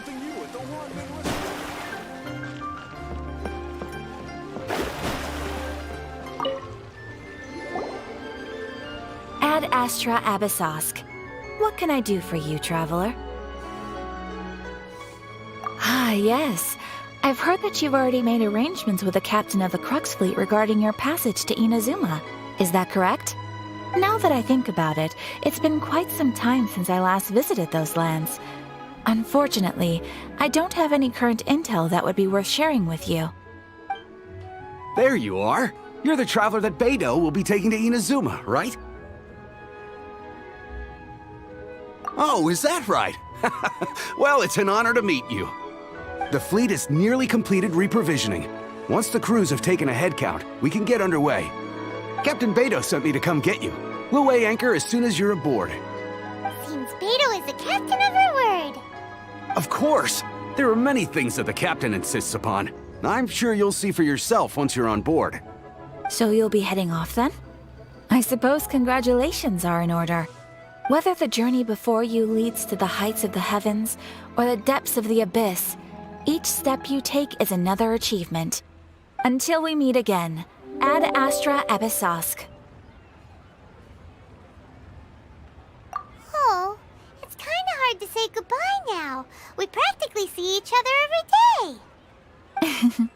something new at the one-man Ad Astra Abyssosk. What can I do for you, traveler? Ah, yes. I've heard that you've already made arrangements with the captain of the Crux Fleet regarding your passage to Inazuma. Is that correct? Now that I think about it, it's been quite some time since I last visited those lands. Unfortunately, I don't have any current intel that would be worth sharing with you. There you are. You're the traveler that Beidou will be taking to Inazuma, right? Oh, is that right? Well, it's an honor to meet you. The fleet is nearly completed reprovisioning. Once the crews have taken a head count, we can get underway. Captain Beidou sent me to come get you. We'll weigh anchor as soon as you're aboard. Seems Beidou is the captain of her word. Of course! There are many things that the captain insists upon. I'm sure you'll see for yourself once you're on board. So you'll be heading off then? I suppose congratulations are in order. Whether the journey before you leads to the heights of the heavens or the depths of the abyss, each step you take is another achievement. Until we meet again, Ad Astra Abyssosk. Oh, it's kinda hard to say goodbye now. We practically see each other every day.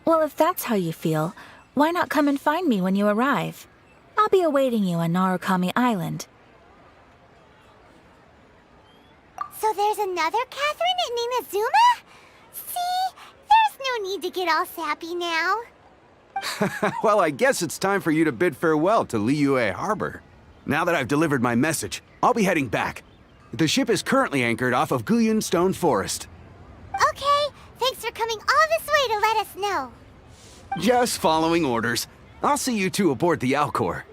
Well, if that's how you feel, why not come and find me when you arrive? I'll be awaiting you on Narukami Island. So there's another Catherine in Inazuma? See, there's no need to get all sappy now. Well, I guess it's time for you to bid farewell to Liyue Harbor. Now that I've delivered my message, I'll be heading back. The ship is currently anchored off of Guyun Stone Forest. Okay, thanks for coming all this way to let us know. Just following orders. I'll see you two aboard the Alcor.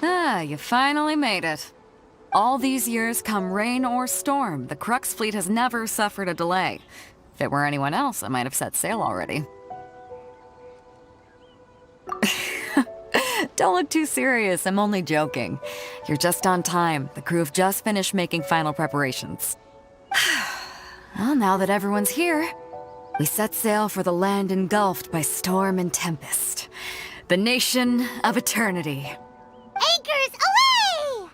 Ah, you finally made it. All these years, come rain or storm, the Crux fleet has never suffered a delay. If it were anyone else, I might have set sail already. Don't look too serious, I'm only joking. You're just on time. The crew have just finished making final preparations. Well, now that everyone's here, we set sail for the land engulfed by storm and tempest. The nation of eternity. Anchors away!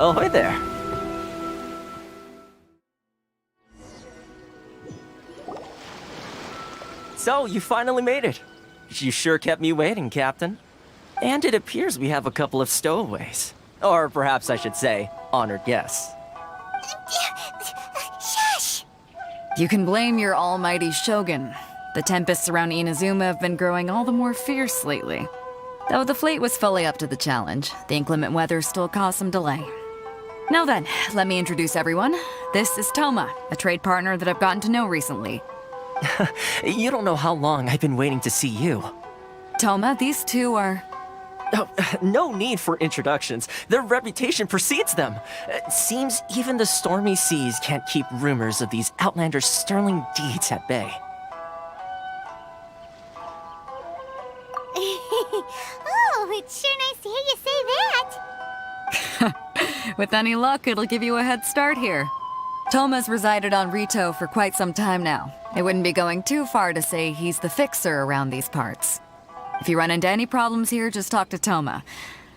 Ahoy there. So, you finally made it. You sure kept me waiting, Captain. And it appears we have a couple of stowaways. Or perhaps I should say, honored guests. Shush! You can blame your almighty shogun. The tempests around Inazuma have been growing all the more fierce lately. Though the fleet was fully up to the challenge, the inclement weather still caused some delay. Now then, let me introduce everyone. This is Toma, a trade partner that I've gotten to know recently. You don't know how long I've been waiting to see you. Toma, these two are... Oh, no need for introductions. Their reputation precedes them. Seems even the stormy seas can't keep rumors of these outlanders' sterling deeds at bay. Oh, it's sure nice to hear you say that. With any luck, it'll give you a head start here. Toma's resided on Rito for quite some time now. It wouldn't be going too far to say he's the fixer around these parts. If you run into any problems here, just talk to Toma.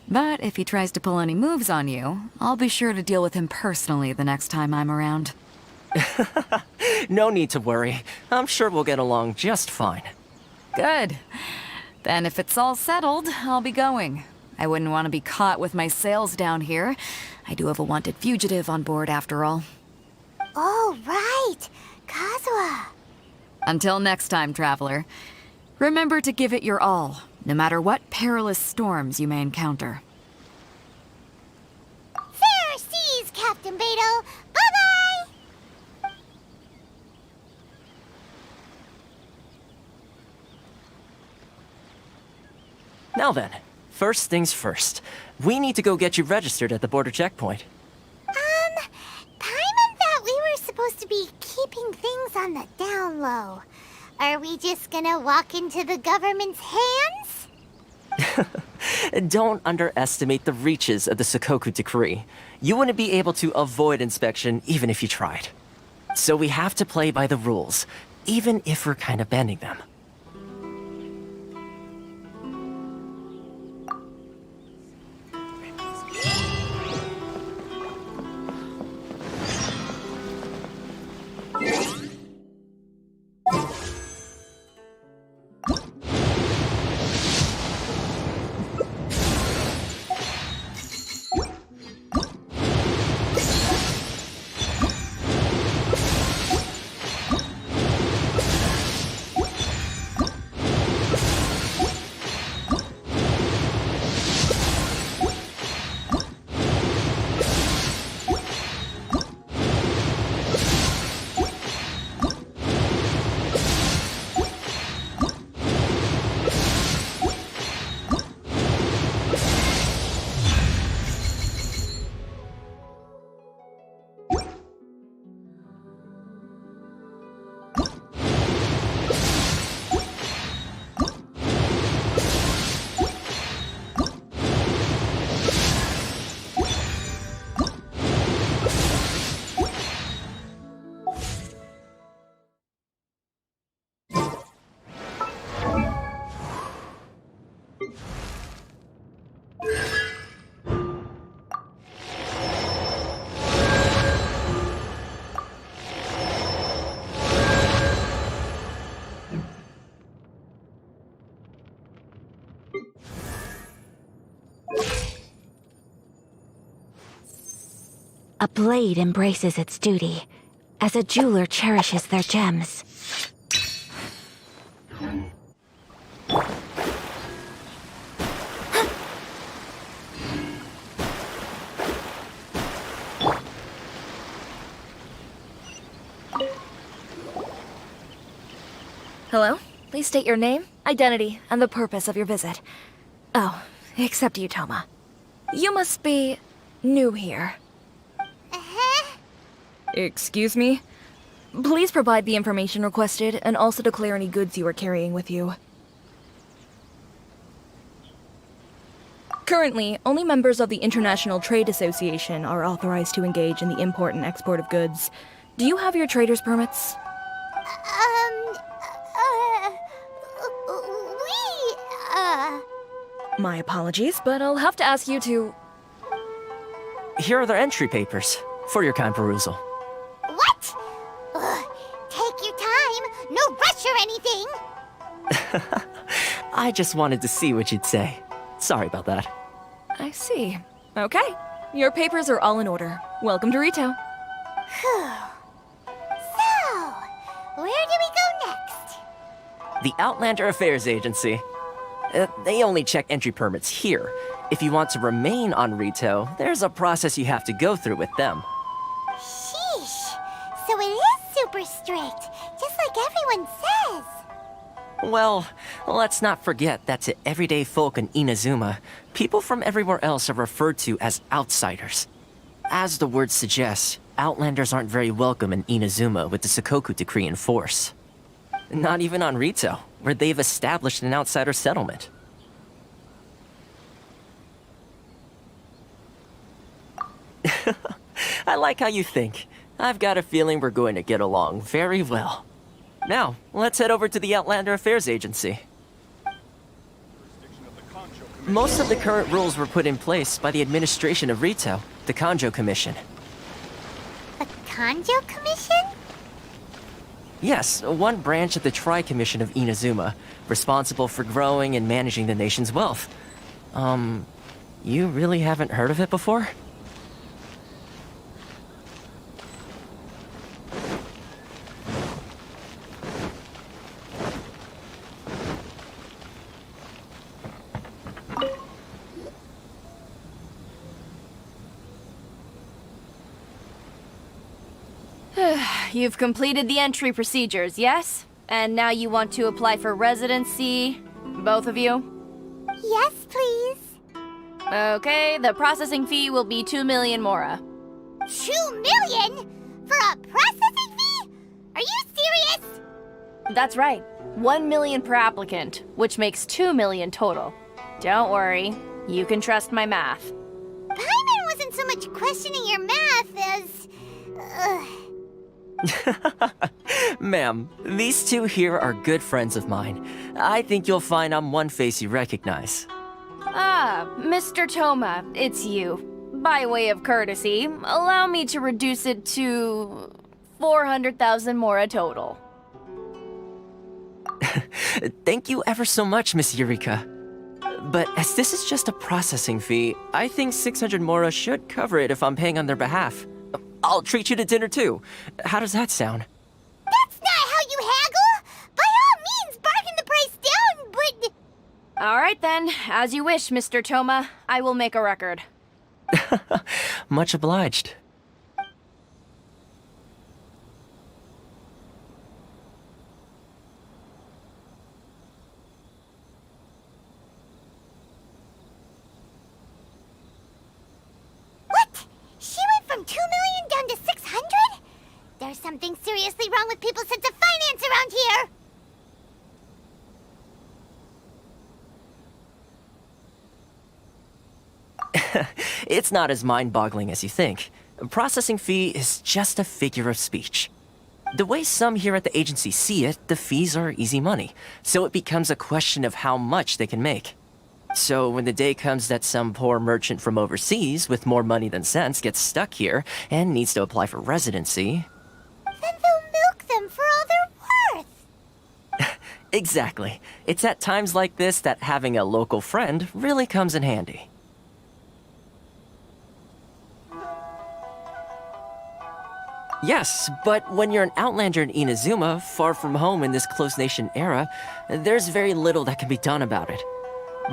But if he tries to pull any moves on you, I'll be sure to deal with him personally the next time I'm around. No need to worry. I'm sure we'll get along just fine. Good. Then if it's all settled, I'll be going. I wouldn't want to be caught with my sails down here. I do have a wanted fugitive on board after all. Oh, right. Kazuha. Until next time, traveler. Remember to give it your all, no matter what perilous storms you may encounter. Fair seas, Captain Beto. Bye-bye! Now then, first things first. We need to go get you registered at the border checkpoint. Paimon thought we were supposed to be keeping things on the down low. Are we just gonna walk into the government's hands? Don't underestimate the reaches of the Sakoku Decree. You wouldn't be able to avoid inspection even if you tried. So we have to play by the rules, even if we're kind of bending them. A blade embraces its duty, as a jeweler cherishes their gems. Hello? Please state your name, identity, and the purpose of your visit. Oh, except you, Toma. You must be new here. Excuse me? Please provide the information requested and also declare any goods you are carrying with you. Currently, only members of the International Trade Association are authorized to engage in the import and export of goods. Do you have your trader's permits? My apologies, but I'll have to ask you to... here are their entry papers, for your kind perusal. What? Ugh, take your time. No rush or anything. I just wanted to see what you'd say. Sorry about that. I see. Okay. Your papers are all in order. Welcome to Rito. Whew. So, where do we go next? The Outlander Affairs Agency. They only check entry permits here. If you want to remain on Rito, there's a process you have to go through with them. Sheesh. So it is super strict, just like everyone says. Well, let's not forget that to everyday folk in Inazuma, people from everywhere else are referred to as outsiders. As the word suggests, Outlanders aren't very welcome in Inazuma with the Sakoku decree in force. Not even on Rito, where they've established an outsider settlement. I like how you think. I've got a feeling we're going to get along very well. Now, let's head over to the Outlander Affairs Agency. Most of the current rules were put in place by the administration of Rito, the Kanjo Commission. The Kanjo Commission? Yes, one branch of the Tri-Commission of Inazuma, responsible for growing and managing the nation's wealth. You really haven't heard of it before? You've completed the entry procedures, yes? And now you want to apply for residency? Both of you? Yes, please. Okay, the processing fee will be 2 million mora. 2 million? For a processing fee? Are you serious? That's right. 1 million per applicant, which makes 2 million total. Don't worry, you can trust my math. Paimon wasn't so much questioning your math as... Ma'am, these two here are good friends of mine. I think you'll find I'm one face you recognize. Ah, Mr. Toma, it's you. By way of courtesy, allow me to reduce it to 400,000 mora total. Thank you ever so much, Miss Eureka. But as this is just a processing fee, I think 600 mora should cover it if I'm paying on their behalf. I'll treat you to dinner too. How does that sound? That's not how you haggle! By all means, bargain the price down, but... All right then, as you wish, Mr. Toma. I will make a record. Much obliged. What? She went from 2 million down to 600? There's something seriously wrong with people's sense of finance around here! It's not as mind-boggling as you think. A processing fee is just a figure of speech. The way some here at the agency see it, the fees are easy money, so it becomes a question of how much they can make. So when the day comes that some poor merchant from overseas with more money than sense gets stuck here and needs to apply for residency... Then they'll milk them for all they're worth! Exactly. It's at times like this that having a local friend really comes in handy. Yes, but when you're an outlander in Inazuma, far from home in this closed nation era, there's very little that can be done about it.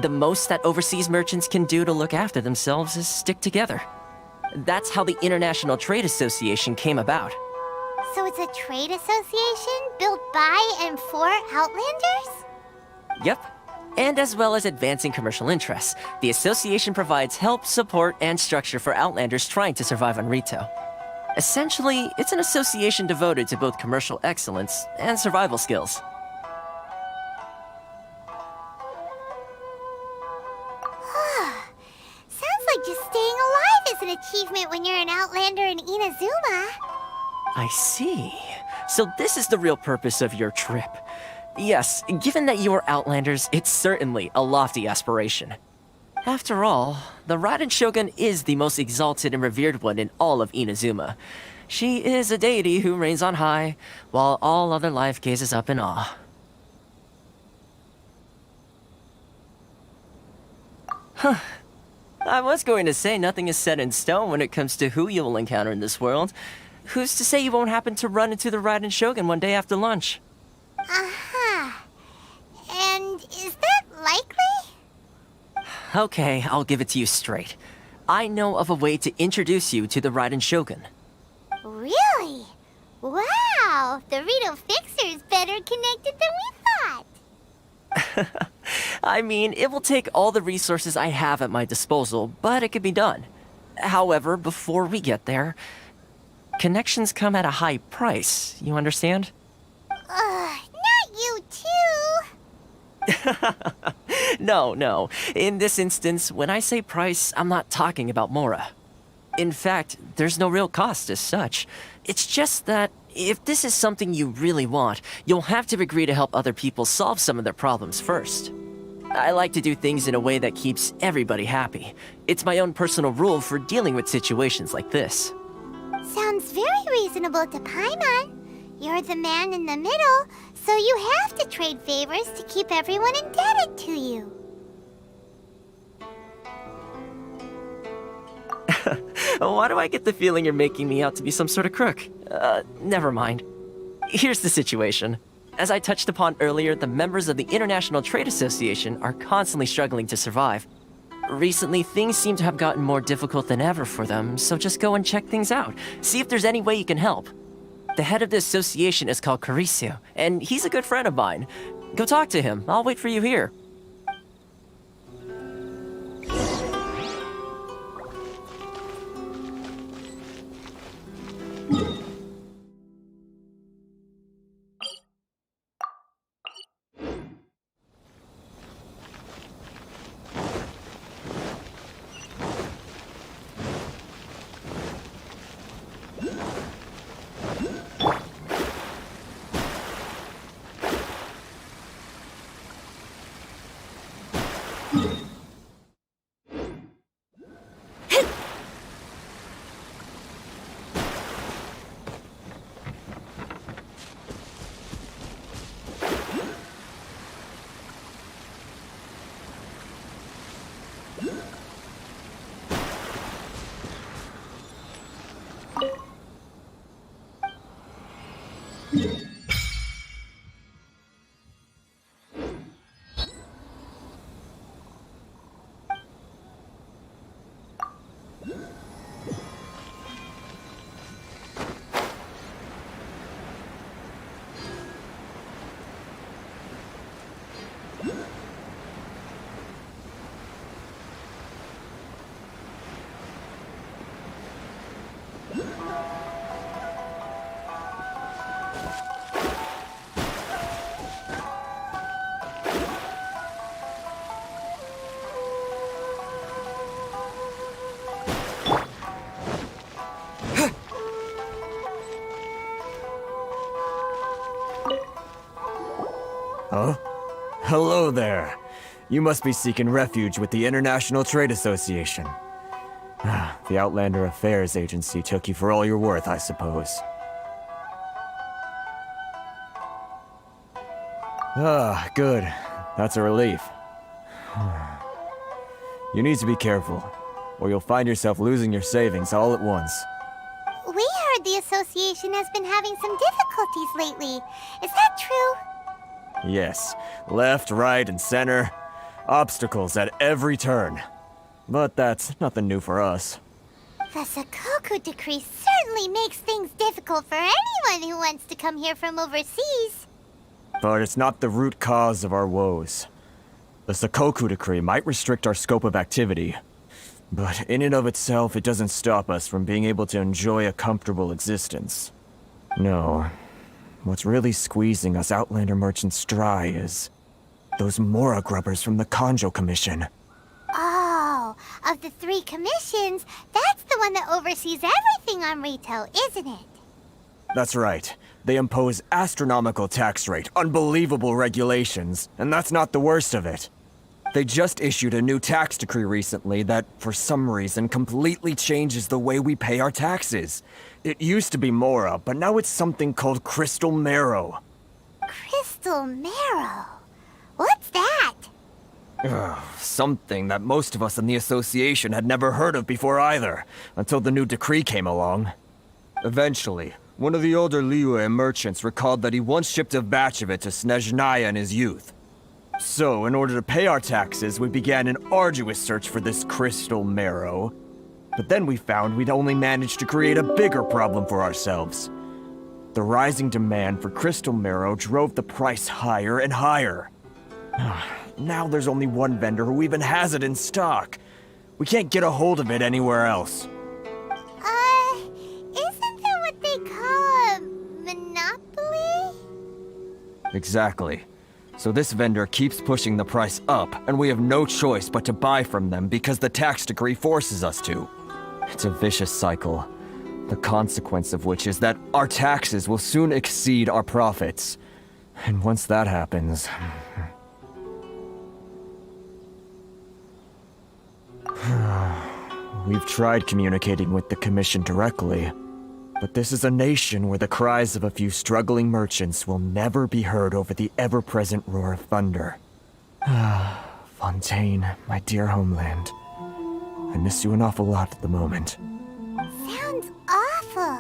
The most that overseas merchants can do to look after themselves is stick together. That's how the International Trade Association came about. So it's a trade association built by and for Outlanders? Yep. And as well as advancing commercial interests, the association provides help, support, and structure for outlanders trying to survive on Rito. Essentially, it's an association devoted to both commercial excellence and survival skills. Sounds like just staying alive is an achievement when you're an Outlander in Inazuma. I see. So this is the real purpose of your trip. Yes, given that you are outlanders, it's certainly a lofty aspiration. After all, the Raiden Shogun is the most exalted and revered one in all of Inazuma. She is a deity who reigns on high, while all other life gazes up in awe. Huh. I was going to say nothing is set in stone when it comes to who you will encounter in this world. Who's to say you won't happen to run into the Raiden Shogun one day after lunch? Uh-huh. And is that likely? Okay, I'll give it to you straight. I know of a way to introduce you to the Raiden Shogun. Really? Wow, the Rito Fixer's better connected than we thought. I mean, it will take all the resources I have at my disposal, but it can be done. However, before we get there, connections come at a high price, you understand? Not you too. No. In this instance, when I say price, I'm not talking about Mora. In fact, there's no real cost as such. It's just that if this is something you really want, you'll have to agree to help other people solve some of their problems first. I like to do things in a way that keeps everybody happy. It's my own personal rule for dealing with situations like this. Sounds very reasonable to Paimon. You're the man in the middle, so you have to trade favors to keep everyone indebted to you. Why do I get the feeling you're making me out to be some sort of crook? Never mind. Here's the situation. As I touched upon earlier, the members of the International Trade Association are constantly struggling to survive. Recently, things seem to have gotten more difficult than ever for them, so just go and check things out. See if there's any way you can help. The head of the association is called Carisio, and he's a good friend of mine. Go talk to him. I'll wait for you here. Huh? Hello there. You must be seeking refuge with the International Trade Association. The Outlander Affairs Agency took you for all you're worth, I suppose. Good. That's a relief. You need to be careful, or you'll find yourself losing your savings all at once. We heard the association has been having some difficulties lately. Is that true? Yes. Left, right, and center. Obstacles at every turn. But that's nothing new for us. The Sakoku decree certainly makes things difficult for anyone who wants to come here from overseas. But it's not the root cause of our woes. The Sakoku decree might restrict our scope of activity, but in and of itself, it doesn't stop us from being able to enjoy a comfortable existence. No. What's really squeezing us Outlander merchants dry is those Mora grubbers from the Kanjo Commission. Oh, of the 3 commissions, that's the one that oversees everything on Rito, isn't it? That's right. They impose astronomical tax rate, unbelievable regulations, and that's not the worst of it. They just issued a new tax decree recently that, for some reason, completely changes the way we pay our taxes. It used to be Mora, but now it's something called Crystal Marrow. Crystal Marrow? What's that? Something that most of us in the association had never heard of before either, until the new decree came along. Eventually, one of the older Liyue merchants recalled that he once shipped a batch of it to Snezhnaya in his youth. So, in order to pay our taxes, we began an arduous search for this Crystal Marrow. But then we found we'd only managed to create a bigger problem for ourselves. The rising demand for Crystal Marrow drove the price higher and higher. Now there's only one vendor who even has it in stock. We can't get a hold of it anywhere else. Isn't that what they call a monopoly? Exactly. So this vendor keeps pushing the price up, and we have no choice but to buy from them because the tax decree forces us to. It's a vicious cycle, the consequence of which is that our taxes will soon exceed our profits. And once that happens... We've tried communicating with the Commission directly, but this is a nation where the cries of a few struggling merchants will never be heard over the ever-present roar of thunder. Fontaine, my dear homeland. I miss you an awful lot at the moment. Sounds awful.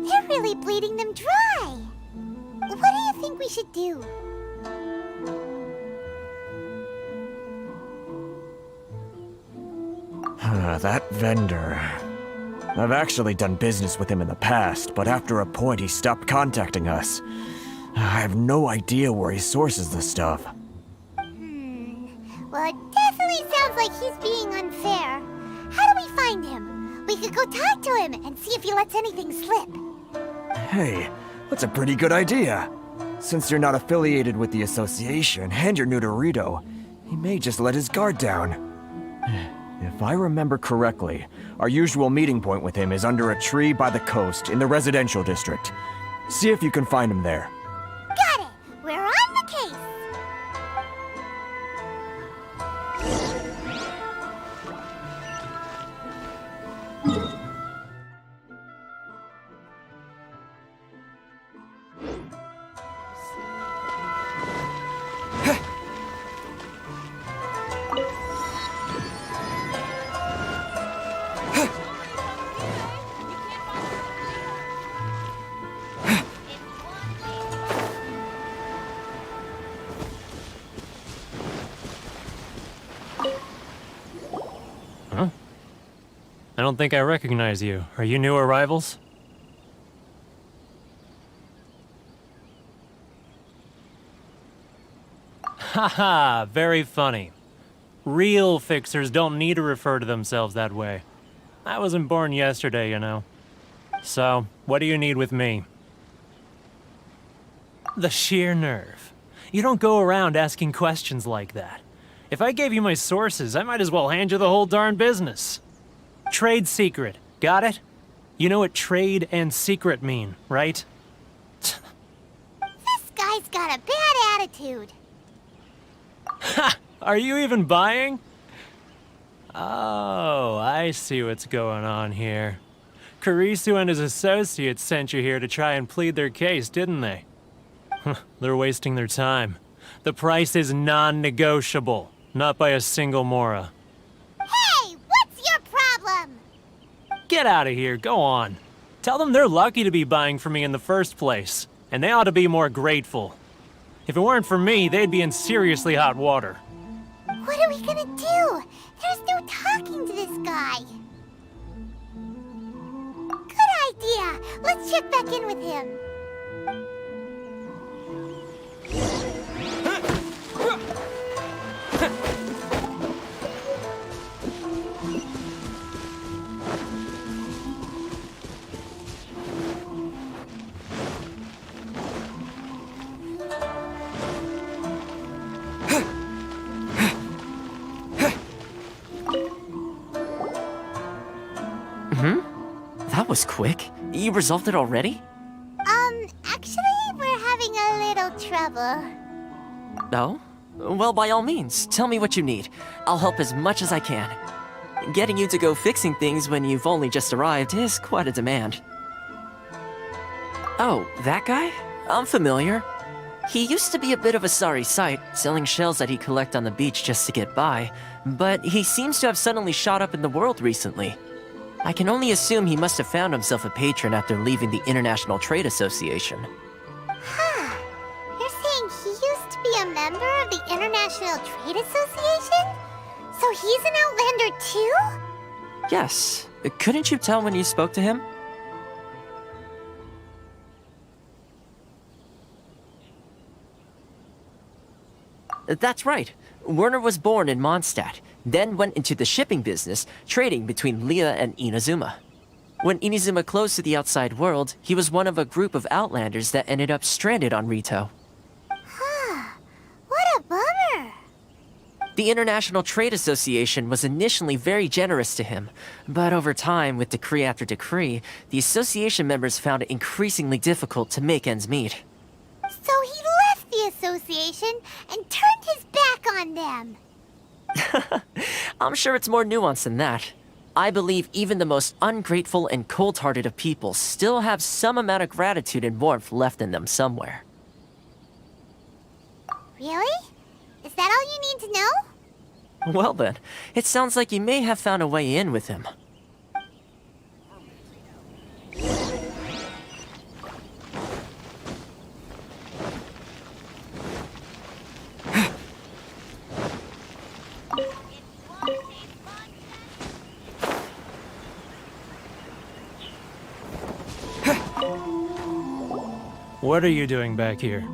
They're really bleeding them dry. What do you think we should do? That vendor... I've actually done business with him in the past, but after a point he stopped contacting us. I have no idea where he sources the stuff. Well, it definitely sounds like he's being unfair. How do we find him? We could go talk to him and see if he lets anything slip. Hey, that's a pretty good idea. Since you're not affiliated with the association and you're new to Rito, he may just let his guard down. If I remember correctly, our usual meeting point with him is under a tree by the coast in the residential district. See if you can find him there. Got it! We're on the case! I don't think I recognize you. Are you new arrivals? Haha, very funny. Real fixers don't need to refer to themselves that way. I wasn't born yesterday, you know. So, what do you need with me? The sheer nerve. You don't go around asking questions like that. If I gave you my sources, I might as well hand you the whole darn business. Trade secret. Got it? You know what trade and secret mean, right? This guy's got a bad attitude. Ha! Are you even buying? Oh, I see what's going on here. Kurisu and his associates sent you here to try and plead their case, didn't they? They're wasting their time. The price is non-negotiable, not by a single Mora. Hey, what's your problem? Get out of here, go on. Tell them they're lucky to be buying from me in the first place, and they ought to be more grateful. If it weren't for me, they'd be in seriously hot water. What are we gonna do? There's no talking to this guy. Good idea. Let's check back in with him. That was quick. You resolved it already? Actually, we're having a little trouble. Oh? Well, by all means, tell me what you need. I'll help as much as I can. Getting you to go fixing things when you've only just arrived is quite a demand. Oh, that guy? I'm familiar. He used to be a bit of a sorry sight, selling shells that he'd collect on the beach just to get by, but he seems to have suddenly shot up in the world recently. I can only assume he must have found himself a patron after leaving the International Trade Association. Huh. You're saying he used to be a member of the International Trade Association? So he's an Outlander too? Yes. Couldn't you tell when you spoke to him? That's right. Werner was born in Mondstadt, then went into the shipping business, trading between Leah and Inazuma. When Inazuma closed to the outside world, he was one of a group of Outlanders that ended up stranded on Rito. Huh. What a bummer. The International Trade Association was initially very generous to him, but over time, with decree after decree, the association members found it increasingly difficult to make ends meet. So he left the association and turned his back on them. I'm sure it's more nuanced than that. I believe even the most ungrateful and cold-hearted of people still have some amount of gratitude and warmth left in them somewhere. Really? Is that all you need to know? Well then, it sounds like you may have found a way in with him. What are you doing back here?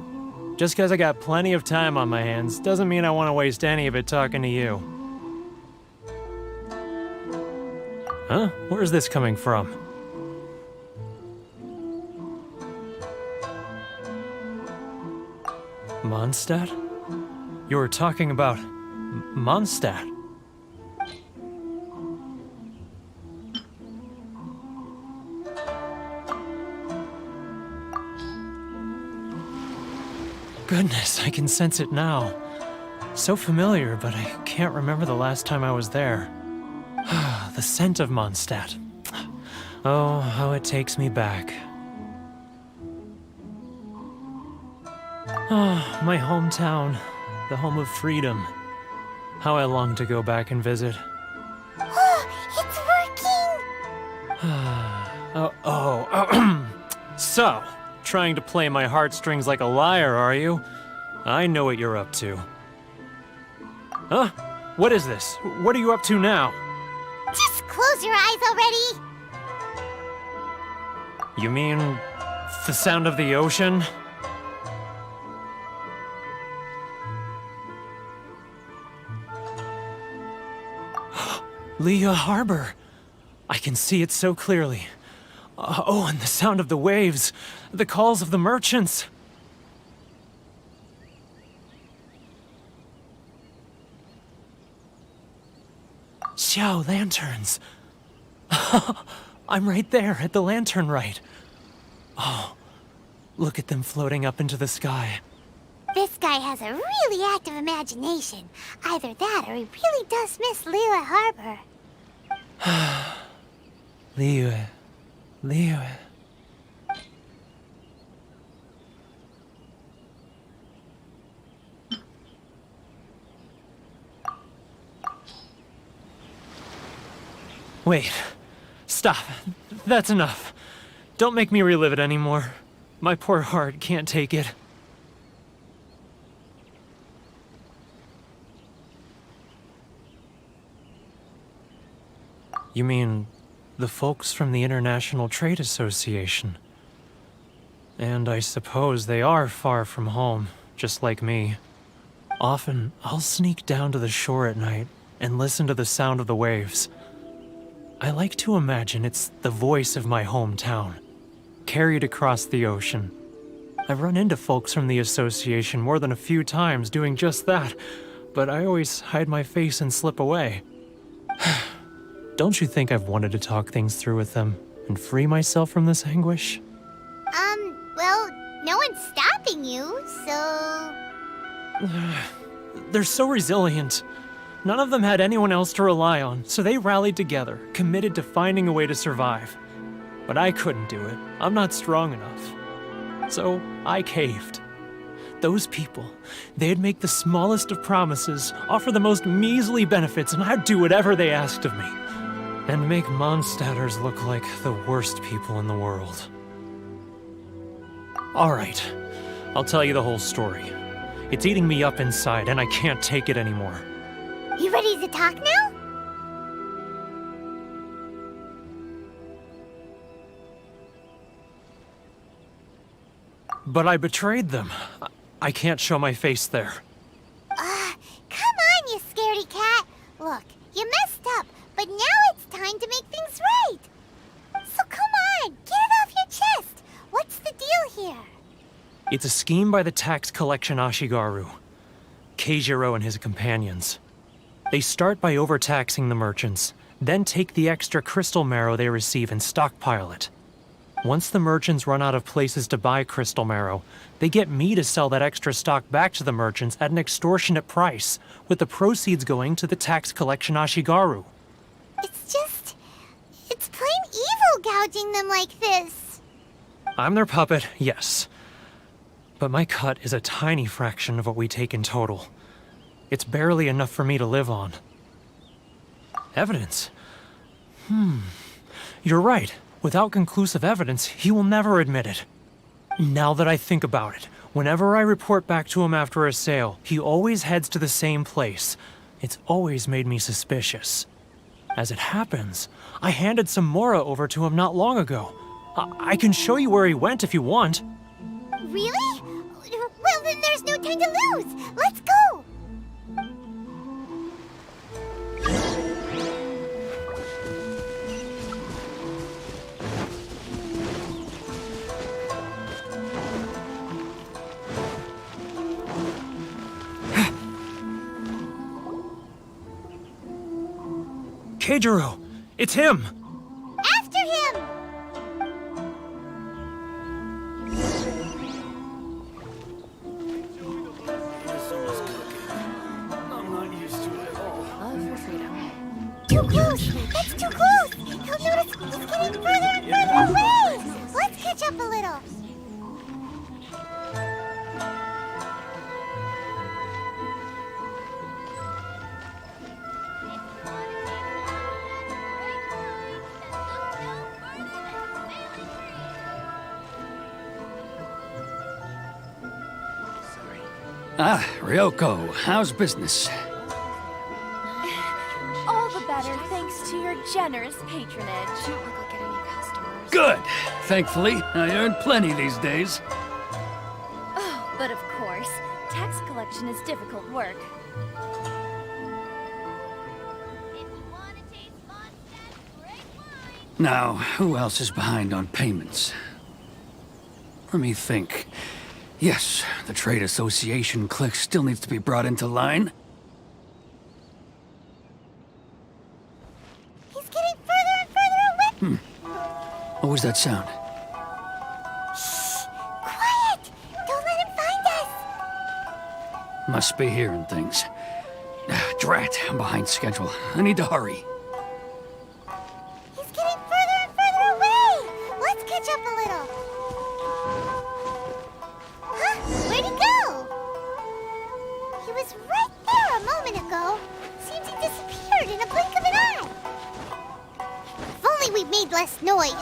Just because I got plenty of time on my hands doesn't mean I want to waste any of it talking to you. Huh? Where's this coming from? Mondstadt? You were talking about Mondstadt. Goodness, I can sense it now. So familiar, but I can't remember the last time I was there. The scent of Mondstadt. Oh, how it takes me back. Ah, my hometown, the home of freedom. How I long to go back and visit. It's working! So, trying to play my heartstrings like a liar, are you? I know what you're up to. Huh? What is this? What are you up to now? Just close your eyes already! You mean the sound of the ocean? Leah Harbor. I can see it so clearly. Oh, and the sound of the waves. The calls of the merchants. Xiao lanterns. I'm right there at the lantern right. Oh, look at them floating up into the sky. This guy has a really active imagination. Either that or he really does miss Liyue Harbor. Liyue. Wait. Stop. That's enough. Don't make me relive it anymore. My poor heart can't take it. You mean the folks from the International Trade Association? And I suppose they are far from home, just like me. Often, I'll sneak down to the shore at night and listen to the sound of the waves. I like to imagine it's the voice of my hometown, carried across the ocean. I've run into folks from the association more than a few times doing just that, but I always hide my face and slip away. Don't you think I've wanted to talk things through with them and free myself from this anguish? Well, no one's stopping you, so... They're so resilient. None of them had anyone else to rely on, so they rallied together, committed to finding a way to survive. But I couldn't do it. I'm not strong enough. So I caved. Those people, they'd make the smallest of promises, offer the most measly benefits, and I'd do whatever they asked of me. And make Mondstadters look like the worst people in the world. Alright, I'll tell you the whole story. It's eating me up inside, and I can't take it anymore. You ready to talk now? But I betrayed them. I can't show my face there. Come on, you scaredy cat. Look, you messed up, but now it's time to make things right. So come on, get it off your chest. What's the deal here? It's a scheme by the tax collection Ashigaru, Keijiro and his companions. They start by overtaxing the merchants, then take the extra crystal marrow they receive and stockpile it. Once the merchants run out of places to buy crystal marrow, they get me to sell that extra stock back to the merchants at an extortionate price, with the proceeds going to the tax collection Ashigaru. It's plain evil gouging them like this. I'm their puppet, yes. But my cut is a tiny fraction of what we take in total. It's barely enough for me to live on. Evidence? You're right. Without conclusive evidence, he will never admit it. Now that I think about it, whenever I report back to him after a sale, he always heads to the same place. It's always made me suspicious. As it happens, I handed some Mora over to him not long ago. I can show you where he went if you want. Really? Well, then there's no time to lose. Let's go. Keijiro! It's him! After him! Too close! That's too close! He'll notice he's getting further and further away! Let's catch up a little. Ah, Ryoko, how's business? All the better thanks to your generous patronage. Good! Thankfully, I earn plenty these days. Oh, but of course, tax collection is difficult work. Now, who else is behind on payments? Let me think. Yes, the Trade Association clique still needs to be brought into line. He's getting further and further away. What was that sound? Quiet! Don't let him find us. Must be hearing things. Drat, I'm behind schedule. I need to hurry. He's getting further and further away. Let's catch up a little. Huh? Where'd he go? He was right there a moment ago. Seems he disappeared in a blink of an eye. If only we made less noise.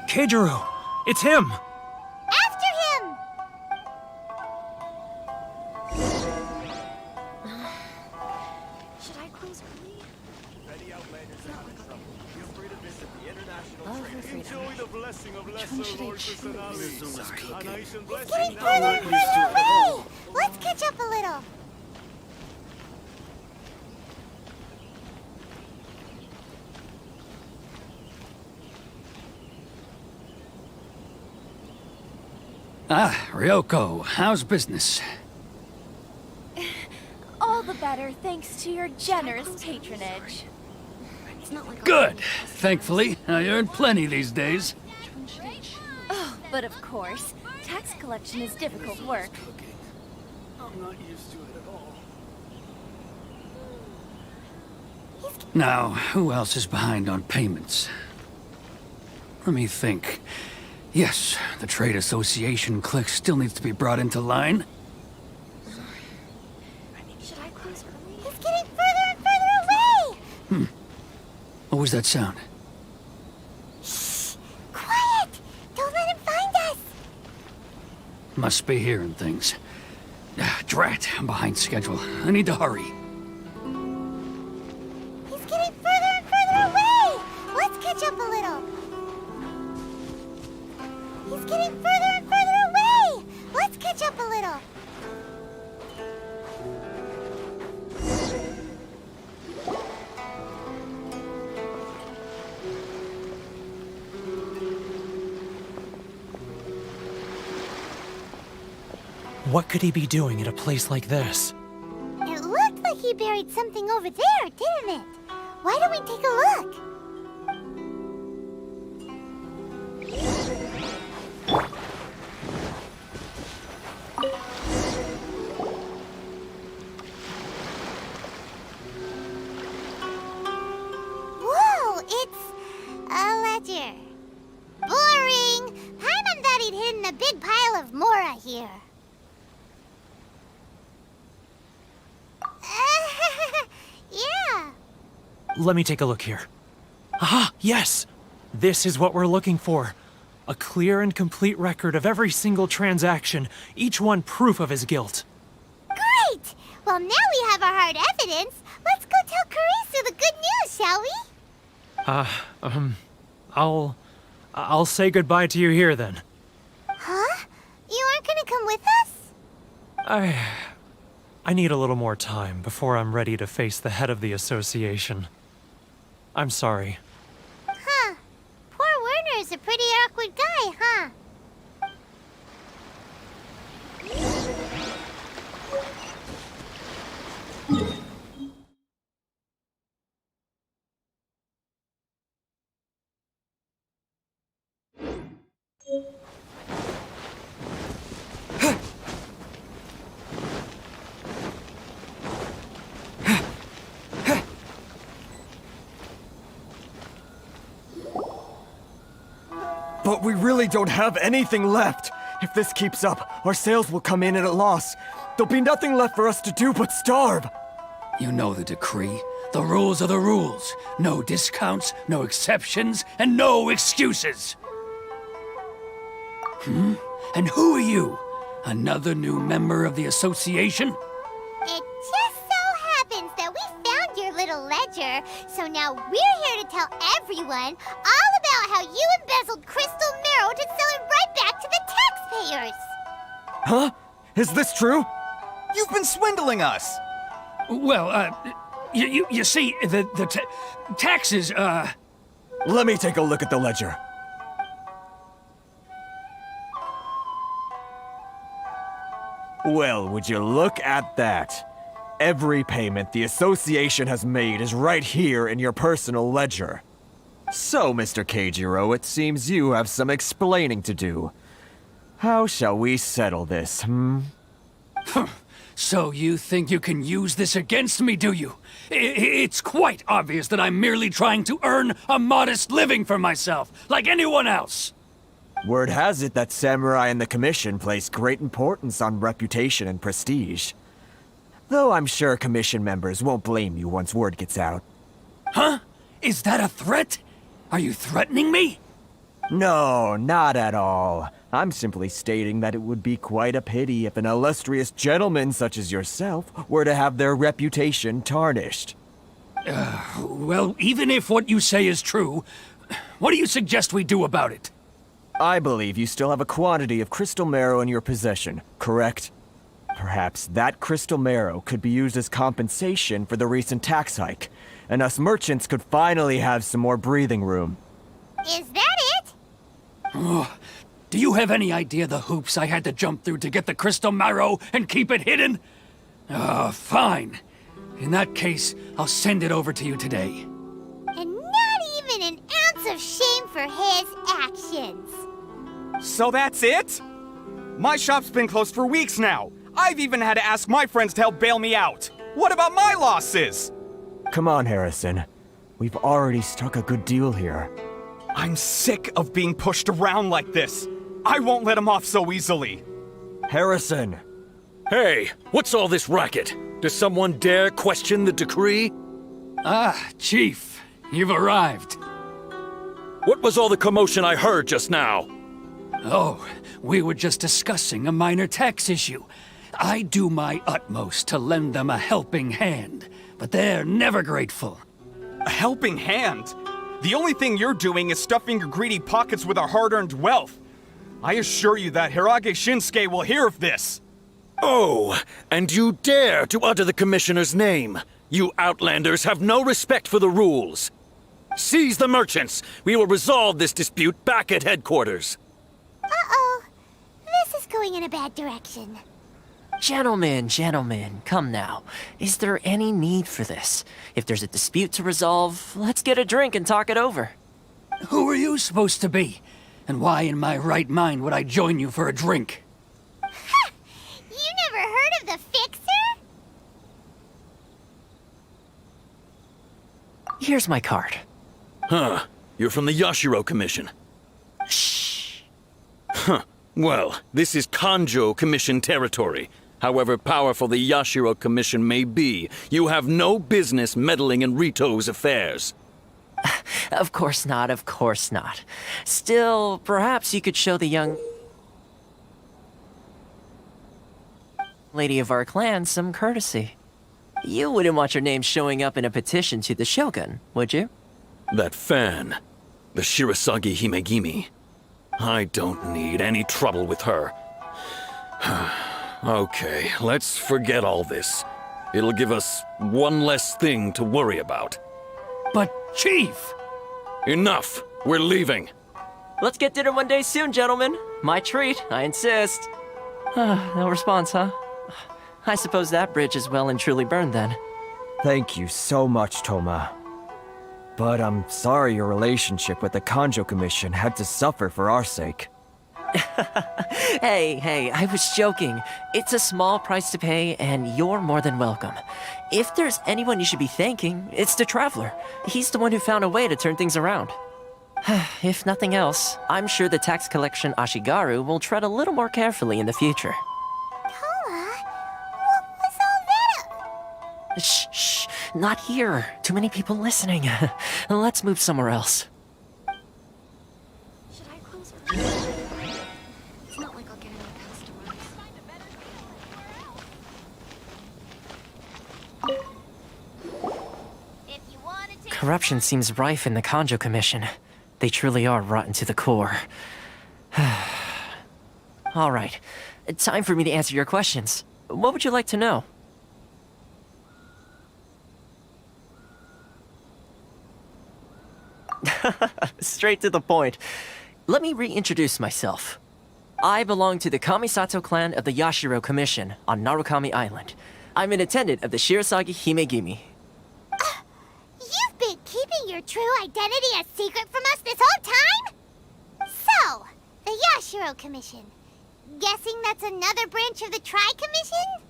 Keijiro! It's him! After him! Should I close early? Enjoy the blessing of lesser Lord Kusanagi. A nice and blessing Getting further and further away! Let's catch up a little. Ah, Ryoko, how's business? All the better thanks to your generous patronage. Good. Thankfully, I earn plenty these days. Oh, but of course, tax collection is difficult work. I'm not used to it at all. Now, who else is behind on payments? Let me think. Yes, the Trade Association clique still needs to be brought into line. Should I close early? He's getting further and further away! What was that sound? Shh! Quiet! Don't let him find us! Must be hearing things. Drat, I'm behind schedule. I need to hurry. He's getting further and further away! Let's catch up a little. He's getting further and further away! Let's catch up a little. What could he be doing at a place like this? It looked like he buried something over there, didn't it? Why don't we take a look? Whoa, it's a ledger. Boring! Paimon thought he'd hidden a big pile of Mora here. Yeah. Let me take a look here. Aha, yes! This is what we're looking for. A clear and complete record of every single transaction, each one proof of his guilt. Great! Well, now we have our hard evidence. Let's go tell Karisu the good news, shall we? I'll say goodbye to you here then. Huh? You aren't gonna come with us? I need a little more time before I'm ready to face the head of the association. I'm sorry. Huh. Poor Werner's a pretty awkward guy, huh? But we really don't have anything left. If this keeps up, our sales will come in at a loss. There'll be nothing left for us to do but starve. You know the decree. The rules are the rules. No discounts, no exceptions, and no excuses. And who are you? Another new member of the association? It just so happens that we found your little ledger, so now we're here to tell everyone all about how you embezzled crystal marrow to sell it right back to the taxpayers. Huh? Is this true? You've been swindling us! Well, you see, the taxes, Let me take a look at the ledger. Well, would you look at that? Every payment the association has made is right here in your personal ledger. So, Mr. Keijiro, it seems you have some explaining to do. How shall we settle this, So you think you can use this against me, do you? It's quite obvious that I'm merely trying to earn a modest living for myself, like anyone else. Word has it that Samurai and the Commission place great importance on reputation and prestige. Though I'm sure Commission members won't blame you once word gets out. Huh? Is that a threat? Are you threatening me? No, not at all. I'm simply stating that it would be quite a pity if an illustrious gentleman such as yourself were to have their reputation tarnished. Well, even if what you say is true, what do you suggest we do about it? I believe you still have a quantity of crystal marrow in your possession, correct? Perhaps that crystal marrow could be used as compensation for the recent tax hike, and us merchants could finally have some more breathing room. Is that it? Do you have any idea the hoops I had to jump through to get the crystal marrow and keep it hidden? Fine. In that case, I'll send it over to you today. And not even an ounce of shame for his actions. So that's it? My shop's been closed for weeks now. I've even had to ask my friends to help bail me out. What about my losses? Come on, Harrison. We've already struck a good deal here. I'm sick of being pushed around like this. I won't let him off so easily. Harrison! Hey, what's all this racket? Does someone dare question the decree? Chief, you've arrived. What was all the commotion I heard just now? Oh, we were just discussing a minor tax issue. I do my utmost to lend them a helping hand, but they're never grateful. A helping hand? The only thing you're doing is stuffing your greedy pockets with our hard-earned wealth. I assure you that Hirage Shinsuke will hear of this. Oh, and you dare to utter the Commissioner's name. You outlanders have no respect for the rules. Seize the merchants. We will resolve this dispute back at headquarters. Uh-oh. This is going in a bad direction. Gentlemen, come now. Is there any need for this? If there's a dispute to resolve, let's get a drink and talk it over. Who are you supposed to be? And why in my right mind would I join you for a drink? Ha! You never heard of the Fixer? Here's my card. Huh. You're from the Yashiro Commission. Shh. Huh. Well, this is Kanjo Commission territory. However powerful the Yashiro Commission may be, you have no business meddling in Rito's affairs. Of course not, of course not. Still, perhaps you could show the young lady of our clan some courtesy. You wouldn't want your name showing up in a petition to the Shogun, would you? That fan, the Shirasagi Himegimi. I don't need any trouble with her. Okay, let's forget all this. It'll give us one less thing to worry about. But, Chief! Enough! We're leaving. Let's get dinner one day soon, gentlemen. My treat, I insist. No response, huh? I suppose that bridge is well and truly burned then. Thank you so much, Toma. But I'm sorry your relationship with the Kanjo Commission had to suffer for our sake. Hey, I was joking. It's a small price to pay, and you're more than welcome. If there's anyone you should be thanking, it's the Traveler. He's the one who found a way to turn things around. If nothing else, I'm sure the tax collection Ashigaru will tread a little more carefully in the future. Toma, what was all that? Shh, not here. Too many people listening. Let's move somewhere else. Should I close her? It's not like I'll get any customers. If you wanted to... Corruption seems rife in the Kanjo Commission. They truly are rotten to the core. All right. Time for me to answer your questions. What would you like to know? Straight to the point. Let me reintroduce myself. I belong to the Kamisato clan of the Yashiro Commission on Narukami Island. I'm an attendant of the Shirasagi Himegimi. You've been keeping your true identity a secret from us this whole time? So, the Yashiro Commission. Guessing that's another branch of the Tri-Commission?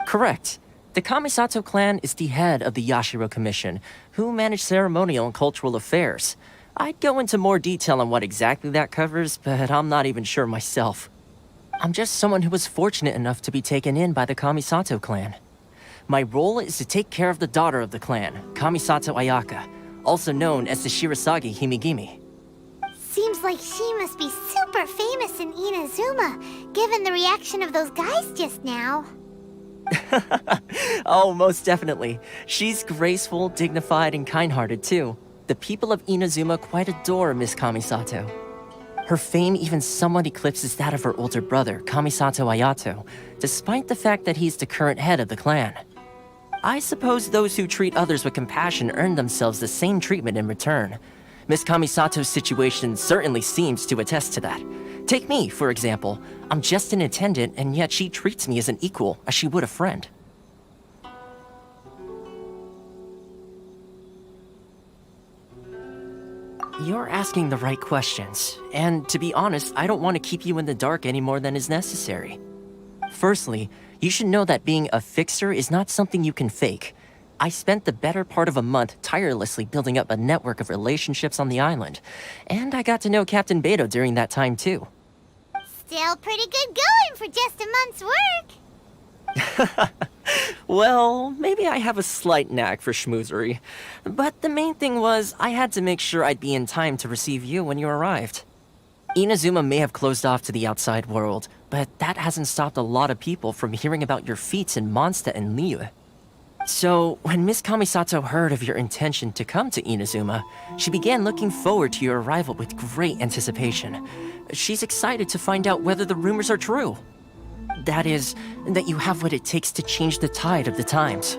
Correct. The Kamisato clan is the head of the Yashiro Commission, who manage ceremonial and cultural affairs. I'd go into more detail on what exactly that covers, but I'm not even sure myself. I'm just someone who was fortunate enough to be taken in by the Kamisato clan. My role is to take care of the daughter of the clan, Kamisato Ayaka, also known as the Shirasagi Himegimi. Seems like she must be super famous in Inazuma, given the reaction of those guys just now. Oh, most definitely. She's graceful, dignified, and kind-hearted too. The people of Inazuma quite adore Miss Kamisato. Her fame even somewhat eclipses that of her older brother, Kamisato Ayato, despite the fact that he's the current head of the clan. I suppose those who treat others with compassion earn themselves the same treatment in return. Miss Kamisato's situation certainly seems to attest to that. Take me, for example. I'm just an attendant, and yet she treats me as an equal, as she would a friend. You're asking the right questions, and to be honest, I don't want to keep you in the dark any more than is necessary. Firstly, you should know that being a fixer is not something you can fake. I spent the better part of a month tirelessly building up a network of relationships on the island, and I got to know Captain Beto during that time too. Still pretty good going for just a month's work. Well, maybe I have a slight knack for schmoozery, but the main thing was I had to make sure I'd be in time to receive you when you arrived. Inazuma may have closed off to the outside world, but that hasn't stopped a lot of people from hearing about your feats in Mondstadt and Liyue. So, when Miss Kamisato heard of your intention to come to Inazuma, she began looking forward to your arrival with great anticipation. She's excited to find out whether the rumors are true. That is, that you have what it takes to change the tide of the times.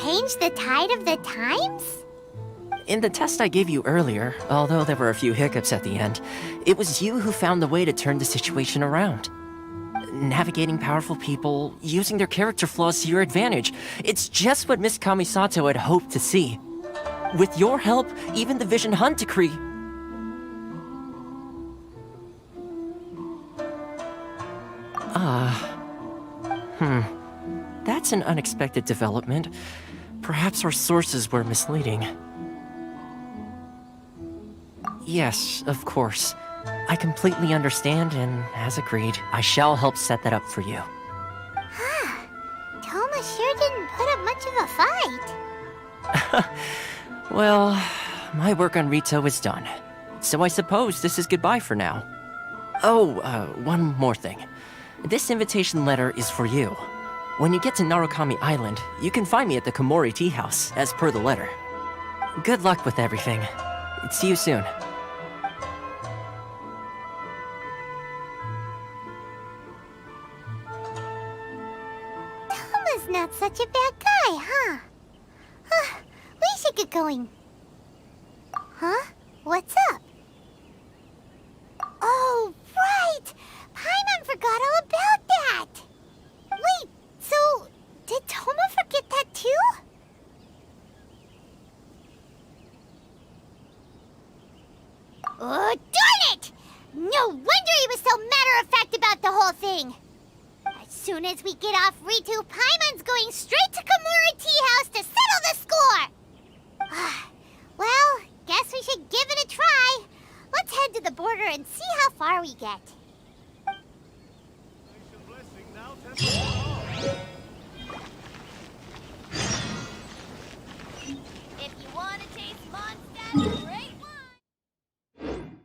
Change the tide of the times? In the test I gave you earlier, although there were a few hiccups at the end, it was you who found the way to turn the situation around. Navigating powerful people, using their character flaws to your advantage. It's just what Miss Kamisato had hoped to see. With your help, even the Vision Hunt decree... That's an unexpected development. Perhaps our sources were misleading. Yes, of course. I completely understand, and as agreed, I shall help set that up for you. Toma sure didn't put up much of a fight. Well, my work on Rito is done. So I suppose this is goodbye for now. Oh, one more thing. This invitation letter is for you. When you get to Narukami Island, you can find me at the Komori Tea House, as per the letter. Good luck with everything. See you soon. Toma's not such a bad guy, huh? We should get going. Huh? What's up? Oh, right! Paimon forgot all about that! Wait, so did Toma forget that too? Oh, darn it! No wonder he was so matter-of-fact about the whole thing! As soon as we get off Ritu, Paimon's going straight to Komori Tea House to settle the score! Well, guess we should give it a try. Let's head to the border and see how far we get. If you want to taste Mondstadt, great wine!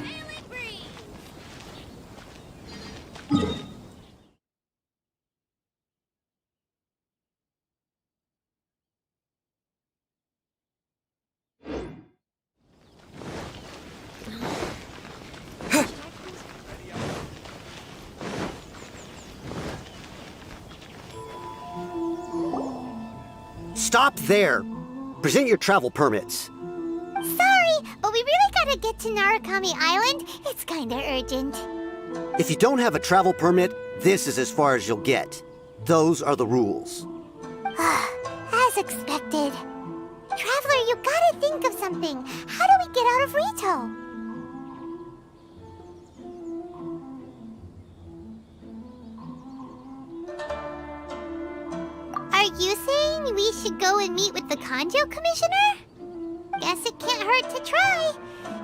Sailing breeze! Stop there! Present your travel permits. Sorry, but we really gotta get to Narukami Island. It's kinda urgent. If you don't have a travel permit, this is as far as you'll get. Those are the rules. As expected. Traveler, you gotta think of something. How do we get out of Rito? Are you saying we should go and meet with the Kanjo Commissioner? Guess it can't hurt to try.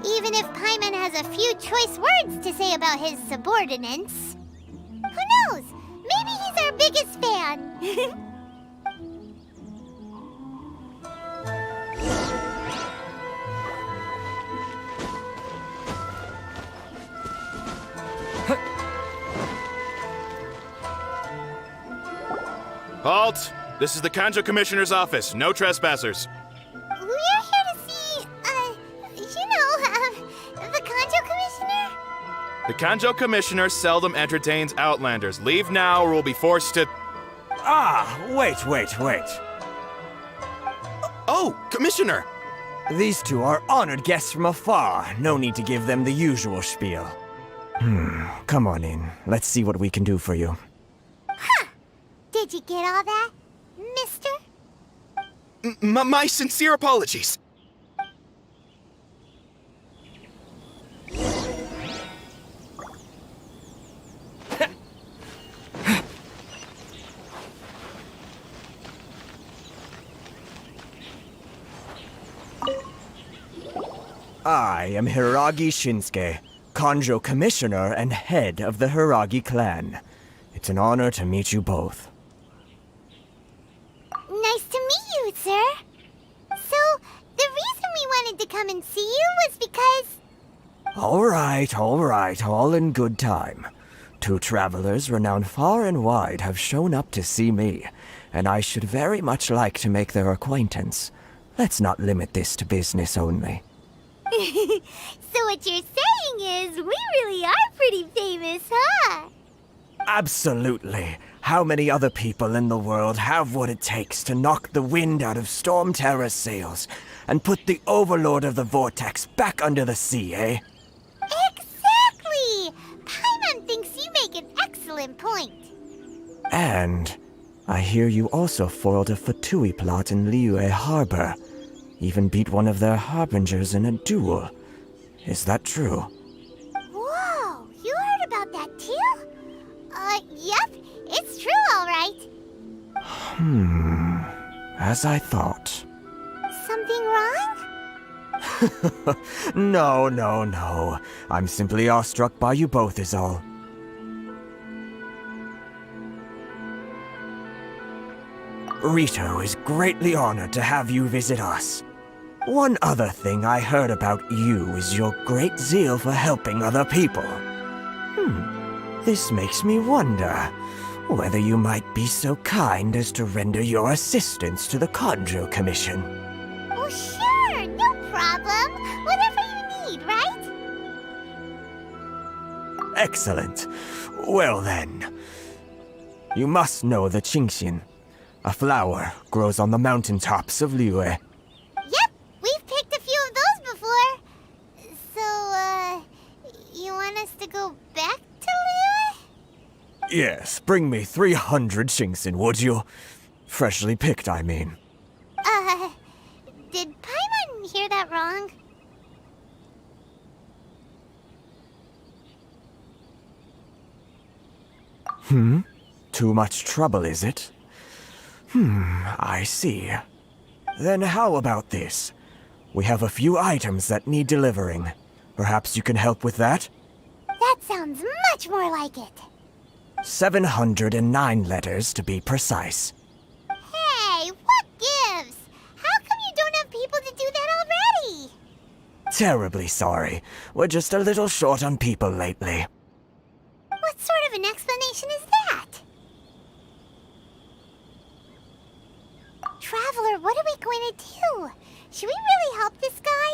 Even if Paimon has a few choice words to say about his subordinates. Who knows? Maybe he's our biggest fan. Halt! This is the Kanjo Commissioner's office. No trespassers. We're here to see, the Kanjo Commissioner? The Kanjo Commissioner seldom entertains Outlanders. Leave now or we'll be forced to... Wait. Oh, Commissioner! These two are honored guests from afar. No need to give them the usual spiel. Come on in. Let's see what we can do for you. Did you get all that, mister? My sincere apologies. I am Hiragi Shinsuke, Kanjo Commissioner and head of the Hiragi clan. It's an honor to meet you both. Nice to meet you, sir. So, the reason we wanted to come and see you was because... All right, all in good time. 2 travelers renowned far and wide have shown up to see me, and I should very much like to make their acquaintance. Let's not limit this to business only. So what you're saying is, we really are pretty famous, huh? Absolutely. How many other people in the world have what it takes to knock the wind out of Storm Terror's sails and put the Overlord of the Vortex back under the sea, eh? Exactly! Paimon thinks you make an excellent point. And I hear you also foiled a Fatui plot in Liyue Harbor. Even beat one of their harbingers in a duel. Is that true? Whoa, you heard about that too? Yep, it's true, all right. As I thought. Something wrong? No. I'm simply awestruck by you both is all. Rito is greatly honored to have you visit us. One other thing I heard about you is your great zeal for helping other people. This makes me wonder whether you might be so kind as to render your assistance to the Kanjo Commission. Oh, sure, no problem. Whatever you need, right? Excellent. Well then, you must know the Qingxin. A flower grows on the mountaintops of Liyue. Yep, we've picked a few of those before. So, you want us to go back to Liyue? Yes, bring me 300 Qingxin, would you? Freshly picked, I mean. Did Paimon hear that wrong? Too much trouble, is it? I see. Then how about this? We have a few items that need delivering. Perhaps you can help with that? That sounds much more like it. 709 letters to be precise. Hey, what gives? How come you don't have people to do that already? Terribly sorry. We're just a little short on people lately. What sort of an explanation is that? Traveler, what are we going to do? Should we really help this guy?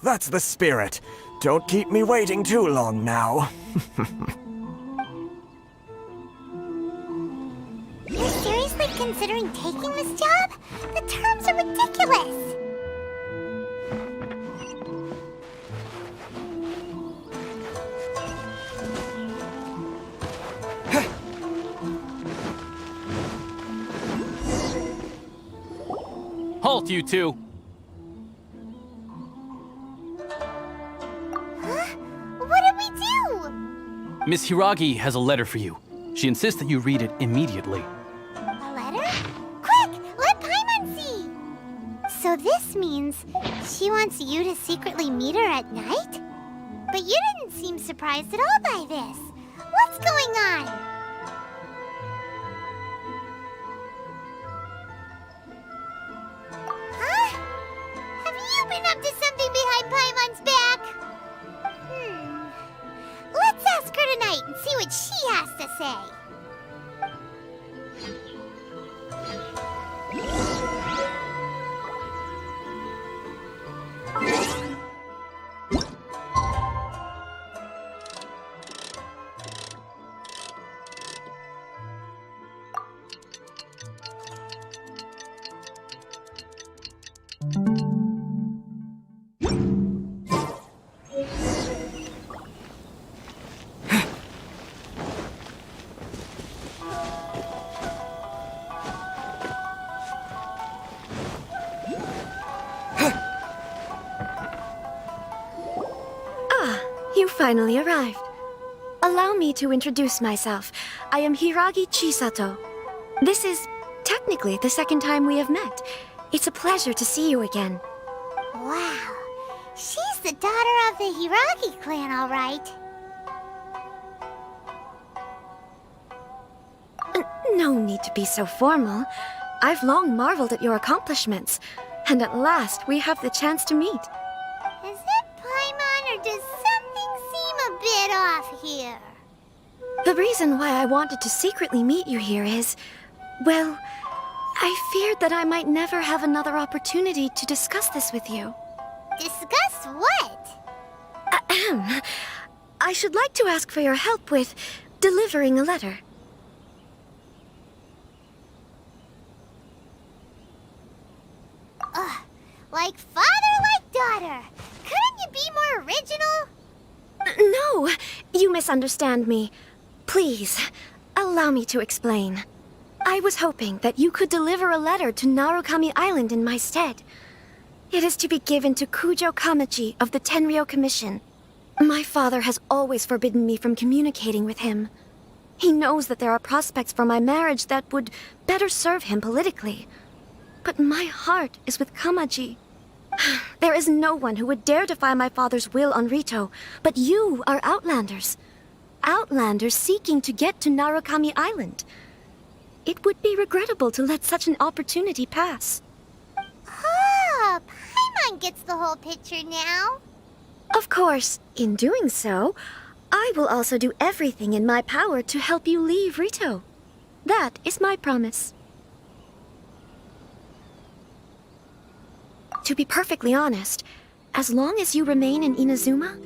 That's the spirit. Don't keep me waiting too long now. You're seriously considering taking this job? The terms are ridiculous. Halt, you two! Huh? What did we do? Miss Hiragi has a letter for you. She insists that you read it immediately. A letter? Quick, let Paimon see! So this means she wants you to secretly meet her at night? But you didn't seem surprised at all by this. What's going on? Huh? Have you been up to something behind Paimon's back? Let's ask her tonight and see what she has to say. You finally arrived. Allow me to introduce myself. I am Hiragi Chisato. This is technically the second time we have met. It's a pleasure to see you again. Wow. She's the daughter of the Hiragi clan, all right. No need to be so formal. I've long marveled at your accomplishments, and at last we have the chance to meet. Is it Paimon, or does something seem a bit off here? The reason why I wanted to secretly meet you here is, well, I feared that I might never have another opportunity to discuss this with you. Discuss what? Ahem. I should like to ask for your help with delivering a letter. Like father, like daughter. Couldn't you be more original? No, you misunderstand me. Please, allow me to explain. I was hoping that you could deliver a letter to Narukami Island in my stead. It is to be given to Kujo Kamachi of the Tenryou Commission. My father has always forbidden me from communicating with him. He knows that there are prospects for my marriage that would better serve him politically. But my heart is with Kamaji. There is no one who would dare defy my father's will on Rito, but you are Outlanders. Outlanders seeking to get to Narukami Island. It would be regrettable to let such an opportunity pass. Oh, Paimon gets the whole picture now. Of course, in doing so, I will also do everything in my power to help you leave Rito. That is my promise. To be perfectly honest, as long as you remain in Inazuma,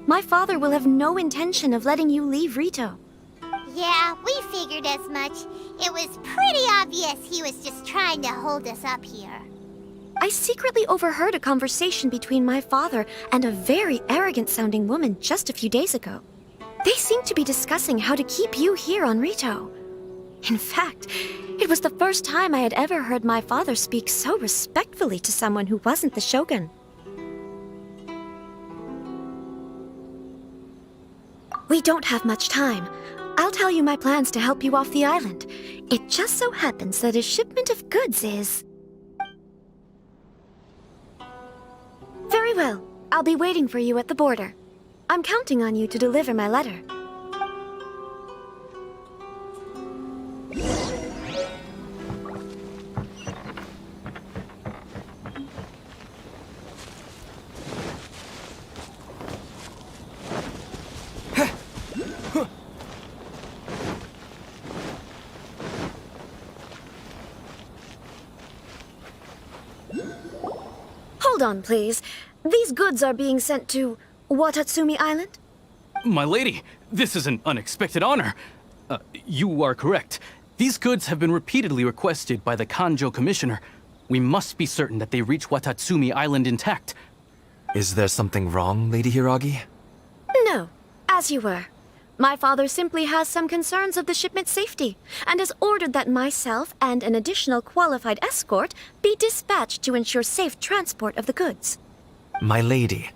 my father will have no intention of letting you leave Rito. Yeah, we figured as much. It was pretty obvious he was just trying to hold us up here. I secretly overheard a conversation between my father and a very arrogant-sounding woman just a few days ago. They seemed to be discussing how to keep you here on Rito. In fact, it was the first time I had ever heard my father speak so respectfully to someone who wasn't the Shogun. We don't have much time. I'll tell you my plans to help you off the island. It just so happens that a shipment of goods is... Very well. I'll be waiting for you at the border. I'm counting on you to deliver my letter. Hold on, please. These goods are being sent to Watatsumi Island? My lady, this is an unexpected honor. You are correct. These goods have been repeatedly requested by the Kanjo Commissioner. We must be certain that they reach Watatsumi Island intact. Is there something wrong, Lady Hiragi? No, as you were. My father simply has some concerns of the shipment's safety, and has ordered that myself and an additional qualified escort be dispatched to ensure safe transport of the goods. My lady,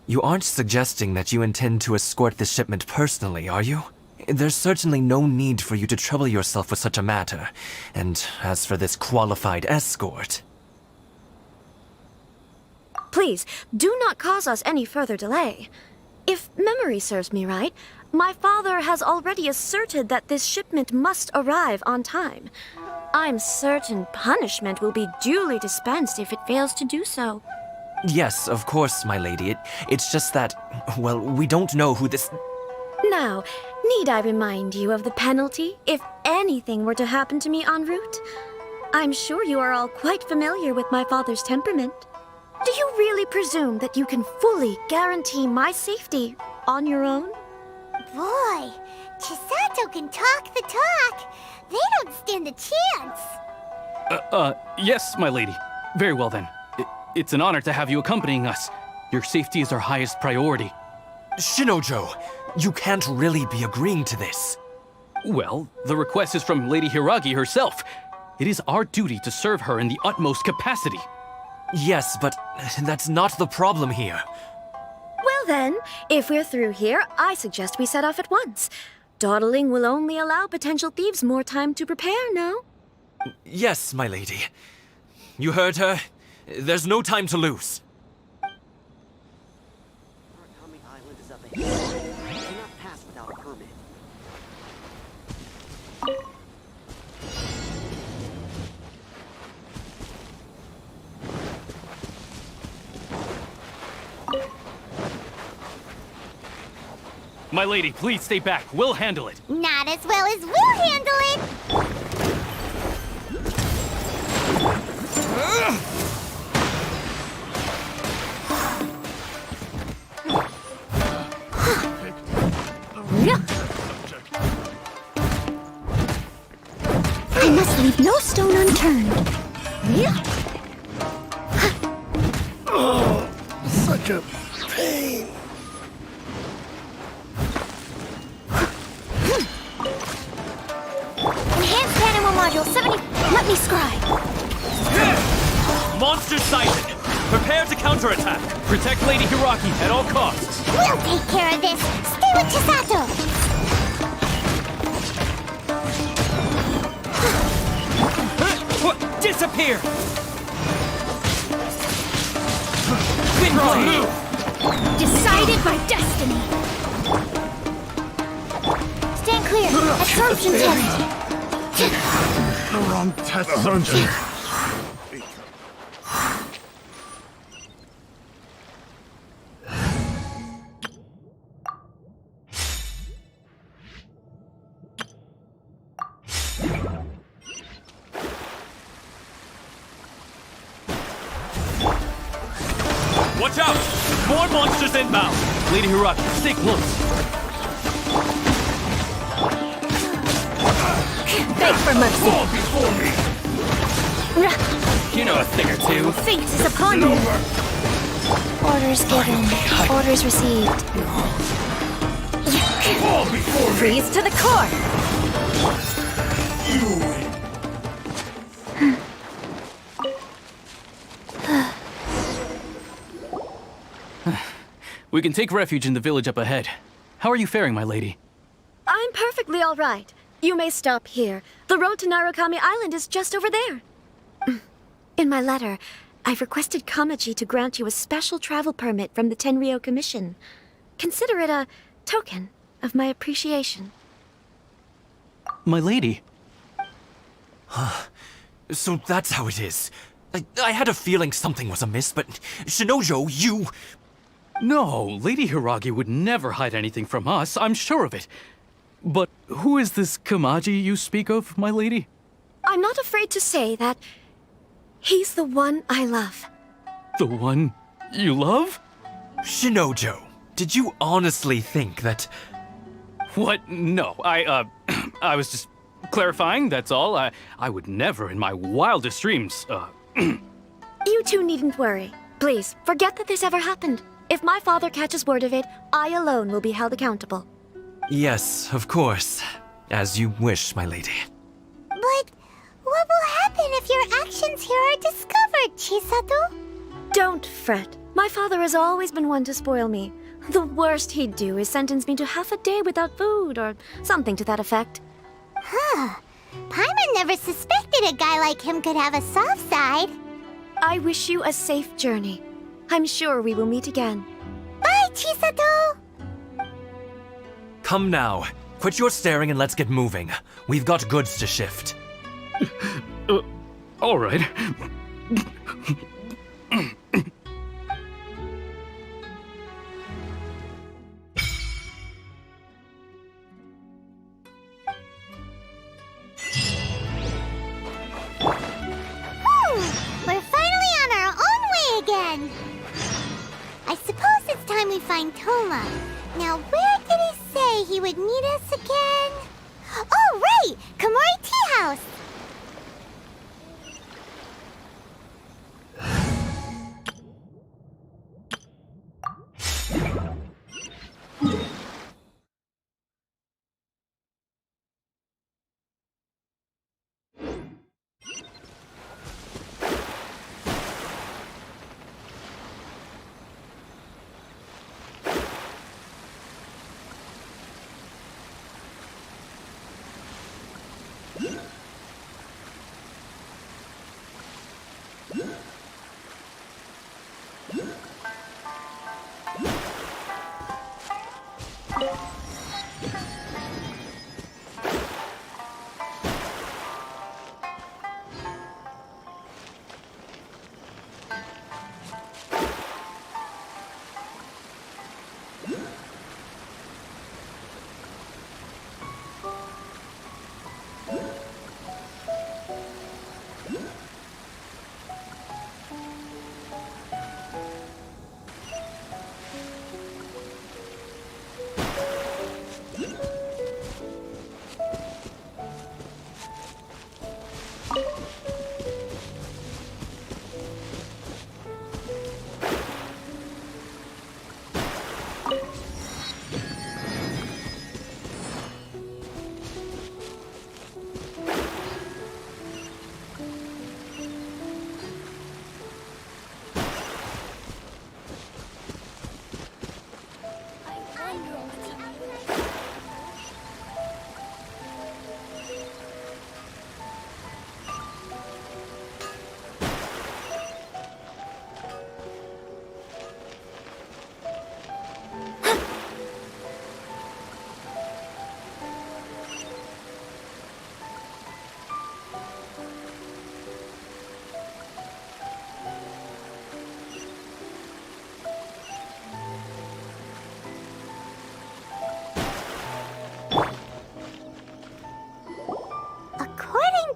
you aren't suggesting that you intend to escort this shipment personally, are you? There's certainly no need for you to trouble yourself with such a matter. And as for this qualified escort... Please, do not cause us any further delay. If memory serves me right, my father has already asserted that this shipment must arrive on time. I'm certain punishment will be duly dispensed if it fails to do so. Yes, of course, my lady. It's just that, well, we don't know who this... Now, need I remind you of the penalty if anything were to happen to me en route? I'm sure you are all quite familiar with my father's temperament. Do you really presume that you can fully guarantee my safety on your own? Boy, Chisato can talk the talk. They don't stand a chance. Yes, my lady. Very well then. It's an honor to have you accompanying us. Your safety is our highest priority. Shinojo, you can't really be agreeing to this. Well, the request is from Lady Hiragi herself. It is our duty to serve her in the utmost capacity. Yes, but that's not the problem here. Well then, if we're through here, I suggest we set off at once. Dawdling will only allow potential thieves more time to prepare, no? Yes, my lady. You heard her? There's no time to lose. Murakami Island is up ahead. You cannot pass without a permit. My lady, please stay back. We'll handle it. Not as well as we'll handle it! I must leave no stone unturned. Oh, such a pain. Enhanced animal module 70. Let me scribe. Monster sighted! Prepare to counterattack! Protect Lady Hiraki at all costs. We'll take care of this! Stay with Chisato! Disappear! Decided by destiny. Stand clear! Absorption test! The wrong test, Sergeant. Watch out! More monsters inbound! Lady Hiraki, stay close. Beg for mercy. You know a thing or two. Fate is upon you. Orders given. Orders received. Freeze to the core. We can take refuge in the village up ahead. How are you faring, my lady? I'm perfectly all right. You may stop here. The road to Narukami Island is just over there. In my letter, I've requested Kamaji to grant you a special travel permit from the Tenryou Commission. Consider it a token of my appreciation. My lady. So that's how it is. I had a feeling something was amiss, but Shinojo, you... No, Lady Hiragi would never hide anything from us, I'm sure of it. But who is this Kamaji you speak of, my lady? I'm not afraid to say that he's the one I love. The one you love? Shinojo, did you honestly think that... What? No, I was just clarifying, that's all. I would never in my wildest dreams, You two needn't worry. Please, forget that this ever happened. If my father catches word of it, I alone will be held accountable. Yes, of course. As you wish, my lady. But what will happen if your actions here are discovered, Chisato? Don't fret. My father has always been one to spoil me. The worst he'd do is sentence me to half a day without food, or something to that effect. Huh. Paimon never suspected a guy like him could have a soft side. I wish you a safe journey. I'm sure we will meet again. Bye, Chisato! Come now. Quit your staring and let's get moving. We've got goods to shift. All right. We're finally on our own way again. I suppose it's time we find Toma. Now, where did he say he would meet us again? Oh, right! Komori Tea House!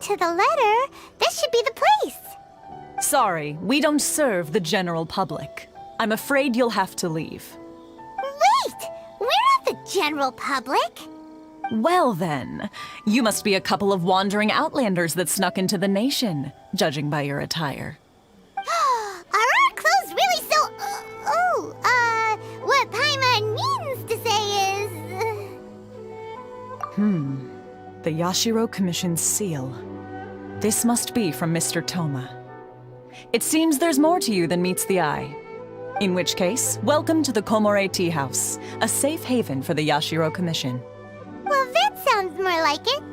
to the letter, this should be the place. Sorry, we don't serve the general public. I'm afraid you'll have to leave. Wait! We're not the general public. Well then, you must be a couple of wandering outlanders that snuck into the nation, judging by your attire. Are our clothes really so... what Paimon means to say is... The Yashiro Commission's seal. This must be from Mr. Toma. It seems there's more to you than meets the eye. In which case, welcome to the Komore Tea House, a safe haven for the Yashiro Commission. Well, that sounds more like it.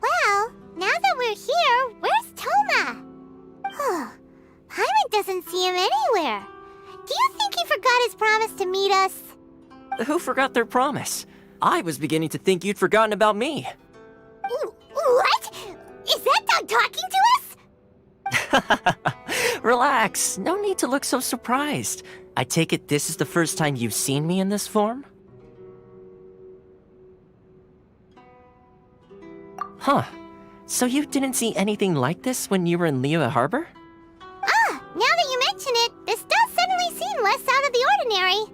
Well, now that we're here, where's Toma? Paimon doesn't see him anywhere. Do you think he forgot his promise to meet us? Who forgot their promise? I was beginning to think you'd forgotten about me. What? Is that dog talking to us? Relax, no need to look so surprised. I take it this is the first time you've seen me in this form? Huh. So you didn't see anything like this when you were in Liyue Harbor? Now that you mention it, this does suddenly seem less out of the ordinary.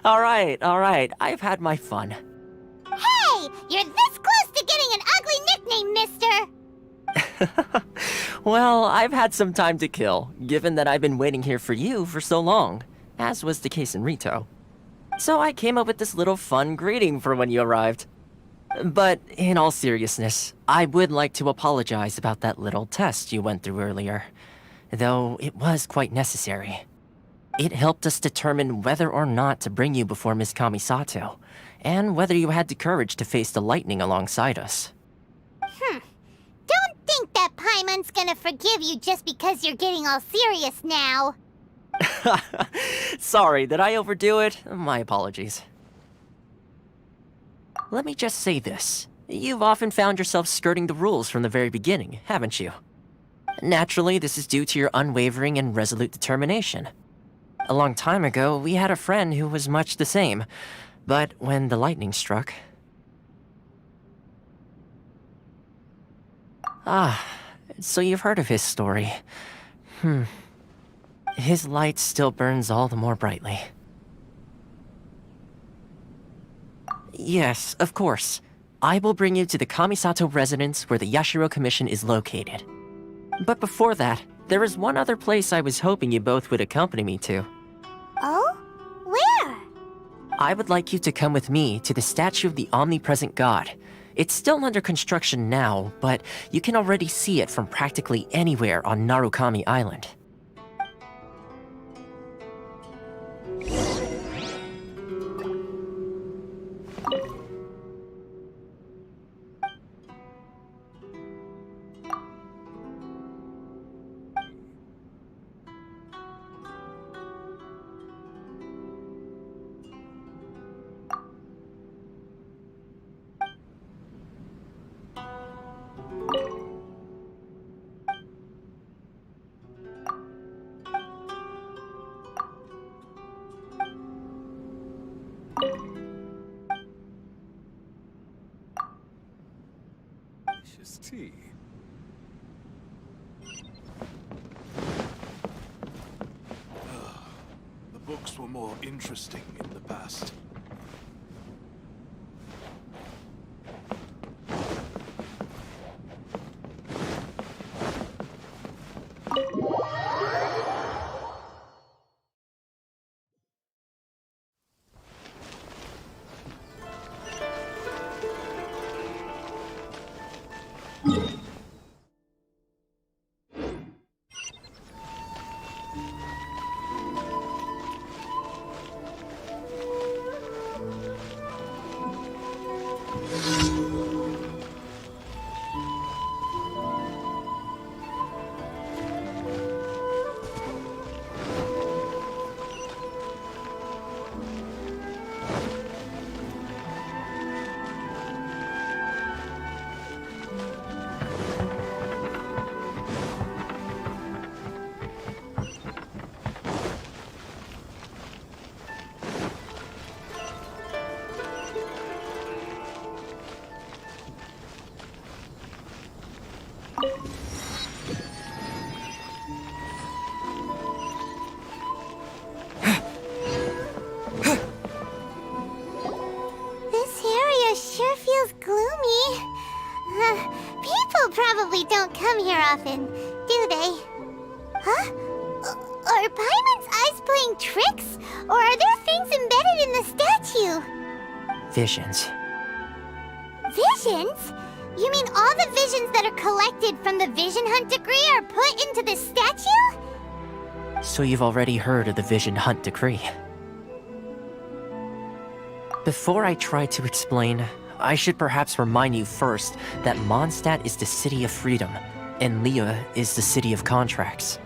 All right. I've had my fun. Hey! You're this close to getting an ugly nickname, mister! Well, I've had some time to kill, given that I've been waiting here for you for so long, as was the case in Rito. So I came up with this little fun greeting for when you arrived. But in all seriousness, I would like to apologize about that little test you went through earlier, though it was quite necessary. It helped us determine whether or not to bring you before Miss Kamisato, and whether you had the courage to face the lightning alongside us. Don't think that Paimon's gonna forgive you just because you're getting all serious now. Sorry, did I overdo it? My apologies. Let me just say this. You've often found yourself skirting the rules from the very beginning, haven't you? Naturally, this is due to your unwavering and resolute determination. A long time ago, we had a friend who was much the same, but when the lightning struck... so you've heard of his story. His light still burns all the more brightly. Yes, of course. I will bring you to the Kamisato residence where the Yashiro Commission is located. But before that, there is one other place I was hoping you both would accompany me to. Oh? Where? I would like you to come with me to the statue of the omnipresent god. It's still under construction now, but you can already see it from practically anywhere on Narukami Island. Delicious tea. The books were more interesting in the past. often, do they? Huh? Are Paimon's eyes playing tricks? Or are there things embedded in the statue? Visions. Visions? You mean all the visions that are collected from the Vision Hunt decree are put into the statue? So you've already heard of the Vision Hunt decree. Before I try to explain, I should perhaps remind you first that Mondstadt is the city of freedom, and Liyue is the city of contracts.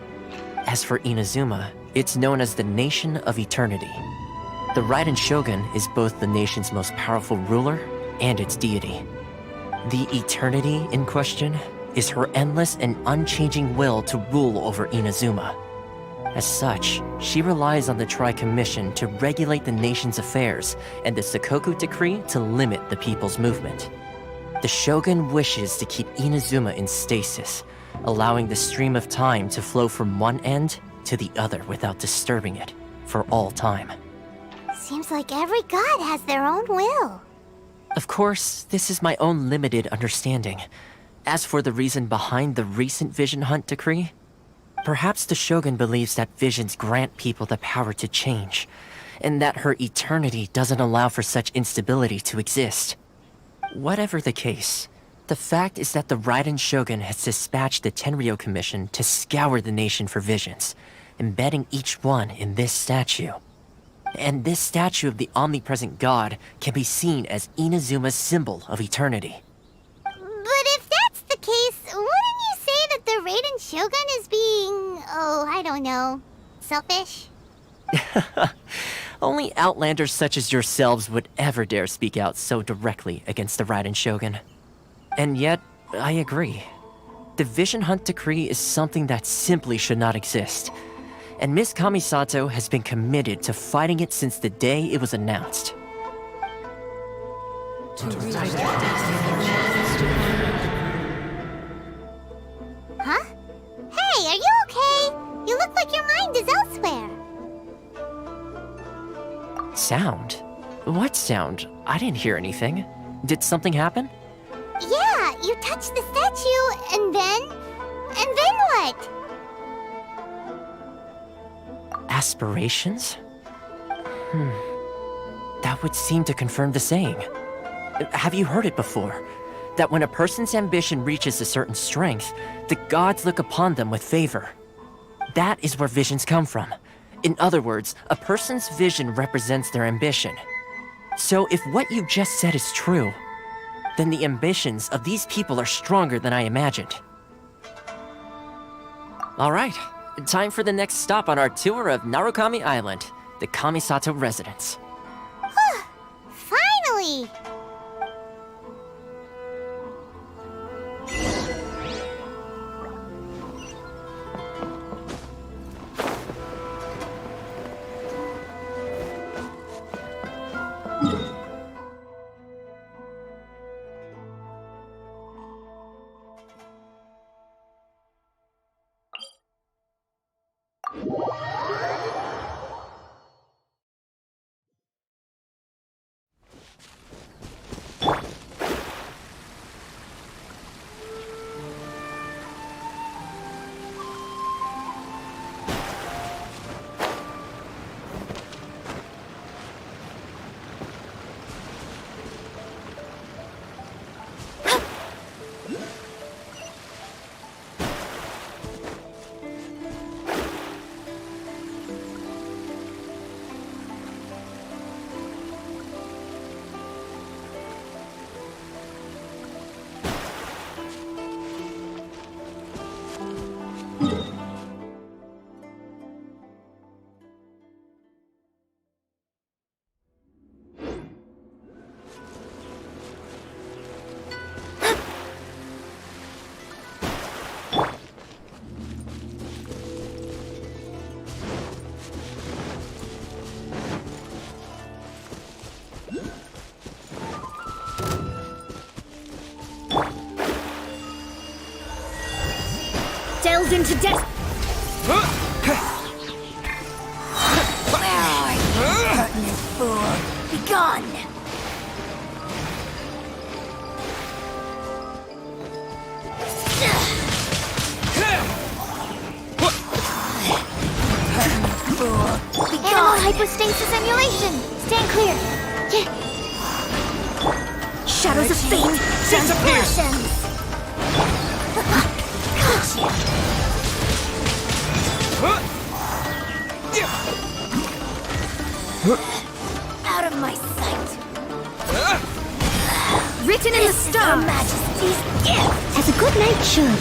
As for Inazuma, it's known as the Nation of Eternity. The Raiden Shogun is both the nation's most powerful ruler and its deity. The Eternity in question is her endless and unchanging will to rule over Inazuma. As such, she relies on the Tri-Commission to regulate the nation's affairs and the Sakoku Decree to limit the people's movement. The Shogun wishes to keep Inazuma in stasis, allowing the stream of time to flow from one end to the other without disturbing it for all time. Seems like every god has their own will. Of course, this is my own limited understanding. As for the reason behind the recent Vision Hunt decree, perhaps the Shogun believes that visions grant people the power to change, and that her eternity doesn't allow for such instability to exist. Whatever the case, the fact is that the Raiden Shogun has dispatched the Tenryou Commission to scour the nation for visions, embedding each one in this statue. And this statue of the omnipresent god can be seen as Inazuma's symbol of eternity. But if that's the case, wouldn't you say that the Raiden Shogun is being, I don't know, selfish? Only outlanders such as yourselves would ever dare speak out so directly against the Raiden Shogun. And yet, I agree. The Vision Hunt decree is something that simply should not exist. And Miss Kamisato has been committed to fighting it since the day it was announced. Huh? Hey, are you okay? You look like your mind is elsewhere. Sound? What sound? I didn't hear anything. Did something happen? Yeah, you touched the statue, and then what? Aspirations? That would seem to confirm the saying. Have you heard it before? That when a person's ambition reaches a certain strength, the gods look upon them with favor. That is where visions come from. In other words, a person's vision represents their ambition. So if what you just said is true, then the ambitions of these people are stronger than I imagined. All right, time for the next stop on our tour of Narukami Island, the Kamisato residence. Finally! Delved into death. Where are you, pertinent fool? Be gone! with stasis emulation. Stand clear. Shadows of fate. Distortions. Out of my sight. Written in the stars. Majesty's gift. As a good knight should.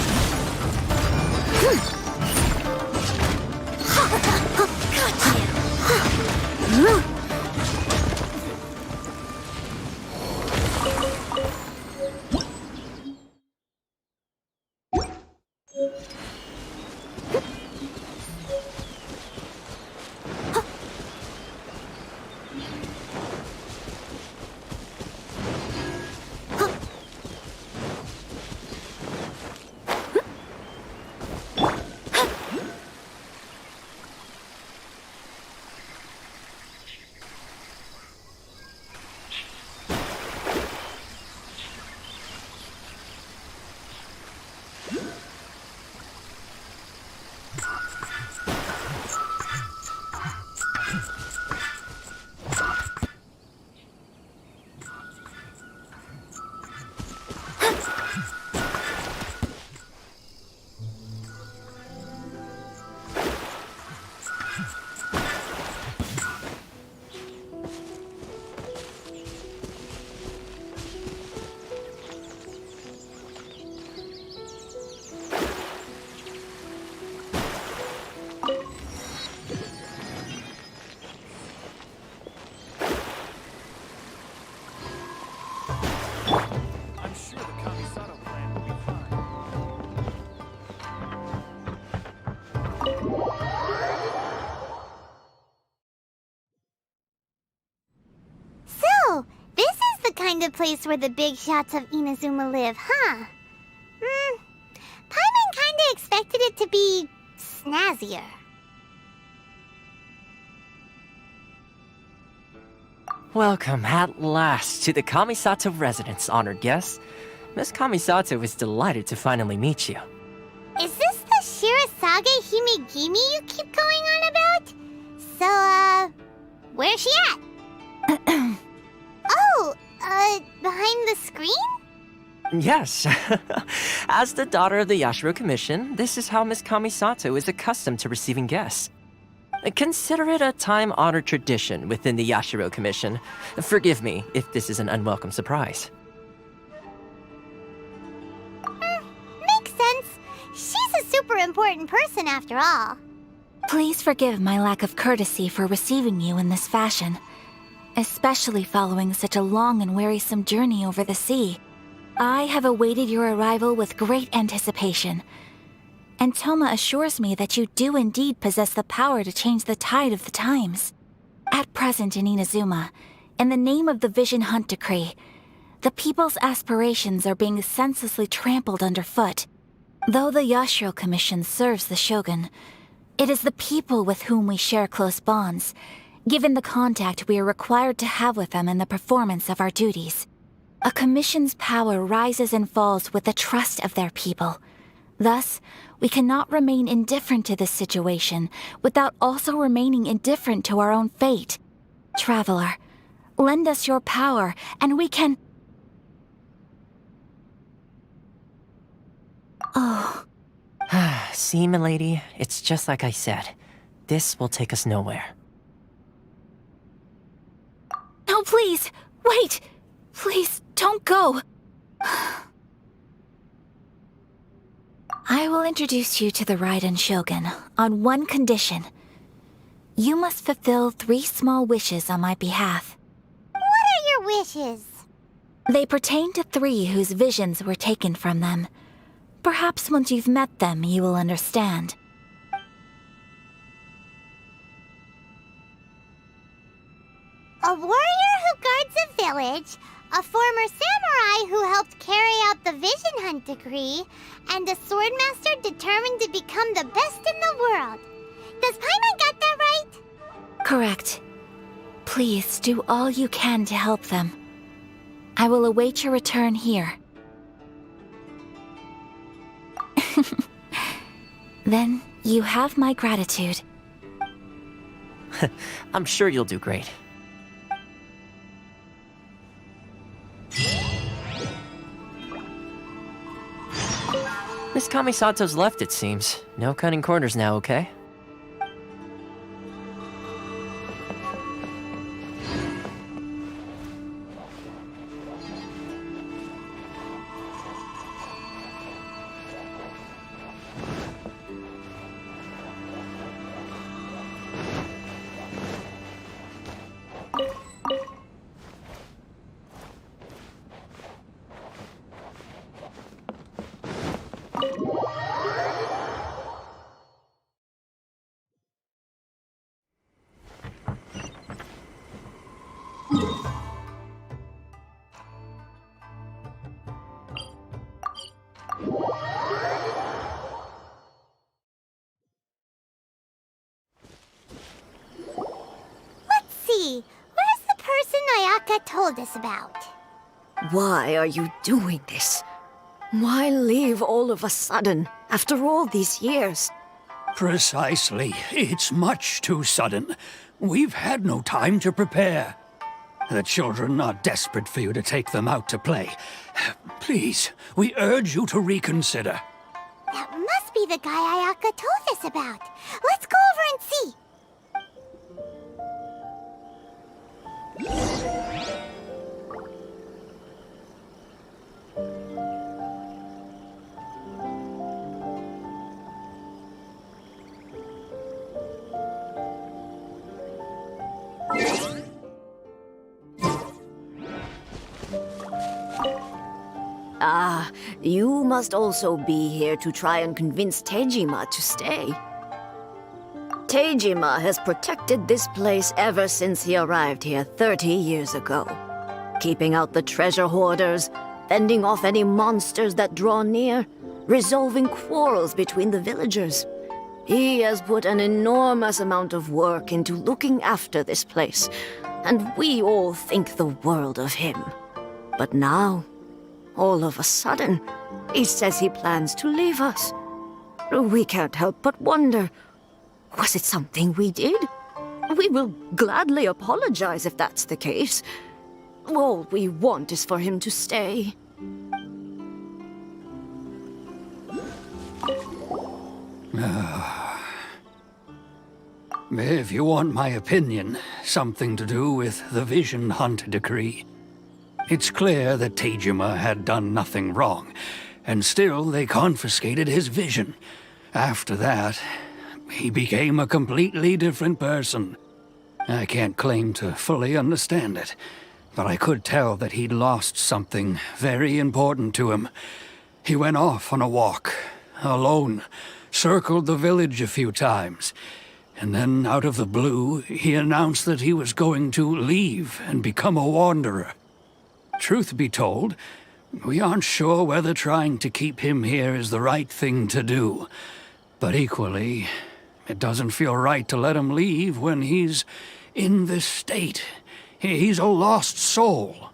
So, this is the kind of place where the big shots of Inazuma live, huh? Paimon kinda expected it to be snazzier. Welcome at last to the Kamisato residence, honored guests. Miss Kamisato is delighted to finally meet you. Is this the Shirazage Himegimi you keep going on about? So, where's she at? Behind the screen? Yes. As the daughter of the Yashiro Commission, this is how Miss Kamisato is accustomed to receiving guests. Consider it a time-honored tradition within the Yashiro Commission. Forgive me if this is an unwelcome surprise. Makes sense. She's a super important person after all. Please forgive my lack of courtesy for receiving you in this fashion, especially following such a long and wearisome journey over the sea. I have awaited your arrival with great anticipation, and Toma assures me that you do indeed possess the power to change the tide of the times. At present in Inazuma, in the name of the Vision Hunt Decree, the people's aspirations are being senselessly trampled underfoot. Though the Yashiro Commission serves the Shogun, it is the people with whom we share close bonds, given the contact we are required to have with them in the performance of our duties. A commission's power rises and falls with the trust of their people. Thus, we cannot remain indifferent to this situation without also remaining indifferent to our own fate. Traveler, lend us your power, and we can... Oh. See, milady, it's just like I said. This will take us nowhere. No, please! Wait! Please, don't go! I will introduce you to the Raiden Shogun on one condition. You must fulfill 3 small wishes on my behalf. What are your wishes? They pertain to 3 whose visions were taken from them. Perhaps once you've met them, you will understand. A warrior who guards a village, a former samurai who helped carry out the Vision Hunt Decree, and a swordmaster determined to become the best in the world. Does Paimon got that right? Correct. Please do all you can to help them. I will await your return here. Then you have my gratitude. I'm sure you'll do great. Miss Kamisato's left, it seems. No cutting corners now, okay? Let's see. Where's the person Ayaka told us about? Why are you doing this? Why leave all of a sudden, after all these years? Precisely. It's much too sudden. We've had no time to prepare. The children are desperate for you to take them out to play. Please, we urge you to reconsider. That must be the guy Ayaka told us about. Let's go over and see. Ah, you must also be here to try and convince Tejima to stay. Tejima has protected this place ever since he arrived here 30 years ago. Keeping out the treasure hoarders, fending off any monsters that draw near, resolving quarrels between the villagers. He has put an enormous amount of work into looking after this place, and we all think the world of him. But now, all of a sudden, he says he plans to leave us. We can't help but wonder, was it something we did? We will gladly apologize if that's the case. All we want is for him to stay. If you want my opinion, something to do with the Vision Hunt decree. It's clear that Tejima had done nothing wrong, and still they confiscated his vision. After that, he became a completely different person. I can't claim to fully understand it, but I could tell that he'd lost something very important to him. He went off on a walk, alone, circled the village a few times, and then out of the blue, he announced that he was going to leave and become a wanderer. Truth be told, we aren't sure whether trying to keep him here is the right thing to do. But equally, it doesn't feel right to let him leave when he's in this state. He's a lost soul.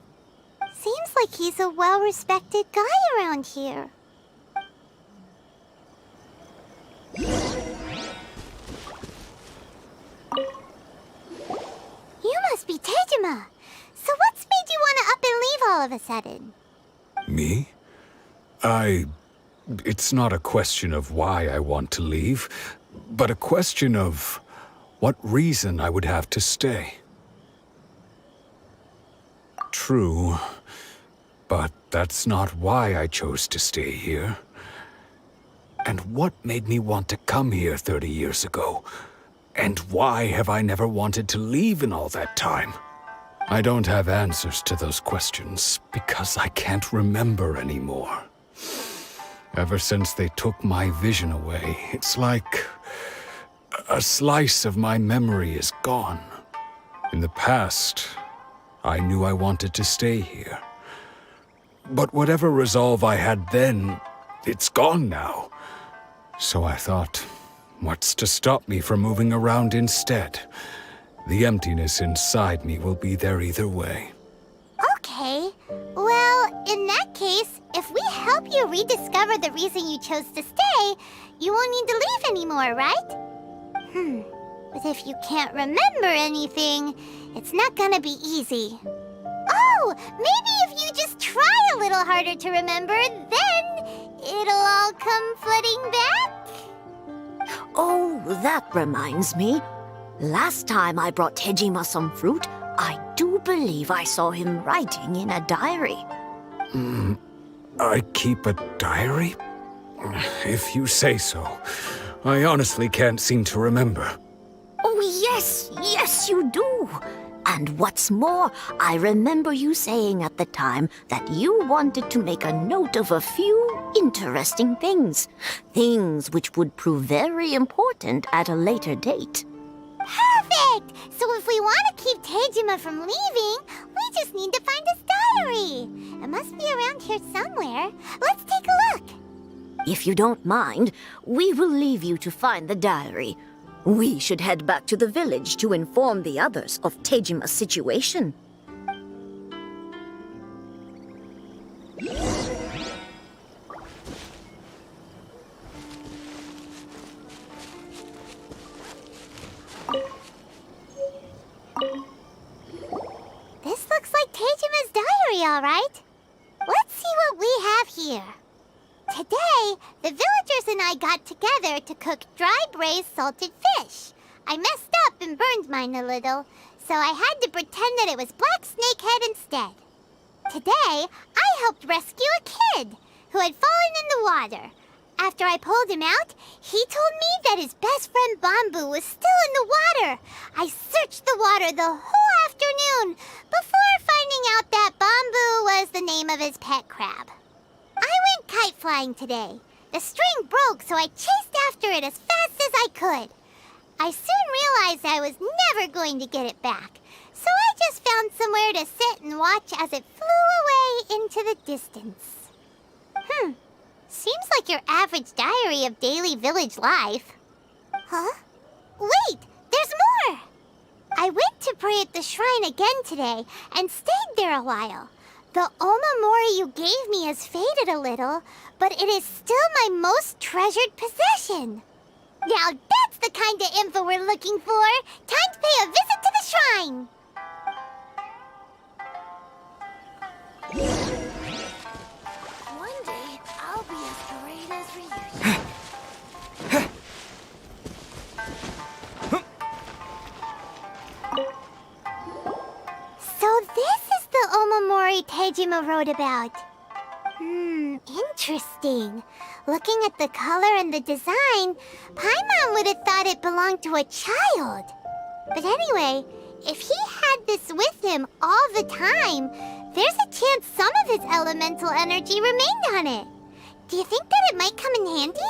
Seems like he's a well-respected guy around here. You must be Tejima. So what's made you want to up and leave all of a sudden? Me? It's not a question of why I want to leave, but a question of what reason I would have to stay. True, but that's not why I chose to stay here. And what made me want to come here 30 years ago? And why have I never wanted to leave in all that time? I don't have answers to those questions because I can't remember anymore. Ever since they took my vision away, it's like a slice of my memory is gone. In the past, I knew I wanted to stay here. But whatever resolve I had then, it's gone now. So I thought, what's to stop me from moving around instead? The emptiness inside me will be there either way. Okay. Well, in that case, if we help you rediscover the reason you chose to stay, you won't need to leave anymore, right? But if you can't remember anything, it's not gonna be easy. Oh, maybe if you just try a little harder to remember, then it'll all come flooding back? Oh, that reminds me. Last time I brought Tejima some fruit, I do believe I saw him writing in a diary. I keep a diary? If you say so. I honestly can't seem to remember. Oh, yes, you do. And what's more, I remember you saying at the time that you wanted to make a note of a few interesting things. Things which would prove very important at a later date. Perfect! So if we want to keep Tejima from leaving, we just need to find his diary. It must be around here somewhere. Let's take a look. If you don't mind, we will leave you to find the diary. We should head back to the village to inform the others of Tejima's situation. This looks like Tejima's diary, all right. Let's see what we have here. Today, the villagers and I got together to cook dry braised salted fish. I messed up and burned mine a little, so I had to pretend that it was black snakehead instead. Today, I helped rescue a kid who had fallen in the water. After I pulled him out, he told me that his best friend Bamboo was still in the water. I searched the water the whole afternoon before finding out that Bamboo was the name of his pet crab. I went kite flying today. The string broke, so I chased after it as fast as I could. I soon realized I was never going to get it back, so I just found somewhere to sit and watch as it flew away into the distance. Seems like your average diary of daily village life. Huh? Wait, there's more! I went to pray at the shrine again today and stayed there a while. The omamori you gave me has faded a little, but it is still my most treasured possession. Now that's the kind of info we're looking for. Time to pay a visit to the shrine. One day, I'll be as great as Ryu. So this is the omamori Tejima wrote about. Interesting. Looking at the color and the design, Paimon would have thought it belonged to a child. But anyway, if he had this with him all the time, there's a chance some of his elemental energy remained on it. Do you think that it might come in handy?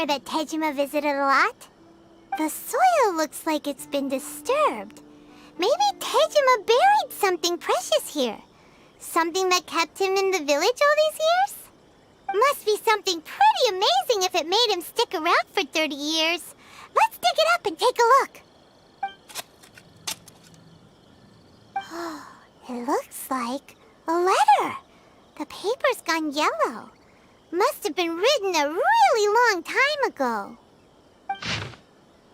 That Tejima visited a lot. The soil looks like it's been disturbed. Maybe Tejima buried something precious here. Something that kept him in the village all these years? Must be something pretty amazing if it made him stick around for 30 years. Let's dig it up and take a look. It looks like a letter. The paper's gone yellow. Must have been written a really long time ago.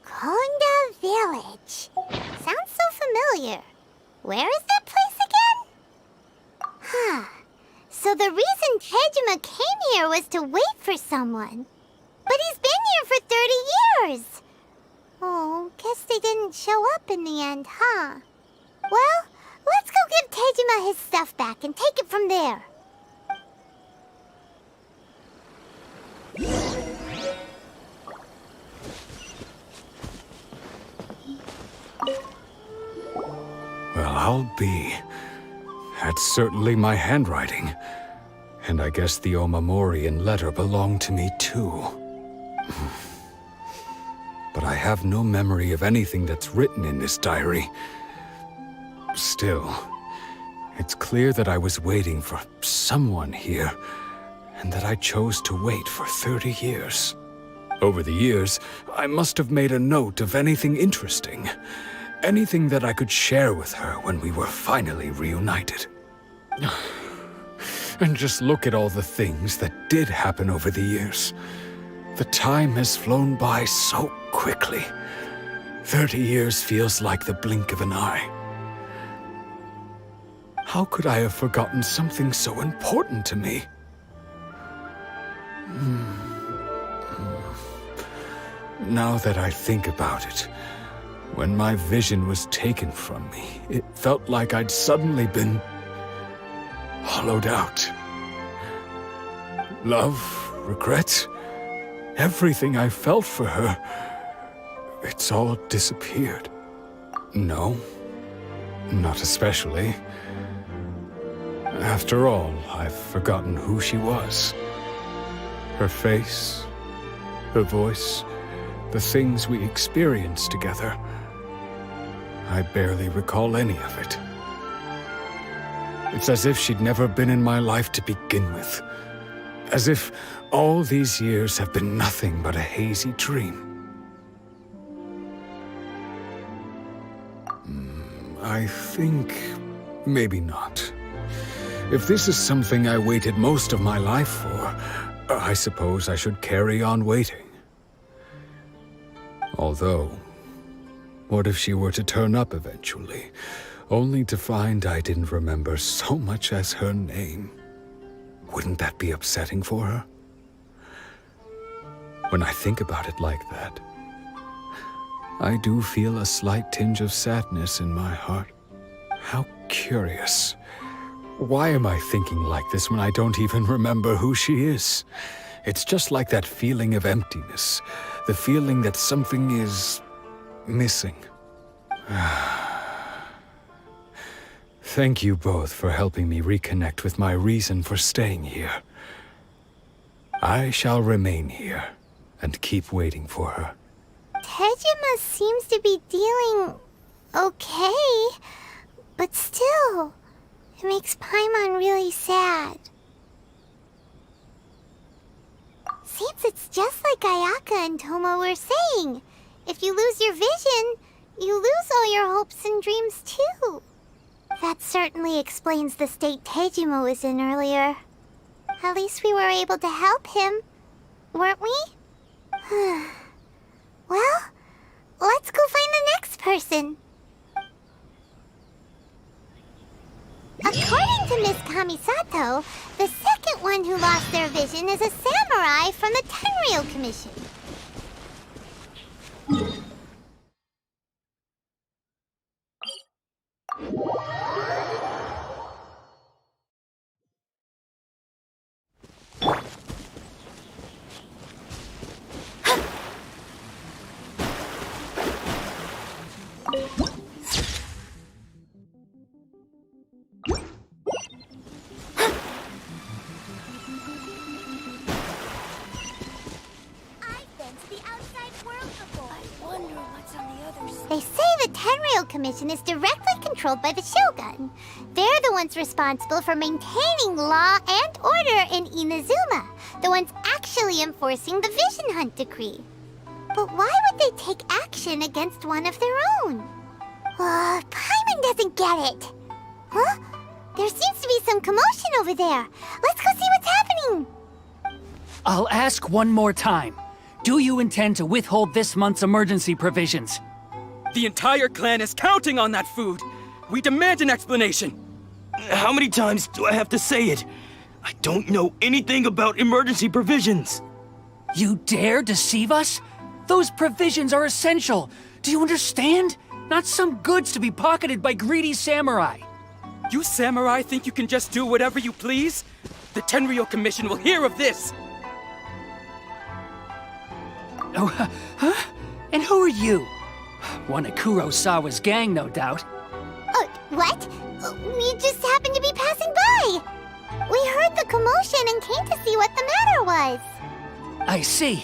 Konda Village. Sounds so familiar. Where is that place again? So the reason Tejima came here was to wait for someone. But he's been here for 30 years. Oh, guess they didn't show up in the end, huh? Well, let's go give Tejima his stuff back and take it from there. Well, I'll be. That's certainly my handwriting. And I guess the Omamorian letter belonged to me too. But I have no memory of anything that's written in this diary. Still, it's clear that I was waiting for someone here, and that I chose to wait for 30 years. Over the years, I must have made a note of anything interesting. Anything that I could share with her when we were finally reunited. And just look at all the things that did happen over the years. The time has flown by so quickly. 30 years feels like the blink of an eye. How could I have forgotten something so important to me? Now that I think about it, when my vision was taken from me, it felt like I'd suddenly been hollowed out. Love, regret, everything I felt for her, it's all disappeared. No, not especially. After all, I've forgotten who she was. Her face, her voice, the things we experienced together. I barely recall any of it. It's as if she'd never been in my life to begin with. As if all these years have been nothing but a hazy dream. I think maybe not. If this is something I waited most of my life for, I suppose I should carry on waiting. Although, what if she were to turn up eventually, only to find I didn't remember so much as her name? Wouldn't that be upsetting for her? When I think about it like that, I do feel a slight tinge of sadness in my heart. How curious. Why am I thinking like this when I don't even remember who she is? It's just like that feeling of emptiness, the feeling that something is missing. Thank you both for helping me reconnect with my reason for staying here. I shall remain here and keep waiting for her. Tejima seems to be dealing okay, but still, it makes Paimon really sad. Seems it's just like Ayaka and Toma were saying. If you lose your vision, you lose all your hopes and dreams too. That certainly explains the state Tejima was in earlier. At least we were able to help him, weren't we? Well, let's go find the next person. According to Miss Kamisato, the second one who lost their vision is a samurai from the Tenryou Commission. They say the Tenryou Commission is directly controlled by the Shogun. They're the ones responsible for maintaining law and order in Inazuma, the ones actually enforcing the Vision Hunt decree. But why would they take action against one of their own? Paimon doesn't get it. Huh? There seems to be some commotion over there. Let's go see what's happening. I'll ask one more time. Do you intend to withhold this month's emergency provisions? The entire clan is counting on that food. We demand an explanation. How many times do I have to say it? I don't know anything about emergency provisions. You dare deceive us? Those provisions are essential. Do you understand? Not some goods to be pocketed by greedy samurai. You samurai think you can just do whatever you please? The Tenryou Commission will hear of this! Oh, huh? And who are you? One of Kurosawa's gang, no doubt. What? We just happened to be passing by! We heard the commotion and came to see what the matter was. I see.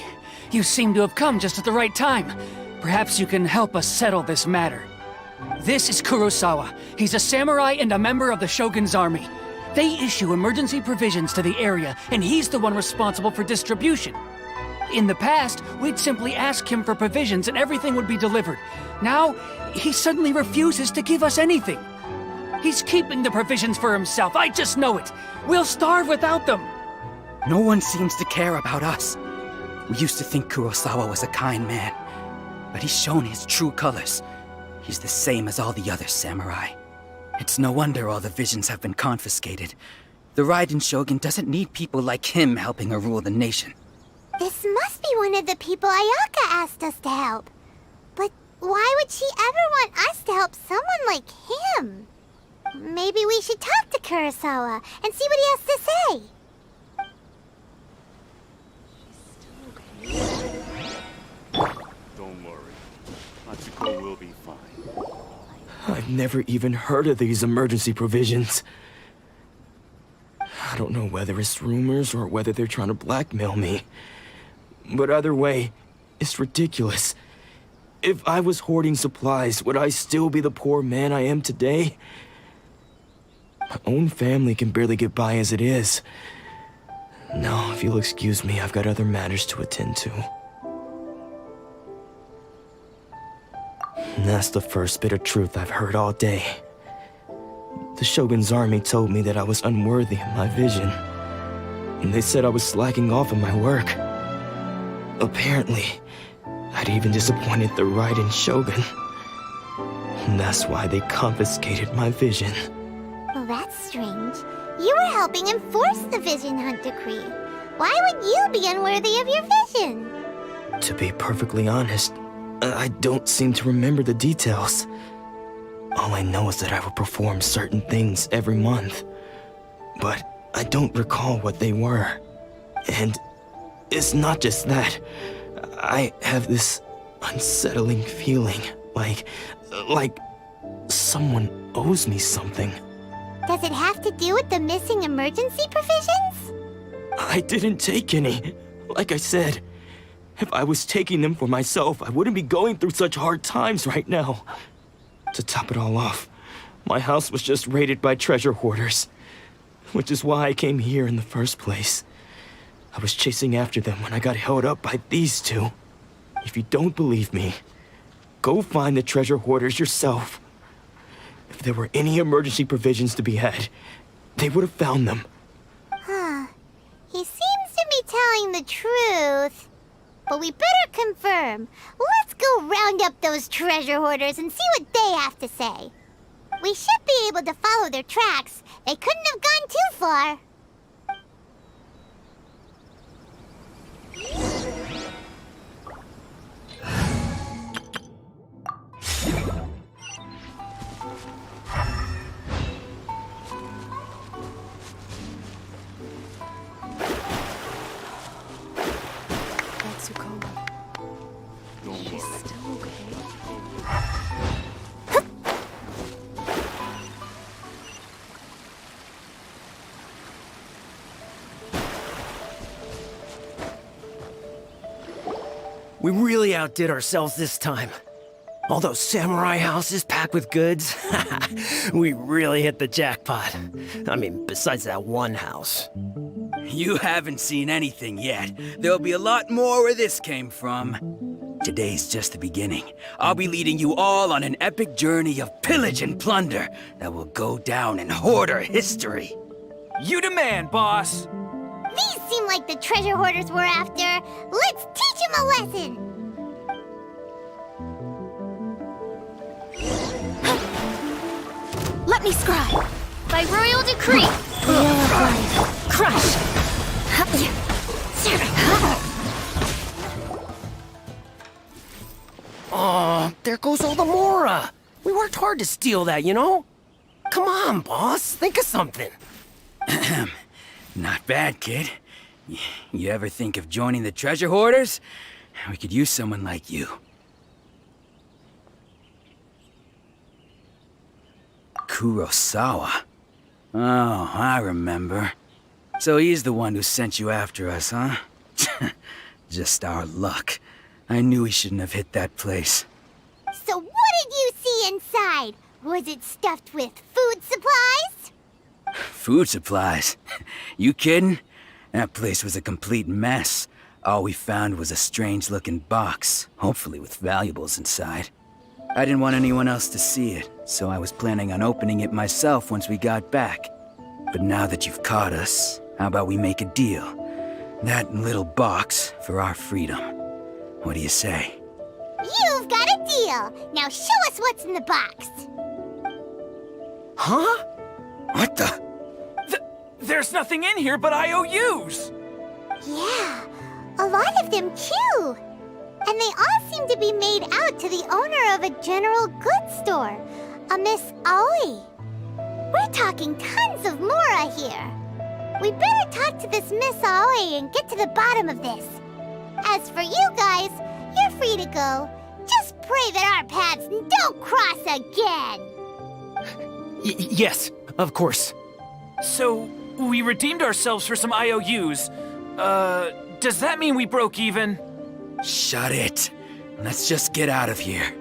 You seem to have come just at the right time. Perhaps you can help us settle this matter. This is Kurosawa. He's a samurai and a member of the Shogun's army. They issue emergency provisions to the area, and he's the one responsible for distribution. In the past, we'd simply ask him for provisions and everything would be delivered. Now, he suddenly refuses to give us anything. He's keeping the provisions for himself, I just know it. We'll starve without them. No one seems to care about us. We used to think Kurosawa was a kind man, but he's shown his true colors. He's the same as all the other samurai. It's no wonder all the visions have been confiscated. The Raiden Shogun doesn't need people like him helping her rule the nation. This must be one of the people Ayaka asked us to help. But why would she ever want us to help someone like him? Maybe we should talk to Kurosawa and see what he has to say. Don't worry. Hachiko will be fine. I've never even heard of these emergency provisions. I don't know whether it's rumors or whether they're trying to blackmail me. But either way, it's ridiculous. If I was hoarding supplies, would I still be the poor man I am today? My own family can barely get by as it is. No, if you'll excuse me, I've got other matters to attend to. And that's the first bit of truth I've heard all day. The Shogun's army told me that I was unworthy of my vision. And they said I was slacking off in my work. Apparently, I'd even disappointed the Raiden Shogun. And that's why they confiscated my vision. Well, that's strange. You were helping enforce the Vision Hunt Decree. Why would you be unworthy of your vision? To be perfectly honest, I don't seem to remember the details. All I know is that I would perform certain things every month. But I don't recall what they were. And it's not just that. I have this unsettling feeling, like someone owes me something. Does it have to do with the missing emergency provisions? I didn't take any. Like I said, if I was taking them for myself, I wouldn't be going through such hard times right now. To top it all off, my house was just raided by treasure hoarders, which is why I came here in the first place. I was chasing after them when I got held up by these two. If you don't believe me, go find the treasure hoarders yourself. If there were any emergency provisions to be had, they would have found them. Huh. He seems to be telling the truth. But we better confirm. Let's go round up those treasure hoarders and see what they have to say. We should be able to follow their tracks. They couldn't have gone too far. We really outdid ourselves this time. All those samurai houses packed with goods. We really hit the jackpot. I mean, besides that one house. You haven't seen anything yet. There'll be a lot more where this came from. Today's just the beginning. I'll be leading you all on an epic journey of pillage and plunder that will go down in hoarder history. You demand, boss! These seem like the treasure hoarders we're after. Let's teach them a lesson! Let me scribe. By royal decree! Crush! Oh, there goes all the Mora. We worked hard to steal that, you know? Come on, boss. Think of something. Not bad, kid. You ever think of joining the treasure hoarders? We could use someone like you. Kurosawa. Oh, I remember. So he's the one who sent you after us, huh? Just our luck. I knew he shouldn't have hit that place. So what did you see inside? Was it stuffed with food supplies? Food supplies? You kidding? That place was a complete mess. All we found was a strange-looking box, hopefully with valuables inside. I didn't want anyone else to see it, so I was planning on opening it myself once we got back. But now that you've caught us, how about we make a deal? That little box for our freedom. What do you say? You've got a deal. Now show us what's in the box. Huh? What the? There's nothing in here but IOUs! Yeah, a lot of them too. And they all seem to be made out to the owner of a general goods store, a Miss Aoi. We're talking tons of Mora here. We better talk to this Miss Aoi and get to the bottom of this. As for you guys, you're free to go. Just pray that our paths don't cross again. Yes, of course. So, we redeemed ourselves for some IOUs. Does that mean we broke even? Shut it. Let's just get out of here.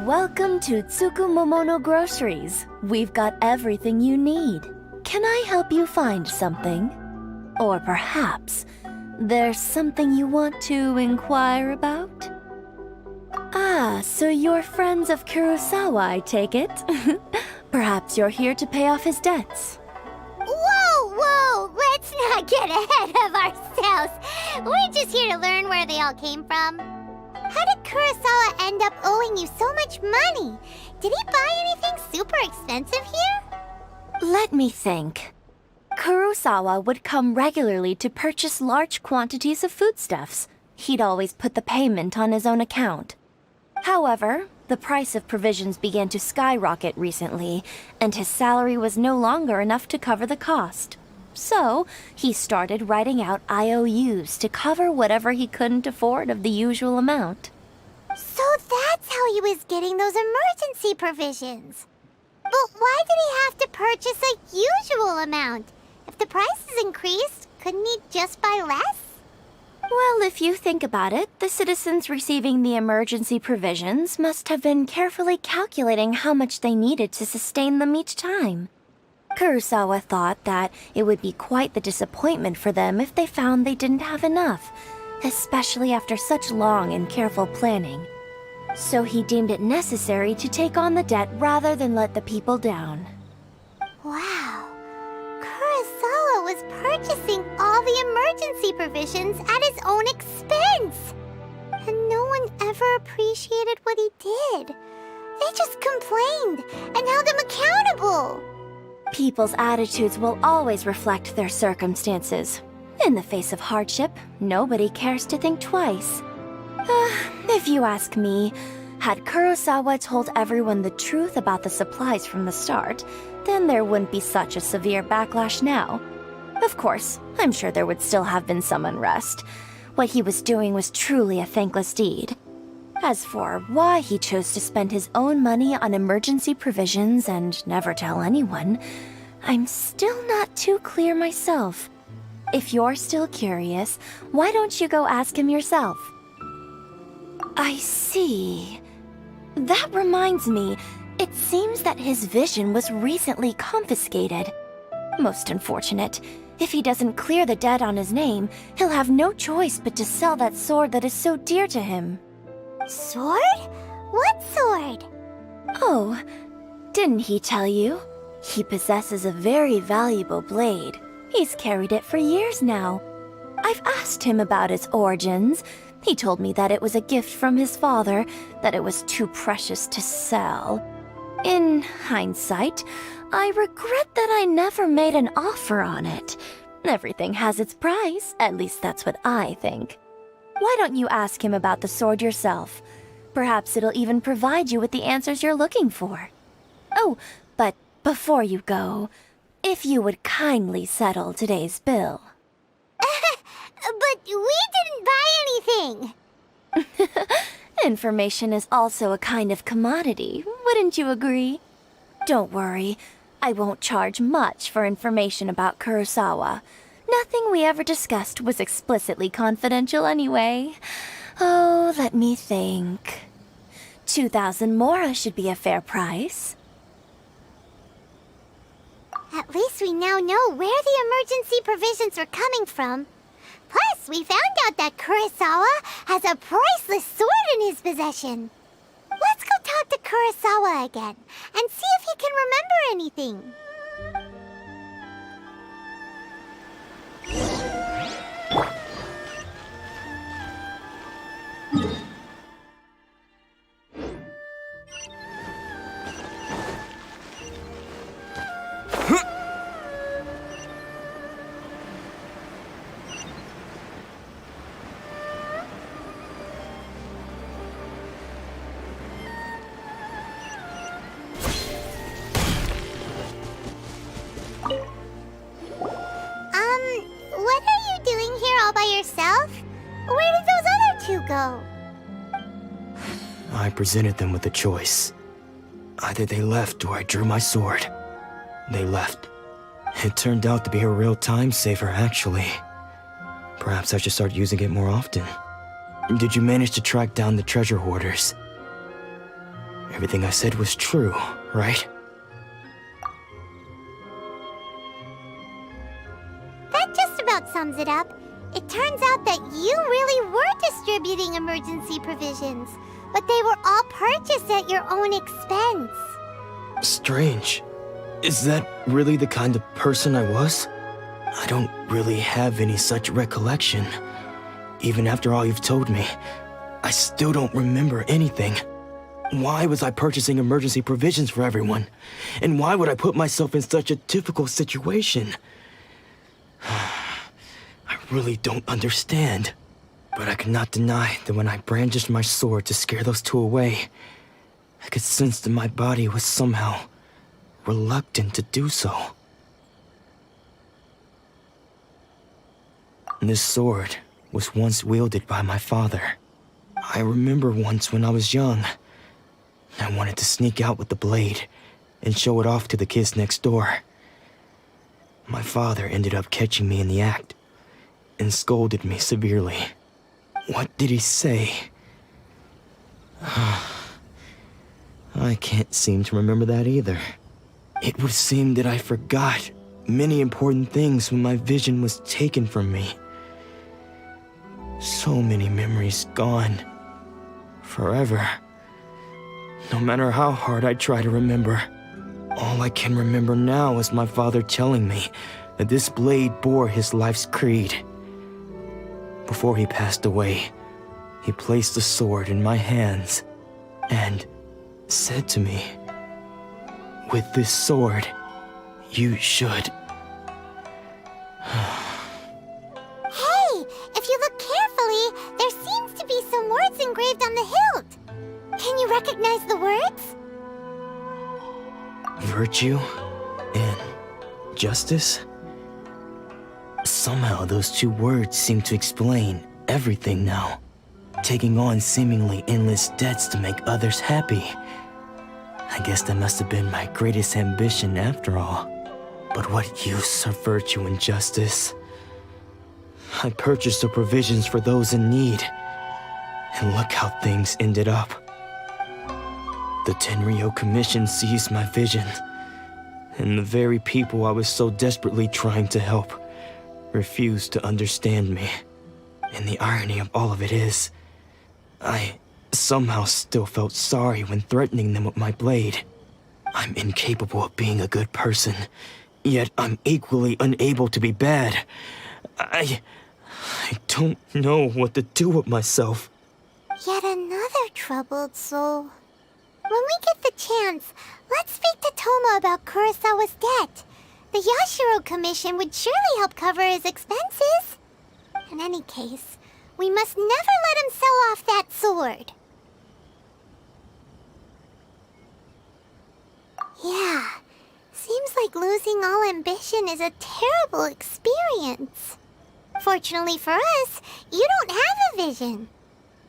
Welcome to Tsukumomono Groceries. We've got everything you need. Can I help you find something? Or perhaps there's something you want to inquire about? Ah, so you're friends of Kurosawa, I take it? Perhaps you're here to pay off his debts. Whoa! Let's not get ahead of ourselves. We're just here to learn where they all came from. How did Kurosawa end up owing you so much money? Did he buy anything super expensive here? Let me think. Kurosawa would come regularly to purchase large quantities of foodstuffs. He'd always put the payment on his own account. However, the price of provisions began to skyrocket recently, and his salary was no longer enough to cover the cost. So, he started writing out IOUs to cover whatever he couldn't afford of the usual amount. So that's how he was getting those emergency provisions. But why did he have to purchase a usual amount? If the prices increased, couldn't he just buy less? Well, if you think about it, the citizens receiving the emergency provisions must have been carefully calculating how much they needed to sustain them each time. Kurosawa thought that it would be quite the disappointment for them if they found they didn't have enough, especially after such long and careful planning. So he deemed it necessary to take on the debt rather than let the people down. Wow. Kurosawa was purchasing all the emergency provisions at his own expense. And no one ever appreciated what he did. They just complained and held him accountable. People's attitudes will always reflect their circumstances. In the face of hardship, nobody cares to think twice. If you ask me, had Kurosawa told everyone the truth about the supplies from the start, then there wouldn't be such a severe backlash now. Of course, I'm sure there would still have been some unrest. What he was doing was truly a thankless deed. As for why he chose to spend his own money on emergency provisions and never tell anyone, I'm still not too clear myself. If you're still curious, why don't you go ask him yourself? I see. That reminds me, it seems that his vision was recently confiscated. Most unfortunate. If he doesn't clear the debt on his name, he'll have no choice but to sell that sword that is so dear to him. Sword? What sword? Oh, didn't he tell you? He possesses a very valuable blade. He's carried it for years now. I've asked him about its origins. He told me that it was a gift from his father, that it was too precious to sell. In hindsight, I regret that I never made an offer on it. Everything has its price, at least that's what I think. Why don't you ask him about the sword yourself? Perhaps it'll even provide you with the answers you're looking for. Oh, but before you go, if you would kindly settle today's bill. But we didn't buy anything! Information is also a kind of commodity, wouldn't you agree? Don't worry, I won't charge much for information about Kurosawa. Nothing we ever discussed was explicitly confidential anyway. Oh, let me think. 2,000 mora should be a fair price. At least we now know where the emergency provisions are coming from. Plus, we found out that Kurosawa has a priceless sword in his possession. Let's go talk to Kurosawa again and see if he can remember anything. What are you doing here all by yourself? Where did those other two go? I presented them with a choice. Either they left or I drew my sword. They left. It turned out to be a real time saver, actually. Perhaps I should start using it more often. Did you manage to track down the treasure hoarders? Everything I said was true, right? That just about sums it up. It turns out that you really were distributing emergency provisions, but they were all purchased at your own expense. Strange. Is that really the kind of person I was? I don't really have any such recollection. Even after all you've told me, I still don't remember anything. Why was I purchasing emergency provisions for everyone? And why would I put myself in such a difficult situation? I really don't understand. But I cannot deny that when I brandished my sword to scare those two away, I could sense that my body was somehow reluctant to do so. This sword was once wielded by my father. I remember once when I was young, I wanted to sneak out with the blade and show it off to the kids next door. My father ended up catching me in the act and scolded me severely. What did he say? I can't seem to remember that either. It would seem that I forgot many important things when my vision was taken from me. So many memories gone. Forever. No matter how hard I try to remember, all I can remember now is my father telling me that this blade bore his life's creed. Before he passed away, he placed the sword in my hands and said to me, "With this sword, you should..." Hey, if you look carefully, there seems to be some words engraved on the hilt. Can you recognize the words? Virtue and justice? Somehow those two words seem to explain everything now. Taking on seemingly endless debts to make others happy. I guess that must have been my greatest ambition after all. But what use of virtue and justice? I purchased the provisions for those in need. And look how things ended up. The Tenryo Commission seized my vision. And the very people I was so desperately trying to help refused to understand me. And the irony of all of it is, I somehow still felt sorry when threatening them with my blade. I'm incapable of being a good person, yet I'm equally unable to be bad. I don't know what to do with myself. Yet another troubled soul. When we get the chance, let's speak to Toma about Kurosawa's debt. The Yashiro Commission would surely help cover his expenses. In any case, we must never let him sell off that sword. Yeah, seems like losing all ambition is a terrible experience. Fortunately for us, you don't have a vision.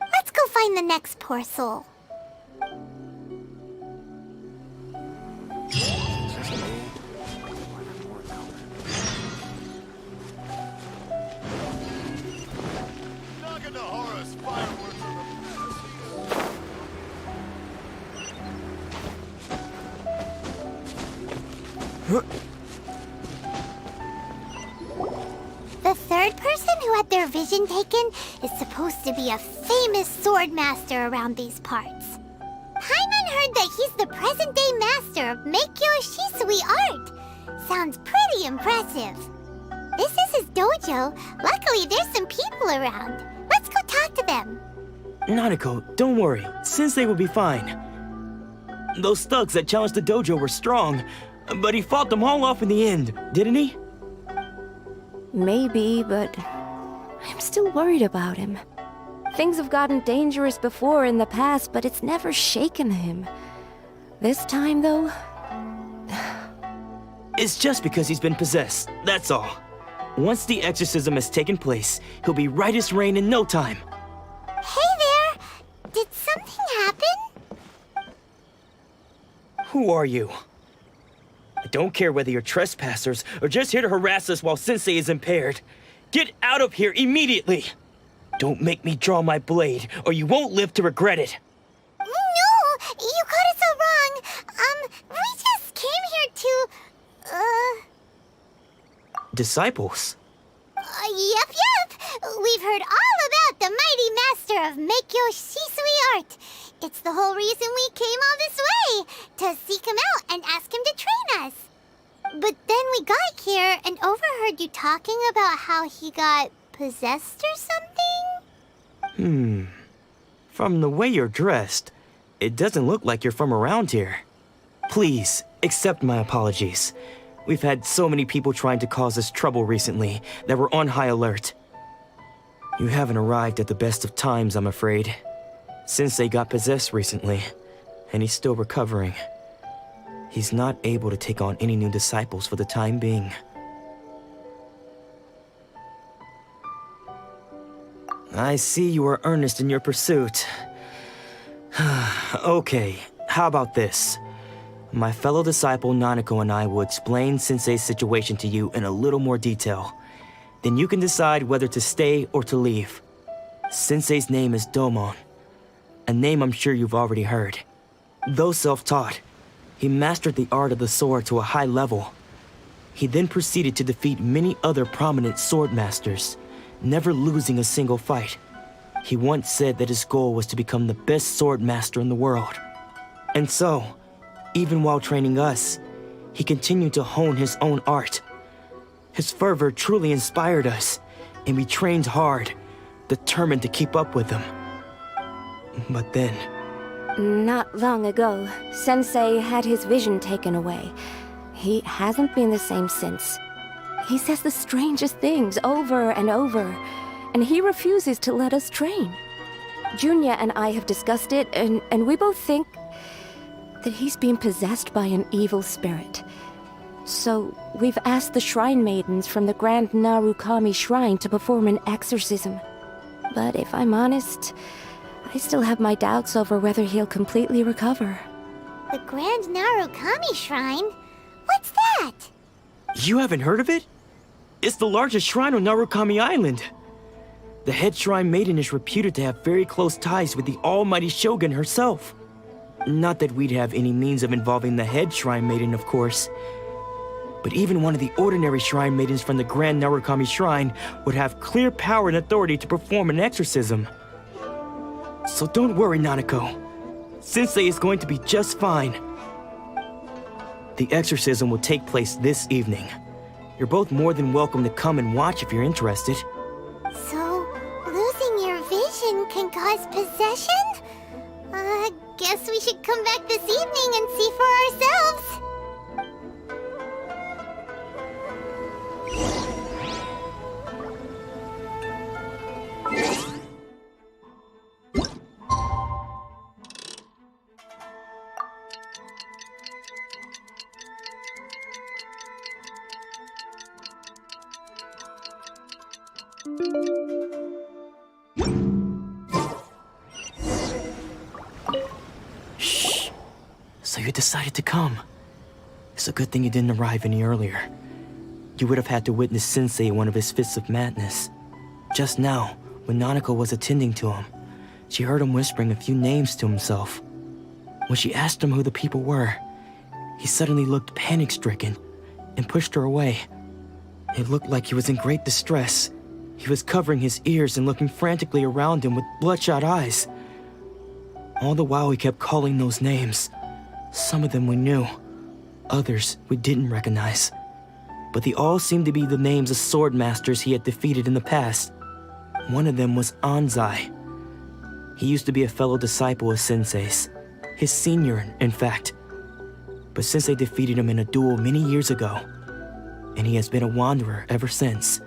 Let's go find the next poor soul. The third person who had their vision taken is supposed to be a famous sword master around these parts. Paimon heard that he's the present-day master of Meikyo Shisui art. Sounds pretty impressive. This is his dojo. Luckily, there's some people around. Let's go talk to them. Nanako, don't worry. Sensei will be fine. Those thugs that challenged the dojo were strong, but he fought them all off in the end, didn't he? Maybe, but I'm still worried about him. Things have gotten dangerous before in the past, but it's never shaken him. This time, though... It's just because he's been possessed, that's all. Once the exorcism has taken place, he'll be right as rain in no time. Hey there! Did something happen? Who are you? I don't care whether you're trespassers or just here to harass us while Sensei is impaired. Get out of here immediately! Don't make me draw my blade, or you won't live to regret it. No! You got it so wrong! We just came here to... Disciples? Yep! We've heard all about the mighty master of Meikyo Shisui art. It's the whole reason we came all this way, to seek him out and ask him to train us. But then we got here and overheard you talking about how he got possessed or something? From the way you're dressed, it doesn't look like you're from around here. Please, accept my apologies. We've had so many people trying to cause us trouble recently that we're on high alert. You haven't arrived at the best of times, I'm afraid. Sensei got possessed recently, and he's still recovering. He's not able to take on any new disciples for the time being. I see you are earnest in your pursuit. Okay, how about this? My fellow disciple Nanako and I will explain Sensei's situation to you in a little more detail. Then you can decide whether to stay or to leave. Sensei's name is Domon, a name I'm sure you've already heard. Though self-taught, he mastered the art of the sword to a high level. He then proceeded to defeat many other prominent sword masters, never losing a single fight. He once said that his goal was to become the best sword master in the world. And so, even while training us, he continued to hone his own art. His fervor truly inspired us, and we trained hard, determined to keep up with him. But then... Not long ago, Sensei had his vision taken away. He hasn't been the same since. He says the strangest things over and over, and he refuses to let us train. Junya and I have discussed it, and we both think that he's been possessed by an evil spirit. So, we've asked the Shrine Maidens from the Grand Narukami Shrine to perform an exorcism. But if I'm honest, I still have my doubts over whether he'll completely recover. The Grand Narukami Shrine? What's that? You haven't heard of it? It's the largest shrine on Narukami Island. The head shrine maiden is reputed to have very close ties with the almighty Shogun herself. Not that we'd have any means of involving the head shrine maiden, of course. But even one of the ordinary shrine maidens from the Grand Narukami Shrine would have clear power and authority to perform an exorcism. So don't worry, Nanako. Sensei is going to be just fine. The exorcism will take place this evening. You're both more than welcome to come and watch if you're interested. So, losing your vision can cause possession? Guess we should come back this evening and see for ourselves. Shh. So you decided to come. It's a good thing you didn't arrive any earlier. You would have had to witness Sensei in one of his fits of madness. Just now, when Nanako was attending to him, she heard him whispering a few names to himself. When she asked him who the people were, he suddenly looked panic-stricken and pushed her away. It looked like he was in great distress. He was covering his ears and looking frantically around him with bloodshot eyes. All the while he kept calling those names. Some of them we knew, others we didn't recognize. But they all seemed to be the names of sword masters he had defeated in the past. One of them was Anzai. He used to be a fellow disciple of Sensei's, his senior, in fact. But Sensei defeated him in a duel many years ago, and he has been a wanderer ever since.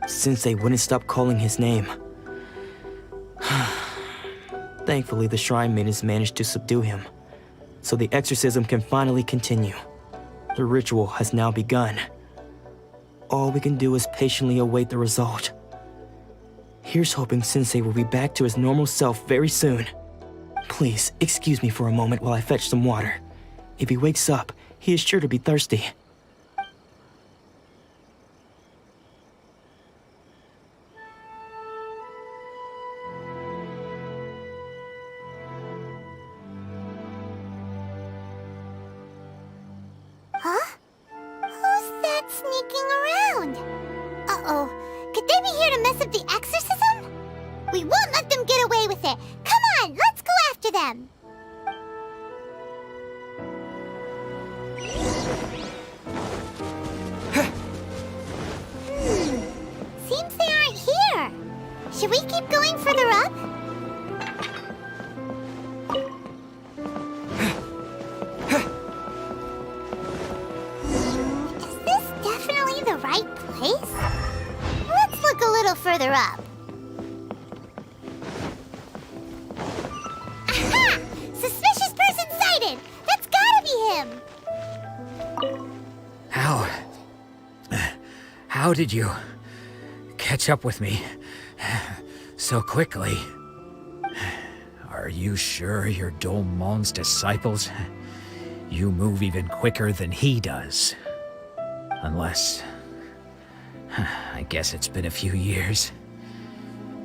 Sensei wouldn't stop calling his name. Thankfully, the Shrine Maidens managed to subdue him, so the exorcism can finally continue. The ritual has now begun. All we can do is patiently await the result. Here's hoping Sensei will be back to his normal self very soon. Please, excuse me for a moment while I fetch some water. If he wakes up, he is sure to be thirsty. Huh? Who's that sneaking around? Uh-oh. Could they be here to mess up the exorcism? We won't let them get away with it. Come on, let's go after them. Seems they aren't here. Should we keep going further up? Is this definitely the right place? Let's look a little further up. Aha! Suspicious person sighted! That's gotta be him! How did you catch up with me so quickly? Are you sure you're Dolmon's disciples? You move even quicker than he does. Unless... I guess it's been a few years.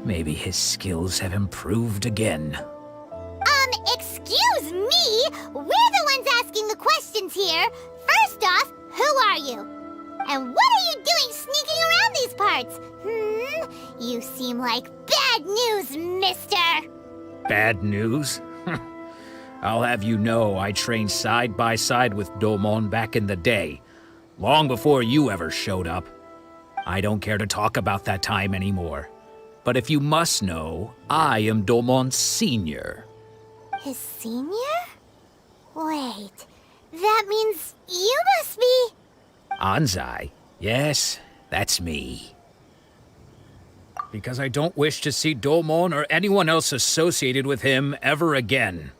Maybe his skills have improved again. Excuse me? We're the ones asking the questions here. First off, who are you? And what are you doing sneaking around these parts? You seem like bad news, mister. Bad news? I'll have you know I trained side by side with Domon back in the day, long before you ever showed up. I don't care to talk about that time anymore. But if you must know, I am Domon's senior. His senior? Wait, that means you must be... Anzai? Yes, that's me. Because I don't wish to see Domon or anyone else associated with him ever again.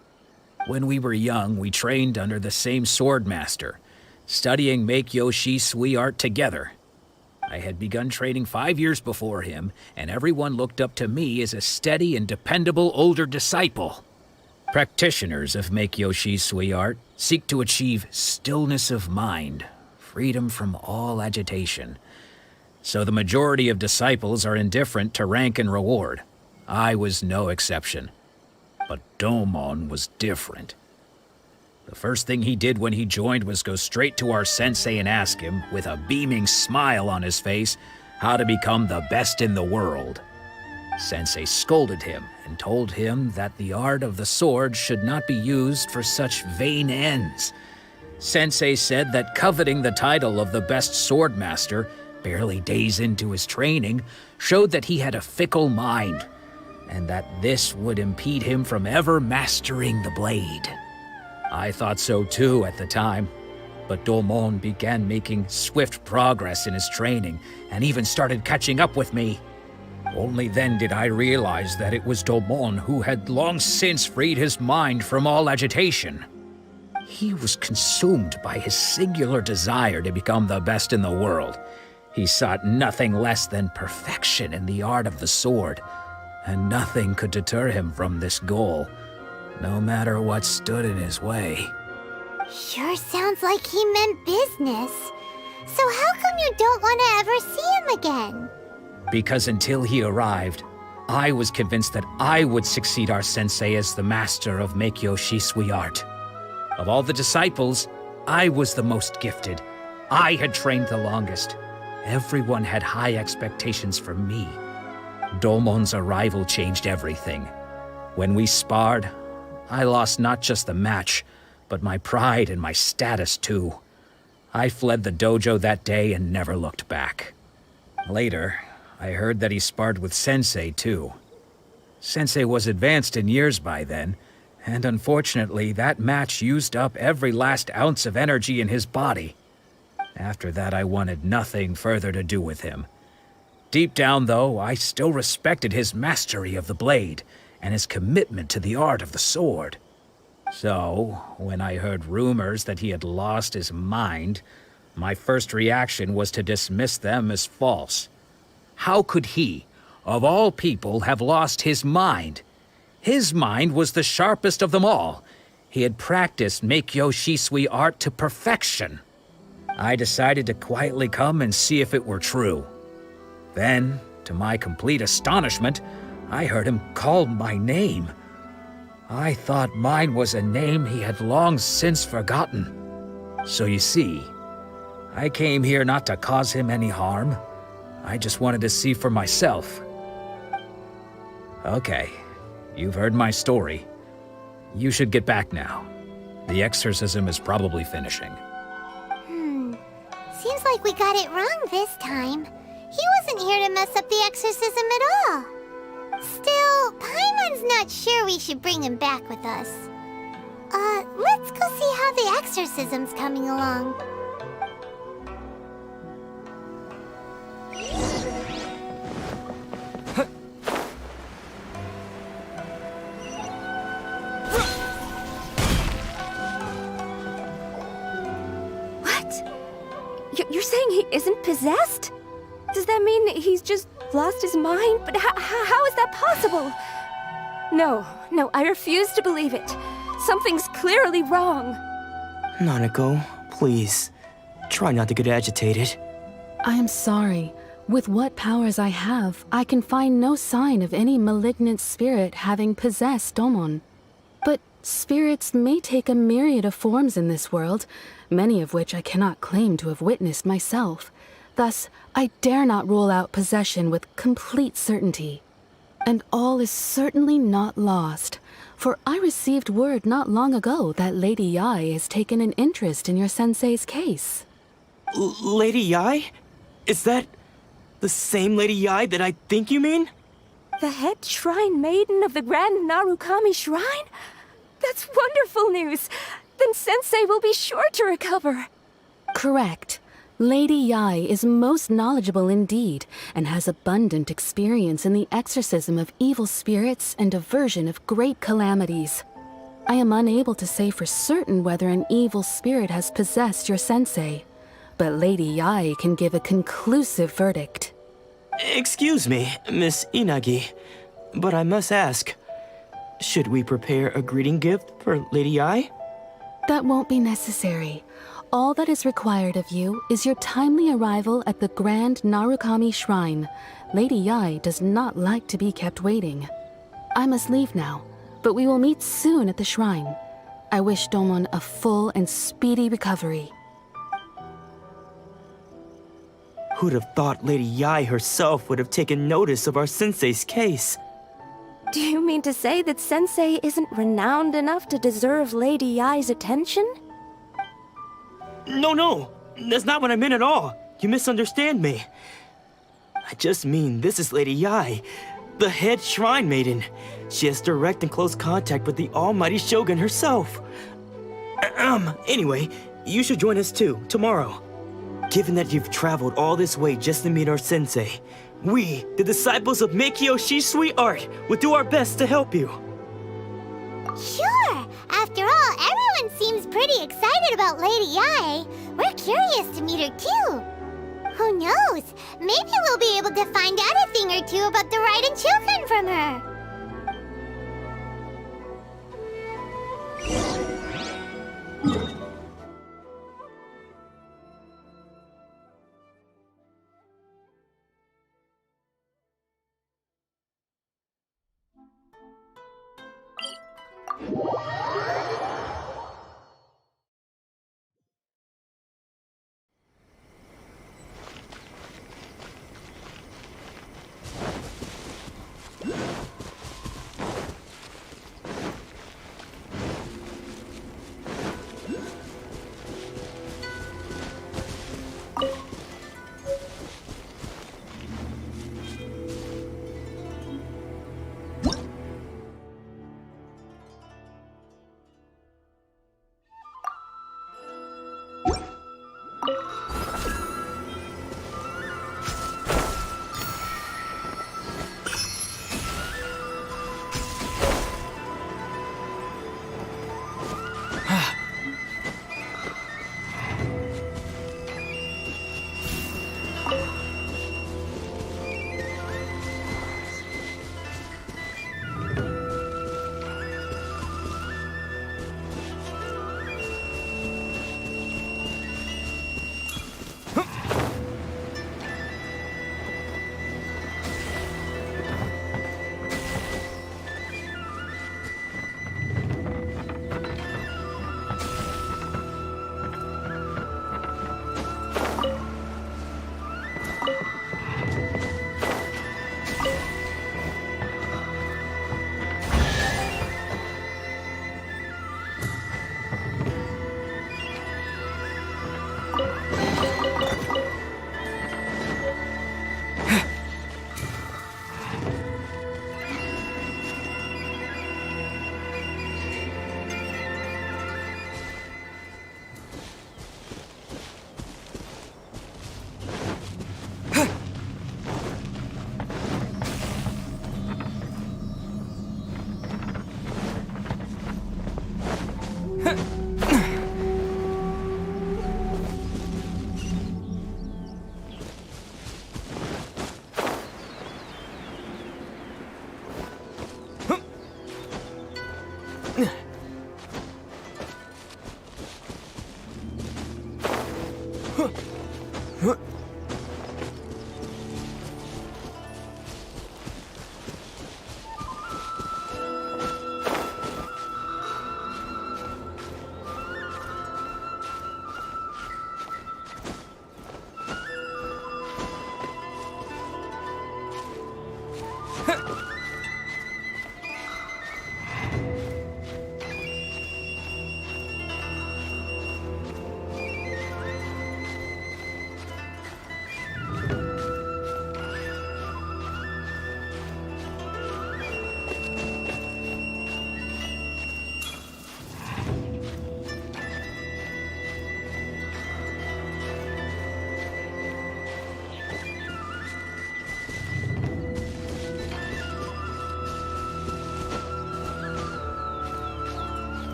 When we were young, we trained under the same swordmaster, studying Make-Yoshi Sui art together. I had begun training 5 years before him, and everyone looked up to me as a steady and dependable older disciple. Practitioners of Make-Yoshi Sui art seek to achieve stillness of mind, freedom from all agitation. So the majority of disciples are indifferent to rank and reward. I was no exception. But Domon was different. The first thing he did when he joined was go straight to our sensei and ask him, with a beaming smile on his face, how to become the best in the world. Sensei scolded him and told him that the art of the sword should not be used for such vain ends. Sensei said that coveting the title of the best swordmaster, barely days into his training, showed that he had a fickle mind, and that this would impede him from ever mastering the blade. I thought so too at the time, but Domon began making swift progress in his training and even started catching up with me. Only then did I realize that it was Domon who had long since freed his mind from all agitation. He was consumed by his singular desire to become the best in the world. He sought nothing less than perfection in the art of the sword, and nothing could deter him from this goal, no matter what stood in his way. Sure sounds like he meant business. So how come you don't want to ever see him again? Because until he arrived, I was convinced that I would succeed our sensei as the master of Make-Yoshi Sui art. Of all the disciples, I was the most gifted. I had trained the longest. Everyone had high expectations from me. Domon's arrival changed everything. When we sparred, I lost not just the match, but my pride and my status too. I fled the dojo that day and never looked back. Later, I heard that he sparred with Sensei too. Sensei was advanced in years by then, and unfortunately that match used up every last ounce of energy in his body. After that, I wanted nothing further to do with him. Deep down, though, I still respected his mastery of the blade and his commitment to the art of the sword. So, when I heard rumors that he had lost his mind, my first reaction was to dismiss them as false. How could he, of all people, have lost his mind? His mind was the sharpest of them all. He had practiced Make-Yoshi Sui art to perfection. I decided to quietly come and see if it were true. Then, to my complete astonishment, I heard him call my name. I thought mine was a name he had long since forgotten. So you see, I came here not to cause him any harm. I just wanted to see for myself. Okay, you've heard my story. You should get back now. The exorcism is probably finishing. Seems like we got it wrong this time. He wasn't here to mess up the exorcism at all. Still, Paimon's not sure we should bring him back with us. Let's go see how the exorcism's coming along. You're saying he isn't possessed? Does that mean he's just lost his mind? But how is that possible? No, I refuse to believe it. Something's clearly wrong. Nanako, please. Try not to get agitated. I am sorry. With what powers I have, I can find no sign of any malignant spirit having possessed Domon. But spirits may take a myriad of forms in this world, many of which I cannot claim to have witnessed myself. Thus, I dare not rule out possession with complete certainty. And all is certainly not lost, for I received word not long ago that Lady Yai has taken an interest in your sensei's case. Lady Yai? Is that the same Lady Yai that I think you mean? The head shrine maiden of the Grand Narukami Shrine? That's wonderful news! Then Sensei will be sure to recover. Correct. Lady Yai is most knowledgeable indeed, and has abundant experience in the exorcism of evil spirits and aversion of great calamities. I am unable to say for certain whether an evil spirit has possessed your sensei, but Lady Yai can give a conclusive verdict. Excuse me, Miss Inagi, but I must ask, should we prepare a greeting gift for Lady Yai? That won't be necessary. All that is required of you is your timely arrival at the Grand Narukami Shrine. Lady Yai does not like to be kept waiting. I must leave now, but we will meet soon at the shrine. I wish Domon a full and speedy recovery. Who'd have thought Lady Yai herself would have taken notice of our sensei's case? Do you mean to say that Sensei isn't renowned enough to deserve Lady Yai's attention? No, that's not what I meant at all. You misunderstand me. I just mean this is Lady Yai, the head shrine maiden. She has direct and close contact with the almighty Shogun herself. Anyway, you should join us too, tomorrow. Given that you've traveled all this way just to meet our sensei, we, the disciples of Meikyo Shisui Art, will do our best to help you. Sure! After all, everyone seems pretty excited about Lady Yai. We're curious to meet her too. Who knows? Maybe we'll be able to find out a thing or two about the Raiden children from her.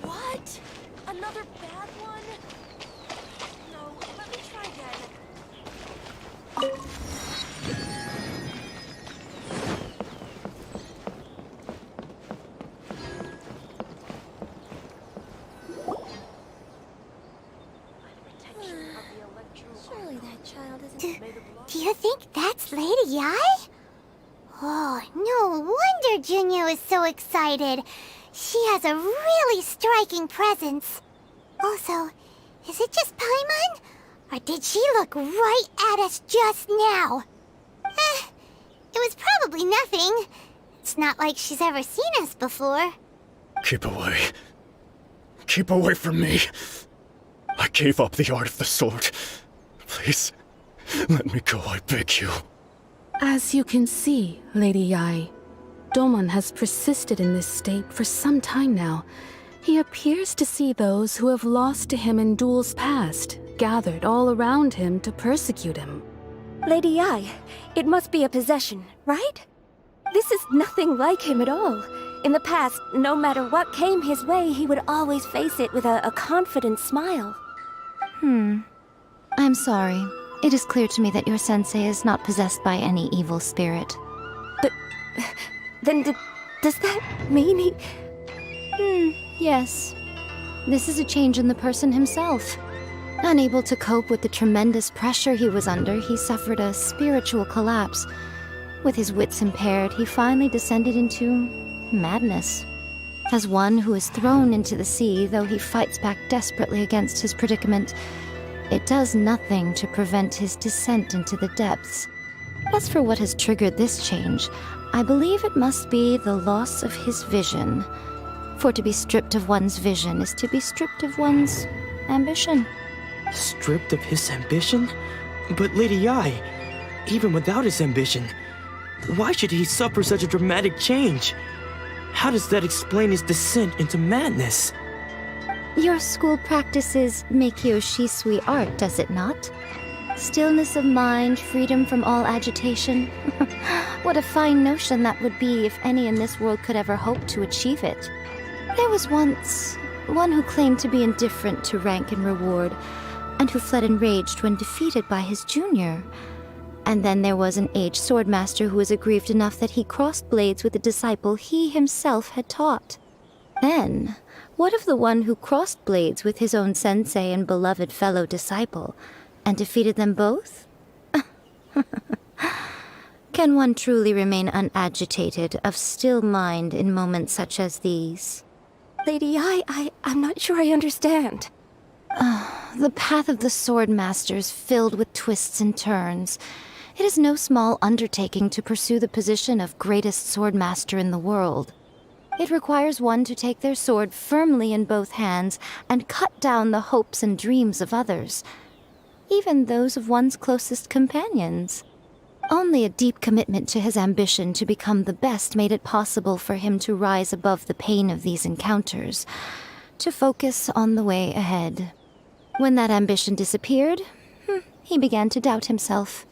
What? Another bad one? No, let me try again. Surely that child isn't... Do you think that's Lady Yai? Oh, no wonder Junior is so excited. She has a really striking presence. Also, is it just Paimon? Or did she look right at us just now? It was probably nothing. It's not like she's ever seen us before. Keep away. Keep away from me. I gave up the art of the sword. Please, let me go, I beg you. As you can see, Lady Yai, Domon has persisted in this state for some time now. He appears to see those who have lost to him in duels past, gathered all around him to persecute him. Lady Yai, it must be a possession, right? This is nothing like him at all. In the past, no matter what came his way, he would always face it with a confident smile. I'm sorry. It is clear to me that your sensei is not possessed by any evil spirit. But then does that mean he... Yes. This is a change in the person himself. Unable to cope with the tremendous pressure he was under, he suffered a spiritual collapse. With his wits impaired, he finally descended into madness. As one who is thrown into the sea, though he fights back desperately against his predicament, it does nothing to prevent his descent into the depths. As for what has triggered this change, I believe it must be the loss of his vision. For to be stripped of one's vision is to be stripped of one's ambition. Stripped of his ambition? But Lady Yai, even without his ambition, why should he suffer such a dramatic change? How does that explain his descent into madness? Your school practices Meikyo Shisui art, does it not? Stillness of mind, freedom from all agitation. What a fine notion that would be if any in this world could ever hope to achieve it. There was once one who claimed to be indifferent to rank and reward, and who fled enraged when defeated by his junior. And then there was an aged swordmaster who was aggrieved enough that he crossed blades with a disciple he himself had taught. Then, what of the one who crossed blades with his own sensei and beloved fellow disciple, and defeated them both? Can one truly remain unagitated, of still mind in moments such as these? Lady Yai, I'm not sure I understand. The path of the swordmaster is filled with twists and turns. It is no small undertaking to pursue the position of greatest swordmaster in the world. It requires one to take their sword firmly in both hands and cut down the hopes and dreams of others, even those of one's closest companions. Only a deep commitment to his ambition to become the best made it possible for him to rise above the pain of these encounters, to focus on the way ahead. When that ambition disappeared, he began to doubt himself.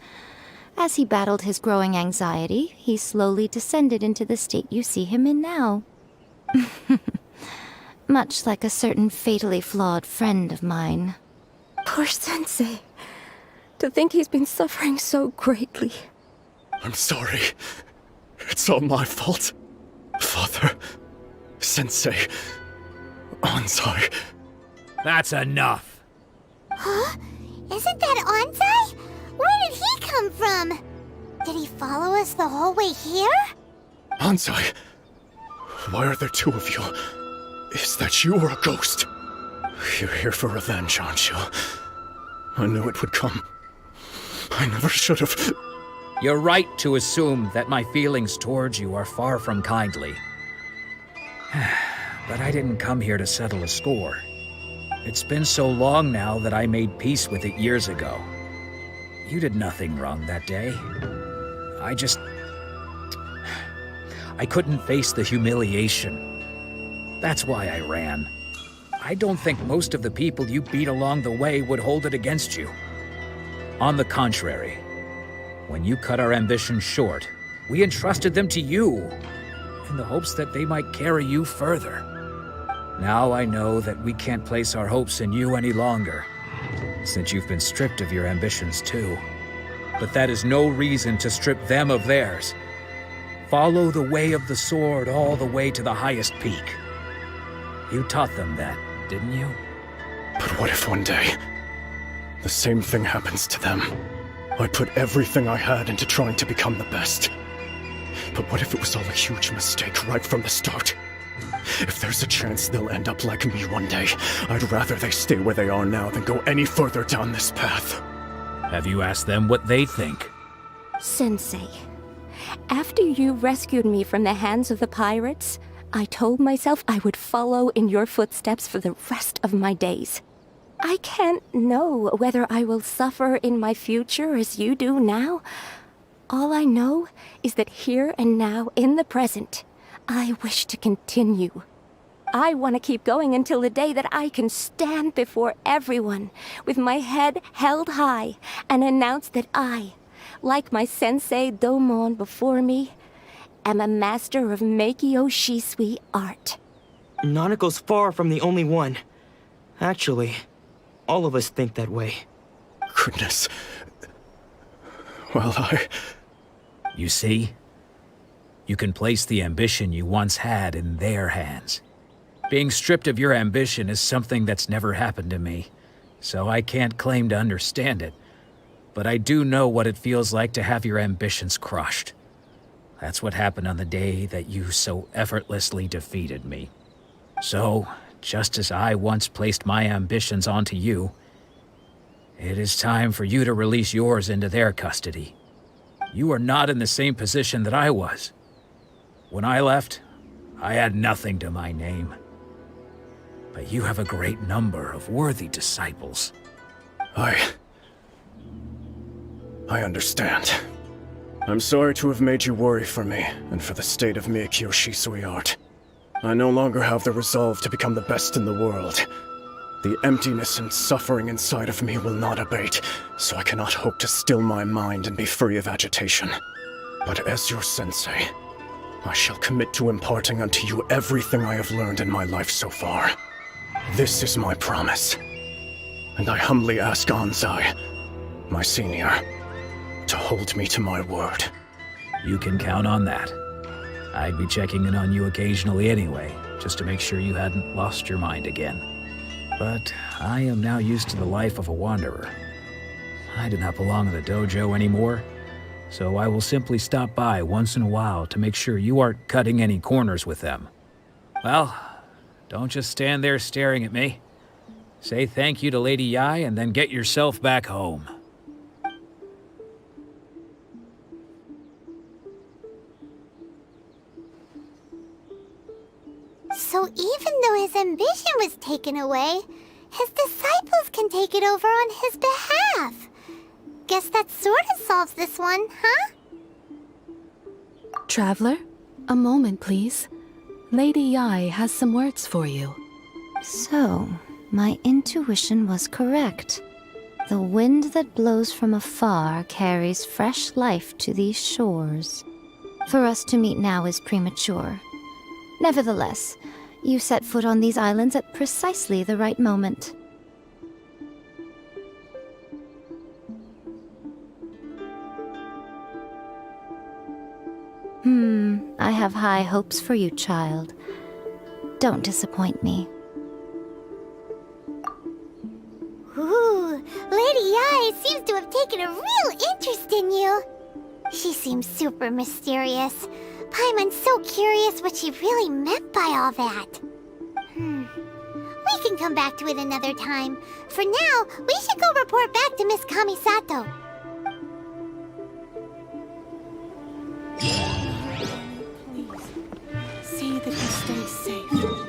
As he battled his growing anxiety, he slowly descended into the state you see him in now. Much like a certain fatally flawed friend of mine. Poor sensei. To think he's been suffering so greatly. I'm sorry. It's all my fault. Father, Sensei, Anzai. That's enough. Huh? Isn't that Anzai? Where did he come from? Did he follow us the whole way here? Anzai, why are there two of you? Is that you or a ghost? You're here for revenge, aren't you? I knew it would come. I never should have. You're right to assume that my feelings towards you are far from kindly. But I didn't come here to settle a score. It's been so long now that I made peace with it years ago. You did nothing wrong that day. I couldn't face the humiliation. That's why I ran. I don't think most of the people you beat along the way would hold it against you. On the contrary, when you cut our ambitions short, we entrusted them to you, in the hopes that they might carry you further. Now I know that we can't place our hopes in you any longer, since you've been stripped of your ambitions too. But that is no reason to strip them of theirs. Follow the way of the sword all the way to the highest peak. You taught them that, didn't you? But what if one day, the same thing happens to them? I put everything I had into trying to become the best. But what if it was all a huge mistake right from the start? If there's a chance they'll end up like me one day, I'd rather they stay where they are now than go any further down this path. Have you asked them what they think? Sensei, after you rescued me from the hands of the pirates, I told myself I would follow in your footsteps for the rest of my days. I can't know whether I will suffer in my future as you do now. All I know is that here and now, in the present, I wish to continue. I want to keep going until the day that I can stand before everyone with my head held high and announce that I, like my sensei Domon before me, am a master of Meikyo Shisui art. Nanako's far from the only one. Actually, all of us think that way. Goodness. Well, You see? You can place the ambition you once had in their hands. Being stripped of your ambition is something that's never happened to me, so I can't claim to understand it. But I do know what it feels like to have your ambitions crushed. That's what happened on the day that you so effortlessly defeated me. So, just as I once placed my ambitions onto you, it is time for you to release yours into their custody. You are not in the same position that I was. When I left, I had nothing to my name. But you have a great number of worthy disciples. I understand. I'm sorry to have made you worry for me, and for the state of Meikyo Shisui art. I no longer have the resolve to become the best in the world. The emptiness and suffering inside of me will not abate, so I cannot hope to still my mind and be free of agitation. But as your sensei, I shall commit to imparting unto you everything I have learned in my life so far. This is my promise. And I humbly ask Anzai, my senior, to hold me to my word. You can count on that. I'd be checking in on you occasionally anyway, just to make sure you hadn't lost your mind again. But I am now used to the life of a wanderer. I do not belong in the dojo anymore, so I will simply stop by once in a while to make sure you aren't cutting any corners with them. Well, don't just stand there staring at me. Say thank you to Lady Yai and then get yourself back home. So even though his ambition was taken away, his disciples can take it over on his behalf. Guess that sort of solves this one, huh? Traveler, a moment, please. Lady Yai has some words for you. So, my intuition was correct. The wind that blows from afar carries fresh life to these shores. For us to meet now is premature. Nevertheless, you set foot on these islands at precisely the right moment. I have high hopes for you, child. Don't disappoint me. Ooh, Lady Yai seems to have taken a real interest in you. She seems super mysterious. Paimon's so curious what she really meant by all that. We can come back to it another time. For now, we should go report back to Miss Kamisato. See that he stays safe.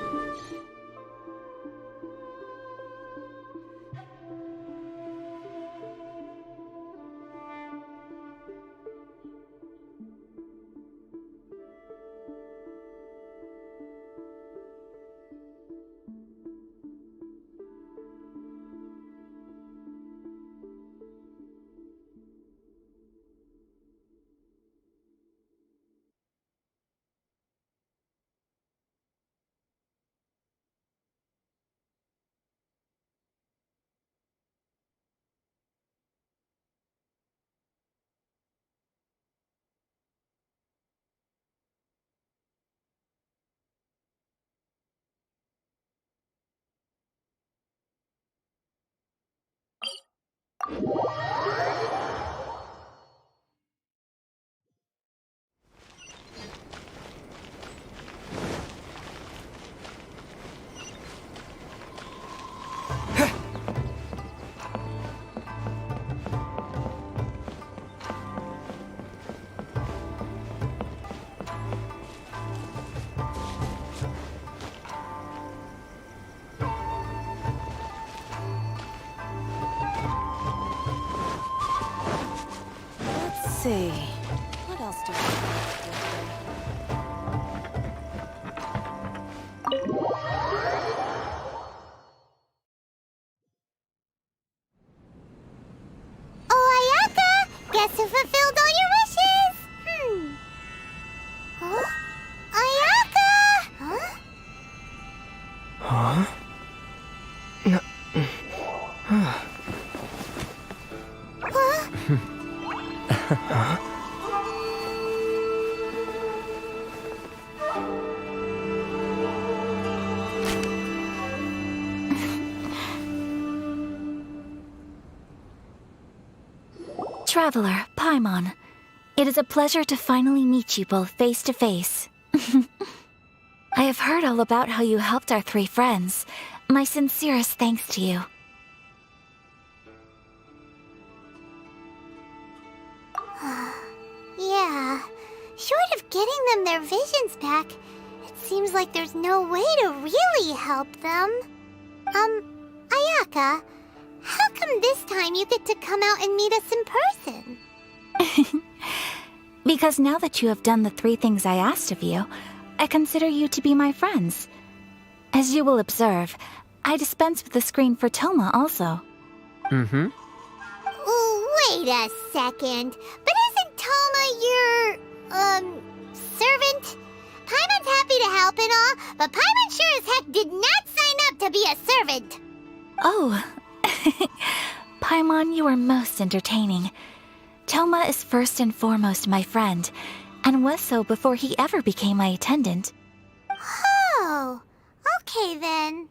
Let's see. What else do we have? Oh, Ayaka! Guess who fulfilled all your wishes? Huh? Ayaka! Huh? Huh? No. Huh? Huh? Traveler, Paimon, it is a pleasure to finally meet you both face to face. I have heard all about how you helped our three friends. My sincerest thanks to you. Yeah, short of getting them their visions back, it seems like there's no way to really help them. Ayaka, how come this time you get to come out and meet us in person? Because now that you have done the three things I asked of you, I consider you to be my friends. As you will observe, I dispense with the screen for Toma also. Mm-hmm. Wait a second. But isn't Toma your, servant? Paimon's happy to help and all, but Paimon sure as heck did not sign up to be a servant. Oh. Paimon, you are most entertaining. Toma is first and foremost my friend, and was so before he ever became my attendant. Oh, okay then.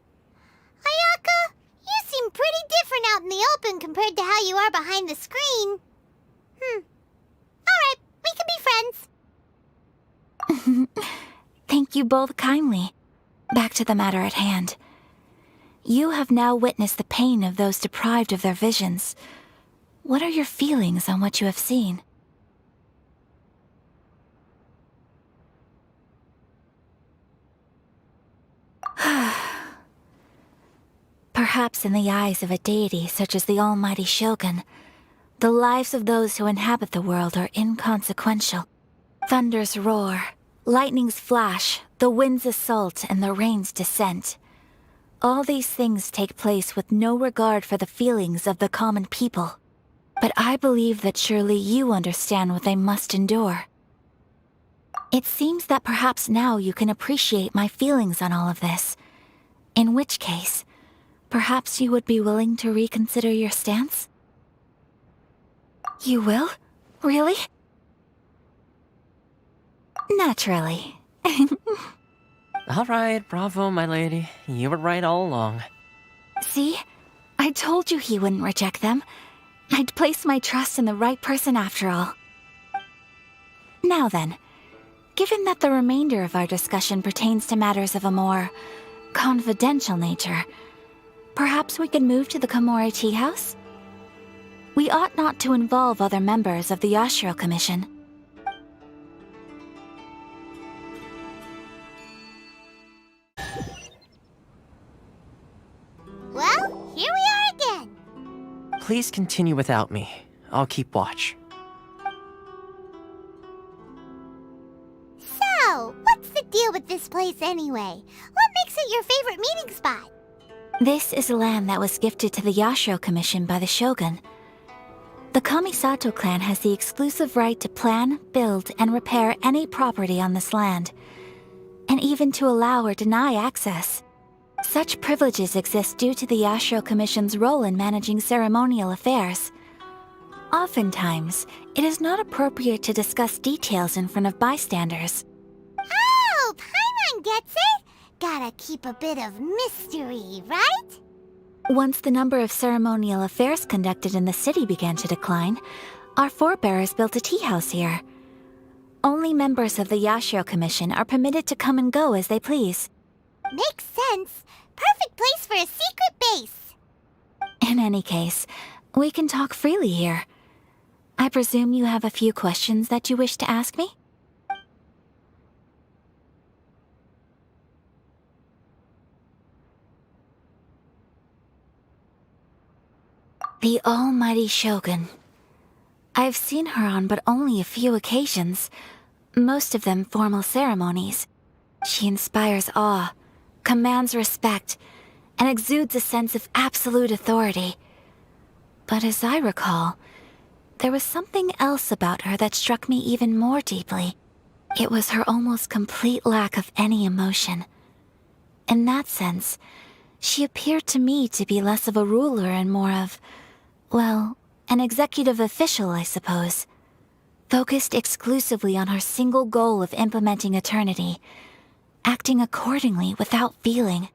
Ayaka, you seem pretty different out in the open compared to how you are behind the screen. Alright, we can be friends. Thank you both kindly. Back to the matter at hand. You have now witnessed the pain of those deprived of their visions. What are your feelings on what you have seen? Perhaps in the eyes of a deity such as the almighty Shogun, the lives of those who inhabit the world are inconsequential. Thunders roar, lightnings flash, the winds assault, and the rains descent. All these things take place with no regard for the feelings of the common people. But I believe that surely you understand what they must endure. It seems that perhaps now you can appreciate my feelings on all of this. In which case, perhaps you would be willing to reconsider your stance? You will? Really? Naturally. All right, bravo, my lady. You were right all along. See? I told you he wouldn't reject them. I'd placed my trust in the right person after all. Now then, given that the remainder of our discussion pertains to matters of a more confidential nature, perhaps we could move to the Komore Tea House? We ought not to involve other members of the Yashiro Commission. Well, here we are again. Please continue without me. I'll keep watch. So, what's the deal with this place anyway? What makes it your favorite meeting spot? This is land that was gifted to the Yashiro Commission by the Shogun. The Kamisato clan has the exclusive right to plan, build, and repair any property on this land, and even to allow or deny access. Such privileges exist due to the Yashiro Commission's role in managing ceremonial affairs. Oftentimes, it is not appropriate to discuss details in front of bystanders. Oh, Paimon gets it! Gotta keep a bit of mystery, right? Once the number of ceremonial affairs conducted in the city began to decline, our forebears built a tea house here. Only members of the Yashiro Commission are permitted to come and go as they please. Makes sense. Perfect place for a secret base. In any case, we can talk freely here. I presume you have a few questions that you wish to ask me? The almighty Shogun. I've seen her on but only a few occasions, most of them formal ceremonies. She inspires awe, commands respect, and exudes a sense of absolute authority. But as I recall, there was something else about her that struck me even more deeply. It was her almost complete lack of any emotion. In that sense, she appeared to me to be less of a ruler and more of, well, an executive official, I suppose. Focused exclusively on her single goal of implementing eternity, acting accordingly without feeling.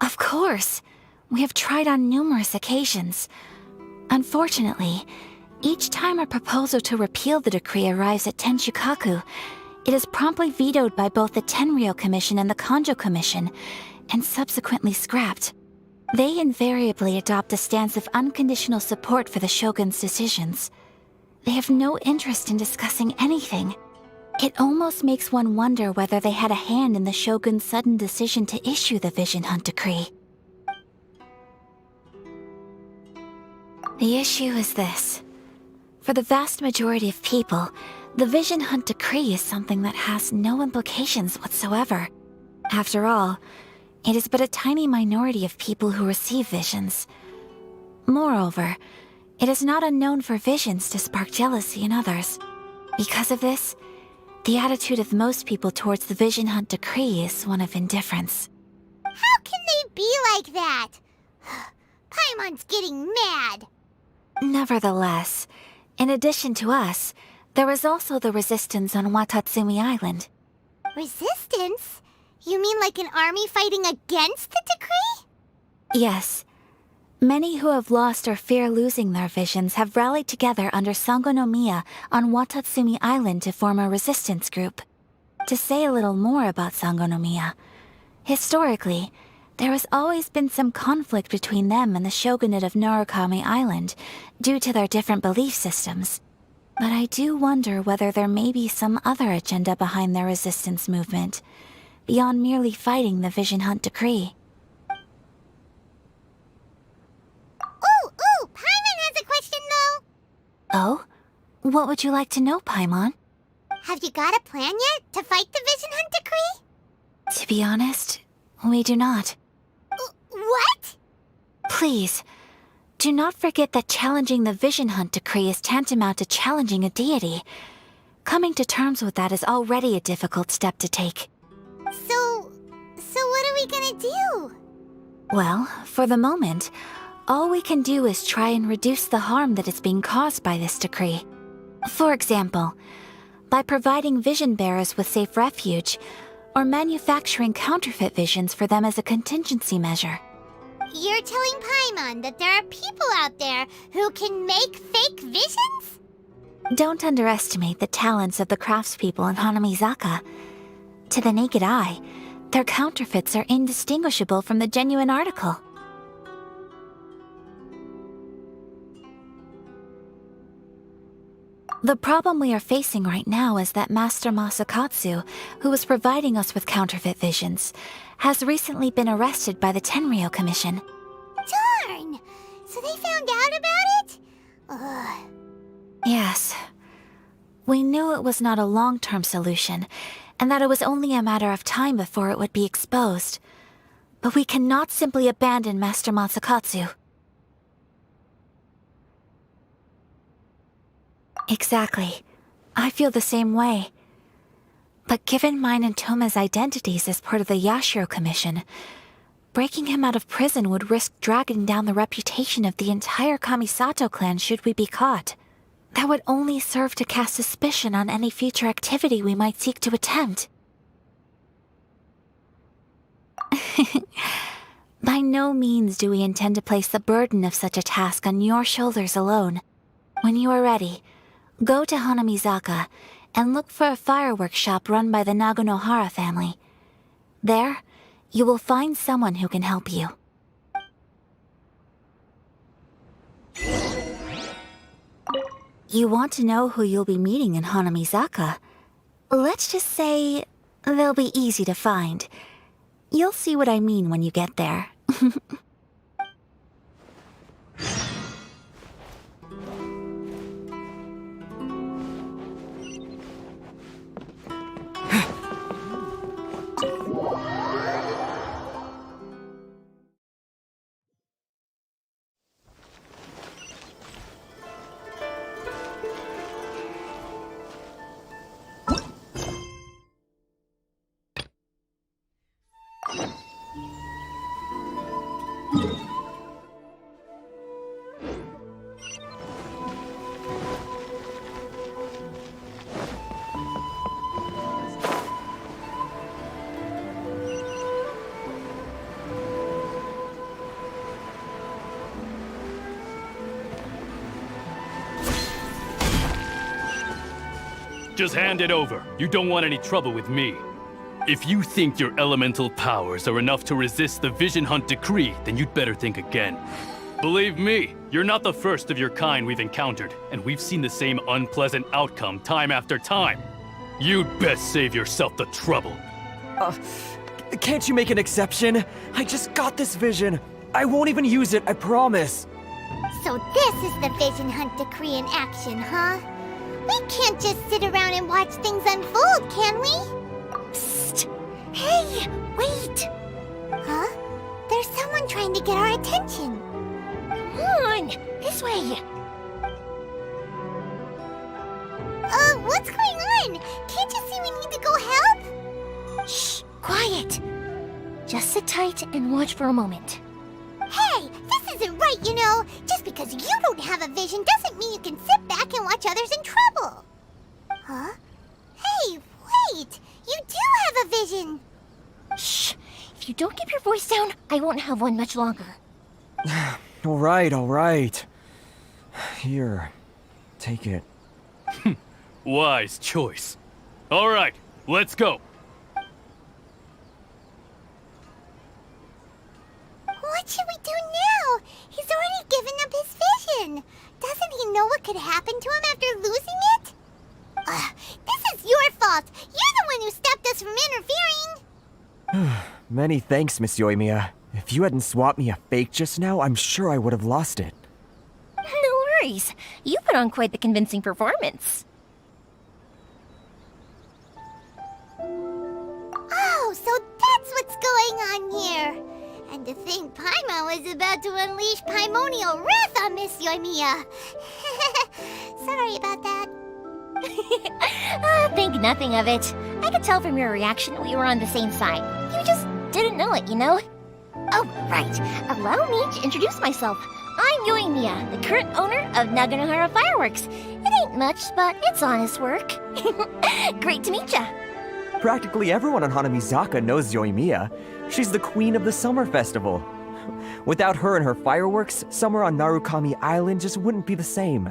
Of course, we have tried on numerous occasions. Unfortunately, each time a proposal to repeal the decree arrives at Tenshukaku, it is promptly vetoed by both the Tenryou Commission and the Kanjo Commission, and subsequently scrapped. They invariably adopt a stance of unconditional support for the Shogun's decisions. They have no interest in discussing anything. It almost makes one wonder whether they had a hand in the Shogun's sudden decision to issue the Vision Hunt Decree. The issue is this. For the vast majority of people, the Vision Hunt Decree is something that has no implications whatsoever. After all, it is but a tiny minority of people who receive visions. Moreover, it is not unknown for visions to spark jealousy in others. Because of this, the attitude of most people towards the Vision Hunt Decree is one of indifference. How can they be like that? Paimon's getting mad. Nevertheless, in addition to us, there is also the resistance on Watatsumi Island. Resistance? You mean like an army fighting against the decree? Yes. Many who have lost or fear losing their visions have rallied together under Sangonomiya on Watatsumi Island to form a resistance group. To say a little more about Sangonomiya, historically, there has always been some conflict between them and the shogunate of Narukami Island due to their different belief systems. But I do wonder whether there may be some other agenda behind their resistance movement, beyond merely fighting the Vision Hunt Decree. Ooh, Paimon has a question though. Oh? What would you like to know, Paimon? Have you got a plan yet to fight the Vision Hunt Decree? To be honest, we do not. What? Please, do not forget that challenging the Vision Hunt Decree is tantamount to challenging a deity. Coming to terms with that is already a difficult step to take. So what are we gonna do? Well, for the moment, all we can do is try and reduce the harm that is being caused by this decree. For example, by providing vision bearers with safe refuge, or manufacturing counterfeit visions for them as a contingency measure. You're telling Paimon that there are people out there who can make fake visions? Don't underestimate the talents of the craftspeople in Hanamizaka. To the naked eye, their counterfeits are indistinguishable from the genuine article. The problem we are facing right now is that Master Masakatsu, who is providing us with counterfeit visions, has recently been arrested by the Tenryou Commission. Darn! So they found out about it? Ugh. Yes. We knew it was not a long-term solution, and that it was only a matter of time before it would be exposed. But we cannot simply abandon Master Masakatsu. Exactly. I feel the same way. But given mine and Toma's identities as part of the Yashiro Commission, breaking him out of prison would risk dragging down the reputation of the entire Kamisato clan should we be caught. That would only serve to cast suspicion on any future activity we might seek to attempt. By no means do we intend to place the burden of such a task on your shoulders alone. When you are ready, go to Hanamizaka and look for a fireworks shop run by the Naganohara family. There, you will find someone who can help you. You want to know who you'll be meeting in Hanamizaka? Let's just say they'll be easy to find. You'll see what I mean when you get there. Just hand it over. You don't want any trouble with me. If you think your elemental powers are enough to resist the Vision Hunt decree, then you'd better think again. Believe me, you're not the first of your kind we've encountered, and we've seen the same unpleasant outcome time after time. You'd best save yourself the trouble. Can't you make an exception? I just got this vision. I won't even use it, I promise. So this is the Vision Hunt decree in action, huh? We can't just sit around and watch things unfold, can we? Psst! Hey, wait! Huh? There's someone trying to get our attention. Come on, this way. What's going on? Can't you see we need to go help? Shh, quiet. Just sit tight and watch for a moment. Hey, this isn't right, you know. Just because you don't have a vision doesn't mean you can sit back and watch others in trouble. Huh? Hey, wait! You do have a vision! Shh! If you don't keep your voice down, I won't have one much longer. All right. Here, take it. Wise choice. All right, let's go. What should we do now? He's already given up his vision. Doesn't he know what could happen to him after losing it? This is your fault. You're the one who stopped us from interfering. Many thanks, Miss Yoimiya. If you hadn't swapped me a fake just now, I'm sure I would have lost it. No worries. You put on quite the convincing performance. Oh, so that's what's going on here. And to think Paimon was about to unleash Paimonial wrath on Miss Yoimiya. Sorry about that. Think nothing of it. I could tell from your reaction we were on the same side. You just didn't know it, you know? Oh, right. Allow me to introduce myself. I'm Yoimiya, the current owner of Naganohara Fireworks. It ain't much, but it's honest work. Great to meet ya. Practically everyone on Hanamizaka knows Yoimiya. She's the queen of the summer festival. Without her and her fireworks, summer on Narukami Island just wouldn't be the same.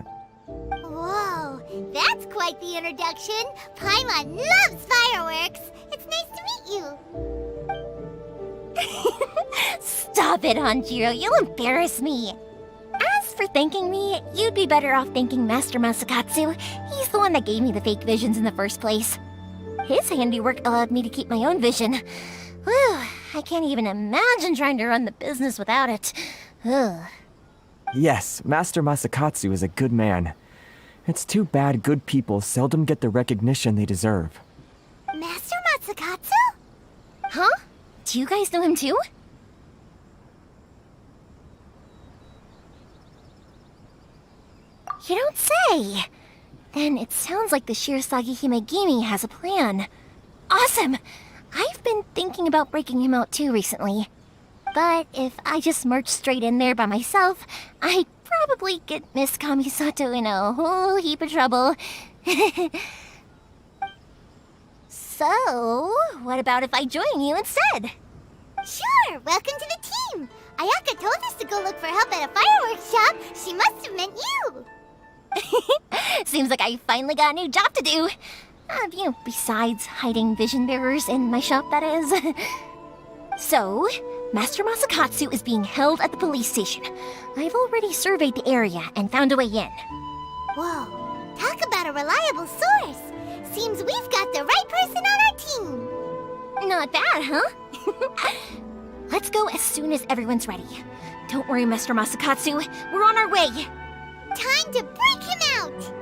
Whoa, that's quite the introduction. Paimon loves fireworks. It's nice to meet you. Stop it, Hanjiro. You'll embarrass me. As for thanking me, you'd be better off thanking Master Masakatsu. He's the one that gave me the fake visions in the first place. His handiwork allowed me to keep my own vision. Whew, I can't even imagine trying to run the business without it. Ugh. Yes, Master Masakatsu is a good man. It's too bad good people seldom get the recognition they deserve. Master Masakatsu? Huh? Do you guys know him too? You don't say! Then it sounds like the Shirasagi Himegimi has a plan. Awesome! I've been thinking about breaking him out too recently. But if I just marched straight in there by myself, I'd probably get Miss Kamisato in a whole heap of trouble. So, what about if I join you instead? Sure, welcome to the team. Ayaka told us to go look for help at a fireworks shop. She must have meant you. Seems like I finally got a new job to do. Besides hiding vision bearers in my shop, that is. So, Master Masakatsu is being held at the police station. I've already surveyed the area and found a way in. Whoa, talk about a reliable source. Seems we've got the right person on our team. Not bad, huh? Let's go as soon as everyone's ready. Don't worry, Master Masakatsu. We're on our way. Time to break him out!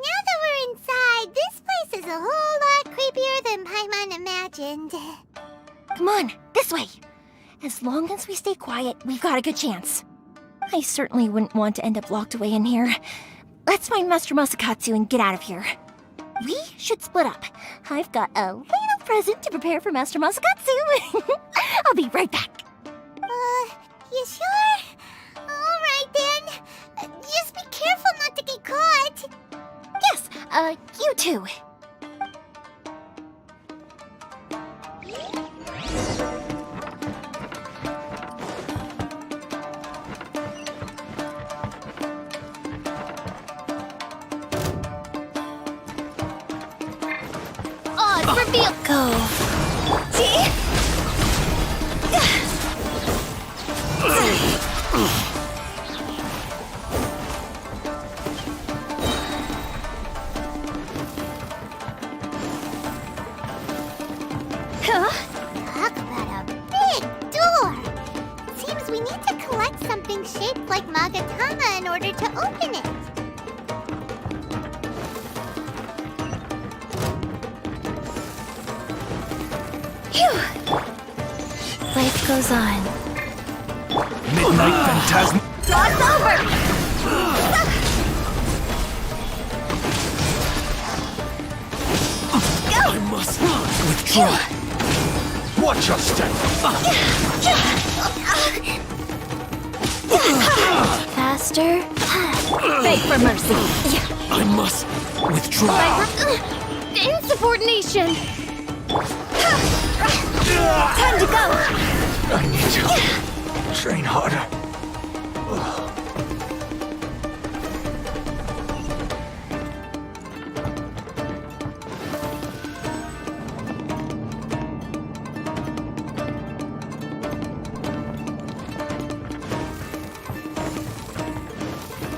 Now that we're inside, this place is a whole lot creepier than Paimon imagined. Come on, this way. As long as we stay quiet, we've got a good chance. I certainly wouldn't want to end up locked away in here. Let's find Master Masakatsu and get out of here. We should split up. I've got a little present to prepare for Master Masakatsu. I'll be right back. You sure? Alright then. Just be careful not to get caught. Yes, you too. Reveal. Go. See? Talk about a big door. Seems we need to collect something shaped like Magatama in order to open it. Life goes on. Midnight Phantasm. Dog's over! I must withdraw. Watch your step. Faster. Beg for mercy. I must withdraw. Insubordination! Time to go! I need to train harder.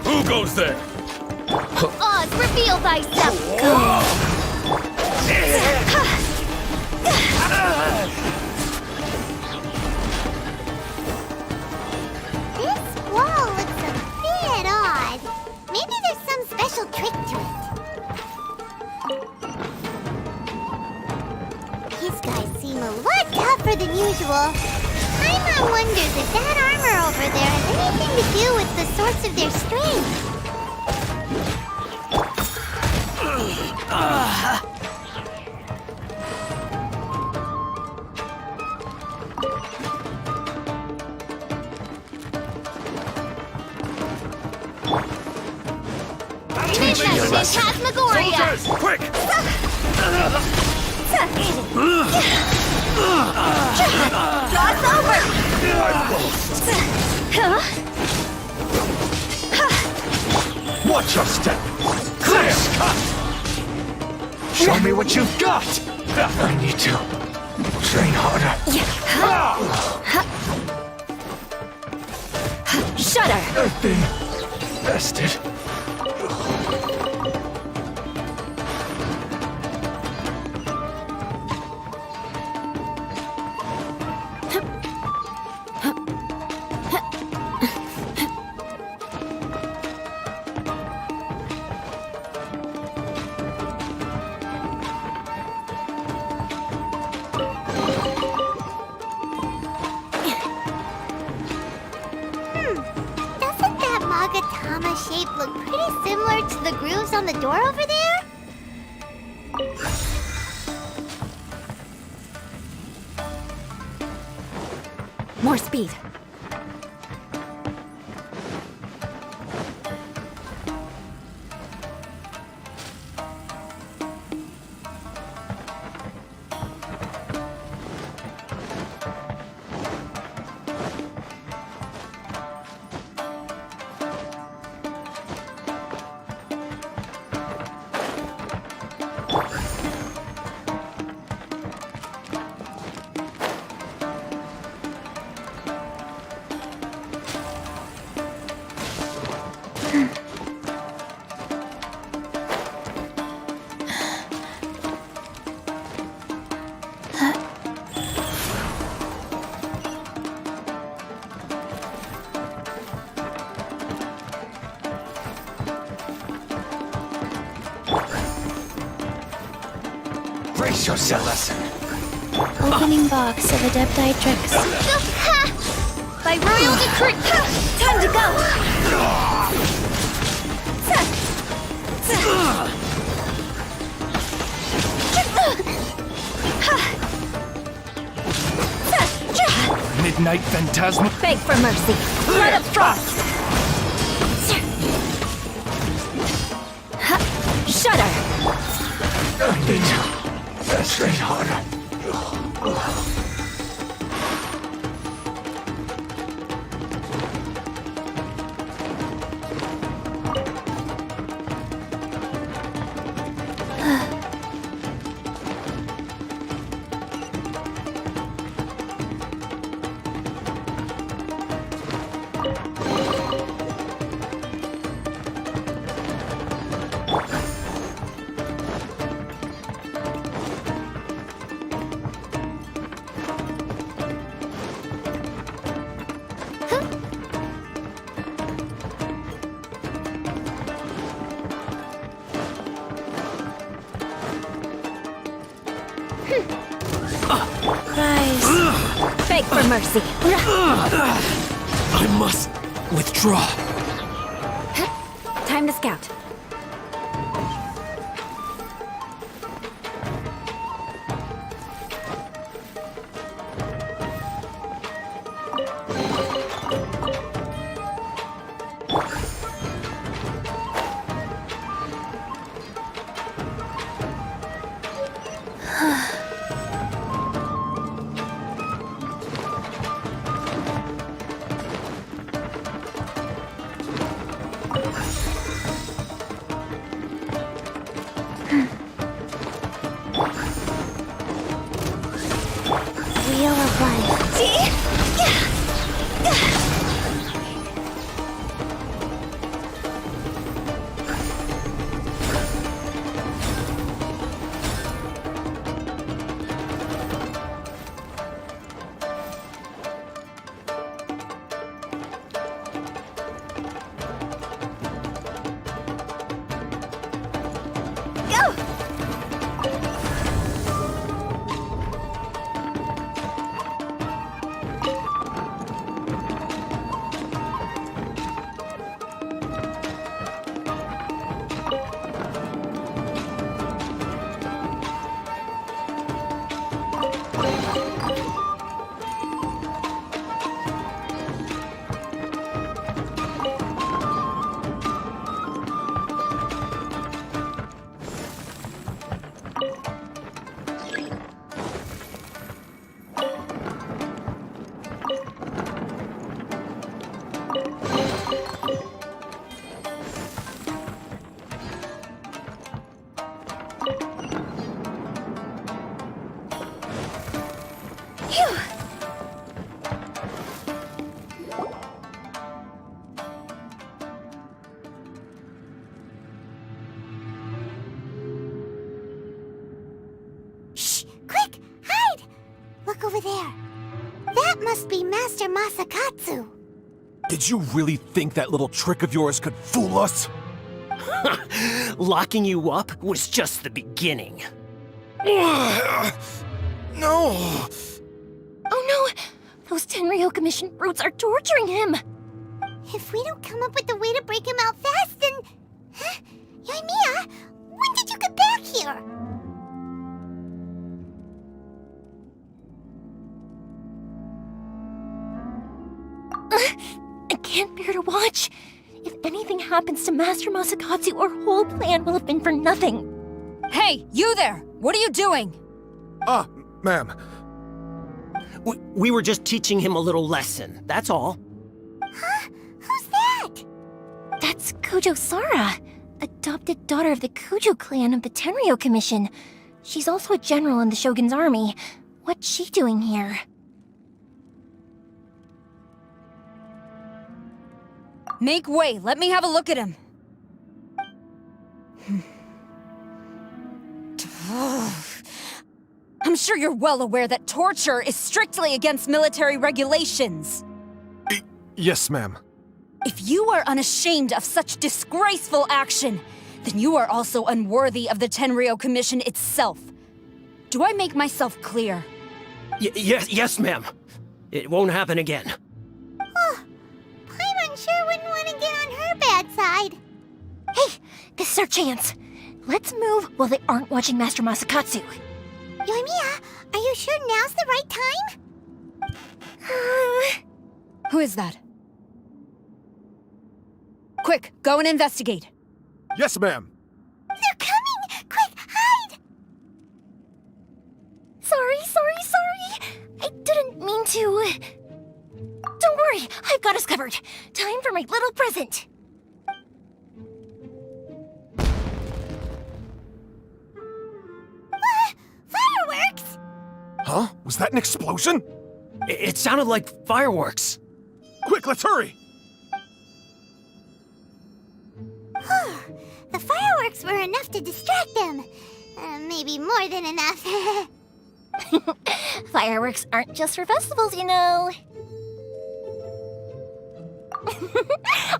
Who goes there? Oz, reveal thyself! Go! This wall looks a bit odd. Maybe there's some special trick to it. These guys seem a lot tougher than usual. Paimon wonders if that armor over there has anything to do with the source of their strength. Phantasmagoria! Soldiers, quick! Draw us over! Watch your step! Clear! Show me what you've got! I need to train harder. Shudder! I've been bested. Doesn't that Magatama shape look pretty similar to the grooves on the door over there? More speed. Brace yourself. Opening box of Adepti tricks. By royal decree! Time to go! Midnight Phantasma. Beg for mercy. Blood of frost! Shudder! I need to train harder. Rise. Beg for mercy. I must withdraw. Time to scout. Wheel of Life. Look over there. That must be Master Masakatsu. Did you really think that little trick of yours could fool us? Locking you up was just the beginning. No! Oh no! Those Tenryou Commission brutes are torturing him! If we don't come up with a way to break him out fast, then... Huh? Yoimiya, when did you get back here? I can't bear to watch. If anything happens to Master Masakatsu, our whole plan will have been for nothing. Hey, you there! What are you doing? Ma'am. We were just teaching him a little lesson, that's all. Huh? Who's that? That's Kujo Sara, adopted daughter of the Kujo clan of the Tenryou Commission. She's also a general in the Shogun's army. What's she doing here? Make way, let me have a look at him. I'm sure you're well aware that torture is strictly against military regulations. Yes, ma'am. If you are unashamed of such disgraceful action, then you are also unworthy of the Tenryou Commission itself. Do I make myself clear? Yes, ma'am. It won't happen again. Paimon sure wouldn't want to get on her bad side. Hey, this is our chance. Let's move while they aren't watching Master Masakatsu. Yoimiya, are you sure now's the right time? Who is that? Quick, go and investigate. Yes, ma'am. They're coming! Quick, hide! Sorry. I didn't mean to. Don't worry, I've got us covered. Time for my little present. Fireworks? Huh? Was that an explosion? It sounded like fireworks. Quick, let's hurry! The fireworks were enough to distract them. Maybe more than enough. Fireworks aren't just for festivals, you know.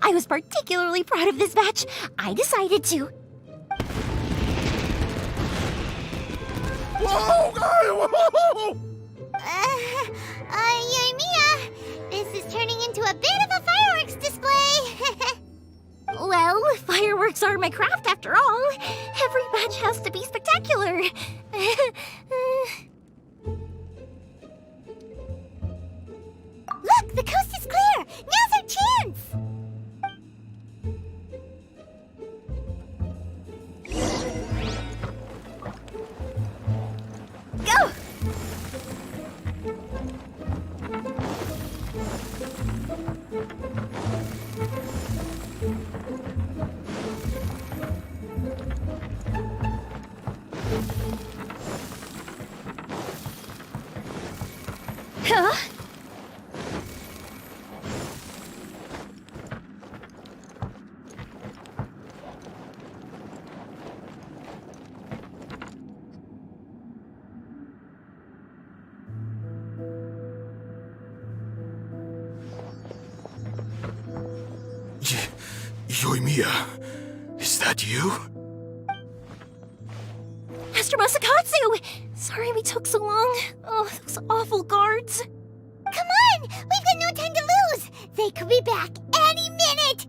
I was particularly proud of this batch. I decided to. Whoa! Yoimiya, this is turning into a bit of a fireworks display. Well, fireworks are my craft after all. Every batch has to be spectacular. Look, the coast is clear. Now's our chance. Go! Huh? Yoimiya, is that you? Master Masakatsu! Sorry we took so long. Oh, those awful guards. Come on! We've got no time to lose! They could be back any minute!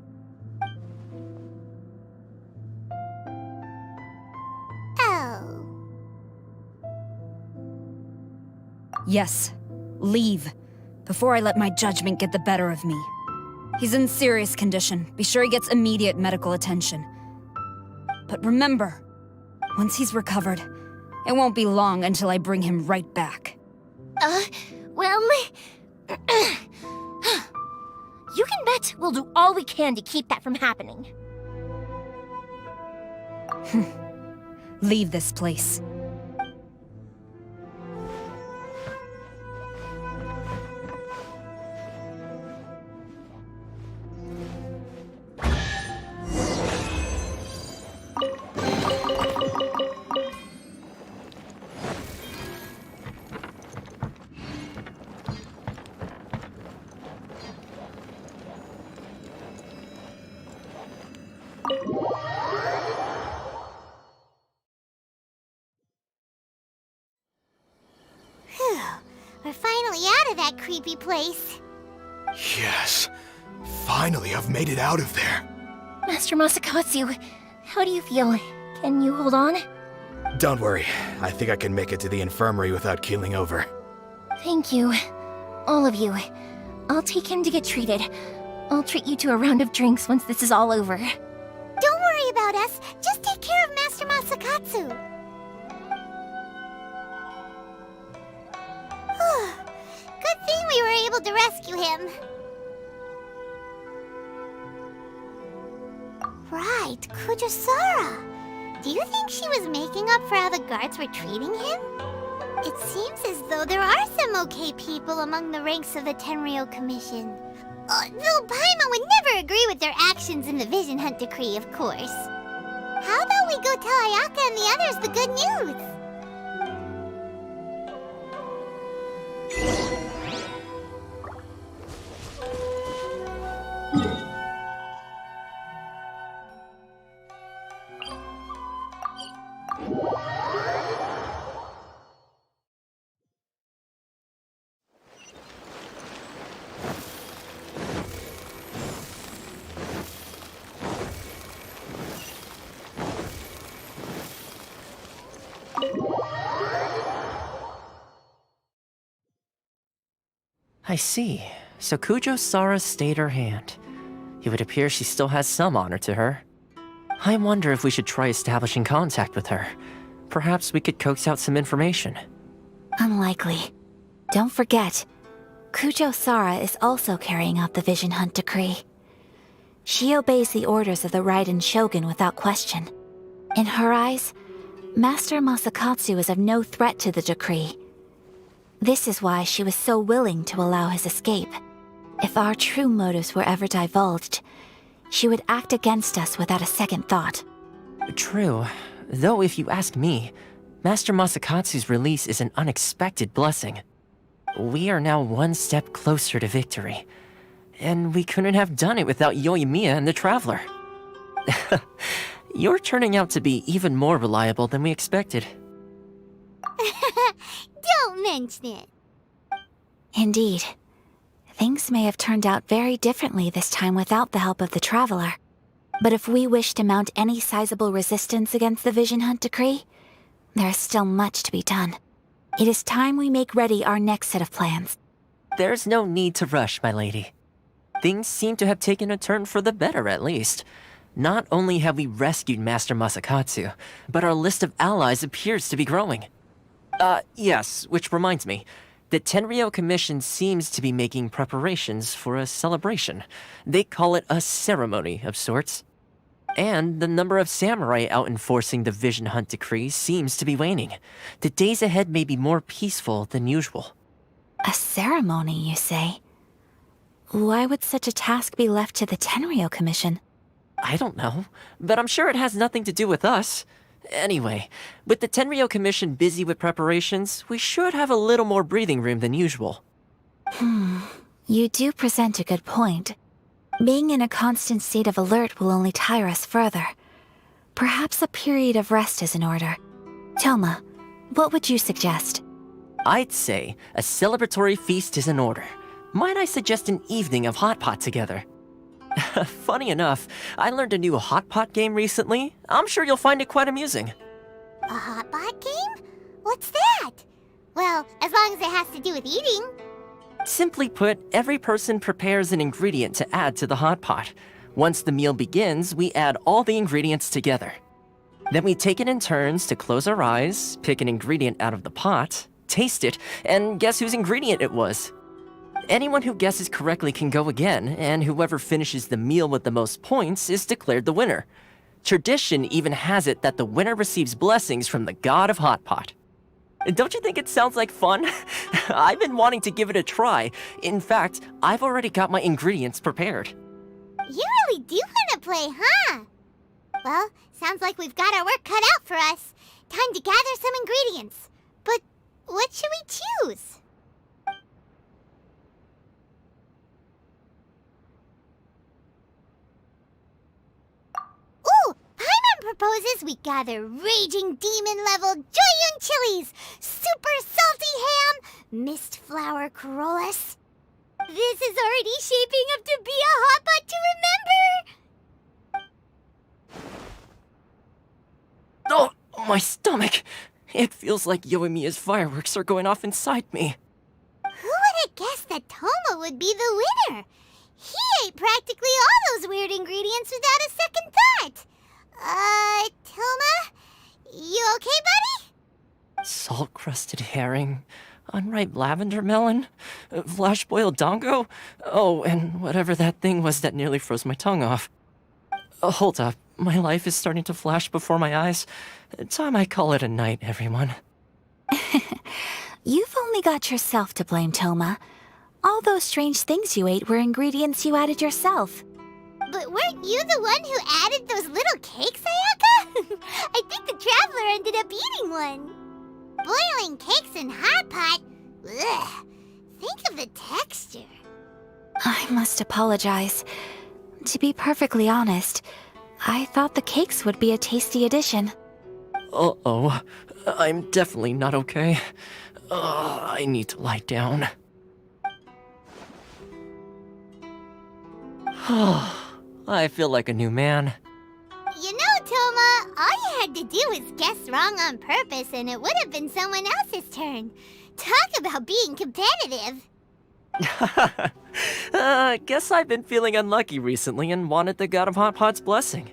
Oh. Yes, leave, before I let my judgment get the better of me. He's in serious condition. Be sure he gets immediate medical attention. But remember, once he's recovered, it won't be long until I bring him right back. Well... You can bet we'll do all we can to keep that from happening. Leave this place. that creepy place. Yes. Finally, I've made it out of there. Master Masakatsu, how do you feel? Can you hold on? Don't worry. I think I can make it to the infirmary without keeling over. Thank you. All of you. I'll take him to get treated. I'll treat you to a round of drinks once this is all over. Don't worry about us. Just take care of Master Masakatsu. Good thing we were able to rescue him. Right, Kujosara. Do you think she was making up for how the guards were treating him? It seems as though there are some okay people among the ranks of the Tenryou Commission. Though Paimon would never agree with their actions in the Vision Hunt Decree, of course. How about we go tell Ayaka and the others the good news? I see. So Kujo-Sara stayed her hand. It would appear she still has some honor to her. I wonder if we should try establishing contact with her. Perhaps we could coax out some information. Unlikely. Don't forget, Kujo-Sara is also carrying out the Vision Hunt Decree. She obeys the orders of the Raiden Shogun without question. In her eyes, Master Masakatsu is of no threat to the decree. This is why she was so willing to allow his escape. If our true motives were ever divulged, she would act against us without a second thought. True. Though if you ask me, Master Masakatsu's release is an unexpected blessing. We are now one step closer to victory. And we couldn't have done it without Yoimiya and the Traveler. You're turning out to be even more reliable than we expected. Don't mention it. Indeed. Things may have turned out very differently this time without the help of the Traveler. But if we wish to mount any sizable resistance against the Vision Hunt Decree, there is still much to be done. It is time we make ready our next set of plans. There's no need to rush, my lady. Things seem to have taken a turn for the better, at least. Not only have we rescued Master Masakatsu, but our list of allies appears to be growing. Yes, which reminds me. The Tenryou Commission seems to be making preparations for a celebration. They call it a ceremony of sorts. And the number of samurai out enforcing the Vision Hunt Decree seems to be waning. The days ahead may be more peaceful than usual. A ceremony, you say? Why would such a task be left to the Tenryou Commission? I don't know, but I'm sure it has nothing to do with us. Anyway, with the Tenryou Commission busy with preparations, we should have a little more breathing room than usual. You do present a good point. Being in a constant state of alert will only tire us further. Perhaps a period of rest is in order. Toma, what would you suggest? I'd say a celebratory feast is in order. Might I suggest an evening of hot pot together? Funny enough, I learned a new hot pot game recently. I'm sure you'll find it quite amusing. A hot pot game? What's that? Well, as long as it has to do with eating. Simply put, every person prepares an ingredient to add to the hot pot. Once the meal begins, we add all the ingredients together. Then we take it in turns to close our eyes, pick an ingredient out of the pot, taste it, and guess whose ingredient it was. Anyone who guesses correctly can go again, and whoever finishes the meal with the most points is declared the winner. Tradition even has it that the winner receives blessings from the god of hot pot. Don't you think it sounds like fun? I've been wanting to give it a try. In fact, I've already got my ingredients prepared. You really do want to play, huh? Well, sounds like we've got our work cut out for us. Time to gather some ingredients. But what should we choose? Ooh! Paimon proposes we gather raging demon-level Joyun chilies, super salty ham, Mist flower Corollas. This is already shaping up to be a hot pot to remember! Oh, my stomach! It feels like Yoimiya's fireworks are going off inside me. Who would have guessed that Toma would be the winner? He ate practically all those weird ingredients without a second thought. Toma? You okay, buddy? Salt-crusted herring, unripe lavender melon, flash-boiled dongo, oh, and whatever that thing was that nearly froze my tongue off. Hold up, my life is starting to flash before my eyes. Time I call it a night, everyone. You've only got yourself to blame, Toma. All those strange things you ate were ingredients you added yourself. But weren't you the one who added those little cakes, Ayaka? I think the traveler ended up eating one. Boiling cakes in hot pot? Ugh. Think of the texture. I must apologize. To be perfectly honest, I thought the cakes would be a tasty addition. Uh-oh. I'm definitely not okay. I need to lie down. I feel like a new man. You know, Toma, all you had to do was guess wrong on purpose and it would have been someone else's turn. Talk about being competitive. Guess I've been feeling unlucky recently and wanted the God of Hot Pot's blessing.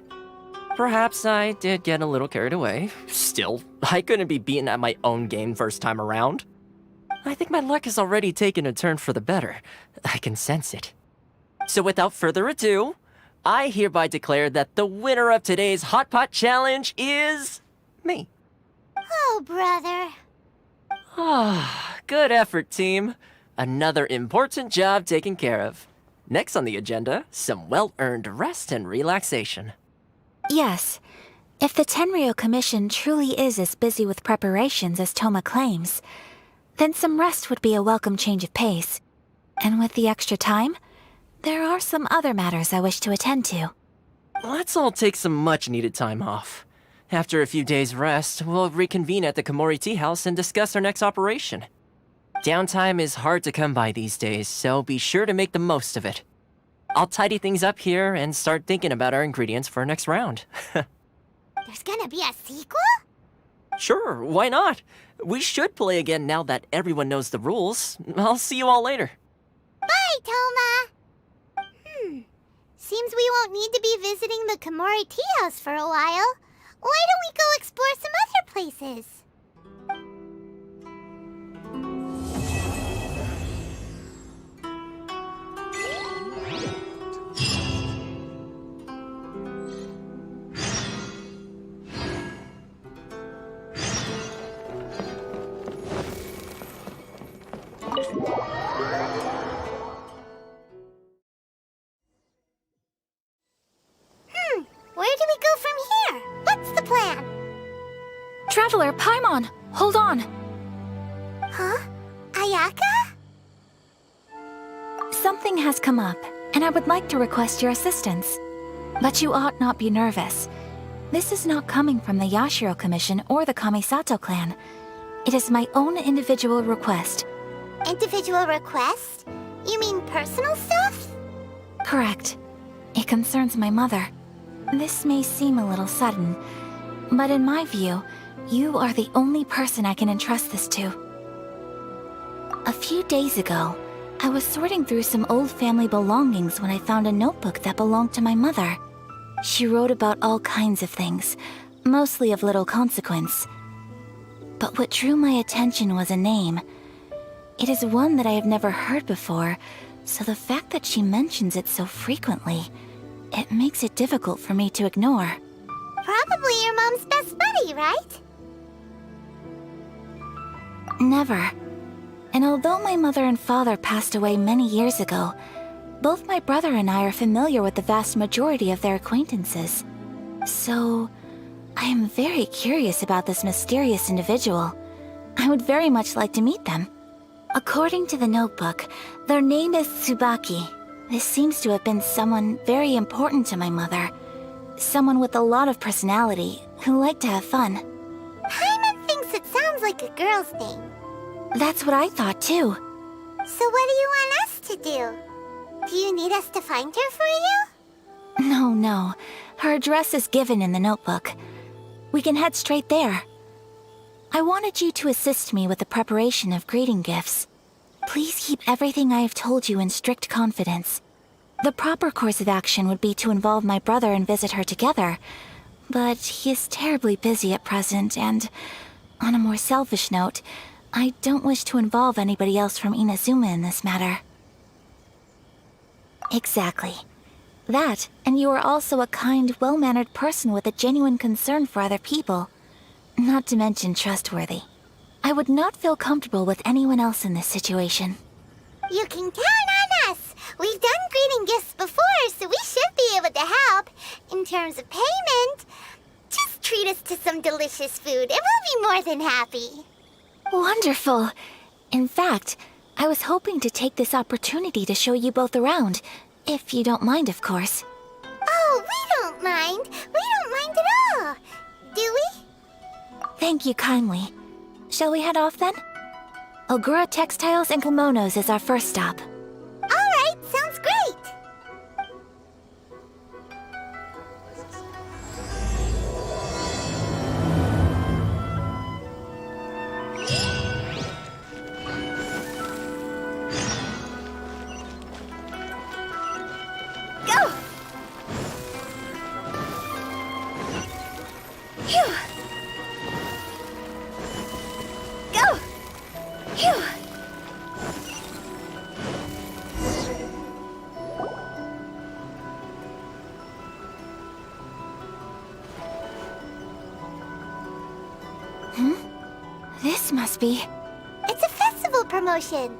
Perhaps I did get a little carried away. Still, I couldn't be beaten at my own game first time around. I think my luck has already taken a turn for the better. I can sense it. So without further ado, I hereby declare that the winner of today's Hot Pot Challenge is me. Oh, brother. Good effort, team. Another important job taken care of. Next on the agenda, some well-earned rest and relaxation. Yes. If the Tenryou Commission truly is as busy with preparations as Toma claims, then some rest would be a welcome change of pace. And with the extra time, there are some other matters I wish to attend to. Let's all take some much-needed time off. After a few days' rest, we'll reconvene at the Komori Tea House and discuss our next operation. Downtime is hard to come by these days, so be sure to make the most of it. I'll tidy things up here and start thinking about our ingredients for our next round. There's gonna be a sequel? Sure, why not? We should play again now that everyone knows the rules. I'll see you all later. Bye, Toma! Seems we won't need to be visiting the Komori Tea House for a while. Why don't we go explore some other places? Where do we go from here? What's the plan? Traveler, Paimon, hold on. Huh? Ayaka? Something has come up, and I would like to request your assistance. But you ought not be nervous. This is not coming from the Yashiro Commission or the Kamisato clan. It is my own individual request. Individual request? You mean personal stuff? Correct. It concerns my mother. This may seem a little sudden, but in my view, you are the only person I can entrust this to. A few days ago, I was sorting through some old family belongings when I found a notebook that belonged to my mother. She wrote about all kinds of things, mostly of little consequence. But what drew my attention was a name. It is one that I have never heard before, so the fact that she mentions it so frequently, it makes it difficult for me to ignore. Probably your mom's best buddy, right? Never. And although my mother and father passed away many years ago, both my brother and I are familiar with the vast majority of their acquaintances. So, I am very curious about this mysterious individual. I would very much like to meet them. According to the notebook, their name is Tsubaki. This seems to have been someone very important to my mother. Someone with a lot of personality, who liked to have fun. Paimon thinks it sounds like a girl's name. That's what I thought too. So what do you want us to do? Do you need us to find her for you? No. Her address is given in the notebook. We can head straight there. I wanted you to assist me with the preparation of greeting gifts. Please keep everything I have told you in strict confidence. The proper course of action would be to involve my brother and visit her together, but he is terribly busy at present, and on a more selfish note, I don't wish to involve anybody else from Inazuma in this matter. Exactly. That, and you are also a kind, well-mannered person with a genuine concern for other people. Not to mention trustworthy. I would not feel comfortable with anyone else in this situation. You can count on us! We've done greeting gifts before, so we should be able to help. In terms of payment, just treat us to some delicious food and we'll be more than happy. Wonderful! In fact, I was hoping to take this opportunity to show you both around, if you don't mind, of course. Oh, we don't mind. We don't mind at all. Do we? Thank you kindly. Shall we head off then? Ogura Textiles and Kimonos is our first stop. All right, sounds great. Go! Phew! Go! Phew! This must be... It's a festival promotion.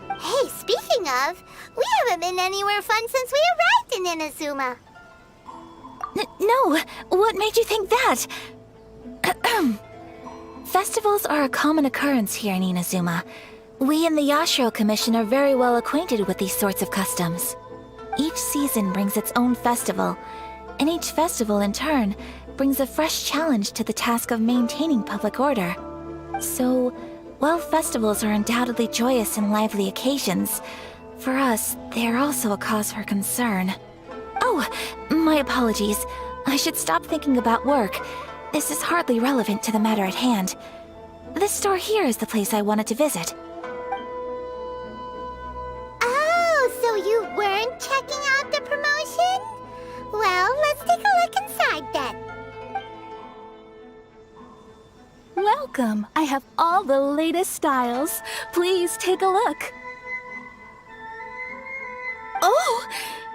Hey, speaking of, we haven't been anywhere fun since we arrived in Inazuma. No! What made you think that? Festivals are a common occurrence here in Inazuma. We in the Yashiro Commission are very well acquainted with these sorts of customs. Each season brings its own festival, and each festival in turn brings a fresh challenge to the task of maintaining public order. So, while festivals are undoubtedly joyous and lively occasions, for us, they are also a cause for concern. Oh, my apologies. I should stop thinking about work. This is hardly relevant to the matter at hand. This store here is the place I wanted to visit. Oh, so you weren't checking out the promotion? Well, let's take a look inside then. Welcome. I have all the latest styles. Please take a look. Oh,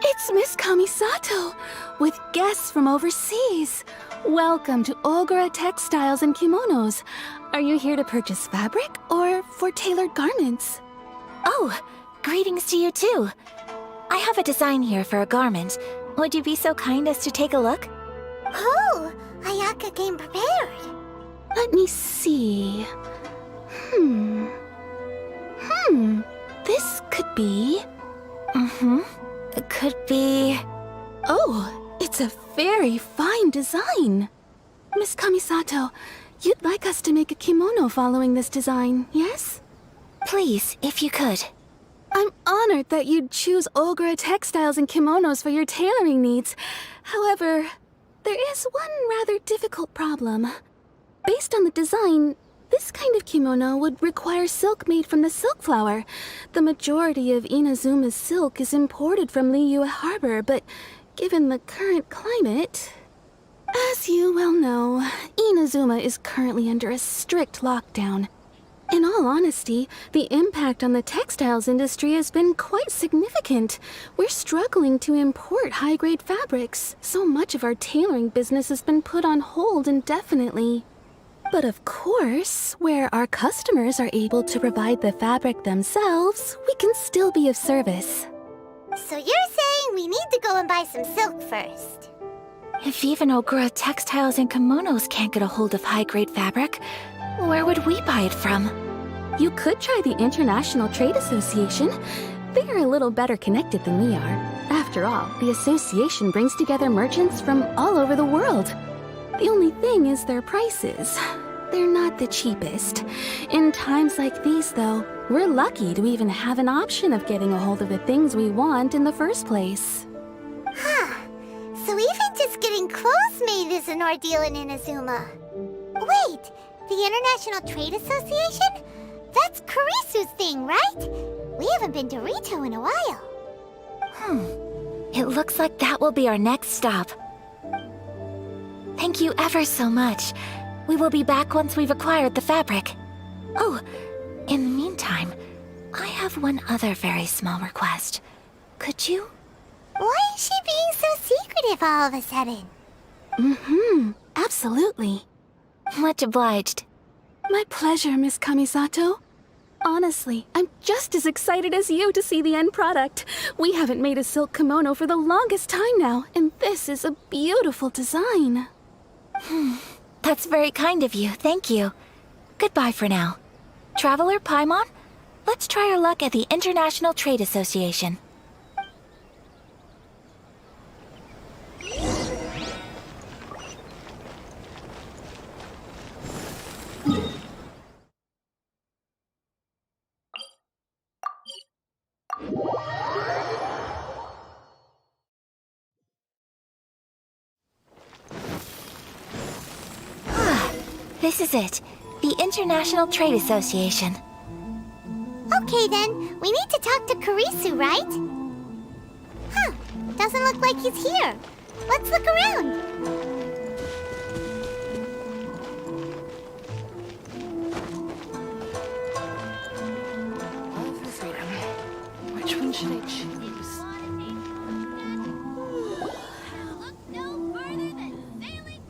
it's Miss Kamisato, with guests from overseas. Welcome to Ogura Textiles and Kimonos. Are you here to purchase fabric or for tailored garments? Oh, greetings to you too. I have a design here for a garment. Would you be so kind as to take a look? Oh, Ayaka came prepared. Let me see. This could be... It could be... Oh, it's a very fine design. Miss Kamisato, you'd like us to make a kimono following this design, yes? Please, if you could. I'm honored that you'd choose Ogura Textiles and Kimonos for your tailoring needs. However, there is one rather difficult problem. Based on the design, this kind of kimono would require silk made from the silk flower. The majority of Inazuma's silk is imported from Liyue Harbor, but given the current climate... As you well know, Inazuma is currently under a strict lockdown. In all honesty, the impact on the textiles industry has been quite significant. We're struggling to import high-grade fabrics. So much of our tailoring business has been put on hold indefinitely. But of course, where our customers are able to provide the fabric themselves, we can still be of service. So you're saying we need to go and buy some silk first? If even Ogura Textiles and Kimonos can't get a hold of high-grade fabric, where would we buy it from? You could try the International Trade Association. They are a little better connected than we are. After all, the association brings together merchants from all over the world. The only thing is their prices. they're not the cheapest. In times like these, though, we're lucky to even have an option of getting a hold of the things we want in the first place. Huh. So even just getting clothes made is an ordeal in Inazuma. Wait, the International Trade Association? That's Kurisu's thing, right? We haven't been to Rito in a while. It looks like that will be our next stop. Thank you ever so much. We will be back once we've acquired the fabric. Oh, in the meantime, I have one other very small request. Could you? Why is she being so secretive all of a sudden? Absolutely. Much obliged. My pleasure, Miss Kamisato. Honestly, I'm just as excited as you to see the end product. We haven't made a silk kimono for the longest time now, and this is a beautiful design. That's very kind of you, thank you. Goodbye for now. Traveler Paimon, let's try our luck at the International Trade Association. This is it. The International Trade Association. Okay then, we need to talk to Kurisu, right? Huh, doesn't look like he's here. Let's look around. Which one should I choose?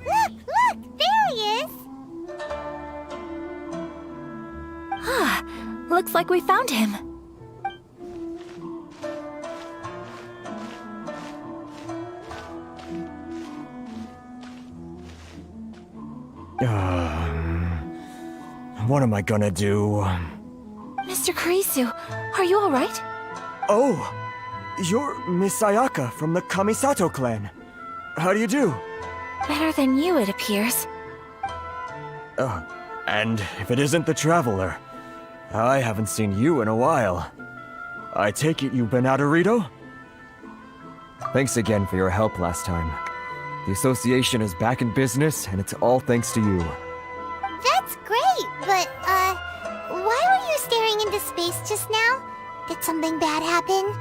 Look, there he is. Looks like we found him. What am I gonna do? Mr. Kurisu, are you alright? Oh, you're Miss Ayaka from the Kamisato clan. How do you do? Better than you, it appears. And if it isn't the Traveler, I haven't seen you in a while. I take it you've been out of Rito? Thanks again for your help last time. The association is back in business, and it's all thanks to you. That's great, but, why were you staring into space just now? Did something bad happen?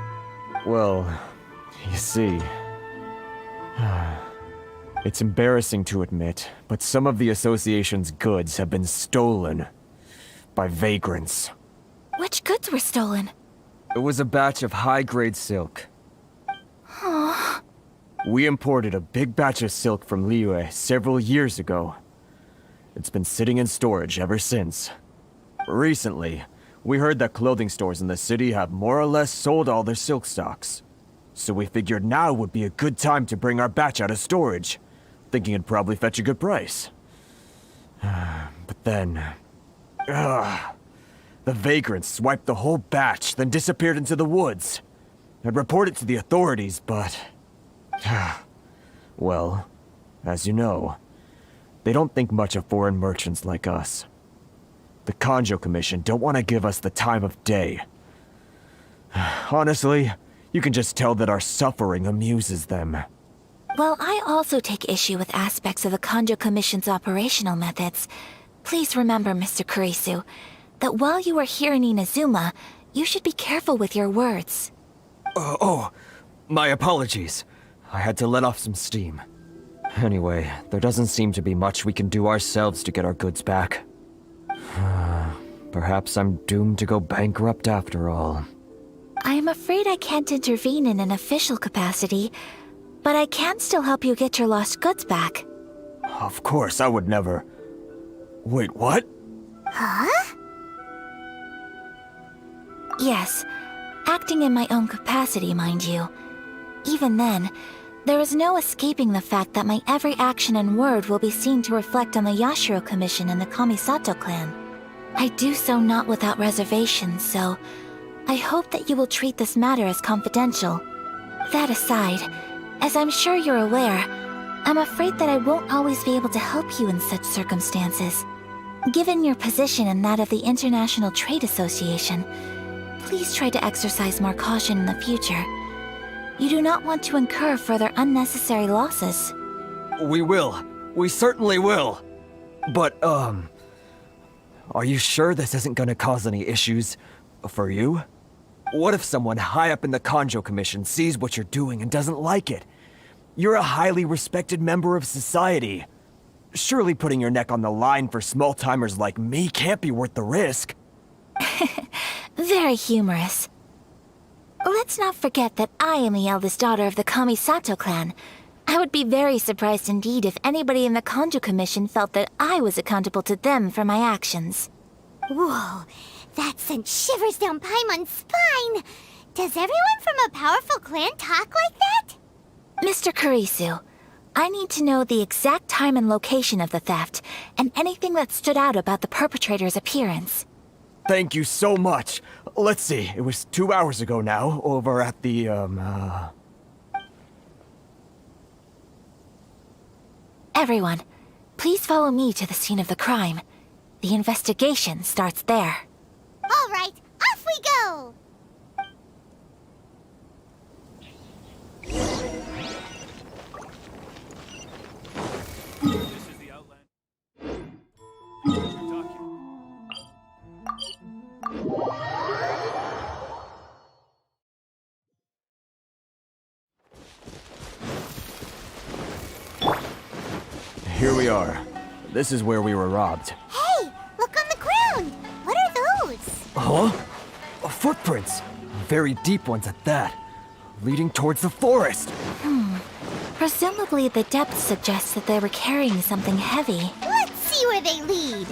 Well, you see... It's embarrassing to admit, but some of the association's goods have been stolen by vagrants. Which goods were stolen? It was a batch of high-grade silk. Aww. We imported a big batch of silk from Liyue several years ago. It's been sitting in storage ever since. Recently, we heard that clothing stores in the city have more or less sold all their silk stocks. So we figured now would be a good time to bring our batch out of storage, thinking it'd probably fetch a good price. But then... the vagrants swiped the whole batch, then disappeared into the woods. I'd reported to the authorities, but... well, as you know, they don't think much of foreign merchants like us. The Kanjo Commission don't want to give us the time of day. Honestly, you can just tell that our suffering amuses them. While I also take issue with aspects of the Kanjo Commission's operational methods, please remember, Mr. Kurisu, that while you are here in Inazuma, you should be careful with your words. My apologies. I had to let off some steam. Anyway, there doesn't seem to be much we can do ourselves to get our goods back. Perhaps I'm doomed to go bankrupt after all. I am afraid I can't intervene in an official capacity, but I can still help you get your lost goods back. Of course, I would never... Wait, what? Huh? Yes, acting in my own capacity, mind you. Even then, there is no escaping the fact that my every action and word will be seen to reflect on the Yashiro Commission and the Kamisato clan. I do so not without reservation, so I hope that you will treat this matter as confidential. That aside, as I'm sure you're aware, I'm afraid that I won't always be able to help you in such circumstances. Given your position and that of the International Trade Association, please try to exercise more caution in the future. You do not want to incur further unnecessary losses. We will. We certainly will. But, are you sure this isn't gonna cause any issues for you? What if someone high up in the Kanjo Commission sees what you're doing and doesn't like it? You're a highly respected member of society. Surely putting your neck on the line for small-timers like me can't be worth the risk. Very humorous. Let's not forget that I am the eldest daughter of the Kamisato clan. I would be very surprised indeed if anybody in the Kanjo Commission felt that I was accountable to them for my actions. Whoa, that sent shivers down Paimon's spine! Does everyone from a powerful clan talk like that? Mr. Kurisu, I need to know the exact time and location of the theft, and anything that stood out about the perpetrator's appearance. Thank you so much. Let's see, it was 2 hours ago now, over at the, Everyone, please follow me to the scene of the crime. The investigation starts there. All right, off we go! Here we are. This is where we were robbed. Hey, look on the ground! What are those? Huh? Footprints. Very deep ones at that. Leading towards the forest. Presumably the depth suggests that they were carrying something heavy. Let's see where they lead.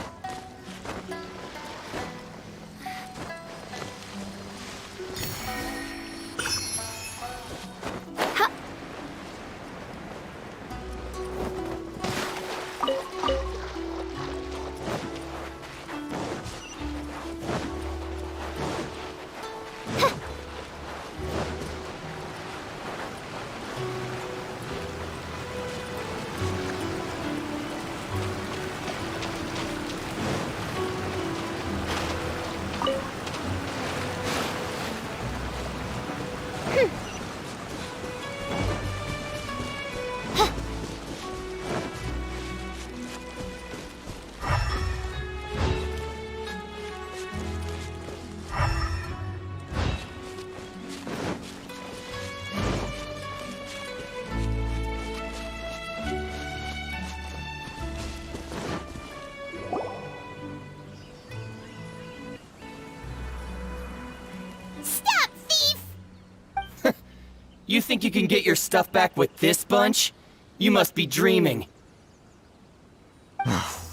You think you can get your stuff back with this bunch? You must be dreaming.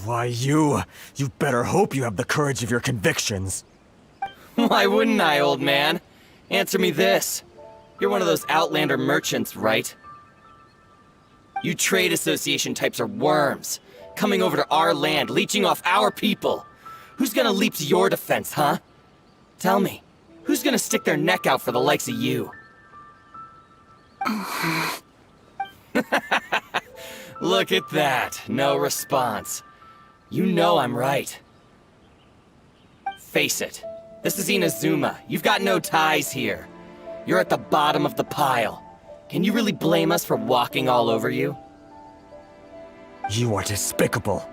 Why, you better hope you have the courage of your convictions. Why wouldn't I, old man? Answer me this. You're one of those Outlander merchants, right? You trade association types are worms, coming over to our land, leeching off our people. Who's gonna leap to your defense, huh? Tell me, who's gonna stick their neck out for the likes of you? Look at that, no response. You know I'm right. Face it, this is Inazuma. You've got no ties here. You're at the bottom of the pile. Can you really blame us for walking all over you? You are despicable.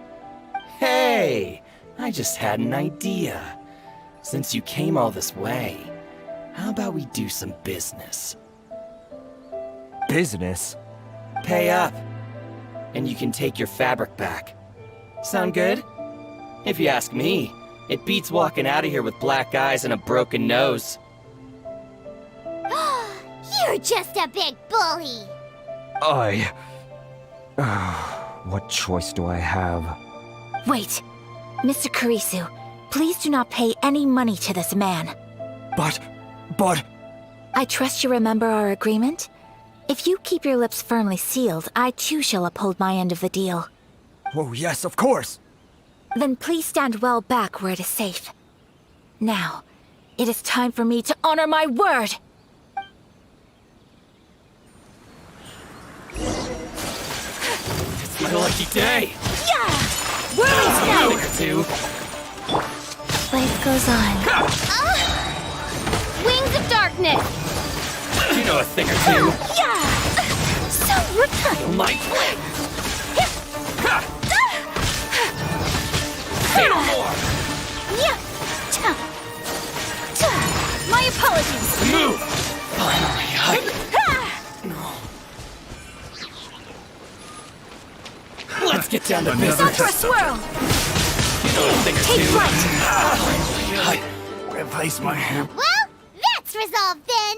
Hey, I just had an idea. Since you came all this way, how about we do some business? Business? Pay up, and you can take your fabric back. Sound good? If you ask me, it beats walking out of here with black eyes and a broken nose. You're just a big bully! What choice do I have? Wait! Mr. Kurisu, please do not pay any money to this man. But... I trust you remember our agreement? If you keep your lips firmly sealed, I too shall uphold my end of the deal. Oh, yes, of course! Then please stand well back where it is safe. Now, it is time for me to honor my word! It's my lucky day! Yeah! Life goes on. Wings of darkness! You know a thing or two. Yeah! So returning. Light. Say no more. Yeah! My apologies! Move! Finally, Let's get down to business. Stop for a swirl! You know a thing or Take two. flight! Replace my hand. Well, that's resolved then.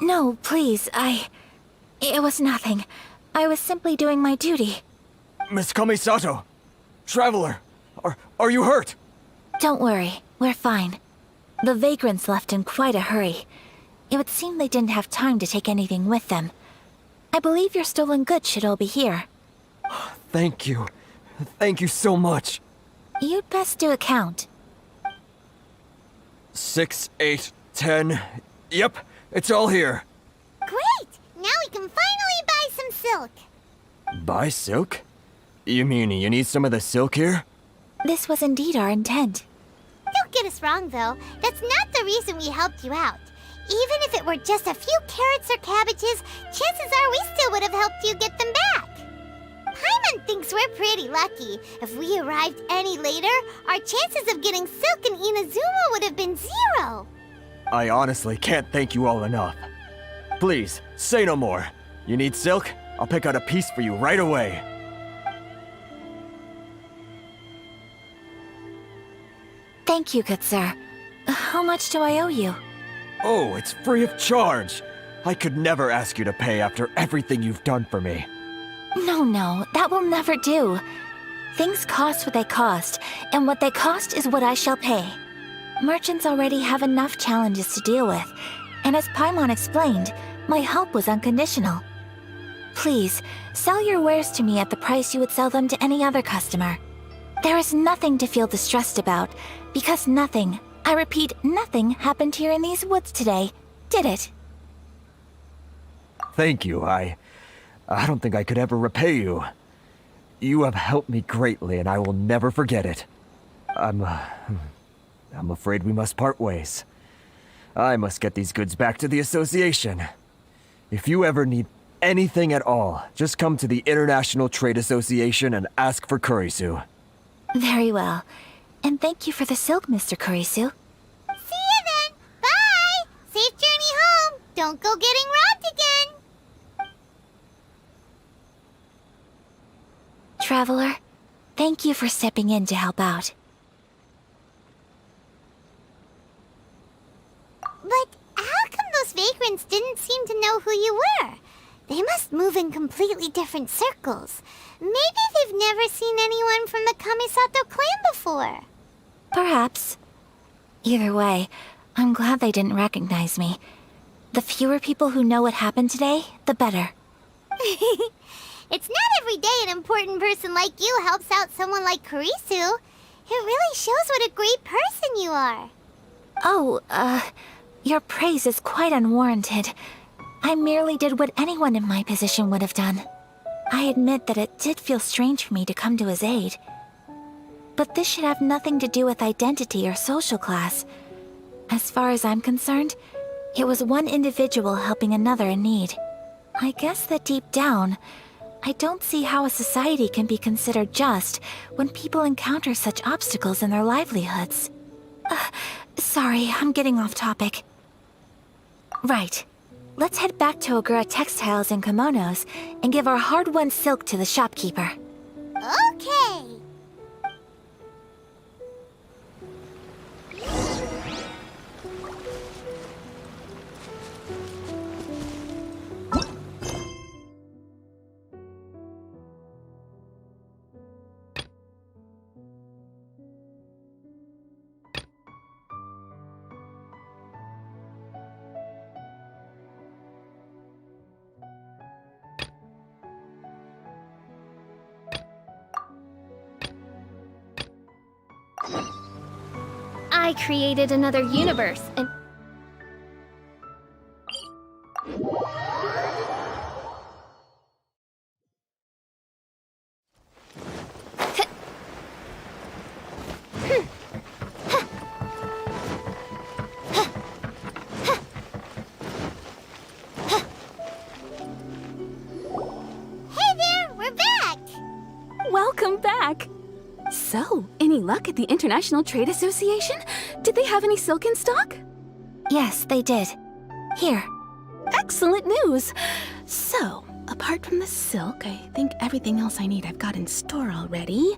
No, please, It was nothing. I was simply doing my duty. Miss Kamisato! Traveler! Are you hurt? Don't worry, we're fine. The vagrants left in quite a hurry. It would seem they didn't have time to take anything with them. I believe your stolen goods should all be here. Thank you. Thank you so much. You'd best do a count. 6, 8, 10. Yep, it's all here. Great! Now we can finally buy some silk. Buy silk? You mean you need some of the silk here? This was indeed our intent. Don't get us wrong, though. That's not the reason we helped you out. Even if it were just a few carrots or cabbages, chances are we still would have helped you get them back. Paimon thinks we're pretty lucky. If we arrived any later, our chances of getting silk in Inazuma would have been 0. I honestly can't thank you all enough. Please, say no more. You need silk? I'll pick out a piece for you right away. Thank you, good sir. How much do I owe you? Oh, it's free of charge. I could never ask you to pay after everything you've done for me. No, that will never do. Things cost what they cost, and what they cost is what I shall pay. Merchants already have enough challenges to deal with, and as Paimon explained, my help was unconditional. Please, sell your wares to me at the price you would sell them to any other customer. There is nothing to feel distressed about, because nothing, I repeat, nothing happened here in these woods today, did it? Thank you. I don't think I could ever repay you. You have helped me greatly, and I will never forget it. I'm afraid we must part ways. I must get these goods back to the association. If you ever need anything at all, just come to the International Trade Association and ask for Kurisu. Very well. And thank you for the silk, Mr. Kurisu. See you then! Bye! Safe journey home! Don't go getting robbed again! Traveler, thank you for stepping in to help out. But how come those vagrants didn't seem to know who you were? They must move in completely different circles. Maybe they've never seen anyone from the Kamisato clan before. Perhaps. Either way, I'm glad they didn't recognize me. The fewer people who know what happened today, the better. It's not every day an important person like you helps out someone like Kurisu. It really shows what a great person you are. Oh, your praise is quite unwarranted. I merely did what anyone in my position would have done. I admit that it did feel strange for me to come to his aid. But this should have nothing to do with identity or social class. As far as I'm concerned, it was one individual helping another in need. I guess that deep down, I don't see how a society can be considered just when people encounter such obstacles in their livelihoods. Sorry, I'm getting off topic. Right. Let's head back to Ogura Textiles and Kimonos and give our hard-won silk to the shopkeeper. Okay. I created another universe, and So, any luck at the International Trade Association? Did they have any silk in stock? Yes, they did. Here. Excellent news! So, apart from the silk, I think everything else I need I've got in store already.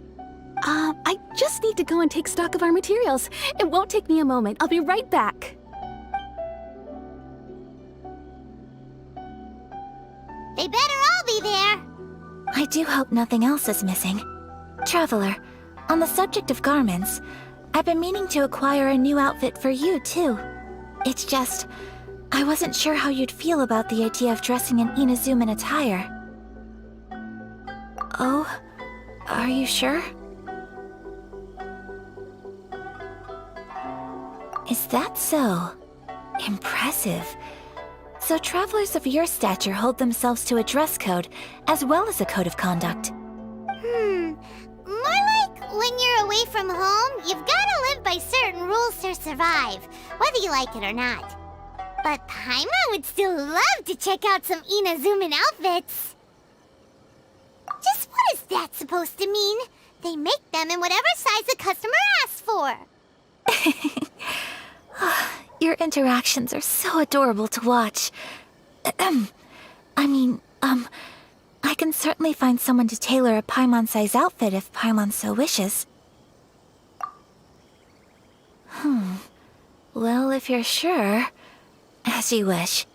I just need to go and take stock of our materials. It won't take me a moment. I'll be right back. They better all be there. I do hope nothing else is missing. Traveler, on the subject of garments, I've been meaning to acquire a new outfit for you, too. It's just, I wasn't sure how you'd feel about the idea of dressing in Inazuman attire. Oh, are you sure? Is that so? Impressive. So travelers of your stature hold themselves to a dress code, as well as a code of conduct. More like when you're away from home, you've gotta live by certain rules to survive, whether you like it or not. But Paimon would still love to check out some Inazuman outfits. Just what is that supposed to mean? They make them in whatever size the customer asks for. Your interactions are so adorable to watch. I can certainly find someone to tailor a Paimon-size outfit if Paimon so wishes. Well, if you're sure, as you wish.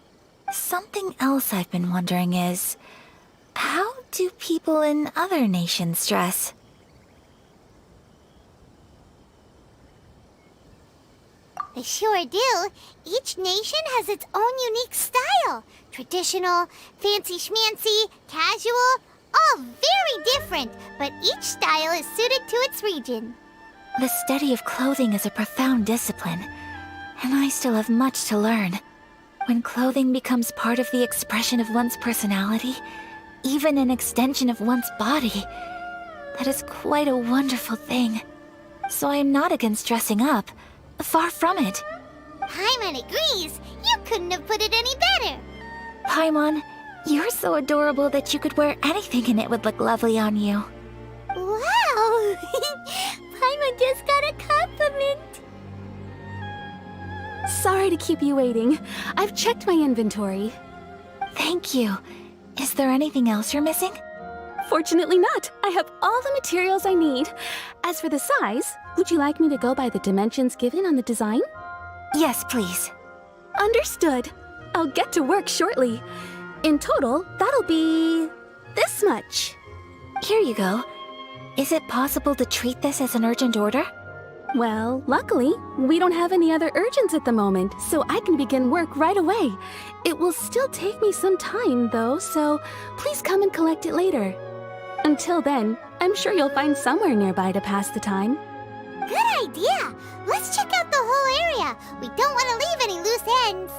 Something else I've been wondering is, how do people in other nations dress? They sure do. Each nation has its own unique style. Traditional, fancy schmancy, casual, all very different, but each style is suited to its region. The study of clothing is a profound discipline, and I still have much to learn. When clothing becomes part of the expression of one's personality, even an extension of one's body, that is quite a wonderful thing. So I am not against dressing up. Far from it. Paimon agrees. You couldn't have put it any better. Paimon, you're so adorable that you could wear anything and it would look lovely on you. Wow! Paimon just got a compliment. Sorry to keep you waiting. I've checked my inventory. Thank you. Is there anything else you're missing? Fortunately not. I have all the materials I need. As for the size, would you like me to go by the dimensions given on the design? Yes, please. Understood. I'll get to work shortly. In total, that'll be this much. Here you go. Is it possible to treat this as an urgent order? Well, luckily, we don't have any other urgents at the moment, so I can begin work right away. It will still take me some time, though, so please come and collect it later. Until then, I'm sure you'll find somewhere nearby to pass the time. Good idea! Let's check out the whole area. We don't want to leave any loose ends.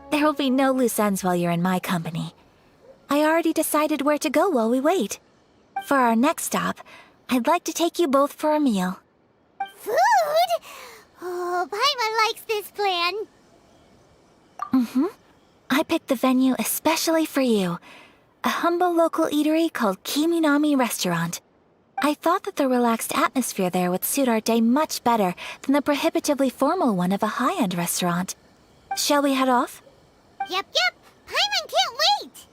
There will be no loose ends while you're in my company. I already decided where to go while we wait. For our next stop, I'd like to take you both for a meal. Food? Oh, Paimon likes this plan. I picked the venue especially for you. A humble local eatery called Kiminami Restaurant. I thought that the relaxed atmosphere there would suit our day much better than the prohibitively formal one of a high-end restaurant. Shall we head off? Yep. Paimon can't wait!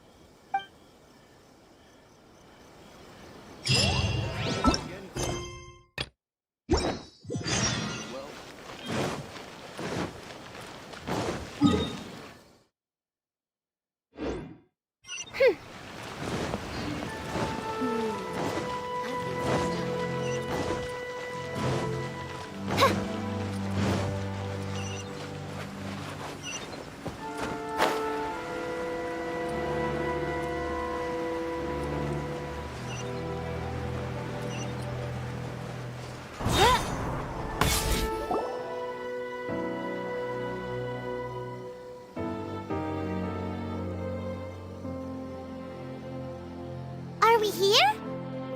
Are we here?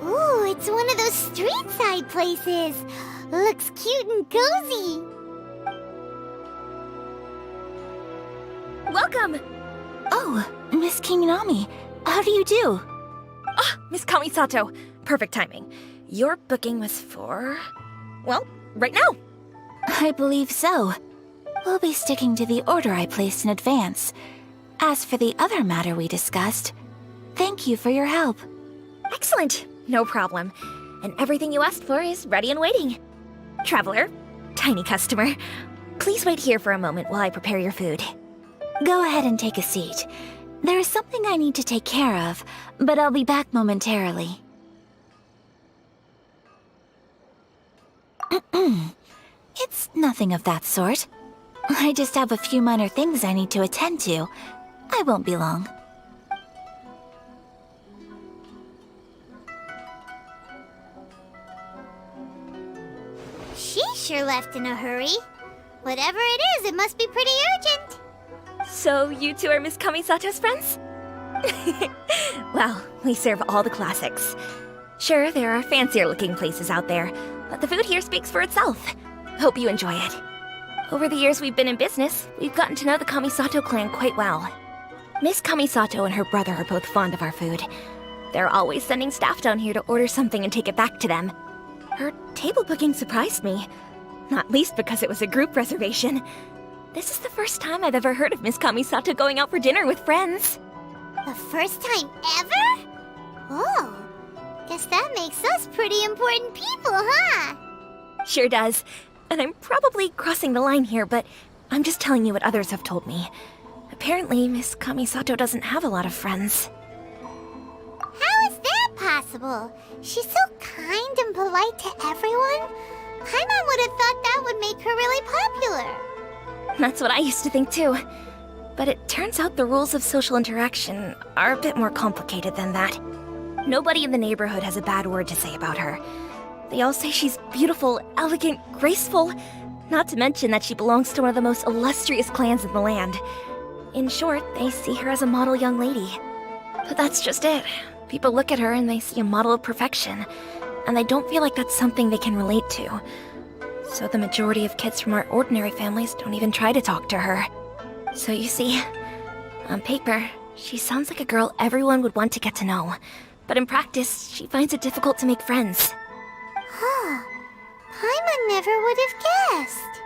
Ooh, it's one of those street-side places. Looks cute and cozy. Welcome! Oh, Miss Kiminami, how do you do? Ah, Miss Kamisato. Perfect timing. your booking was for... well, right now. I believe so. We'll be sticking to the order I placed in advance. As for the other matter we discussed, thank you for your help. Excellent. No problem. And everything you asked for is ready and waiting. Traveler, tiny customer, please wait here for a moment while I prepare your food. Go ahead and take a seat. There is something I need to take care of, but I'll be back momentarily. It's nothing of that sort. I just have a few minor things I need to attend to. I won't be long. She sure left in a hurry. Whatever it is, it must be pretty urgent. So you two are Miss Kamisato's friends? Well, we serve all the classics. Sure, there are fancier-looking places out there, but the food here speaks for itself. Hope you enjoy it. Over the years we've been in business, we've gotten to know the Kamisato clan quite well. Miss Kamisato and her brother are both fond of our food. They're always sending staff down here to order something and take it back to them. Her table booking surprised me, not least because it was a group reservation. This is the first time I've ever heard of Miss Kamisato going out for dinner with friends. The first time ever? Oh, guess that makes us pretty important people, huh? Sure does. And I'm probably crossing the line here, but I'm just telling you what others have told me. Apparently, Miss Kamisato doesn't have a lot of friends. How is that possible? She's so kind and polite to everyone. Paimon would have thought that would make her really popular. That's what I used to think too. But it turns out the rules of social interaction are a bit more complicated than that. Nobody in the neighborhood has a bad word to say about her. They all say she's beautiful, elegant, graceful, not to mention that she belongs to one of the most illustrious clans in the land. In short, they see her as a model young lady. But that's just it. People look at her and they see a model of perfection, and they don't feel like that's something they can relate to. So the majority of kids from our ordinary families don't even try to talk to her. So you see, on paper, she sounds like a girl everyone would want to get to know. But in practice, she finds it difficult to make friends. Huh. Paimon never would have guessed.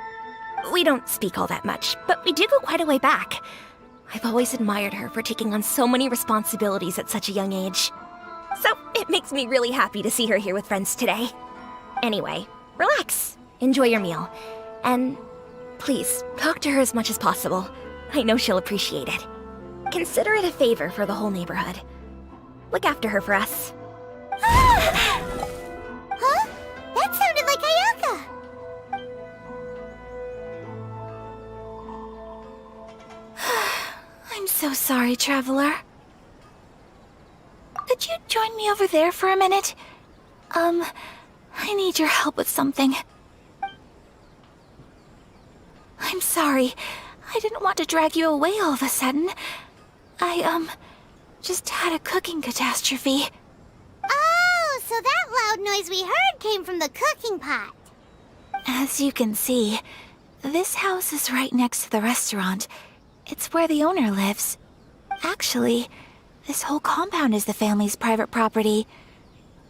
We don't speak all that much, but we do go quite a way back. I've always admired her for taking on so many responsibilities at such a young age. So it makes me really happy to see her here with friends today. Anyway, relax, enjoy your meal, and please, talk to her as much as possible. I know she'll appreciate it. Consider it a favor for the whole neighborhood. Look after her for us. Huh? That sounded like Ayaka! I'm so sorry, Traveler. Could you join me over there for a minute? I need your help with something. I'm sorry. I didn't want to drag you away all of a sudden. I, just had a cooking catastrophe. Oh, so that loud noise we heard came from the cooking pot. As you can see, this house is right next to the restaurant. It's where the owner lives. Actually, this whole compound is the family's private property.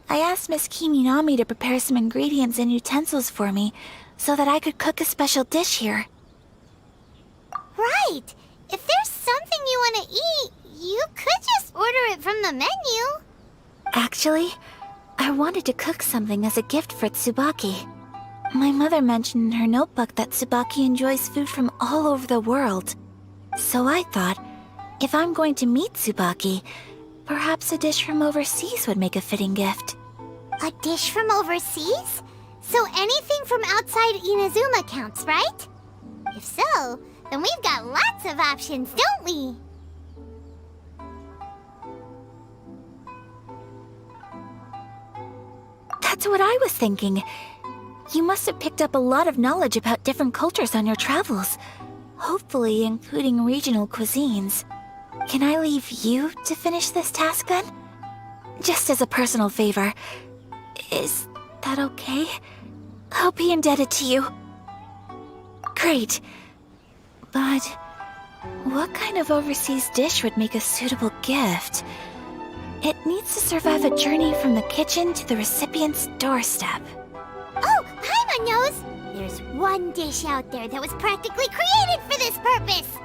I asked Miss Kiminami to prepare some ingredients and utensils for me so that I could cook a special dish here. Right. If there's something you want to eat, you could just order it from the menu. Actually, I wanted to cook something as a gift for Tsubaki. My mother mentioned in her notebook that Tsubaki enjoys food from all over the world. So I thought, if I'm going to meet Tsubaki, perhaps a dish from overseas would make a fitting gift. A dish from overseas? So anything from outside Inazuma counts, right? If so, then we've got lots of options, don't we? That's what I was thinking. You must have picked up a lot of knowledge about different cultures on your travels, hopefully including regional cuisines. Can I leave you to finish this task then? Just as a personal favor. Is that okay? I'll be indebted to you. Great. But what kind of overseas dish would make a suitable gift? It needs to survive a journey from the kitchen to the recipient's doorstep. Oh, Paimon knows! There's one dish out there that was practically created for this purpose!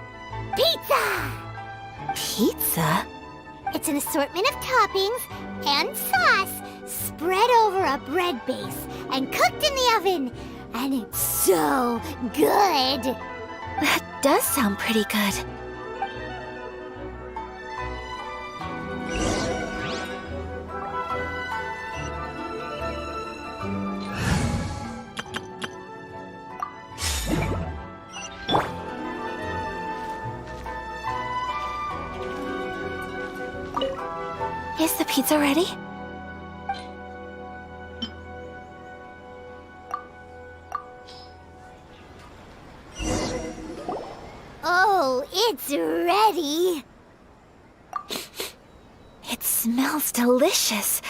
Pizza! Pizza? It's an assortment of toppings and sauce spread over a bread base and cooked in the oven. And it's so good! That does sound pretty good. Is the pizza ready? Oh, it's ready! It smells delicious.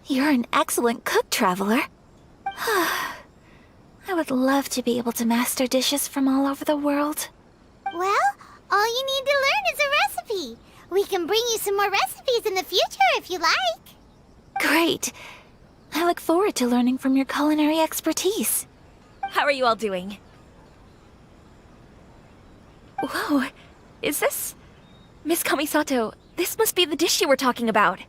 You're an excellent cook, Traveler. I would love to be able to master dishes from all over the world. Well, all you need to learn is a recipe. We can bring you some more recipes in the future if you like. Great. I look forward to learning from your culinary expertise. How are you all doing? Whoa, is this... Miss Kamisato, this must be the dish you were talking about.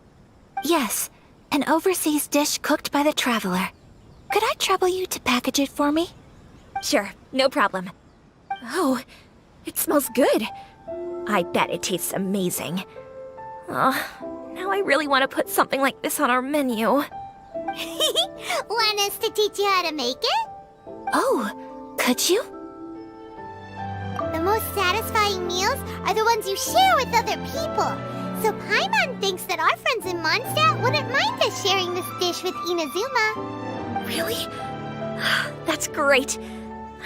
Yes, an overseas dish cooked by the Traveler. Could I trouble you to package it for me? Sure, no problem. Oh, it smells good. I bet it tastes amazing. Now I really want to put something like this on our menu. Want us to teach you how to make it? Oh, could you? The most satisfying meals are the ones you share with other people. So Paimon thinks that our friends in Mondstadt wouldn't mind us sharing this dish with Inazuma. Really? That's great.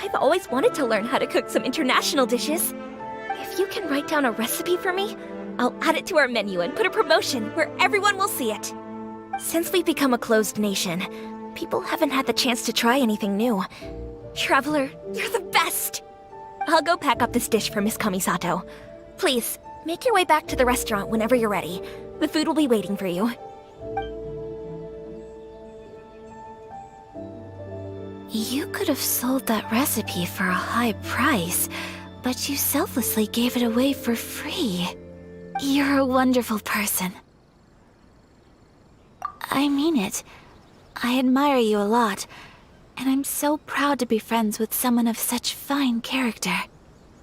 I've always wanted to learn how to cook some international dishes. If you can write down a recipe for me, I'll add it to our menu and put a promotion where everyone will see it. Since we've become a closed nation, people haven't had the chance to try anything new. Traveler, you're the best! I'll go pack up this dish for Miss Kamisato. Please, make your way back to the restaurant whenever you're ready. The food will be waiting for you. You could have sold that recipe for a high price, but you selflessly gave it away for free. You're a wonderful person. I mean it. I admire you a lot, and I'm so proud to be friends with someone of such fine character.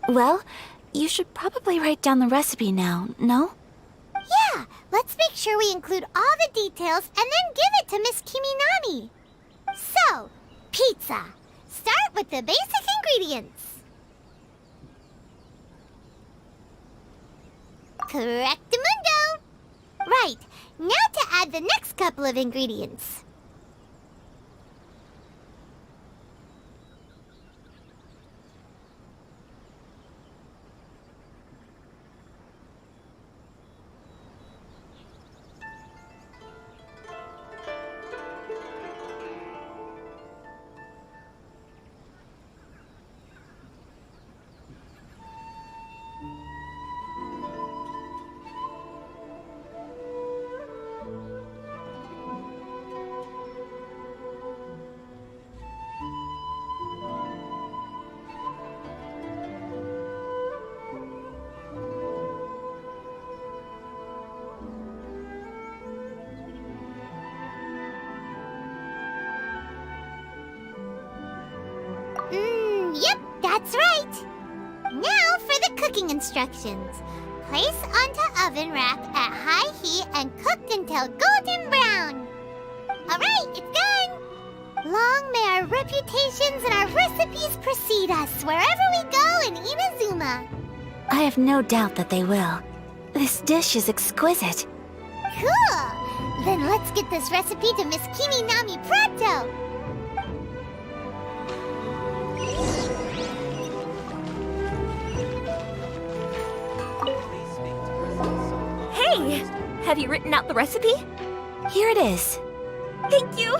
Well, you should probably write down the recipe now, no? Yeah, let's make sure we include all the details and then give it to Miss Kiminami. So, pizza. Start with the basic ingredients. Correctamundo! Right, now to add the next couple of ingredients. Yep, that's right. Now for the cooking instructions. Place onto oven rack at high heat and cooked until golden brown. Alright, it's done. Long may our reputations and our recipes precede us wherever we go in Inazuma. I have no doubt that they will. This dish is exquisite. Cool! Then let's get this recipe to Miss Kiminami pronto. Hey! Have you written out the recipe? Here it is. Thank you!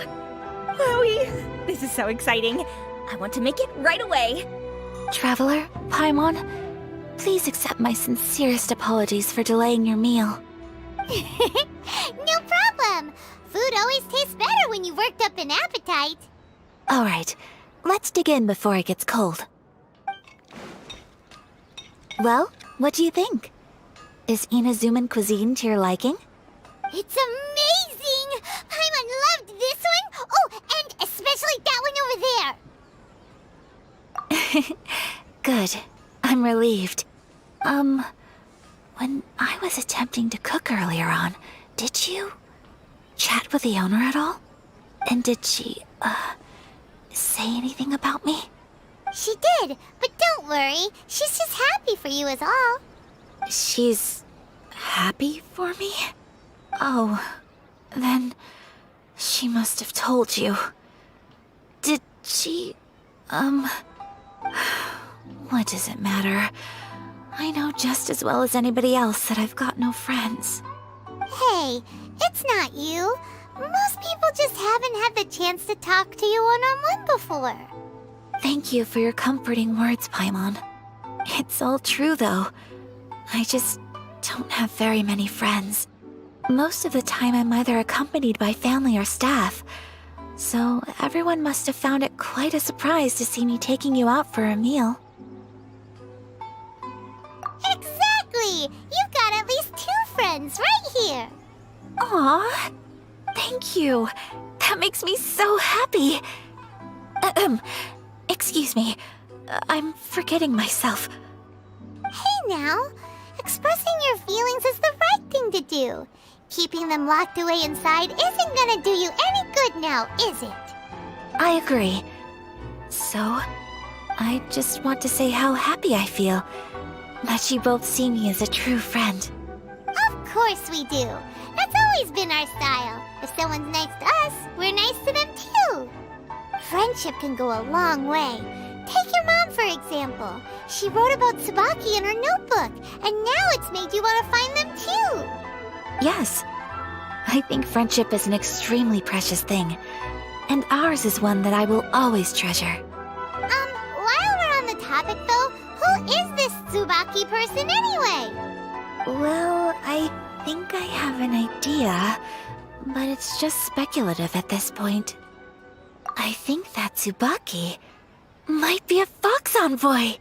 Wowie! This is so exciting. I want to make it right away. Traveler, Paimon, please accept my sincerest apologies for delaying your meal. No problem. Food always tastes better when you've worked up an appetite. All right, let's dig in before it gets cold. Well, what do you think? Is Inazuman cuisine to your liking? It's amazing! Paimon loved this one! Oh, and especially that one over there! Good. I'm relieved. When I was attempting to cook earlier on, did you chat with the owner at all? And did she, say anything about me? She did, but don't worry. She's just happy for you is all. She's happy for me? Oh, then she must have told you. Did she, what does it matter? I know just as well as anybody else that I've got no friends. Hey, it's not you. Most people just haven't had the chance to talk to you one-on-one before. Thank you for your comforting words, Paimon. It's all true, though. I just don't have very many friends. Most of the time I'm either accompanied by family or staff, so everyone must have found it quite a surprise to see me taking you out for a meal. Exactly! You've got at least 2 friends right here. Aw, thank you. That makes me so happy. Excuse me, I'm forgetting myself. Hey now, expressing your feelings is the right thing to do. Keeping them locked away inside isn't gonna do you any good now, is it? I agree. So, I just want to say how happy I feel that you both see me as a true friend. Of course we do. That's always been our style. If someone's nice to us, we're nice to them too. Friendship can go a long way. Take your mom, for example. She wrote about Tsubaki in her notebook, and now it's made you want to find them too. Yes, I think friendship is an extremely precious thing, and ours is one that I will always treasure. While we're on the topic though, who is this Tsubaki person anyway? Well, I think I have an idea, but it's just speculative at this point. I think that Tsubaki might be a fox envoy.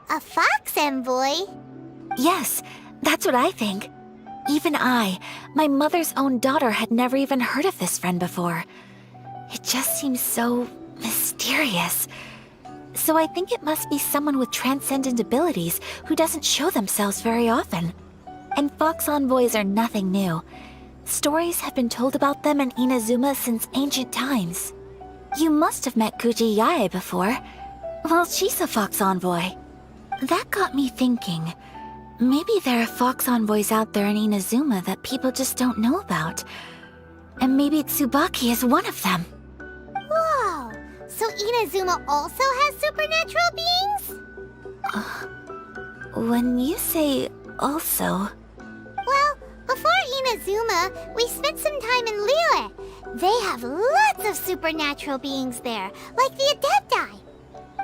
A fox envoy? Yes, that's what I think. Even I, my mother's own daughter, had never even heard of this friend before. It just seems so mysterious. So I think it must be someone with transcendent abilities who doesn't show themselves very often. And fox envoys are nothing new. Stories have been told about them in Inazuma since ancient times. You must have met Kuji Yae before. Well, she's a fox envoy. That got me thinking. Maybe there are fox envoys out there in Inazuma that people just don't know about. And maybe Tsubaki is one of them. Whoa! So Inazuma also has supernatural beings? When you say also... Well, before Inazuma, we spent some time in Liyue. They have lots of supernatural beings there, like the Adepti.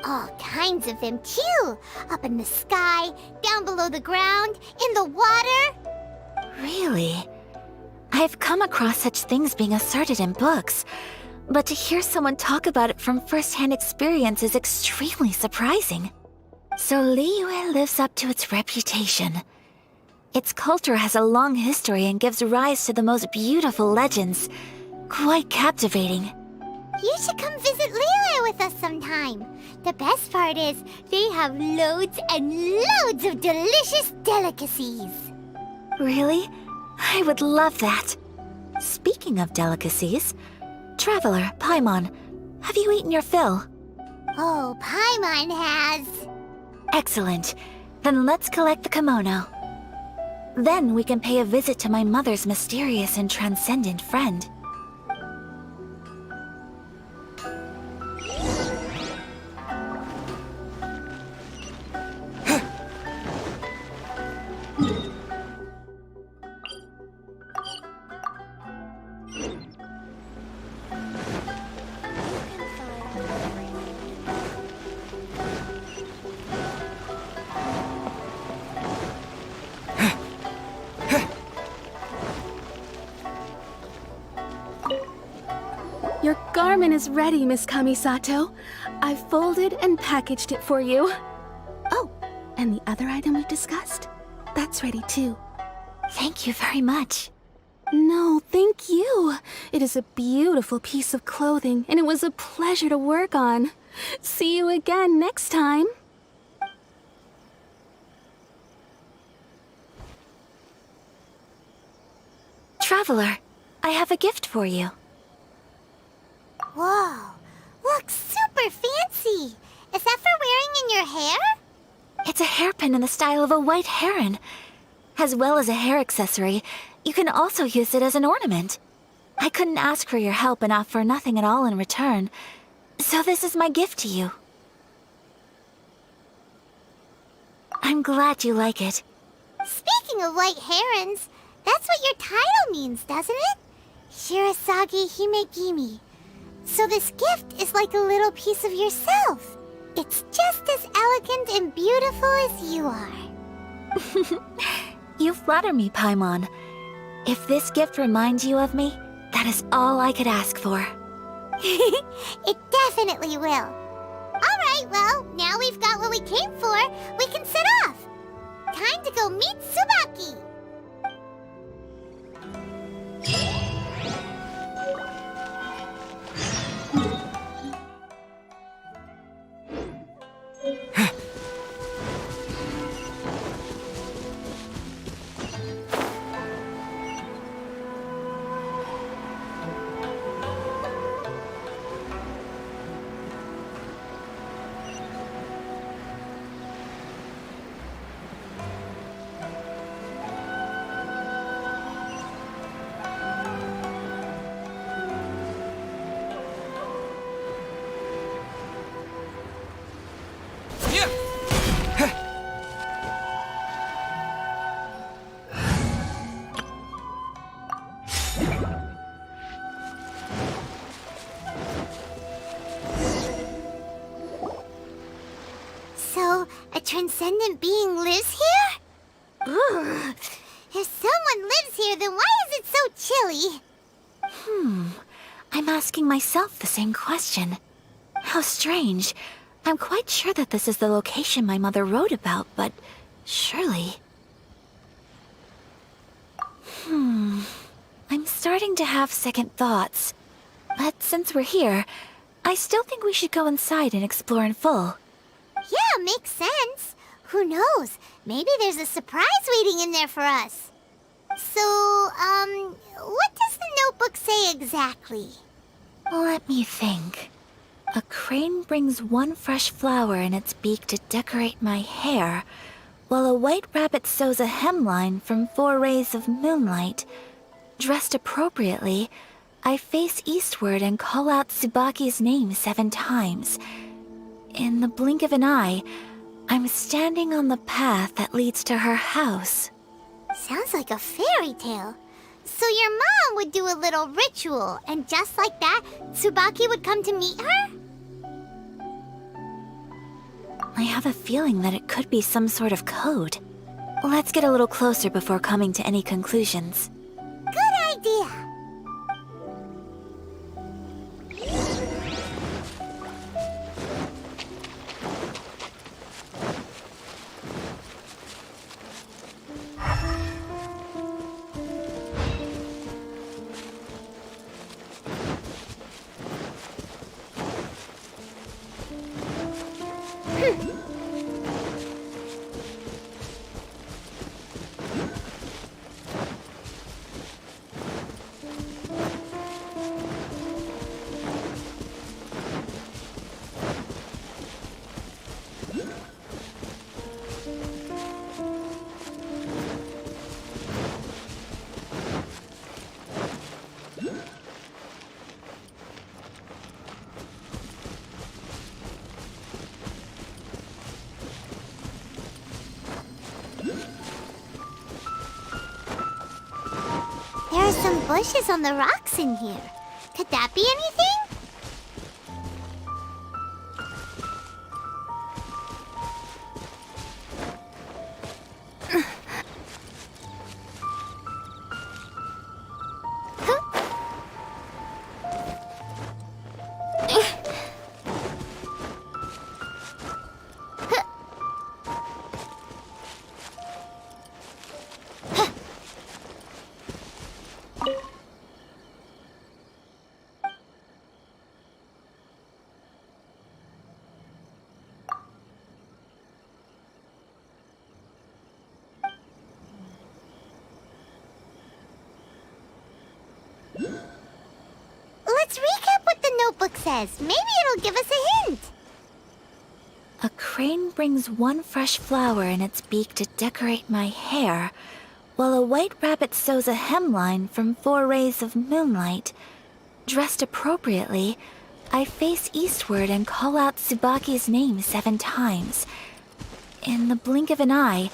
All kinds of them too. Up in the sky, down below the ground, in the water. Really? I've come across such things being asserted in books, but to hear someone talk about it from first-hand experience is extremely surprising. So Liyue lives up to its reputation. Its culture has a long history and gives rise to the most beautiful legends. Quite captivating. You should come visit Liyue with us sometime. The best part is, they have loads and loads of delicious delicacies. Really? I would love that. Speaking of delicacies, Traveler, Paimon, have you eaten your fill? Oh, Paimon has. Excellent. Then let's collect the kimono. Then we can pay a visit to my mother's mysterious and transcendent friend. garment is ready, Miss Kamisato. I've folded and packaged it for you. Oh, and the other item we discussed? That's ready too. Thank you very much. No, thank you. It is a beautiful piece of clothing, and it was a pleasure to work on. See you again next time. Traveler, I have a gift for you. Whoa, looks super fancy. Is that for wearing in your hair? It's a hairpin in the style of a white heron. As well as a hair accessory, you can also use it as an ornament. I couldn't ask for your help and offer nothing at all in return, so this is my gift to you. I'm glad you like it. Speaking of white herons, that's what your title means, doesn't it? Shirasagi Himegimi. So this gift is like a little piece of yourself. It's just as elegant and beautiful as you are. You flatter me, Paimon. If this gift reminds you of me, that is all I could ask for. It definitely will. Alright, well, now we've got what we came for, we can set off. Time to go meet Tsubaki. So, a transcendent being lives here? Ugh. If someone lives here, then why is it so chilly? I'm asking myself the same question. How strange. I'm quite sure that this is the location my mother wrote about, but surely... I'm starting to have second thoughts. But since we're here, I still think we should go inside and explore in full. Yeah, makes sense. Who knows? Maybe there's a surprise waiting in there for us. So, what does the notebook say exactly? Let me think. A crane brings one fresh flower in its beak to decorate my hair, while a white rabbit sews a hemline from 4 rays of moonlight. Dressed appropriately, I face eastward and call out Tsubaki's name 7 times. In the blink of an eye, I'm standing on the path that leads to her house. Sounds like a fairy tale. So your mom would do a little ritual, and just like that, Tsubaki would come to meet her? I have a feeling that it could be some sort of code. Let's get a little closer before coming to any conclusions. Good idea. There are some bushes on the rocks in here. Could that be anything? says. Maybe it'll give us a hint. A crane brings one fresh flower in its beak to decorate my hair, while a white rabbit sews a hemline from 4 rays of moonlight. Dressed appropriately, I face eastward and call out Tsubaki's name 7 times. In the blink of an eye,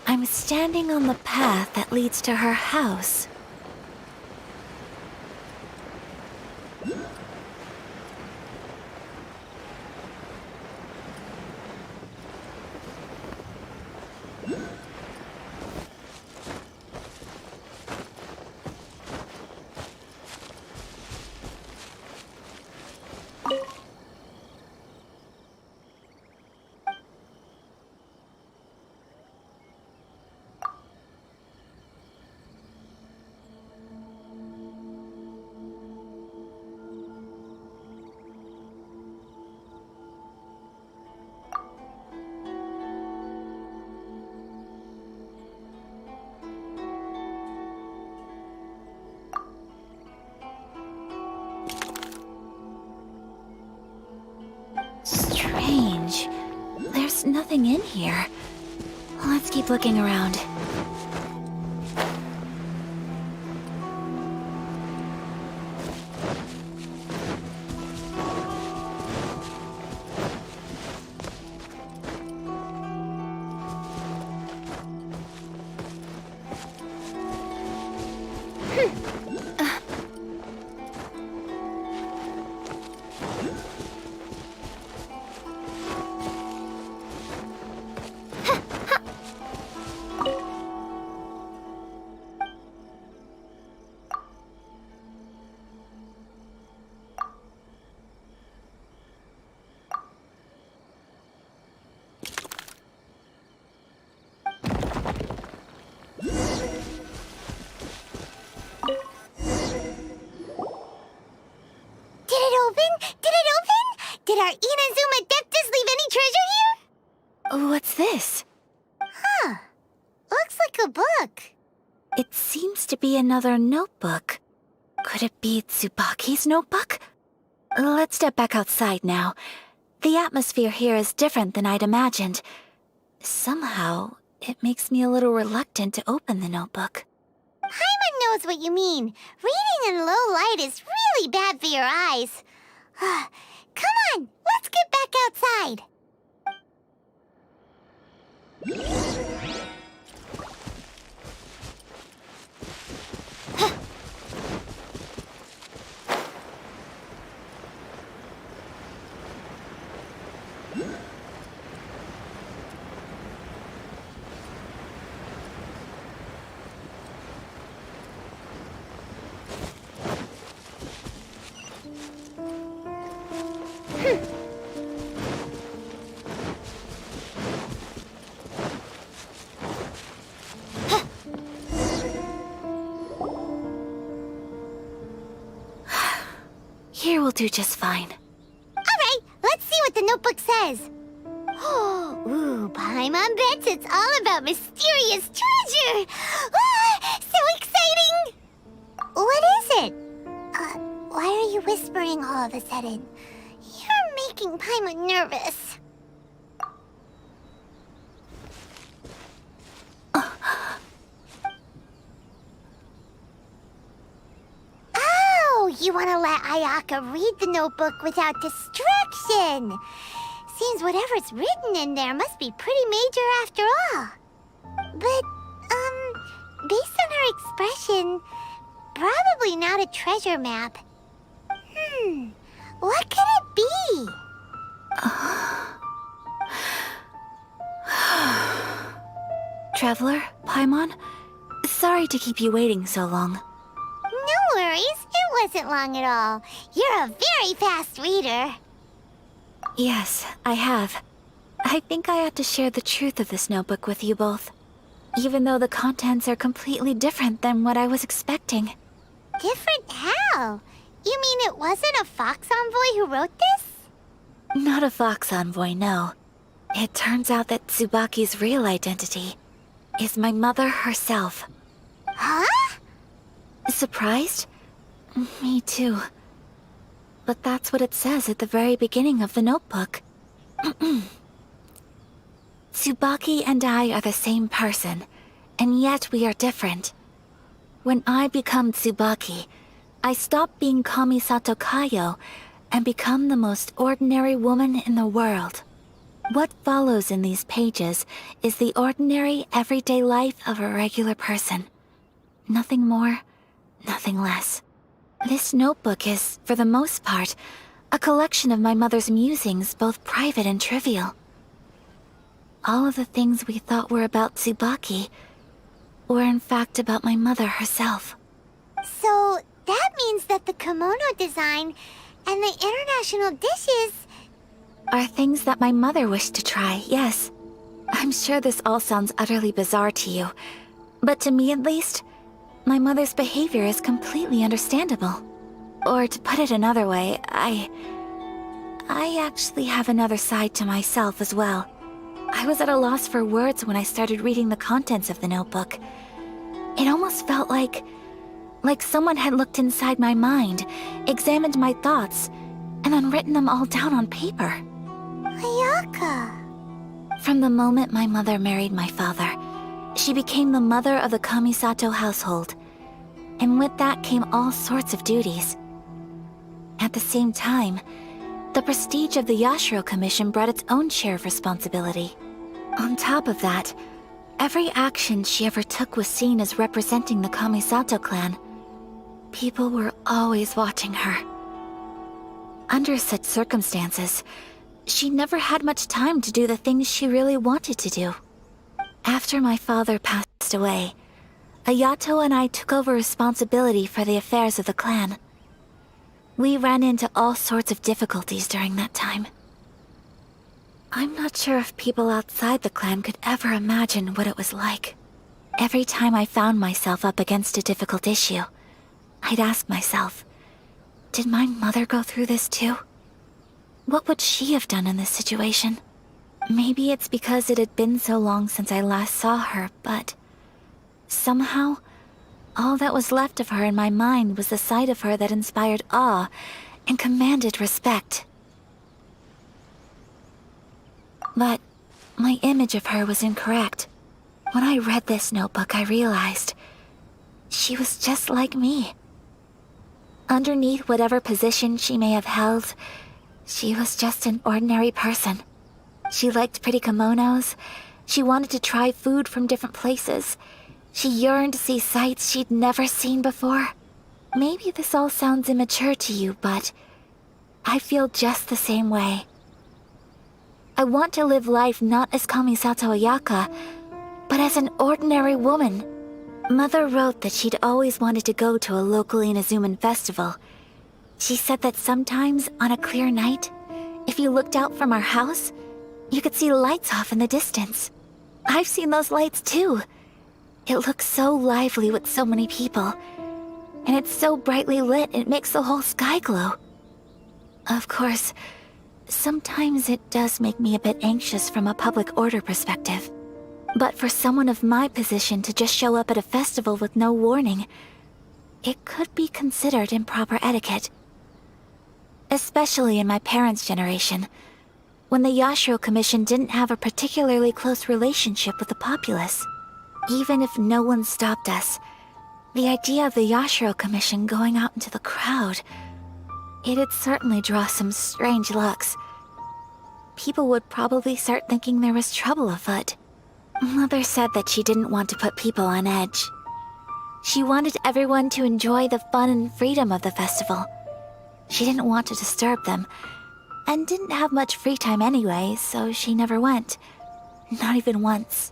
I'm standing on the path that leads to her house. Strange. There's nothing in here. Let's keep looking around. Did our Inazuma Adeptus leave any treasure here? What's this? Huh. Looks like a book. It seems to be another notebook. Could it be Tsubaki's notebook? Let's step back outside now. The atmosphere here is different than I'd imagined. Somehow, it makes me a little reluctant to open the notebook. Paimon knows what you mean. Reading in low light is really bad for your eyes. Come on, let's get back outside. Here will do just fine. Alright, let's see what the notebook says. Ooh, Paimon bets it's all about mysterious treasure! Ah, so exciting! What is it? Why are you whispering all of a sudden? You're making Paimon nervous. Oh, you want to let Ayaka read the notebook without distraction. Seems whatever's written in there must be pretty major after all. But, based on her expression, probably not a treasure map. What could it be? Traveler, Paimon, sorry to keep you waiting so long. No worries, it wasn't long at all. You're a very fast reader. Yes, I have. I think I ought to share the truth of this notebook with you both, even though the contents are completely different than what I was expecting. Different how? You mean it wasn't a Fox Envoy who wrote this? Not a Fox Envoy, no. It turns out that Tsubaki's real identity is my mother herself. Huh? Surprised? Me too. but that's what it says at the very beginning of the notebook. Tsubaki and I are the same person, and yet we are different. When I become Tsubaki, I stop being Kamisato Kayo and become the most ordinary woman in the world. What follows in these pages is the ordinary, everyday life of a regular person. Nothing more, nothing less. This notebook is, for the most part, a collection of my mother's musings, both private and trivial. All of the things we thought were about Tsubaki were in fact about my mother herself. So, that means that the kimono design and the international dishes are things that my mother wished to try, yes. I'm sure this all sounds utterly bizarre to you, but to me at least, my mother's behavior is completely understandable. Or to put it another way, I actually have another side to myself as well. I was at a loss for words when I started reading the contents of the notebook. It almost felt like someone had looked inside my mind, examined my thoughts, and then written them all down on paper. Ayaka. From the moment my mother married my father, she became the mother of the Kamisato household, and with that came all sorts of duties. At the same time, the prestige of the Yashiro Commission brought its own share of responsibility. On top of that, every action she ever took was seen as representing the Kamisato clan. People were always watching her. Under such circumstances, she never had much time to do the things she really wanted to do. After my father passed away, Ayato and I took over responsibility for the affairs of the clan. We ran into all sorts of difficulties during that time. I'm not sure if people outside the clan could ever imagine what it was like. Every time I found myself up against a difficult issue, I'd ask myself, did my mother go through this too? What would she have done in this situation? Maybe it's because it had been so long since I last saw her, but somehow, all that was left of her in my mind was the side of her that inspired awe and commanded respect. But my image of her was incorrect. When I read this notebook, I realized she was just like me. Underneath whatever position she may have held, she was just an ordinary person. She liked pretty kimonos. She wanted to try food from different places. She yearned to see sights she'd never seen before. Maybe this all sounds immature to you, but I feel just the same way. I want to live life not as Kamisato Ayaka, but as an ordinary woman. Mother wrote that she'd always wanted to go to a local Inazuman festival. She said that sometimes, on a clear night, if you looked out from our house, you could see lights off in the distance. I've seen those lights too. It looks so lively with so many people, and it's so brightly lit it makes the whole sky glow. Of course, sometimes it does make me a bit anxious from a public order perspective. But for someone of my position to just show up at a festival with no warning, it could be considered improper etiquette. Especially in my parents' generation, when the Yashiro Commission didn't have a particularly close relationship with the populace. Even if no one stopped us, the idea of the Yashiro Commission going out into the crowd, it'd certainly draw some strange looks. People would probably start thinking there was trouble afoot. Mother said that she didn't want to put people on edge. She wanted everyone to enjoy the fun and freedom of the festival. She didn't want to disturb them, and didn't have much free time anyway, so she never went. Not even once.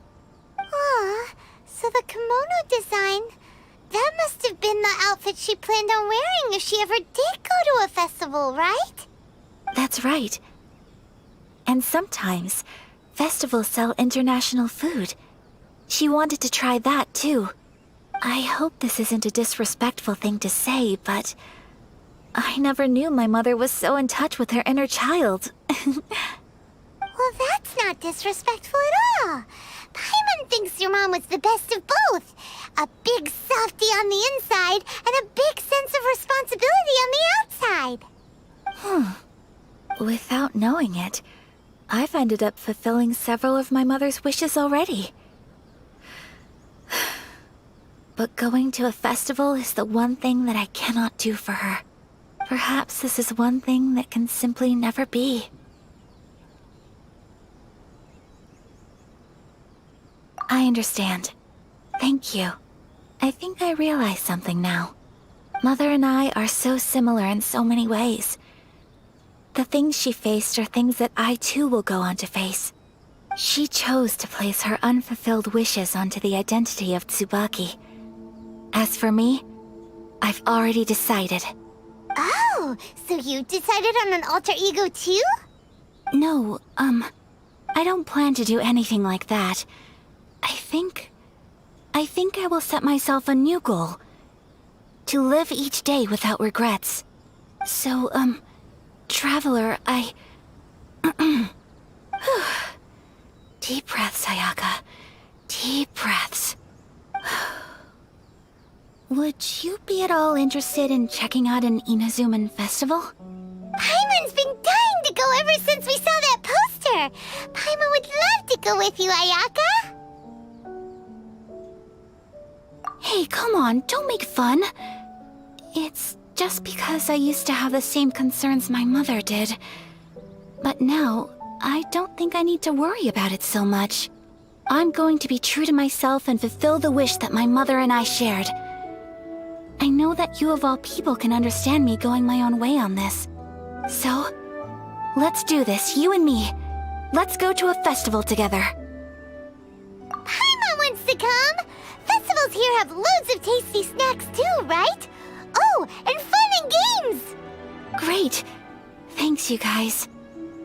Aw, so the kimono design, that must have been the outfit she planned on wearing if she ever did go to a festival, right? That's right. And sometimes, festivals sell international food. She wanted to try that too. I hope this isn't a disrespectful thing to say, but I never knew my mother was so in touch with her inner child. Well, that's not disrespectful at all. Paimon thinks your mom was the best of both. A big softie on the inside and a big sense of responsibility on the outside. Without knowing it, I've ended up fulfilling several of my mother's wishes already. But going to a festival is the one thing that I cannot do for her. Perhaps this is one thing that can simply never be. I understand. Thank you. I think I realize something now. Mother and I are so similar in so many ways. The things she faced are things that I too will go on to face. She chose to place her unfulfilled wishes onto the identity of Tsubaki. As for me, I've already decided. Oh, so you decided on an alter ego too? No, I don't plan to do anything like that. I think I will set myself a new goal. To live each day without regrets. So, Traveler, Deep breaths, Ayaka. Deep breaths. Would you be at all interested in checking out an Inazuman festival? Paimon's been dying to go ever since we saw that poster! Paimon would love to go with you, Ayaka! Hey, come on, don't make fun. It's just because I used to have the same concerns my mother did. But now, I don't think I need to worry about it so much. I'm going to be true to myself and fulfill the wish that my mother and I shared. I know that you of all people can understand me going my own way on this. So, let's do this, you and me. Let's go to a festival together. Paimon wants to come! Festivals here have loads of tasty snacks too, right? Oh, and fun and games! Great. Thanks, you guys.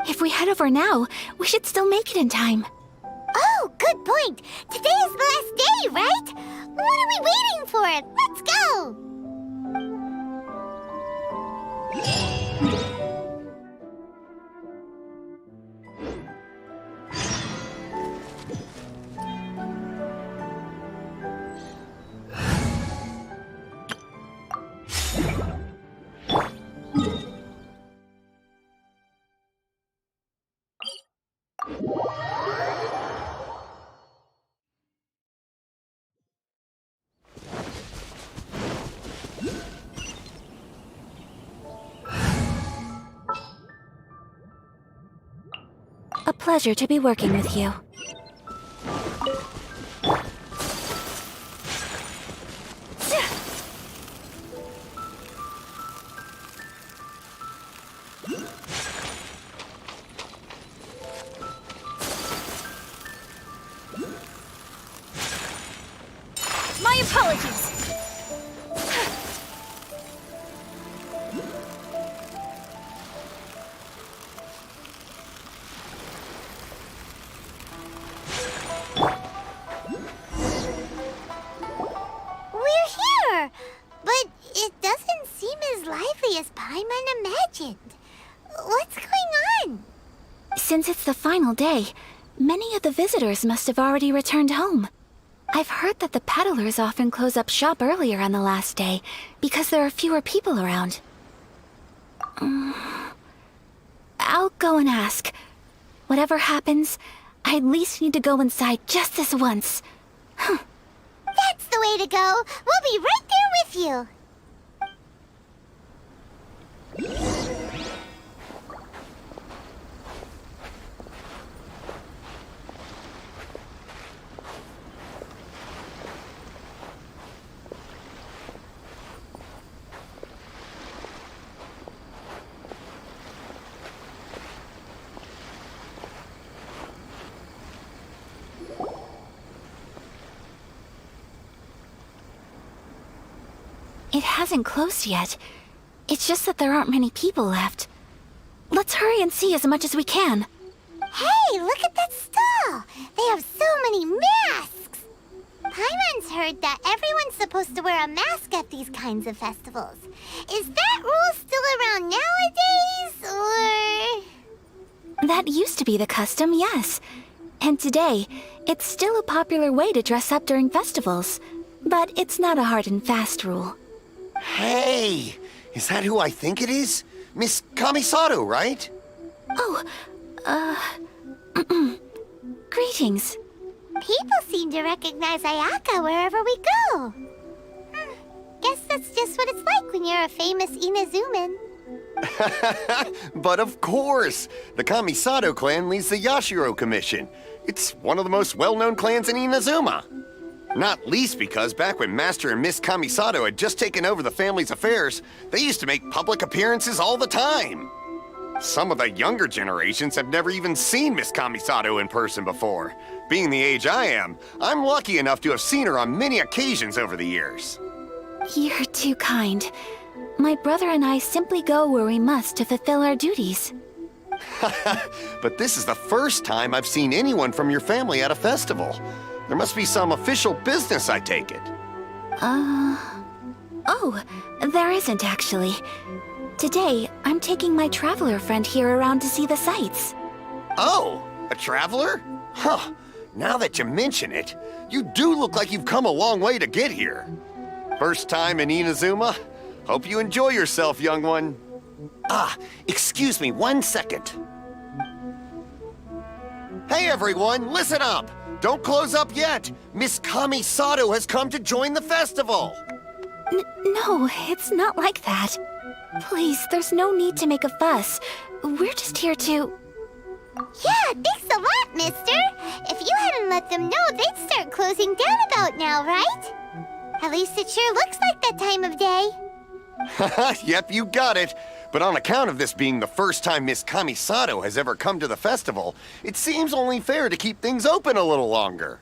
If we head over now, we should still make it in time. Oh, good point. Today is the last day, right? What are we waiting for? Let's go! A pleasure to be working with you. My apologies! But it doesn't seem as lively as Paimon imagined. What's going on? Since it's the final day, many of the visitors must have already returned home. I've heard that the peddlers often close up shop earlier on the last day because there are fewer people around. I'll go and ask. Whatever happens, I at least need to go inside just this once. That's the way to go. We'll be right there with you. It hasn't closed yet. It's just that there aren't many people left. Let's hurry and see as much as we can. Hey, look at that stall! They have so many masks! Paimon's heard that everyone's supposed to wear a mask at these kinds of festivals. Is that rule still around nowadays, or...? That used to be the custom, yes. And today, it's still a popular way to dress up during festivals. But it's not a hard and fast rule. Hey! Is that who I think it is? Miss Kamisato, right? Oh, greetings. People seem to recognize Ayaka wherever we go. Guess that's just what it's like when you're a famous Inazuman. But of course! The Kamisato clan leads the Yashiro Commission. It's one of the most well-known clans in Inazuma. Not least because back when Master and Miss Kamisato had just taken over the family's affairs, they used to make public appearances all the time. Some of the younger generations have never even seen Miss Kamisato in person before. Being the age I am, I'm lucky enough to have seen her on many occasions over the years. You're too kind. My brother and I simply go where we must to fulfill our duties. But this is the first time I've seen anyone from your family at a festival. There must be some official business, I take it. Oh, there isn't actually. Today, I'm taking my traveler friend here around to see the sights. Oh, a traveler? Huh. Now that you mention it, you do look like you've come a long way to get here. First time in Inazuma? Hope you enjoy yourself, young one. Excuse me 1 second. Hey everyone, listen up! Don't close up yet! Miss Kamisato has come to join the festival! No, it's not like that. Please, there's no need to make a fuss. We're just here to... Yeah, thanks a lot, mister. If you hadn't let them know, they'd start closing down about now, right? At least it sure looks like that time of day. Yep, you got it. But on account of this being the first time Miss Kamisato has ever come to the festival, it seems only fair to keep things open a little longer.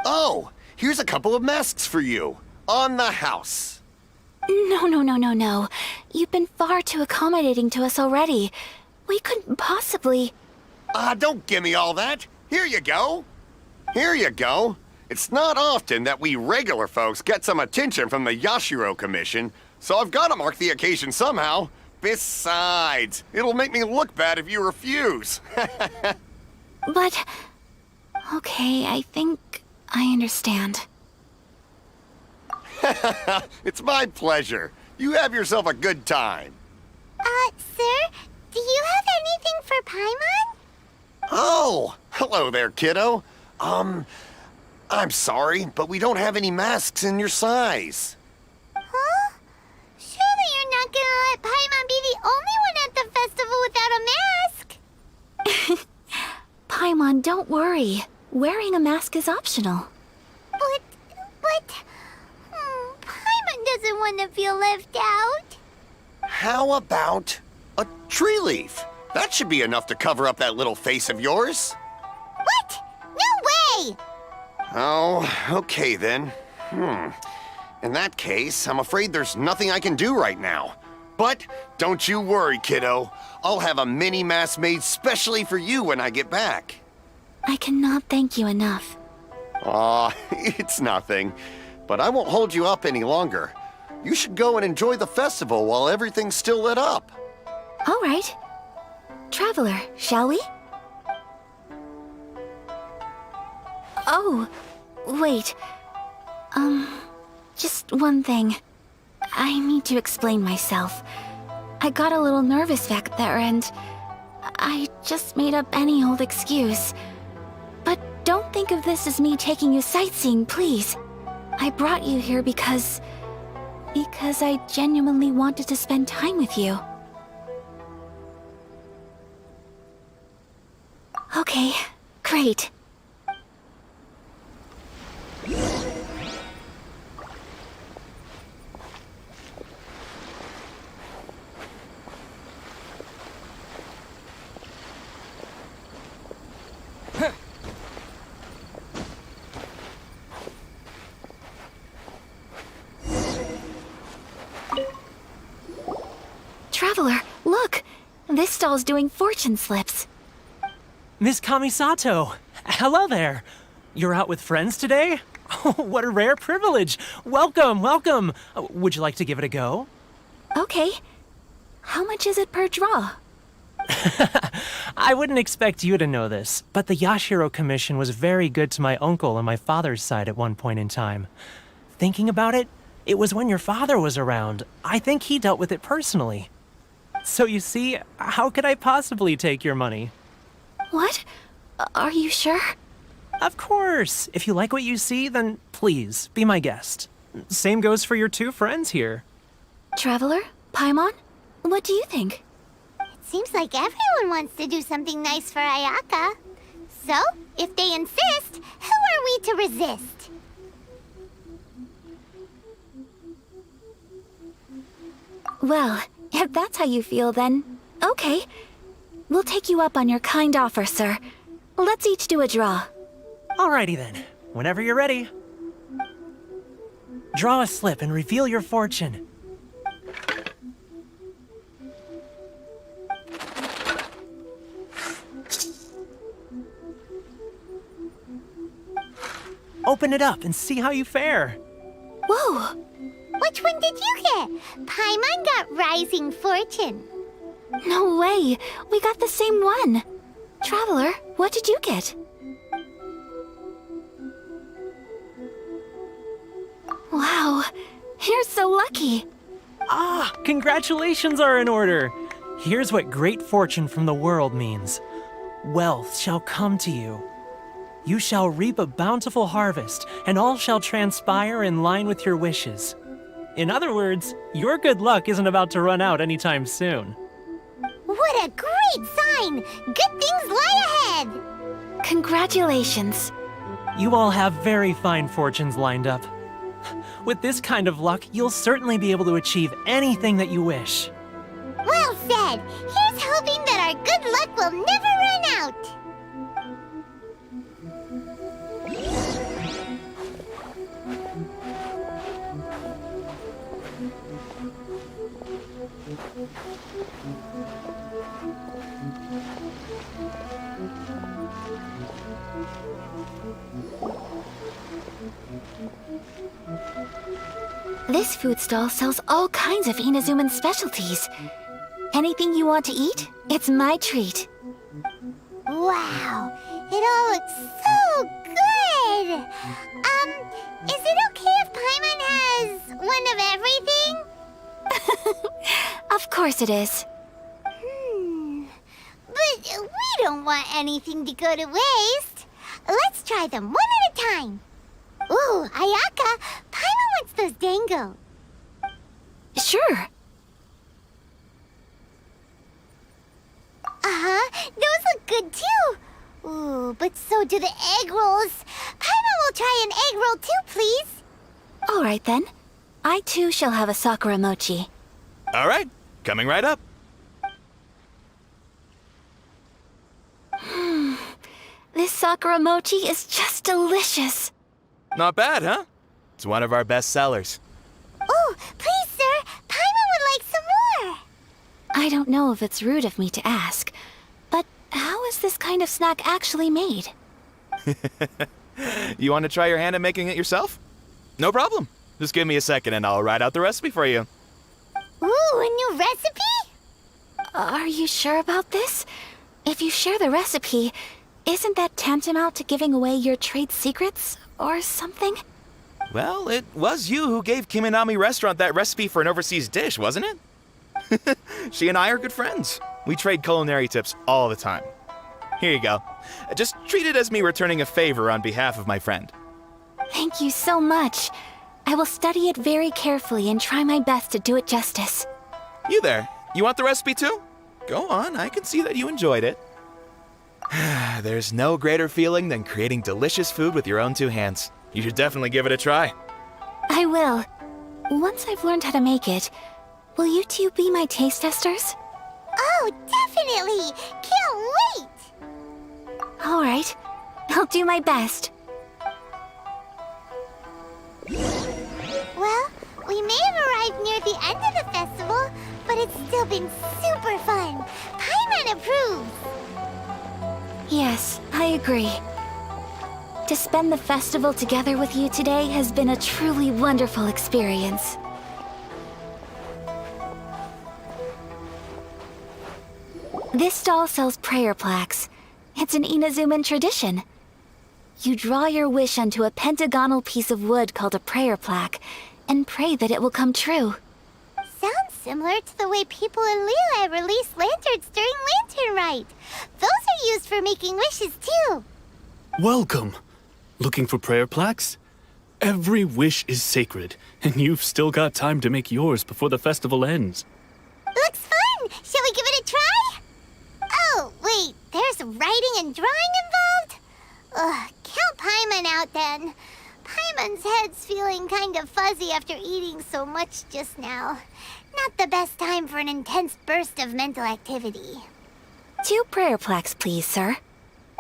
Oh, here's a couple of masks for you. On the house. No. You've been far too accommodating to us already. We couldn't possibly... Don't give me all that. Here you go. Here you go. It's not often that we regular folks get some attention from the Yashiro Commission, so I've got to mark the occasion somehow. Besides, it'll make me look bad if you refuse. But... Okay, I think I understand. It's my pleasure. You have yourself a good time. Sir, do you have anything for Paimon? Oh, hello there, kiddo. I'm sorry, but we don't have any masks in your size. Huh? Surely you're not gonna let Paimon be the only one at the festival without a mask? Paimon, don't worry. Wearing a mask is optional. But... Paimon doesn't want to feel left out. How about a tree leaf? That should be enough to cover up that little face of yours. What? No way! Oh, okay then. In that case, I'm afraid there's nothing I can do right now. But don't you worry, kiddo. I'll have a mini mask made specially for you when I get back. I cannot thank you enough. It's nothing. But I won't hold you up any longer. You should go and enjoy the festival while everything's still lit up. All right. Traveler, shall we? Oh, wait. Just one thing. I need to explain myself. I got a little nervous back there and I just made up any old excuse. But don't think of this as me taking you sightseeing, please. I brought you here because I genuinely wanted to spend time with you. Okay, great. Traveler, look! This stall's doing fortune slips. Miss Kamisato! Hello there! You're out with friends today? Oh, what a rare privilege! Welcome, welcome! Would you like to give it a go? Okay. How much is it per draw? I wouldn't expect you to know this, but the Yashiro Commission was very good to my uncle on my father's side at one point in time. Thinking about it, it was when your father was around. I think he dealt with it personally. So you see, how could I possibly take your money? What? Are you sure? Of course! If you like what you see, then please, be my guest. Same goes for your two friends here. Traveler? Paimon? What do you think? It seems like everyone wants to do something nice for Ayaka. So, if they insist, who are we to resist? Well, if that's how you feel, then okay. We'll take you up on your kind offer, sir. Let's each do a draw. Alrighty then, whenever you're ready. Draw a slip and reveal your fortune. Open it up and see how you fare. Whoa! Which one did you get? Paimon got Rising Fortune. No way! We got the same one! Traveler, what did you get? Wow, you're so lucky! Ah, congratulations are in order! Here's what great fortune from the world means. Wealth shall come to you. You shall reap a bountiful harvest, and all shall transpire in line with your wishes. In other words, your good luck isn't about to run out anytime soon. What a great sign! Good things lie ahead! Congratulations. You all have very fine fortunes lined up. With this kind of luck, you'll certainly be able to achieve anything that you wish. Well said! Here's hoping that our good luck will never run out! This food stall sells all kinds of Inazuman specialties. Anything you want to eat, it's my treat. Wow! It all looks so good! Is it okay if Paimon has one of everything? Of course it is. But we don't want anything to go to waste. Let's try them one at a time. Ooh, Ayaka, Paimon wants those dango. Sure. Those look good too. Ooh, but so do the egg rolls. Paimon will try an egg roll too, please. All right then. I too shall have a Sakura mochi. All right, coming right up. This Sakura mochi is just delicious. Not bad, huh? It's one of our best sellers. Oh, please, sir. Paimon would like some more. I don't know if it's rude of me to ask, but how is this kind of snack actually made? You want to try your hand at making it yourself? No problem. Just give me a second and I'll write out the recipe for you. Ooh, a new recipe? Are you sure about this? If you share the recipe, isn't that tantamount to giving away your trade secrets or something? Well, it was you who gave Kiminami Restaurant that recipe for an overseas dish, wasn't it? She and I are good friends. We trade culinary tips all the time. Here you go. Just treat it as me returning a favor on behalf of my friend. Thank you so much. I will study it very carefully and try my best to do it justice. You there. You want the recipe too? Go on, I can see that you enjoyed it. There's no greater feeling than creating delicious food with your own two hands. You should definitely give it a try. I will. Once I've learned how to make it, will you two be my taste testers? Oh, definitely! Can't wait! All right. I'll do my best. Well, we may have arrived near the end of the festival, but it's still been super fun. Paimon approves. Yes, I agree. To spend the festival together with you today has been a truly wonderful experience. This stall sells prayer plaques. It's an Inazuman tradition. You draw your wish onto a pentagonal piece of wood called a prayer plaque and pray that it will come true. Sounds similar to the way people in Liyue release lanterns during Lantern Rite. Those are used for making wishes, too. Welcome. Looking for prayer plaques? Every wish is sacred, and you've still got time to make yours before the festival ends. Looks fun! Shall we give it a try? Oh, wait, there's writing and drawing involved? Ugh, count Paimon out then. Paimon's head's feeling kind of fuzzy after eating so much just now. Not the best time for an intense burst of mental activity. 2 prayer plaques, please, sir.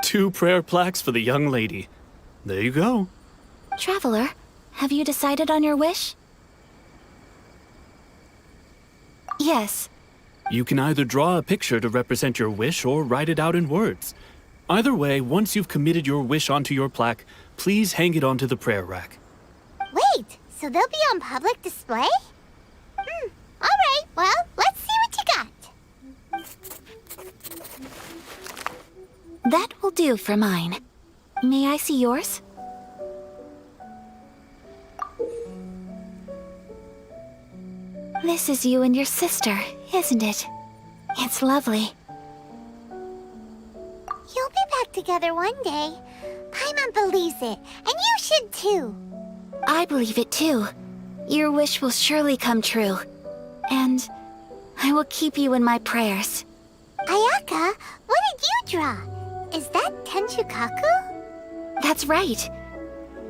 2 prayer plaques for the young lady. There you go. Traveler, have you decided on your wish? Yes. You can either draw a picture to represent your wish or write it out in words. Either way, once you've committed your wish onto your plaque, please hang it onto the prayer rack. Wait, so they'll be on public display? Alright, well, let's see what you got. That will do for mine. May I see yours? This is you and your sister, isn't it? It's lovely. You'll be back together one day. Paimon believes it, and you should too. I believe it too. Your wish will surely come true. And I will keep you in my prayers. Ayaka, what did you draw? Is that Tenchukaku? That's right.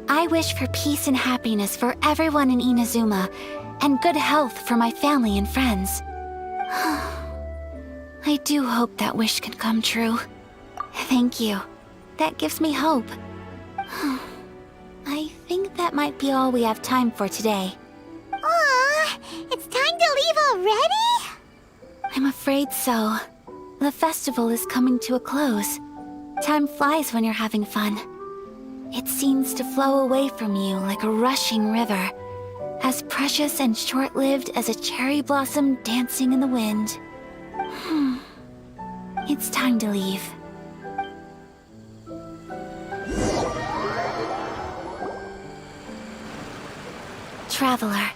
I wish for peace and happiness for everyone in Inazuma, and good health for my family and friends. I do hope that wish can come true. Thank you. That gives me hope. I think that might be all we have time for today. Aw, it's time to leave already? I'm afraid so. The festival is coming to a close. Time flies when you're having fun. It seems to flow away from you like a rushing river, as precious and short-lived as a cherry blossom dancing in the wind. It's time to leave. Traveler,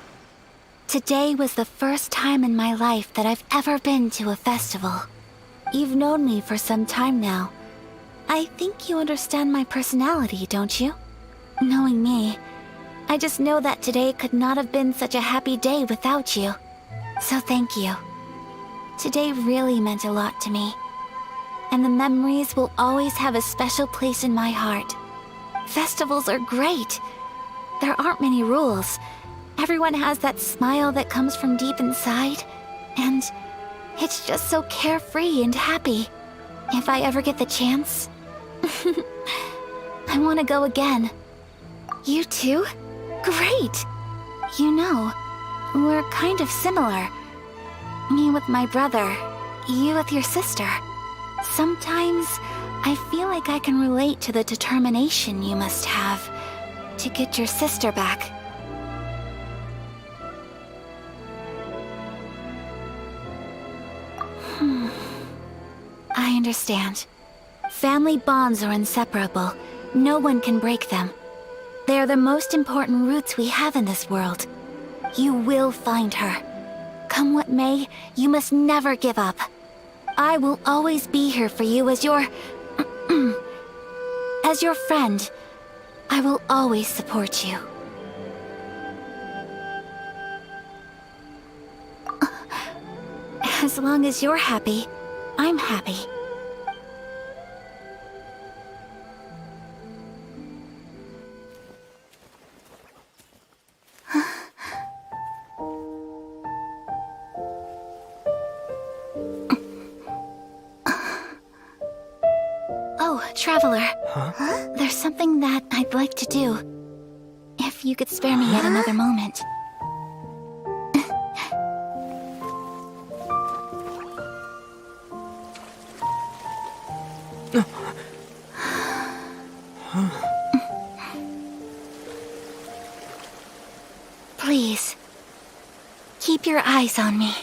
today was the first time in my life that I've ever been to a festival. You've known me for some time now. I think you understand my personality, don't you? Knowing me, I just know that today could not have been such a happy day without you. So thank you. Today really meant a lot to me. And the memories will always have a special place in my heart. Festivals are great. There aren't many rules. Everyone has that smile that comes from deep inside. And it's just so carefree and happy. If I ever get the chance, I want to go again. You too? Great! You know, we're kind of similar. Me with my brother, you with your sister. Sometimes I feel like I can relate to the determination you must have to get your sister back. I understand. Family bonds are inseparable. No one can break them. They are the most important roots we have in this world. You will find her. Come what may, you must never give up. I will always be here for you as your... as your friend. I will always support you. As long as you're happy, I'm happy. Oh, Traveler. Huh? There's something that I'd like to do. If you could spare me yet another moment. Please, keep your eyes on me.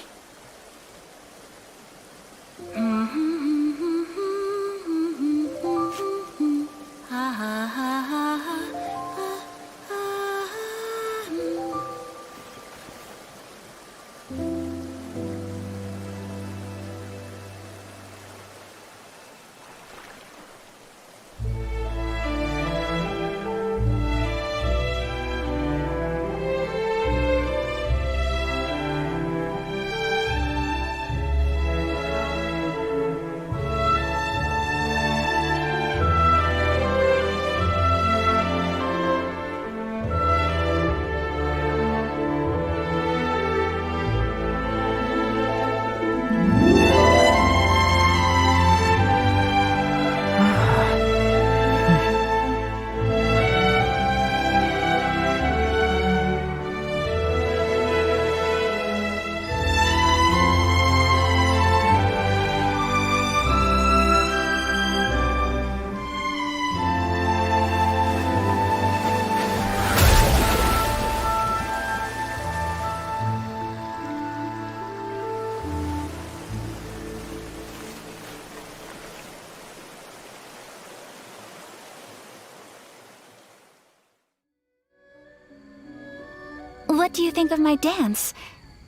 what do you think of my dance?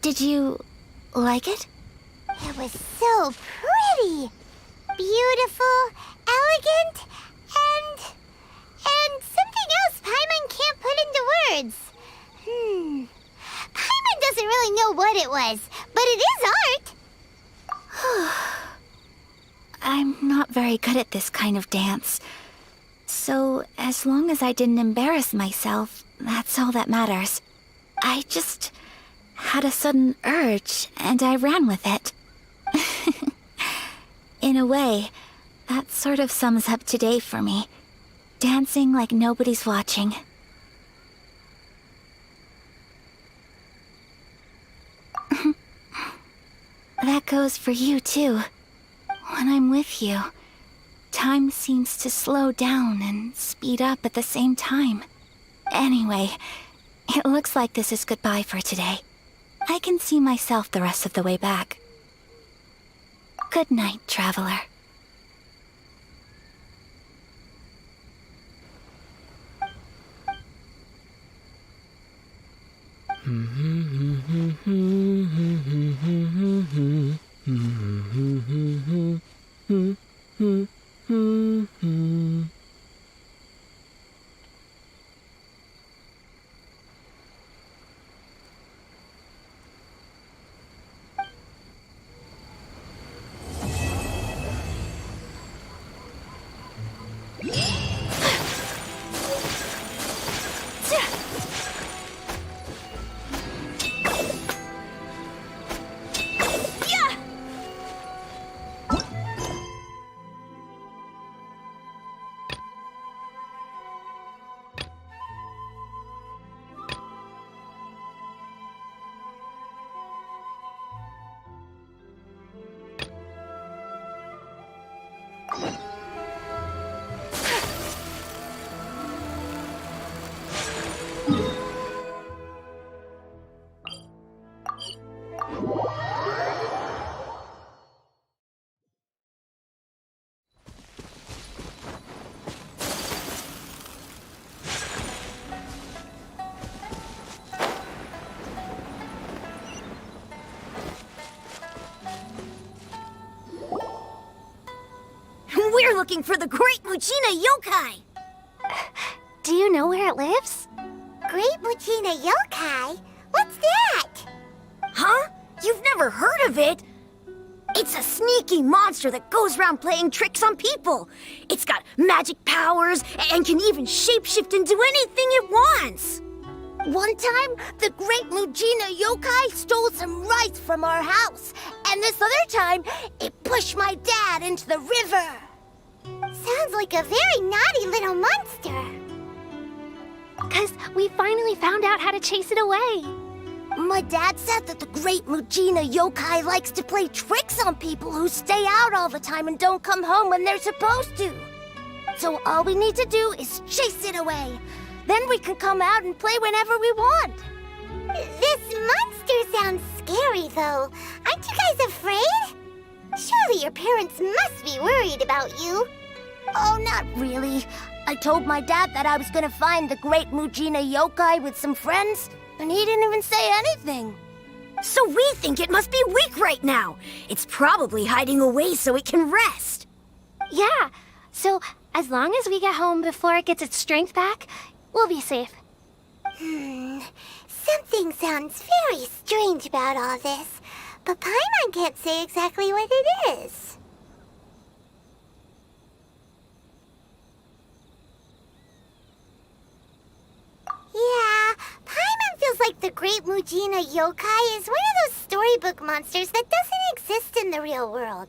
Did you like it? It was so pretty. Beautiful, elegant, and something else Paimon can't put into words. Paimon doesn't really know what it was, but it is art. I'm not very good at this kind of dance. So, as long as I didn't embarrass myself, that's all that matters. I just had a sudden urge, and I ran with it. In a way, that sort of sums up today for me. Dancing like nobody's watching. That goes for you, too. When I'm with you, time seems to slow down and speed up at the same time. Anyway, it looks like this is goodbye for today. I can see myself the rest of the way back. Good night, traveler. We're looking for the Great Mujina Yokai! Do you know where it lives? Great Mujina Yokai? What's that? Huh? You've never heard of it? It's a sneaky monster that goes around playing tricks on people. It's got magic powers and can even shapeshift into anything it wants. One time, the Great Mujina Yokai stole some rice from our house. And this other time, it pushed my dad into the river. Sounds like a very naughty little monster. 'Cause we finally found out how to chase it away. My dad said that the Great Mujina Yokai likes to play tricks on people who stay out all the time and don't come home when they're supposed to. So all we need to do is chase it away. Then we can come out and play whenever we want. This monster sounds scary, though. Aren't you guys afraid? Surely your parents must be worried about you. Oh, not really. I told my dad that I was gonna find the Great Mujina Yokai with some friends, and he didn't even say anything. So we think it must be weak right now. It's probably hiding away so it can rest. Yeah, so as long as we get home before it gets its strength back, we'll be safe. Something sounds very strange about all this, but Paimon can't say exactly what it is. Yeah, Paimon feels like the Great Mujina Yokai is one of those storybook monsters that doesn't exist in the real world.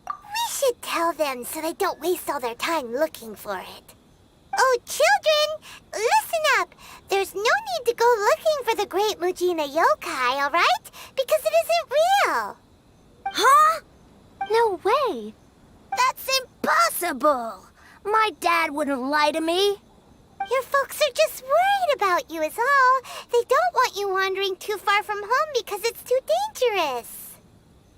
We should tell them so they don't waste all their time looking for it. Oh, children, listen up. There's no need to go looking for the Great Mujina Yokai, all right? Because it isn't real. Huh? No way. That's impossible. My dad wouldn't lie to me. Your folks are just worried about you is all. They don't want you wandering too far from home because it's too dangerous.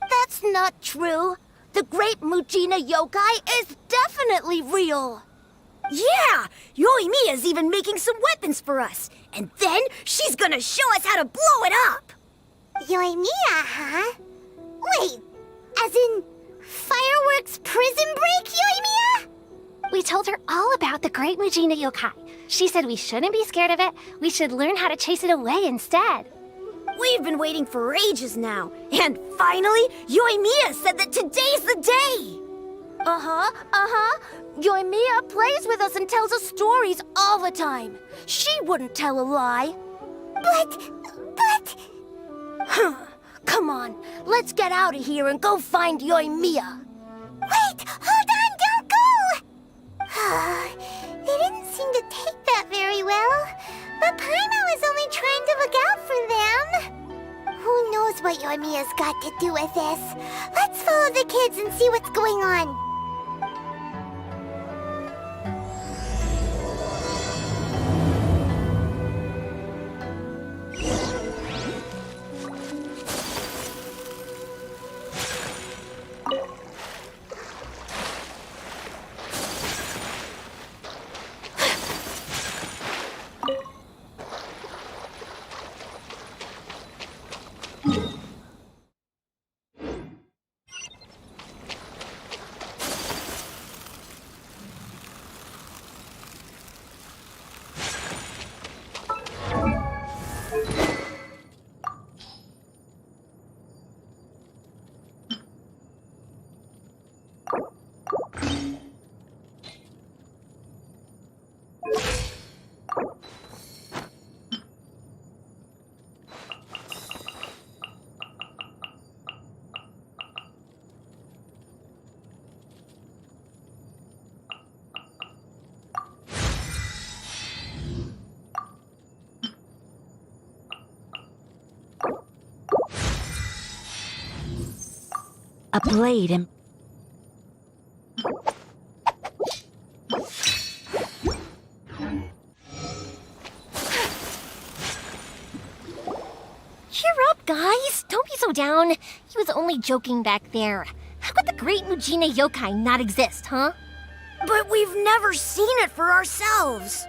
That's not true. The Great Mujina Yokai is definitely real. Yeah! Yoimiya's even making some weapons for us. And then she's gonna show us how to blow it up! Yoimiya, huh? Wait, as in fireworks prison break, Yoimiya? We told her all about the Great Mujina Yokai. She said we shouldn't be scared of it, we should learn how to chase it away instead. We've been waiting for ages now, and finally, Yoimiya said that today's the day! Yoimiya plays with us and tells us stories all the time. She wouldn't tell a lie. But... Come on, let's get out of here and go find Yoimiya. Wait, hold on, don't go! They didn't seem to take that very well. But Paimon was only trying to look out for them. Who knows what Yoimiya's got to do with this? Let's follow the kids and see what's going on. A blade and... Cheer up, guys. Don't be so down. He was only joking back there. How could the Great Mujina Yokai not exist, huh? But we've never seen it for ourselves.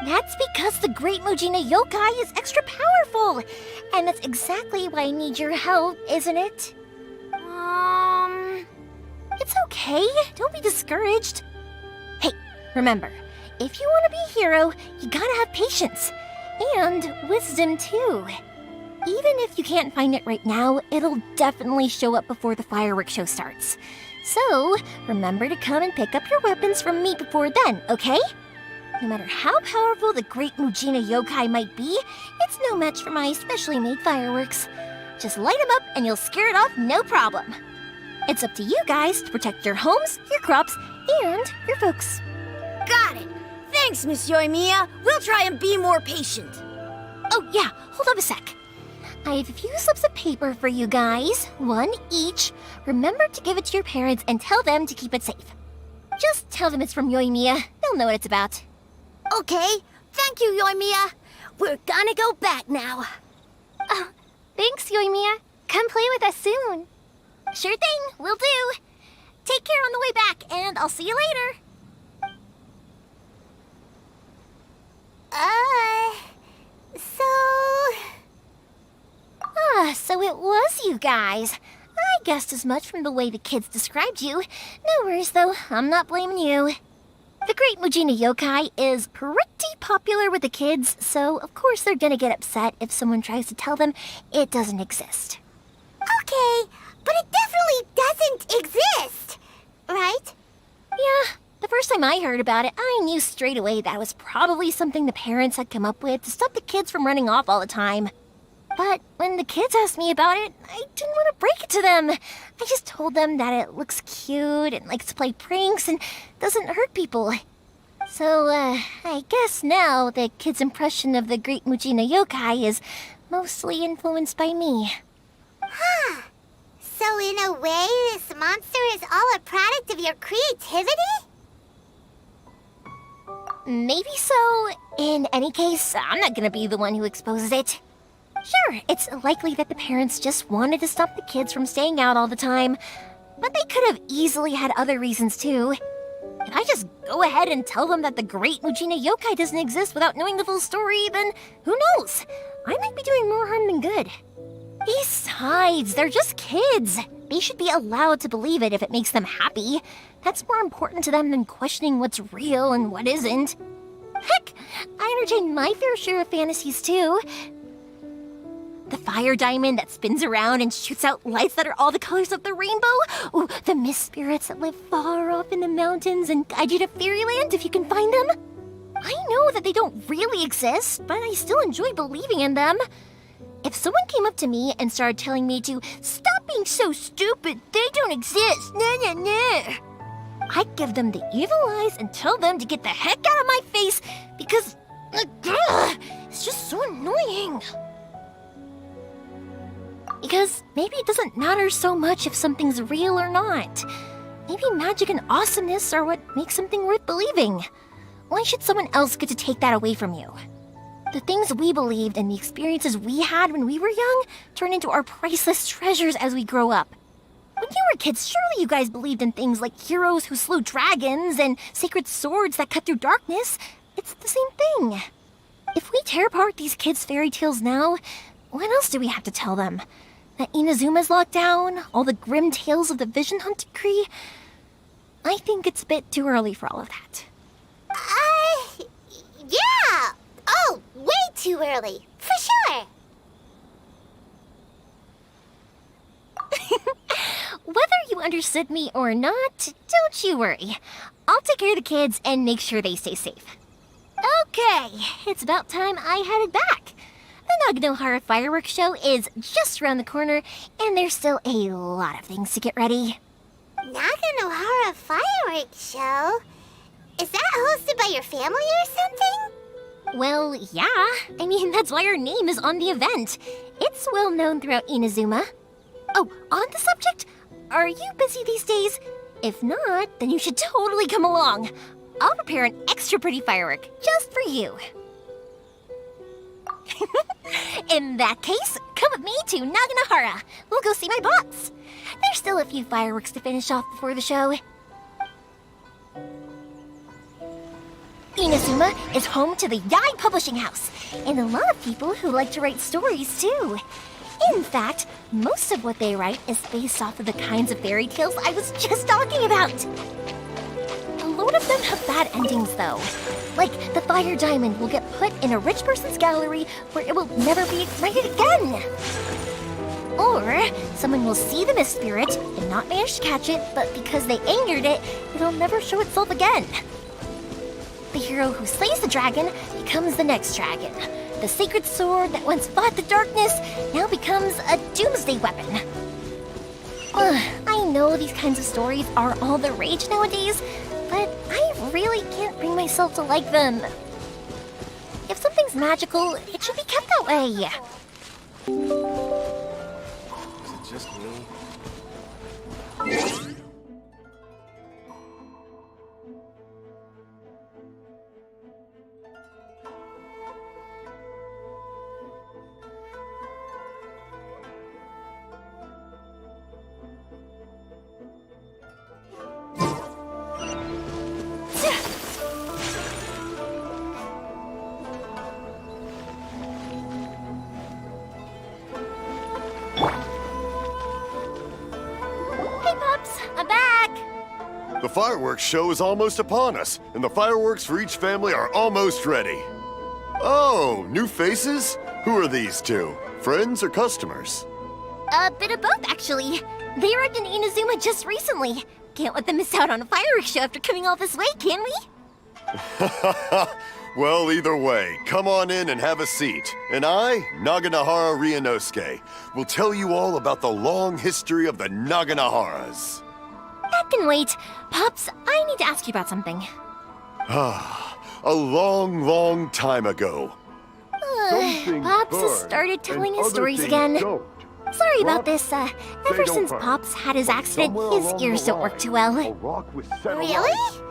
That's because the Great Mujina Yokai is extra powerful. And that's exactly why I need your help, isn't it? It's okay. Don't be discouraged. Hey, remember, if you want to be a hero, you gotta have patience. And wisdom, too. Even if you can't find it right now, it'll definitely show up before the fireworks show starts. So, remember to come and pick up your weapons from me before then, okay? No matter how powerful the Great Mujina Yokai might be, it's no match for my specially made fireworks. Just light them up and you'll scare it off no problem. It's up to you guys to protect your homes, your crops, and your folks. Got it! Thanks, Miss Yoimiya. We'll try and be more patient. Oh yeah, hold on a sec. I have a few slips of paper for you guys, one each. Remember to give it to your parents and tell them to keep it safe. Just tell them it's from Yoimiya. They'll know what it's about. Okay, thank you, Yoimiya. We're gonna go back now. Oh, thanks, Yoimiya. Come play with us soon. Sure thing, will do. Take care on the way back, and I'll see you later. So it was you guys. I guessed as much from the way the kids described you. No worries, though. I'm not blaming you. The Great Mujina Yokai is pretty popular with the kids, so of course they're gonna get upset if someone tries to tell them it doesn't exist. Okay, but it definitely doesn't exist, right? Yeah, the first time I heard about it, I knew straight away that was probably something the parents had come up with to stop the kids from running off all the time. But when the kids asked me about it, I didn't want to break it to them. I just told them that it looks cute and likes to play pranks and doesn't hurt people. So, I guess now the kids' impression of the Great Mujina Yokai is mostly influenced by me. Huh. So in a way, this monster is all a product of your creativity? Maybe so. In any case, I'm not gonna be the one who exposes it. Sure, it's likely that the parents just wanted to stop the kids from staying out all the time, but they could have easily had other reasons too. If I just go ahead and tell them that the great Mujina yokai doesn't exist without knowing the full story, then who knows? I might be doing more harm than good. Besides, they're just kids. They should be allowed to believe it if it makes them happy. That's more important to them than questioning what's real and what isn't. Heck, I entertain my fair share of fantasies too. The fire diamond that spins around and shoots out lights that are all the colors of the rainbow. Ooh, the mist spirits that live far off in the mountains and guide you to fairyland if you can find them. I know that they don't really exist, but I still enjoy believing in them. If someone came up to me and started telling me to stop being so stupid, they don't exist, I'd give them the evil eyes and tell them to get the heck out of my face because it's just so annoying. Because maybe it doesn't matter so much if something's real or not. Maybe magic and awesomeness are what makes something worth believing. Why should someone else get to take that away from you? The things we believed and the experiences we had when we were young turn into our priceless treasures as we grow up. When you were kids, surely you guys believed in things like heroes who slew dragons and sacred swords that cut through darkness. It's the same thing. If we tear apart these kids' fairy tales now, what else do we have to tell them? That Inazuma's locked down? All the grim tales of the Vision Hunt Decree? I think it's a bit too early for all of that. Yeah! Oh, way too early. For sure. Whether you understood me or not, don't you worry. I'll take care of the kids and make sure they stay safe. Okay, it's about time I headed back. The Naganohara fireworks show is just around the corner, and there's still a lot of things to get ready. Naganohara fireworks show? Is that hosted by your family or something? Well, yeah. I mean, that's why our name is on the event. It's well known throughout Inazuma. Oh, on the subject, are you busy these days? If not, then you should totally come along. I'll prepare an extra pretty firework just for you. In that case, come with me to Naganohara. We'll go see my boss. There's still a few fireworks to finish off before the show. Inazuma is home to the Yai Publishing House, and a lot of people who like to write stories too. In fact, most of what they write is based off of the kinds of fairy tales I was just talking about. A lot of them have bad endings though. Like, the fire diamond will get put in a rich person's gallery where it will never be ignited again. Or, someone will see the mist spirit and not manage to catch it, but because they angered it, it'll never show itself again. The hero who slays the dragon becomes the next dragon. The sacred sword that once fought the darkness now becomes a doomsday weapon. I know these kinds of stories are all the rage nowadays, but I really can't bring myself to like them. If something's magical, it should be kept that way. Is it just me? The fireworks show is almost upon us, and the fireworks for each family are almost ready. Oh, new faces? Who are these two? Friends or customers? A bit of both, actually. They arrived in Inazuma just recently. Can't let them miss out on a fireworks show after coming all this way, can we? Well, either way, come on in and have a seat. And I, Naganohara Ryunosuke, will tell you all about the long history of the Naganoharas. That can wait. Pops, I need to ask you about something. A long, long time ago. Pops has started telling his stories again. Sorry about this. Ever since Pops had his accident, his ears don't work too well. Really?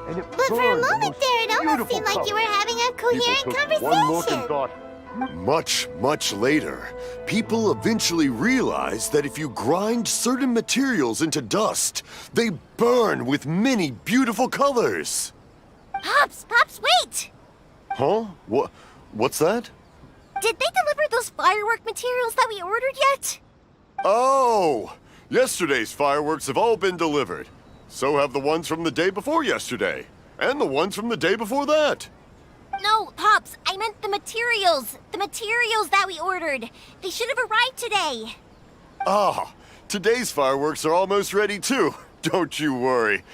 But for a moment there, it almost seemed like you were having a coherent conversation. Much, much later, people eventually realized that if you grind certain materials into dust, they burn with many beautiful colors. Pops, wait! Huh? What's that? Did they deliver those firework materials that we ordered yet? Oh! Yesterday's fireworks have all been delivered. So have the ones from the day before yesterday. And the ones from the day before that. No, Pops, I meant the materials. The materials that we ordered. They should have arrived today. Ah, today's fireworks are almost ready too. Don't you worry.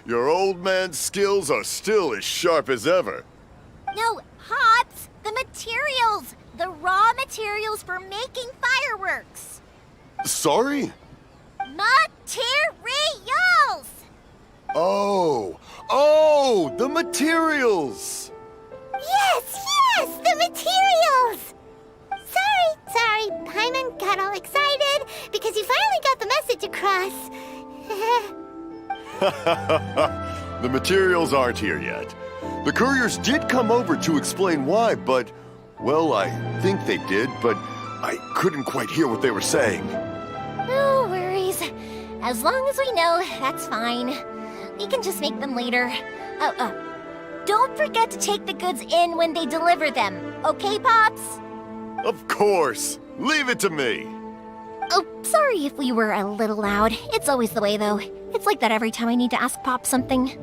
Your old man's skills are still as sharp as ever. No, Pops, the materials. The raw materials for making fireworks. Sorry? Materials! Oh, the materials! Yes, the materials! Sorry, Paimon got all excited because you finally got the message across. The materials aren't here yet. The couriers did come over to explain why, but, well, I think they did, but I couldn't quite hear what they were saying. No worries. As long as we know, that's fine. We can just make them later. Don't forget to take the goods in when they deliver them, okay, Pops? Of course. Leave it to me. Oh, sorry if we were a little loud. It's always the way, though. It's like that every time I need to ask Pop something.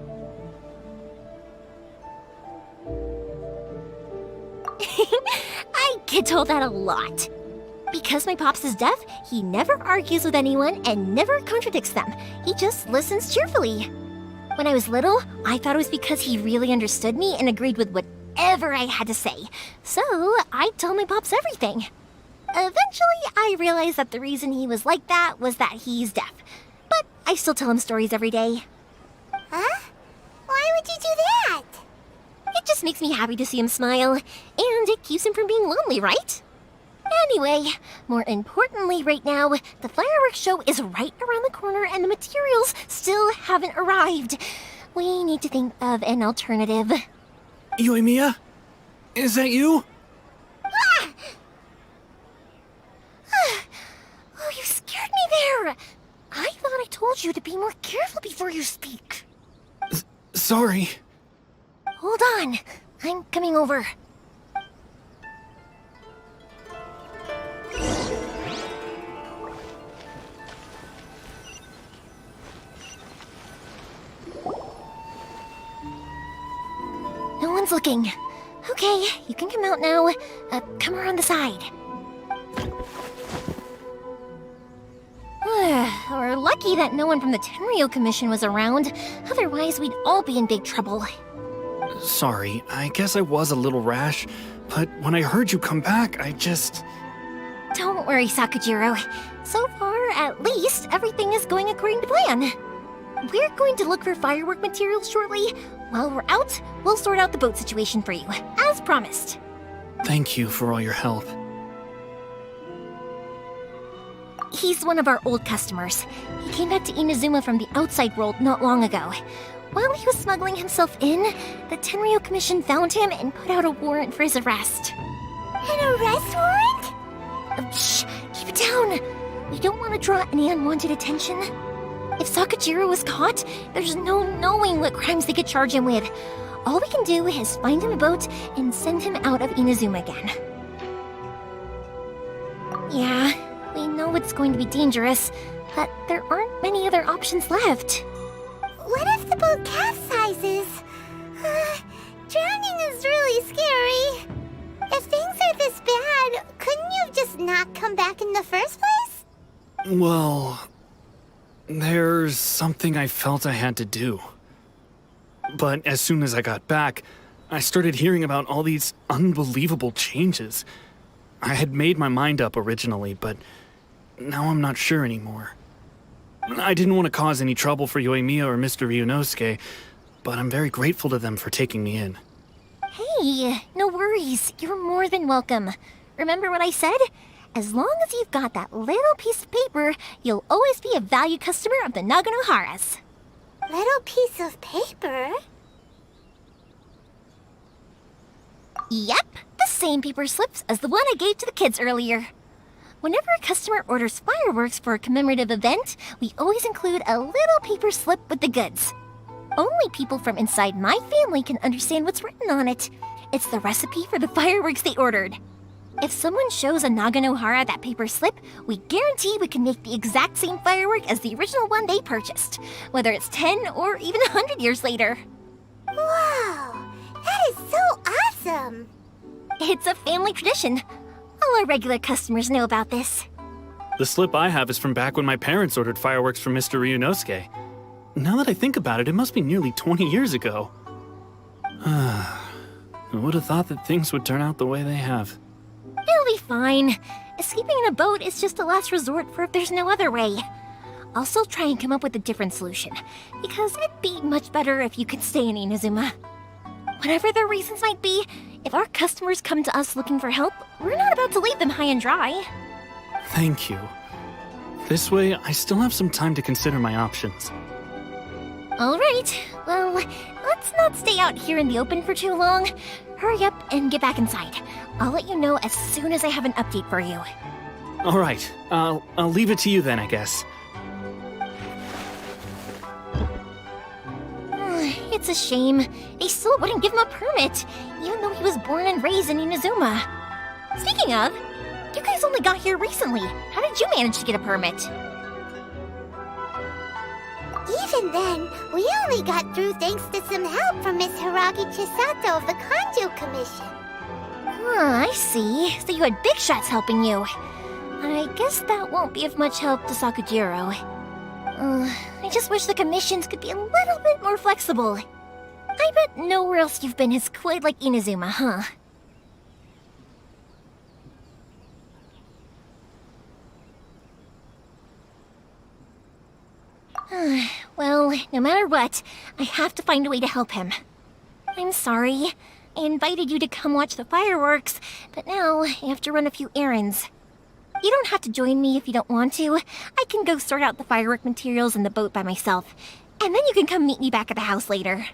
I get told that a lot. Because my Pops is deaf, he never argues with anyone and never contradicts them. He just listens cheerfully. When I was little, I thought it was because he really understood me and agreed with whatever I had to say. So I told my Pops everything. Eventually, I realized that the reason he was like that was that he's deaf. But I still tell him stories every day. Huh? Why would you do that? It just makes me happy to see him smile, and it keeps him from being lonely, right? Anyway, more importantly right now, the fireworks show is right around the corner and the materials still haven't arrived. We need to think of an alternative. Yoimiya? Is that you? Ah! Oh, you scared me there! I thought I told you to be more careful before you speak. Sorry. Hold on, I'm coming over. No one's looking. Okay, you can come out now. Come around the side. We're lucky that no one from the Tenryou Commission was around. Otherwise, we'd all be in big trouble. Sorry, I guess I was a little rash, but when I heard you come back, I just... Don't worry, Sakujiro. So far, at least, everything is going according to plan. We're going to look for firework materials shortly. While we're out, we'll sort out the boat situation for you, as promised. Thank you for all your help. He's one of our old customers. He came back to Inazuma from the outside world not long ago. While he was smuggling himself in, the Tenryou Commission found him and put out a warrant for his arrest. An arrest warrant? Shh, keep it down. We don't want to draw any unwanted attention. If Sakujiro was caught, there's no knowing what crimes they could charge him with. All we can do is find him a boat and send him out of Inazuma again. Yeah, we know it's going to be dangerous, but there aren't many other options left. What if the boat capsizes? Drowning is really scary. If things are this bad, couldn't you have just not come back in the first place? Well, there's something I felt I had to do. But as soon as I got back, I started hearing about all these unbelievable changes. I had made my mind up originally, but now I'm not sure anymore. I didn't want to cause any trouble for Yoimiya or Mr. Ryunosuke, but I'm very grateful to them for taking me in. Hey, no worries. You're more than welcome. Remember what I said? As long as you've got that little piece of paper, you'll always be a valued customer of the Naganohara's. Little piece of paper? Yep, the same paper slips as the one I gave to the kids earlier. Whenever a customer orders fireworks for a commemorative event, we always include a little paper slip with the goods. Only people from inside my family can understand what's written on it. It's the recipe for the fireworks they ordered. If someone shows a Naganohara that paper slip, we guarantee we can make the exact same firework as the original one they purchased, whether it's 10 or even 100 years later. Wow, that is so awesome! It's a family tradition. All our regular customers know about this. The slip I have is from back when my parents ordered fireworks from Mr. Ryunosuke. Now that I think about it, it must be nearly 20 years ago. I would have thought that things would turn out the way they have. It'll be fine. Escaping in a boat is just a last resort for if there's no other way. I'll still try and come up with a different solution, because it'd be much better if you could stay in Inazuma. Whatever their reasons might be, if our customers come to us looking for help, we're not about to leave them high and dry. Thank you. This way, I still have some time to consider my options. All right, well, let's not stay out here in the open for too long. Hurry up and get back inside. I'll let you know as soon as I have an update for you. All right, I'll leave it to you then, I guess. It's a shame. They still wouldn't give him a permit, even though he was born and raised in Inazuma. Speaking of, you guys only got here recently. How did you manage to get a permit? Even then, we only got through thanks to some help from Miss Hiragi Chisato of the Kanjo Commission. I see. So you had big shots helping you. I guess that won't be of much help to Sakujiro. I just wish the commissions could be a little bit more flexible. I bet nowhere else you've been is quite like Inazuma, huh? Well, no matter what, I have to find a way to help him. I'm sorry. I invited you to come watch the fireworks, but now I have to run a few errands. You don't have to join me if you don't want to. I can go sort out the firework materials in the boat by myself, and then you can come meet me back at the house later.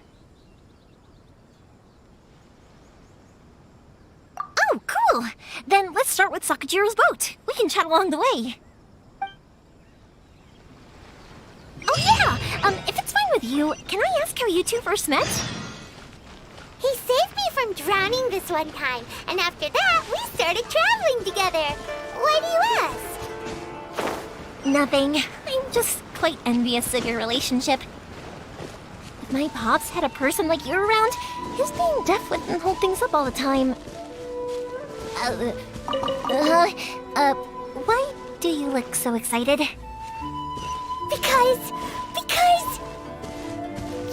Oh, cool! Then let's start with Sakujiro's boat. We can chat along the way. Oh yeah! If it's fine with you, can I ask how you two first met? He saved me from drowning this one time, and after that, we started traveling together. Why do you ask? Nothing. I'm just quite envious of your relationship. If my pops had a person like you around, his being deaf wouldn't hold things up all the time. Why do you look so excited? Because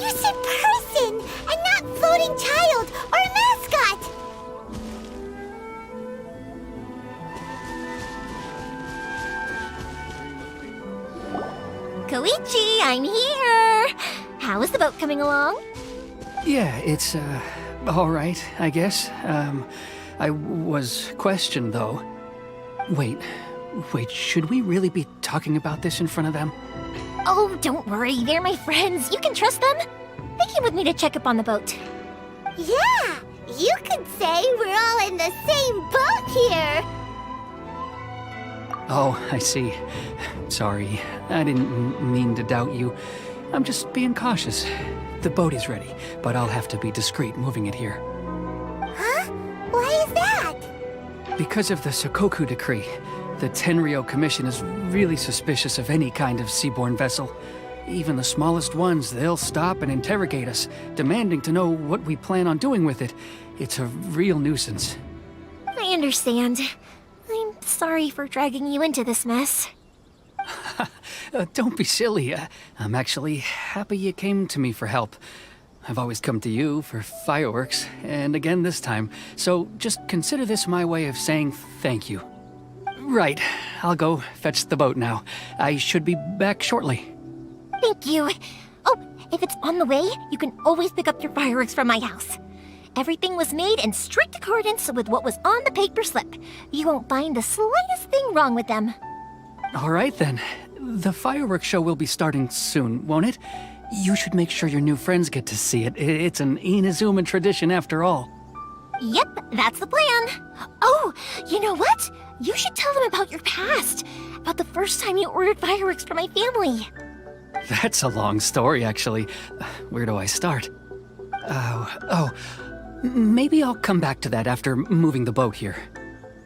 you said person and not floating child or a mascot. Koichi, I'm here! How is the boat coming along? Yeah, it's, all right, I guess. I was questioned, though. Wait, should we really be talking about this in front of them? Oh, don't worry, they're my friends. You can trust them. They came with me to check up on the boat. Yeah, you could say we're all in the same boat here. Oh, I see. Sorry, I didn't mean to doubt you. I'm just being cautious. The boat is ready, but I'll have to be discreet moving it here. Huh? Why is that? Because of the Sokoku decree, the Tenryo Commission is really suspicious of any kind of seaborne vessel. Even the smallest ones, they'll stop and interrogate us, demanding to know what we plan on doing with it. It's a real nuisance. I understand. I'm sorry for dragging you into this mess. Don't be silly. I'm actually happy you came to me for help. I've always come to you for fireworks, and again this time, so just consider this my way of saying thank you. Right, I'll go fetch the boat now. I should be back shortly. Thank you. Oh, if it's on the way, you can always pick up your fireworks from my house. Everything was made in strict accordance with what was on the paper slip. You won't find the slightest thing wrong with them. All right then. The fireworks show will be starting soon, won't it? You should make sure your new friends get to see it. It's an Inazuma tradition after all. Yep, that's the plan. Oh, you know what? You should tell them about your past. About the first time you ordered fireworks for my family. That's a long story, actually. Where do I start? Maybe I'll come back to that after moving the boat here.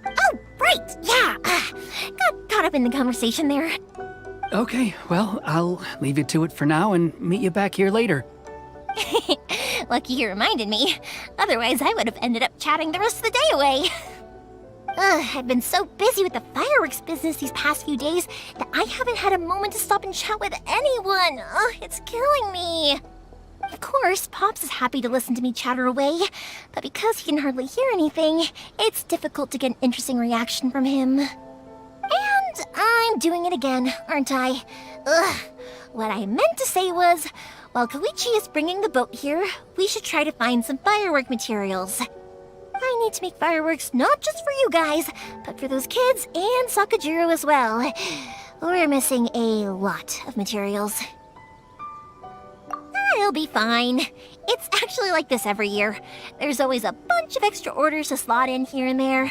Oh, right, yeah. Got caught up in the conversation there. Okay, well, I'll leave you to it for now and meet you back here later. Lucky you reminded me. Otherwise, I would have ended up chatting the rest of the day away. I've been so busy with the fireworks business these past few days that I haven't had a moment to stop and chat with anyone. It's killing me. Of course, Pops is happy to listen to me chatter away, but because he can hardly hear anything, it's difficult to get an interesting reaction from him. And I'm doing it again, aren't I? What I meant to say was, while Koichi is bringing the boat here, we should try to find some firework materials. I need to make fireworks not just for you guys, but for those kids and Sakajiro as well. We're missing a lot of materials. It'll be fine. It's actually like this every year. There's always a bunch of extra orders to slot in here and there.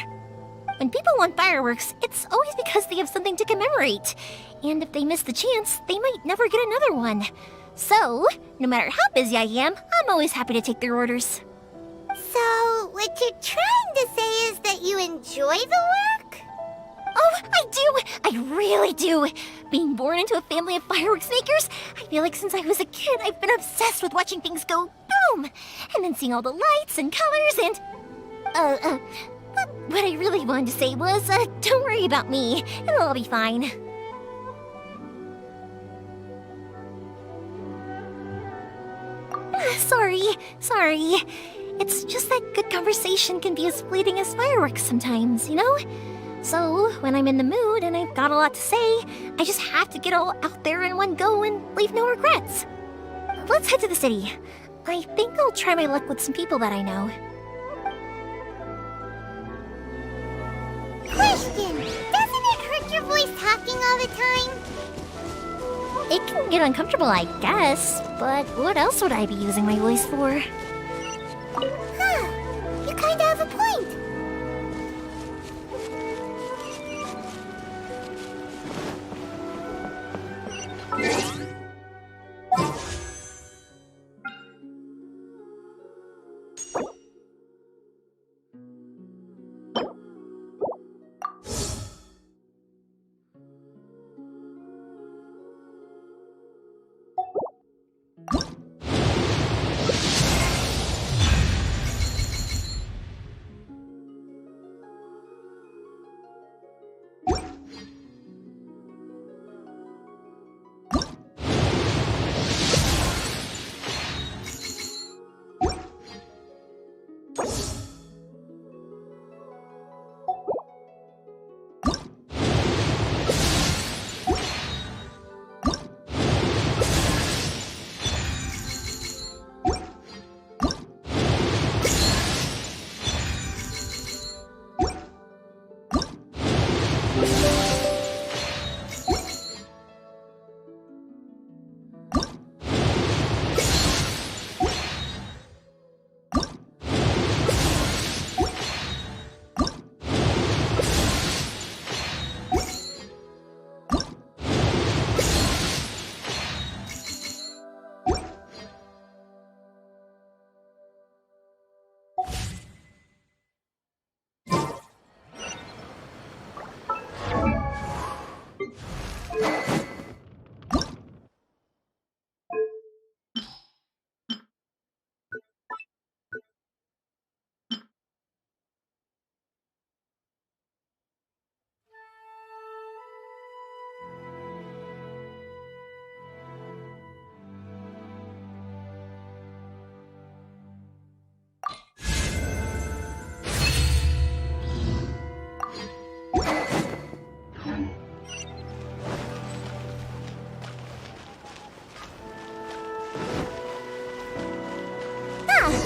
When people want fireworks, it's always because they have something to commemorate. And if they miss the chance, they might never get another one. So, no matter how busy I am, I'm always happy to take their orders. So, what you're trying to say is that you enjoy the work? Oh, I do! I really do! Being born into a family of fireworks makers, I feel like since I was a kid, I've been obsessed with watching things go boom! And then seeing all the lights and colors and... What I really wanted to say was, don't worry about me. It'll all be fine. Sorry. It's just that good conversation can be as fleeting as fireworks sometimes, you know? So, when I'm in the mood and I've got a lot to say, I just have to get all out there in one go and leave no regrets. Let's head to the city. I think I'll try my luck with some people that I know. Question! Doesn't it hurt your voice talking all the time? It can get uncomfortable, I guess, but what else would I be using my voice for? You kinda have a point.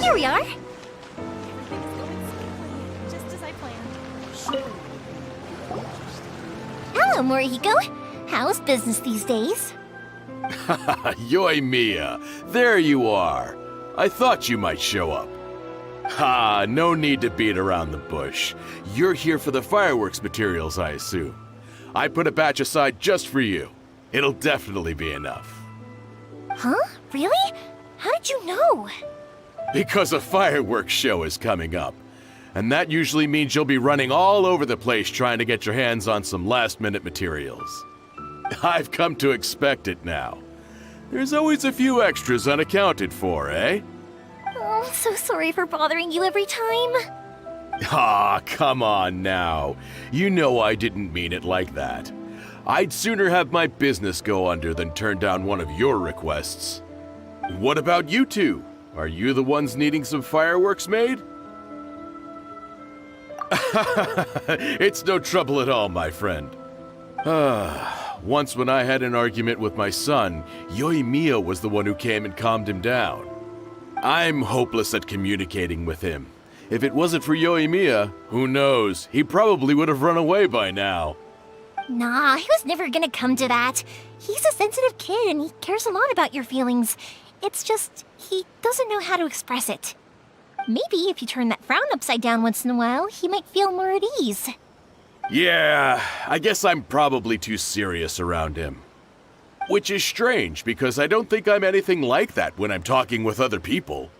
Here we are. Everything's going smoothly, just as I planned. Hello, Morihiko. How's business these days? Yoimiya, there you are. I thought you might show up. Ha, no need to beat around the bush. You're here for the fireworks materials, I assume. I put a batch aside just for you. It'll definitely be enough. Huh? Really? How did you know? Because a fireworks show is coming up. And that usually means you'll be running all over the place trying to get your hands on some last-minute materials. I've come to expect it now. There's always a few extras unaccounted for, eh? Oh, I'm so sorry for bothering you every time. Ah, come on now. You know I didn't mean it like that. I'd sooner have my business go under than turn down one of your requests. What about you two? Are you the ones needing some fireworks made? It's no trouble at all, my friend. Once when I had an argument with my son, Yoimiya was the one who came and calmed him down. I'm hopeless at communicating with him. If it wasn't for Yoimiya, who knows, he probably would have run away by now. Nah, he was never gonna come to that. He's a sensitive kid and he cares a lot about your feelings. It's just, he doesn't know how to express it. Maybe if you turn that frown upside down once in a while, he might feel more at ease. Yeah, I guess I'm probably too serious around him. Which is strange, because I don't think I'm anything like that when I'm talking with other people.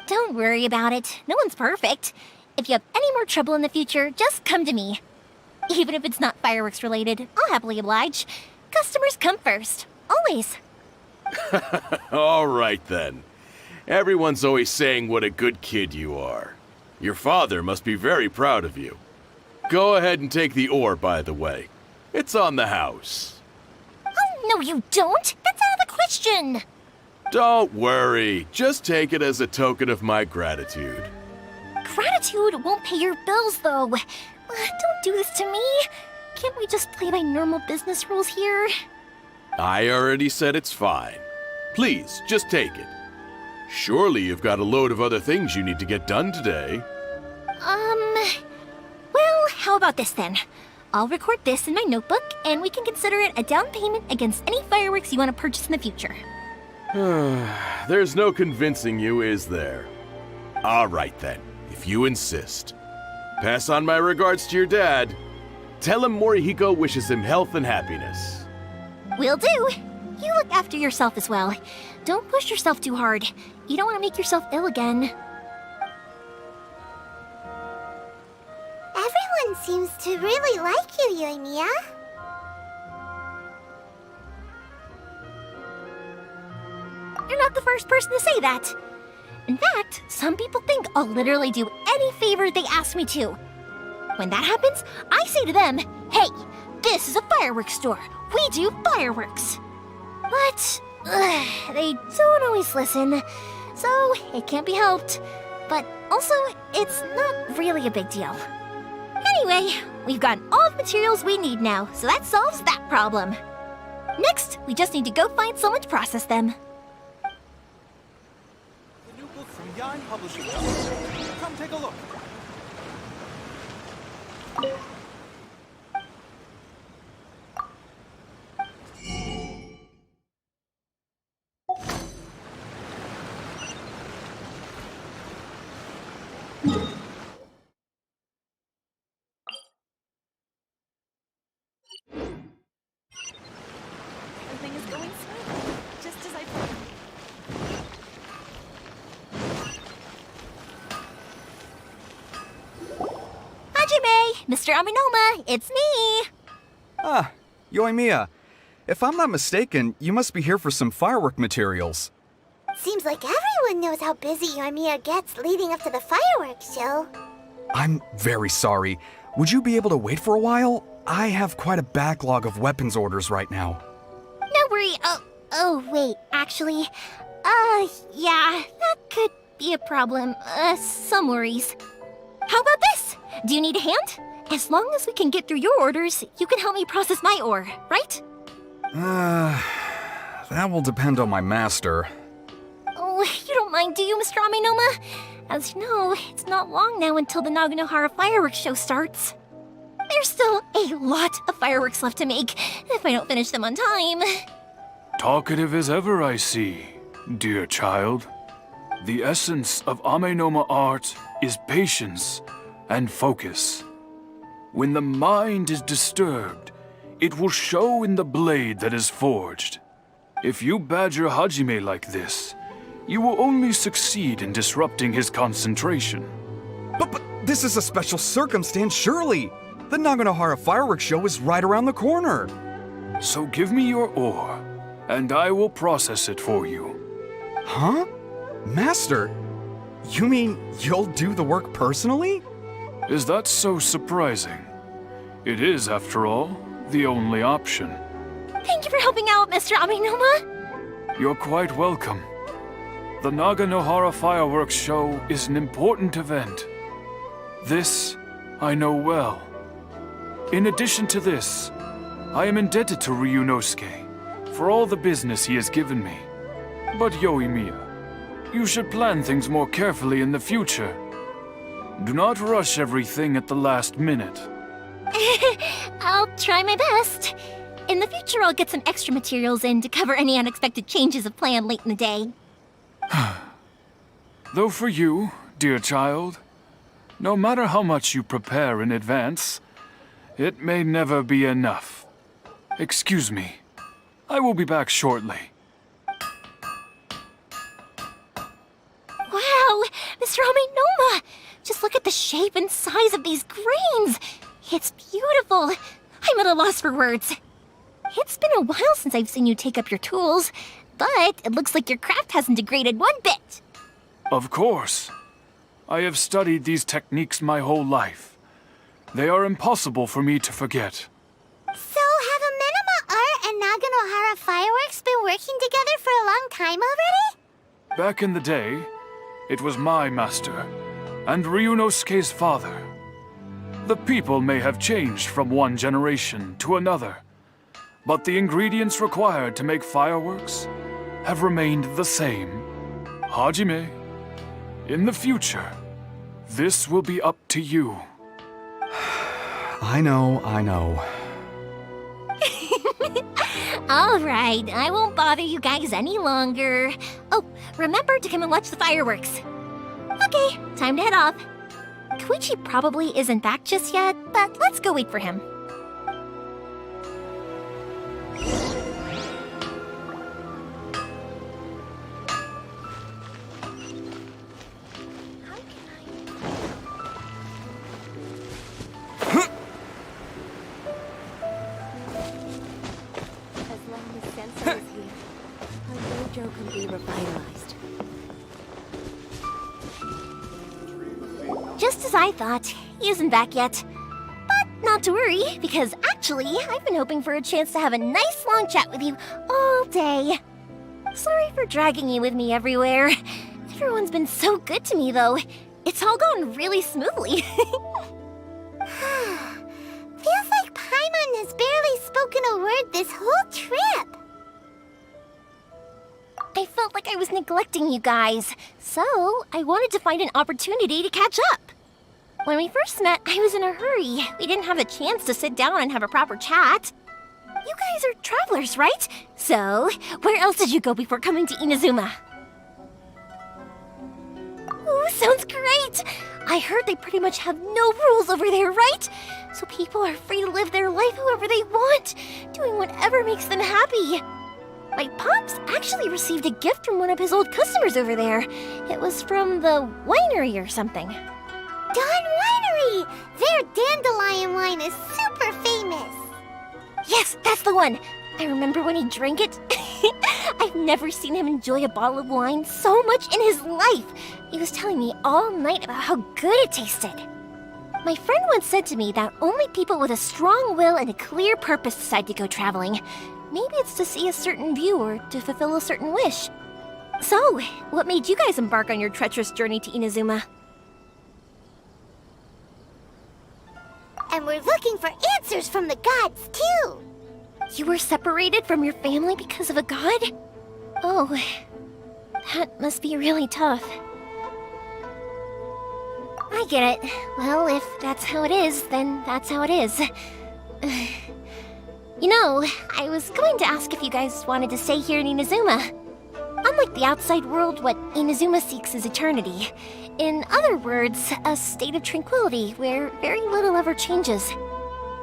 Don't worry about it. No one's perfect. If you have any more trouble in the future, just come to me. Even if it's not fireworks related, I'll happily oblige. Customers come first. Always. All right then. Everyone's always saying what a good kid you are. Your father must be very proud of you. Go ahead and take the ore, by the way. It's on the house. Oh, no you don't! That's out of the question! Don't worry. Just take it as a token of my gratitude. Gratitude won't pay your bills, though. Don't do this to me. Can't we just play by normal business rules here? I already said it's fine. Please, just take it. Surely you've got a load of other things you need to get done today. Well, how about this then? I'll record this in my notebook, and we can consider it a down payment against any fireworks you want to purchase in the future. There's no convincing you, is there? All right then, if you insist. Pass on my regards to your dad. Tell him Morihiko wishes him health and happiness. Will do. You look after yourself as well. Don't push yourself too hard. You don't want to make yourself ill again. Everyone seems to really like you, Yoimiya. You're not the first person to say that. In fact, some people think I'll literally do any favor they ask me to. When that happens, I say to them, hey, this is a fireworks store. We do fireworks. But they don't always listen, so it can't be helped. But also, it's not really a big deal. Anyway, we've got all the materials we need now, so that solves that problem. Next, we just need to go find someone to process them. The new book from Yan Publishing House. Come take a look. Everything is going smoothly, just as I planned. Hajime! Mr. Aminoma, it's me! Ah, Yoimiya. If I'm not mistaken, you must be here for some firework materials. Seems like everyone knows how busy Yoimiya gets leading up to the fireworks show. I'm very sorry. Would you be able to wait for a while? I have quite a backlog of weapons orders right now. No worry. Oh, wait, actually. Yeah, that could be a problem. Some worries. How about this? Do you need a hand? As long as we can get through your orders, you can help me process my ore, right? That will depend on my master. Oh, you don't mind, do you, Mr. Aminoma? As you know, it's not long now until the Naganohara fireworks show starts. There's still a lot of fireworks left to make, if I don't finish them on time. Talkative as ever, I see, dear child. The essence of Amenoma art is patience and focus. When the mind is disturbed, it will show in the blade that is forged. If you badger Hajime like this, you will only succeed in disrupting his concentration. But this is a special circumstance, surely! The Naganohara fireworks show is right around the corner! So give me your ore, and I will process it for you. Huh? Master? You mean you'll do the work personally? Is that so surprising? It is, after all, the only option. Thank you for helping out, Mr. Amenoma. You're quite welcome. The Naganohara fireworks show is an important event. This I know well. In addition to this, I am indebted to Ryunosuke for all the business he has given me. But Yoimiya, you should plan things more carefully in the future. Do not rush everything at the last minute. I'll try my best. In the future, I'll get some extra materials in to cover any unexpected changes of plan late in the day. Though for you, dear child, no matter how much you prepare in advance, it may never be enough. Excuse me. I will be back shortly. Wow, Mr. Amenoma! Just look at the shape and size of these grains! It's beautiful! I'm at a loss for words. It's been a while since I've seen you take up your tools, but it looks like your craft hasn't degraded one bit. Of course. I have studied these techniques my whole life. They are impossible for me to forget. So, have Amenoma Art and Naganohara Fireworks been working together for a long time already? Back in the day, it was my master, and Ryunosuke's father. The people may have changed from one generation to another, but the ingredients required to make fireworks have remained the same. Hajime, in the future, this will be up to you. I know. All right, I won't bother you guys any longer. Oh, remember to come and watch the fireworks. Okay, time to head off. Koichi probably isn't back just yet, but let's go wait for him. Can be revitalized. Just as I thought, he isn't back yet. But not to worry, because actually, I've been hoping for a chance to have a nice long chat with you all day. Sorry for dragging you with me everywhere. Everyone's been so good to me, though. It's all gone really smoothly. Feels like Paimon has barely spoken a word this whole trip. I felt like I was neglecting you guys, so I wanted to find an opportunity to catch up. When we first met, I was in a hurry. We didn't have a chance to sit down and have a proper chat. You guys are travelers, right? So, where else did you go before coming to Inazuma? Ooh, sounds great! I heard they pretty much have no rules over there, right? So people are free to live their life however they want, doing whatever makes them happy. My pops actually received a gift from one of his old customers over there. It was from the winery or something. Dawn Winery! Their dandelion wine is super famous. Yes, that's the one. I remember when he drank it. I've never seen him enjoy a bottle of wine so much in his life. He was telling me all night about how good it tasted. My friend once said to me that only people with a strong will and a clear purpose decide to go traveling. Maybe it's to see a certain view or to fulfill a certain wish. So, what made you guys embark on your treacherous journey to Inazuma? And we're looking for answers from the gods, too. You were separated from your family because of a god? Oh, that must be really tough. I get it. Well, if that's how it is, then that's how it is. You know, I was going to ask if you guys wanted to stay here in Inazuma. On Unlike the outside world, what Inazuma seeks is eternity. In other words, a state of tranquility where very little ever changes.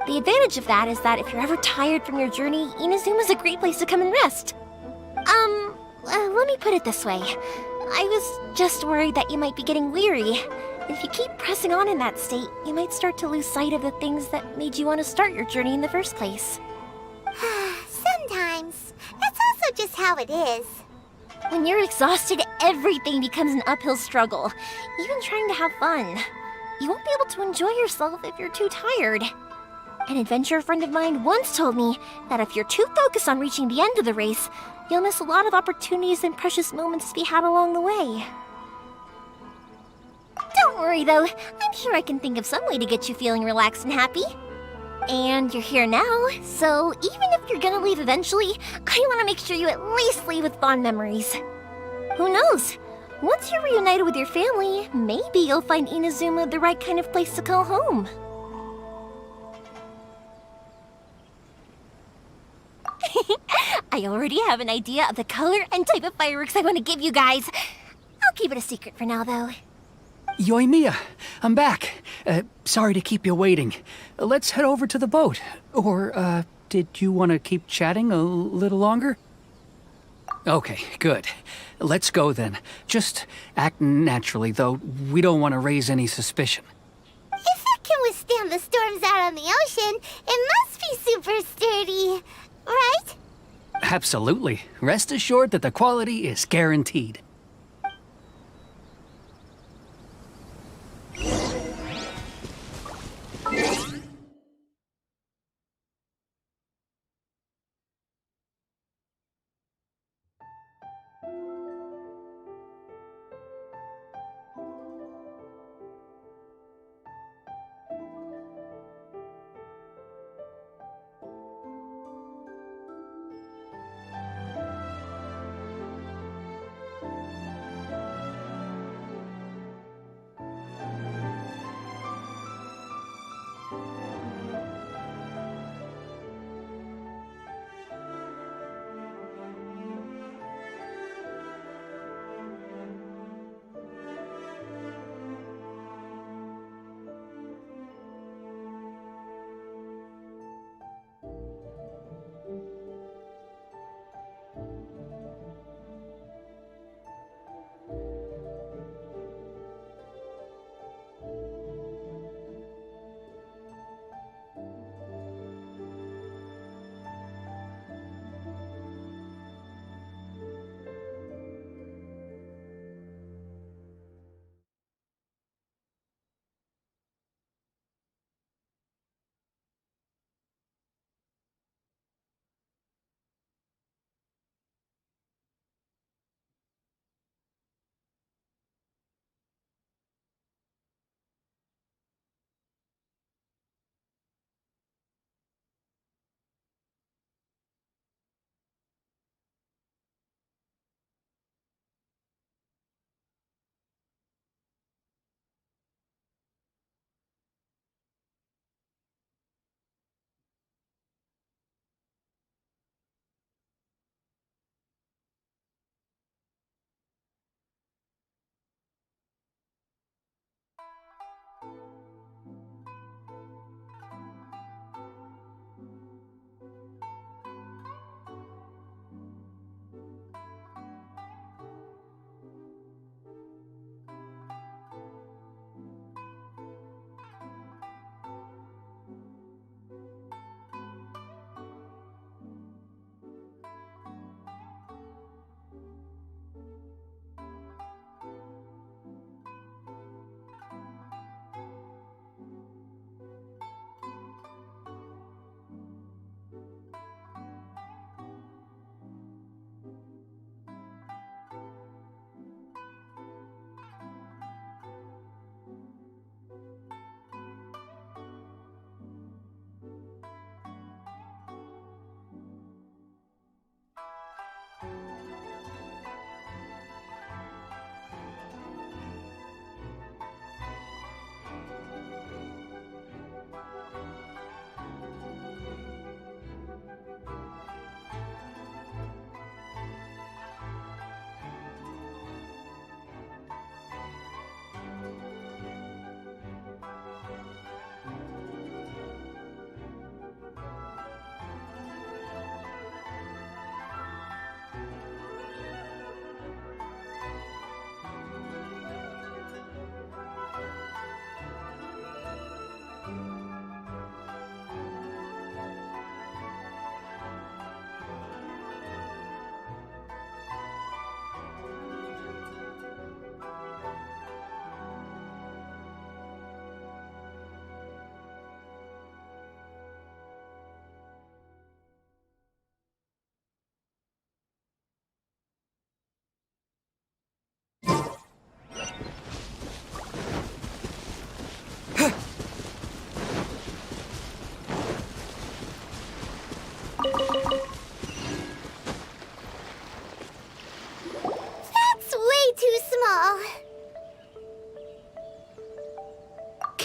The advantage of that is that if you're ever tired from your journey, Inazuma's a great place to come and rest. Let me put it this way. I was just worried that you might be getting weary. If you keep pressing on in that state, you might start to lose sight of the things that made you want to start your journey in the first place. Sometimes. That's also just how it is. When you're exhausted, everything becomes an uphill struggle, even trying to have fun. You won't be able to enjoy yourself if you're too tired. An adventurer friend of mine once told me that if you're too focused on reaching the end of the race, you'll miss a lot of opportunities and precious moments to be had along the way. Don't worry though, I'm sure I can think of some way to get you feeling relaxed and happy. And you're here now, so even if you're gonna leave eventually, I want to make sure you at least leave with fond memories. Who knows? Once you're reunited with your family, maybe you'll find Inazuma the right kind of place to call home. I already have an idea of the color and type of fireworks I want to give you guys. I'll keep it a secret for now, though. Yoimiya, I'm back. Sorry to keep you waiting. Let's head over to the boat. Or, did you want to keep chatting a little longer? Okay, good. Let's go then. Just act naturally, though. We don't want to raise any suspicion. If it can withstand the storms out on the ocean, it must be super sturdy, right? Absolutely. Rest assured that the quality is guaranteed.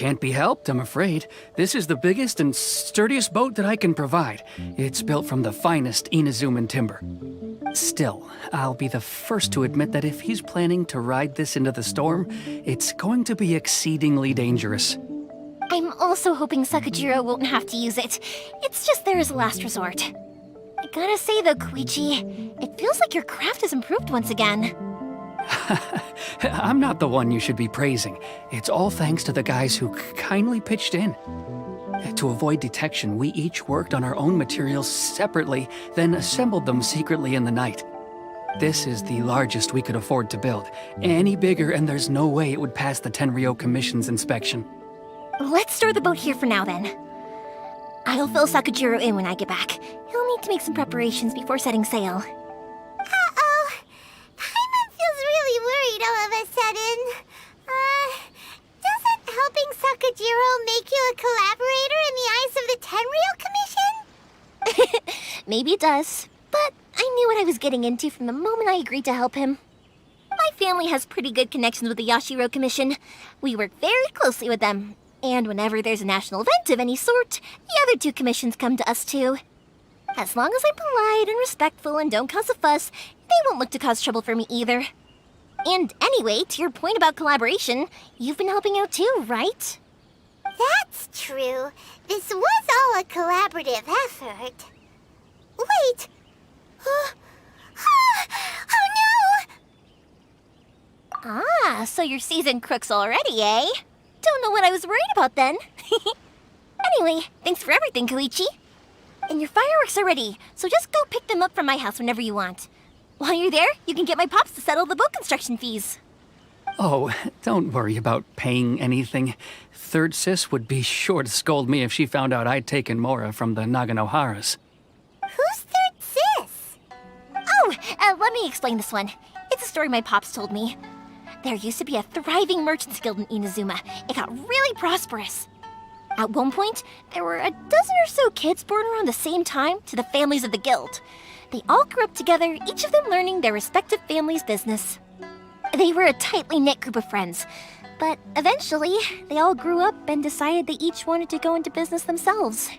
Can't be helped, I'm afraid. This is the biggest and sturdiest boat that I can provide. It's built from the finest Inazuman timber. Still, I'll be the first to admit that if he's planning to ride this into the storm, it's going to be exceedingly dangerous. I'm also hoping Sakajiro won't have to use it. It's just there as a last resort. I gotta say though, Koichi, it feels like your craft has improved once again. I'm not the one you should be praising. It's all thanks to the guys who kindly pitched in. To avoid detection, we each worked on our own materials separately, then assembled them secretly in the night. This is the largest we could afford to build. Any bigger and there's no way it would pass the Tenryou Commission's inspection. Let's store the boat here for now then. I'll fill Sakajiro in when I get back. He'll need to make some preparations before setting sail. Uh-oh. Paimon feels really worried all of a sudden. Doesn't helping Sakajiro make you a collaborator in the eyes of the Tenryou Commission? Maybe it does, but I knew what I was getting into from the moment I agreed to help him. My family has pretty good connections with the Yashiro Commission. We work very closely with them. And whenever there's a national event of any sort, the other two commissions come to us too. As long as I'm polite and respectful and don't cause a fuss, they won't look to cause trouble for me either. And anyway, to your point about collaboration, you've been helping out too, right? That's true. This was all a collaborative effort. Wait! Oh no! Ah, so you're seasoned crooks already, eh? Don't know what I was worried about then. Anyway, thanks for everything, Koichi. And your fireworks are ready, so just go pick them up from my house whenever you want. While you're there, you can get my pops to settle the boat construction fees. Oh, don't worry about paying anything. Third Sis would be sure to scold me if she found out I'd taken Mora from the Naganoharas. Who's Third Sis? Oh, let me explain this one. It's a story my pops told me. There used to be a thriving merchants guild in Inazuma. It got really prosperous. At one point, there were a dozen or so kids born around the same time to the families of the guild. They all grew up together, each of them learning their respective family's business. They were a tightly knit group of friends, but eventually, they all grew up and decided they each wanted to go into business themselves.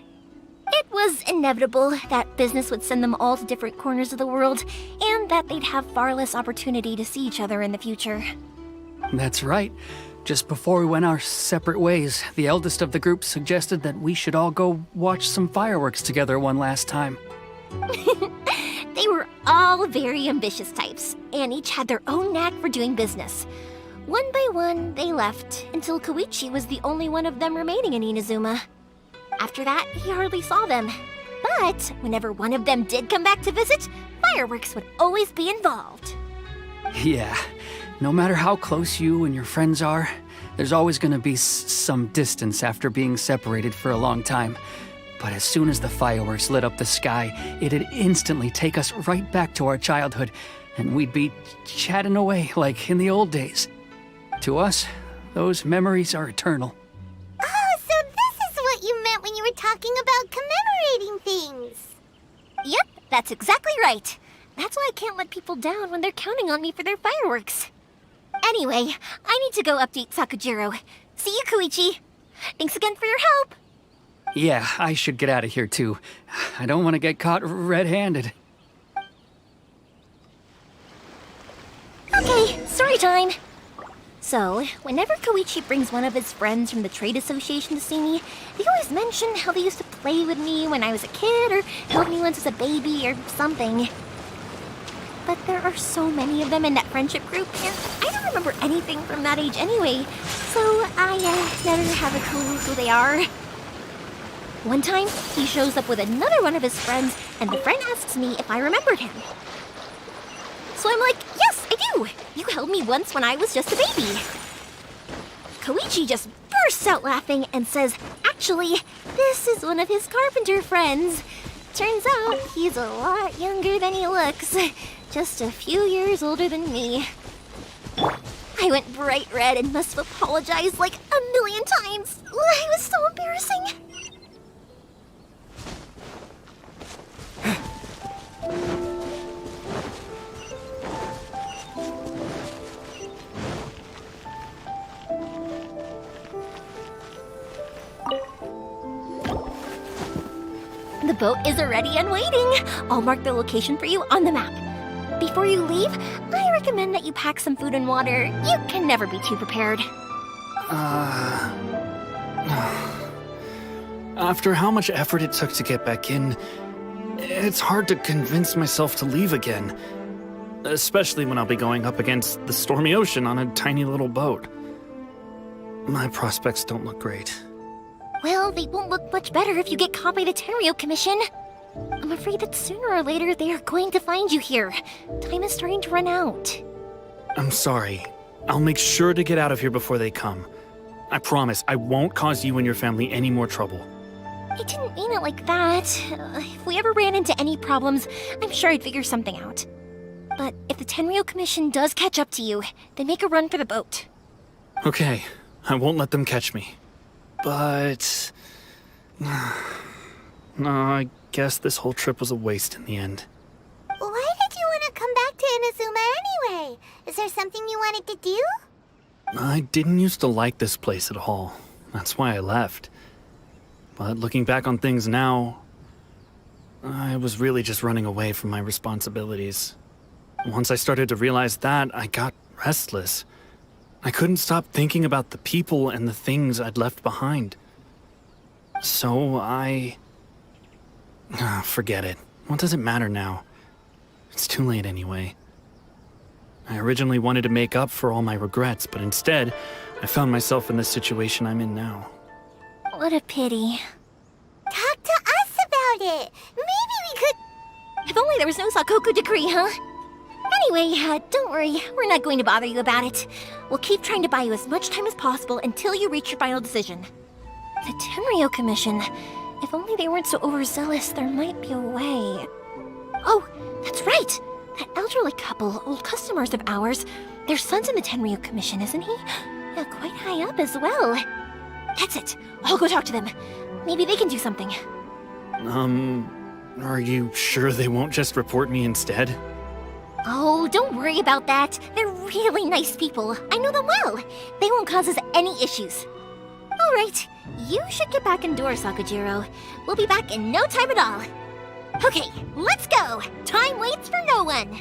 It was inevitable that business would send them all to different corners of the world, and that they'd have far less opportunity to see each other in the future. That's right. Just before we went our separate ways, the eldest of the group suggested that we should all go watch some fireworks together one last time. They were all very ambitious types, and each had their own knack for doing business. One by one, they left, until Koichi was the only one of them remaining in Inazuma. After that, he hardly saw them. But whenever one of them did come back to visit, fireworks would always be involved. Yeah, no matter how close you and your friends are, there's always going to be some distance after being separated for a long time. But as soon as the fireworks lit up the sky, it'd instantly take us right back to our childhood, and we'd be chatting away like in the old days. To us, those memories are eternal. Oh, so this is what you meant when you were talking about commemorating things. Yep, that's exactly right. That's why I can't let people down when they're counting on me for their fireworks. Anyway, I need to go update Sakajiro. See you, Koichi. Thanks again for your help. Yeah, I should get out of here too. I don't want to get caught red-handed. Okay, story time. So, whenever Koichi brings one of his friends from the trade association to see me, they always mention how they used to play with me when I was a kid, or held me once as a baby, or something. But there are so many of them in that friendship group, and I don't remember anything from that age anyway, so I never have a clue who they are. One time, he shows up with another one of his friends, and the friend asks me if I remembered him. So I'm like, yes, I do! You held me once when I was just a baby. Koichi just bursts out laughing and says, actually, this is one of his carpenter friends. Turns out he's a lot younger than he looks. Just a few years older than me. I went bright red and must have apologized like a million times. It was so embarrassing. The boat is ready and waiting. I'll mark the location for you on the map. Before you leave, I recommend that you pack some food and water. You can never be too prepared. After how much effort it took to get back in, it's hard to convince myself to leave again. Especially when I'll be going up against the stormy ocean on a tiny little boat. My prospects don't look great. Well, they won't look much better if you get caught by the Tenryou Commission. I'm afraid that sooner or later they are going to find you here. Time is starting to run out. I'm sorry. I'll make sure to get out of here before they come. I promise I won't cause you and your family any more trouble. I didn't mean it like that. If we ever ran into any problems, I'm sure I'd figure something out. But if the Tenryou Commission does catch up to you, then make a run for the boat. Okay, I won't let them catch me. But... no, I guess this whole trip was a waste in the end. Why did you want to come back to Inazuma anyway? Is there something you wanted to do? I didn't used to like this place at all. That's why I left. But looking back on things now, I was really just running away from my responsibilities. Once I started to realize that, I got restless. I couldn't stop thinking about the people and the things I'd left behind. So forget it. What does it matter now? It's too late anyway. I originally wanted to make up for all my regrets, but instead, I found myself in the situation I'm in now. What a pity. Talk to us about it. Maybe we could... If only there was no Sakoku decree, huh? Anyway, don't worry. We're not going to bother you about it. We'll keep trying to buy you as much time as possible until you reach your final decision. The Tenryou Commission. If only they weren't so overzealous, there might be a way. Oh, that's right! That elderly couple, old customers of ours, their son's in the Tenryou Commission, isn't he? Yeah, quite high up as well. That's it. I'll go talk to them. Maybe they can do something. Are you sure they won't just report me instead? Oh, don't worry about that. They're really nice people. I know them well. They won't cause us any issues. All right, you should get back indoors, Sakajiro. We'll be back in no time at all. Okay, let's go. Time waits for no one.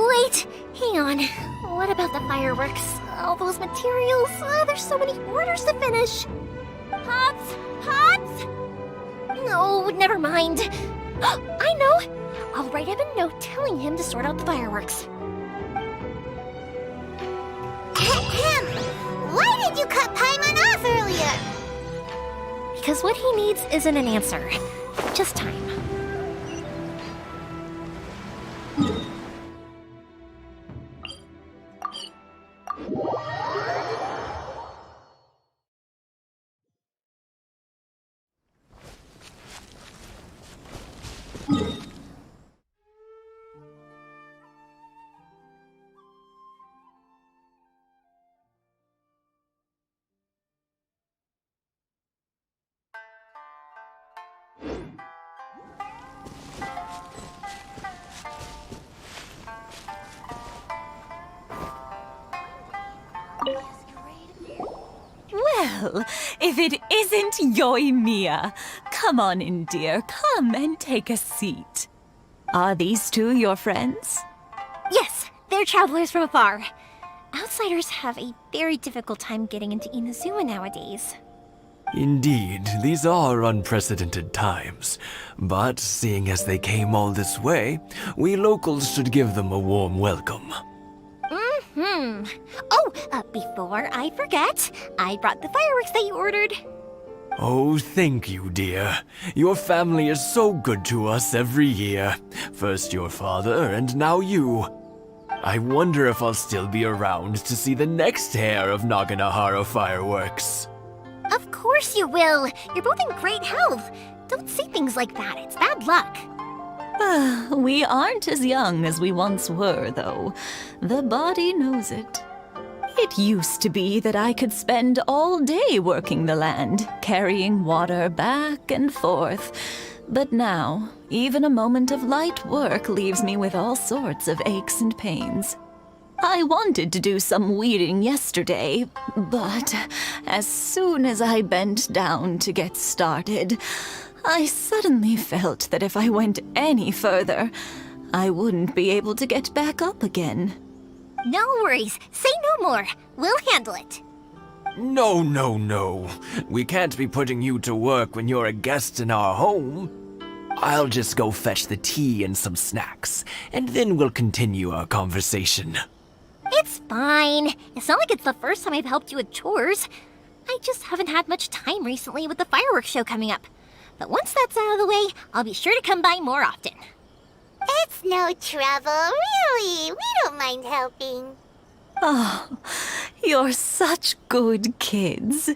Wait, hang on. What about the fireworks? All those materials? There's so many orders to finish. Pops! Pops! No, never mind. I know. I'll write him a note telling him to sort out the fireworks. Ahem! Why did you cut Paimon off earlier? Because what he needs isn't an answer, just time. Well, if it isn't Yoimiya. Come on in, dear. Come and take a seat. Are these two your friends? Yes, they're travelers from afar. Outsiders have a very difficult time getting into Inazuma nowadays. Indeed, these are unprecedented times. But seeing as they came all this way, we locals should give them a warm welcome. Oh, before I forget, I brought the fireworks that you ordered. Oh, thank you, dear. Your family is so good to us every year. First your father, and now you. I wonder if I'll still be around to see the next hair of Naganohara fireworks. Of course you will. You're both in great health. Don't say things like that. It's bad luck. We aren't as young as we once were, though. The body knows it. It used to be that I could spend all day working the land, carrying water back and forth. But now, even a moment of light work leaves me with all sorts of aches and pains. I wanted to do some weeding yesterday, but as soon as I bent down to get started, I suddenly felt that if I went any further, I wouldn't be able to get back up again. No worries. Say no more. We'll handle it. No, no, no. We can't be putting you to work when you're a guest in our home. I'll just go fetch the tea and some snacks, and then we'll continue our conversation. It's fine. It's not like it's the first time I've helped you with chores. I just haven't had much time recently with the fireworks show coming up. But once that's out of the way, I'll be sure to come by more often. It's no trouble, really. We don't mind helping. Oh, you're such good kids.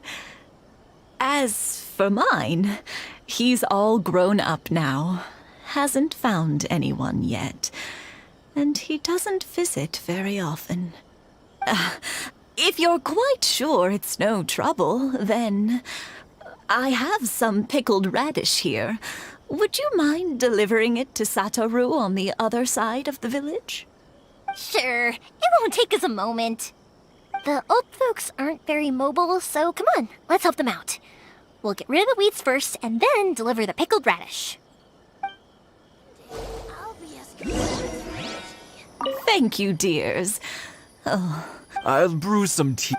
As for mine, he's all grown up now. Hasn't found anyone yet. And he doesn't visit very often. If you're quite sure it's no trouble, then I have some pickled radish here. Would you mind delivering it to Satoru on the other side of the village? Sure, it won't take us a moment. The old folks aren't very mobile, so come on, let's help them out. We'll get rid of the weeds first and then deliver the pickled radish. Thank you, dears. Oh. I'll brew some tea.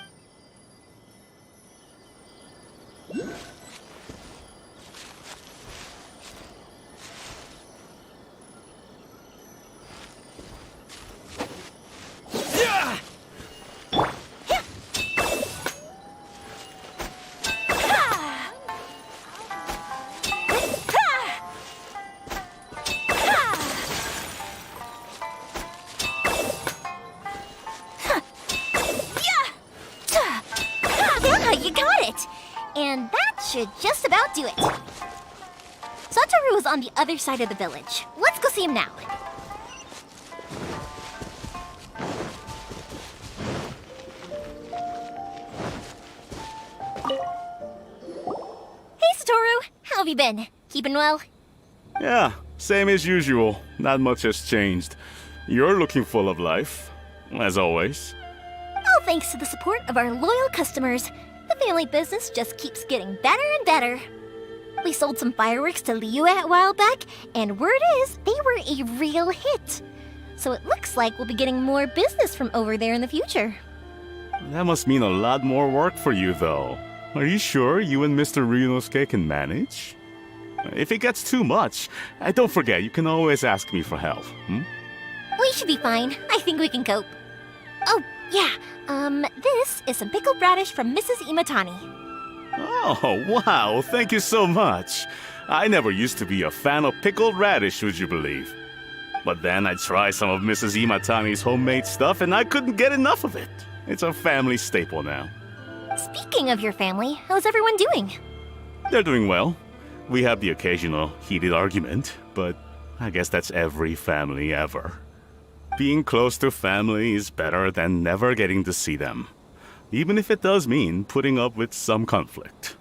And that should just about do it. Satoru is on the other side of the village. Let's go see him now. Hey, Satoru. How have you been? Keeping well? Yeah, same as usual. Not much has changed. You're looking full of life, as always. All thanks to the support of our loyal customers. The family business just keeps getting better and better. We sold some fireworks to Liyue a while back, and word is they were a real hit. So it looks like we'll be getting more business from over there in the future. That must mean a lot more work for you, though. Are you sure you and Mr. Ryunosuke can manage? If it gets too much, don't forget, you can always ask me for help. We should be fine. I think we can cope. Oh, yeah. This is some pickled radish from Mrs. Imatani. Oh, wow, thank you so much. I never used to be a fan of pickled radish, would you believe? But then I tried some of Mrs. Imatani's homemade stuff and I couldn't get enough of it. It's a family staple now. Speaking of your family, how's everyone doing? They're doing well. We have the occasional heated argument, but I guess that's every family ever. Being close to family is better than never getting to see them, even if it does mean putting up with some conflict.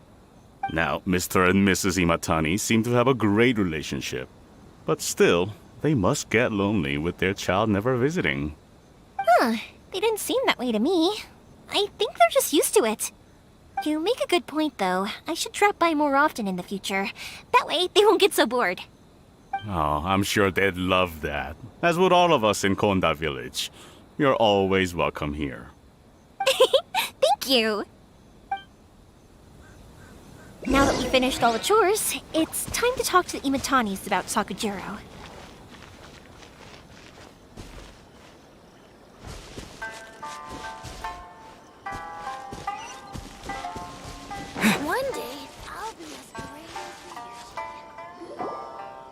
Now, Mr. and Mrs. Imatani seem to have a great relationship, but still, they must get lonely with their child never visiting. Huh, they didn't seem that way to me. I think they're just used to it. You make a good point, though. I should drop by more often in the future. That way, they won't get so bored. Oh, I'm sure they'd love that, as would all of us in Konda Village. You're always welcome here. Thank you! Now that we finished all the chores, it's time to talk to the Imatanis about Sakujiro. One day, I'll be as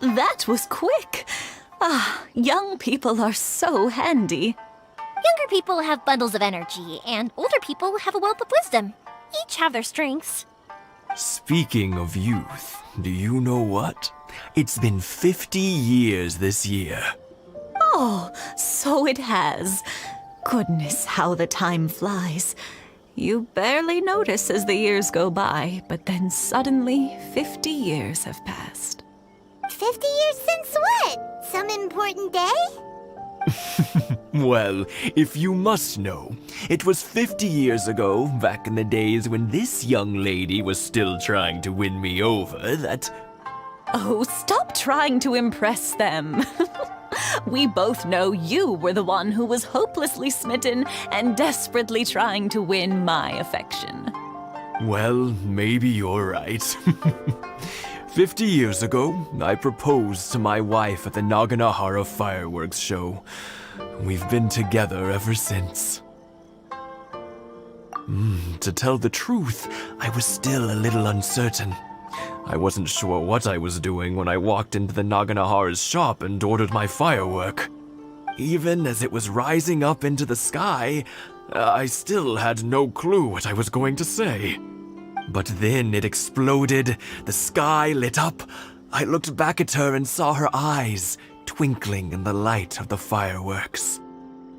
great. That was quick. Ah, young people are so handy. Younger people have bundles of energy, and older people have a wealth of wisdom. Each have their strengths. Speaking of youth, do you know what? It's been 50 years this year. Oh, so it has. Goodness, how the time flies. You barely notice as the years go by, but then suddenly 50 years have passed. 50 years since what? Some important day? Well, if you must know, it was 50 years ago, back in the days when this young lady was still trying to win me over, that... Oh, stop trying to impress them. We both know you were the one who was hopelessly smitten and desperately trying to win my affection. Well, maybe you're right. 50 years ago, I proposed to my wife at the Naganohara fireworks show. We've been together ever since. To tell the truth, I was still a little uncertain. I wasn't sure what I was doing when I walked into the Naganohara's shop and ordered my firework. Even as it was rising up into the sky, I still had no clue what I was going to say. But then it exploded, the sky lit up. I looked back at her and saw her eyes twinkling in the light of the fireworks.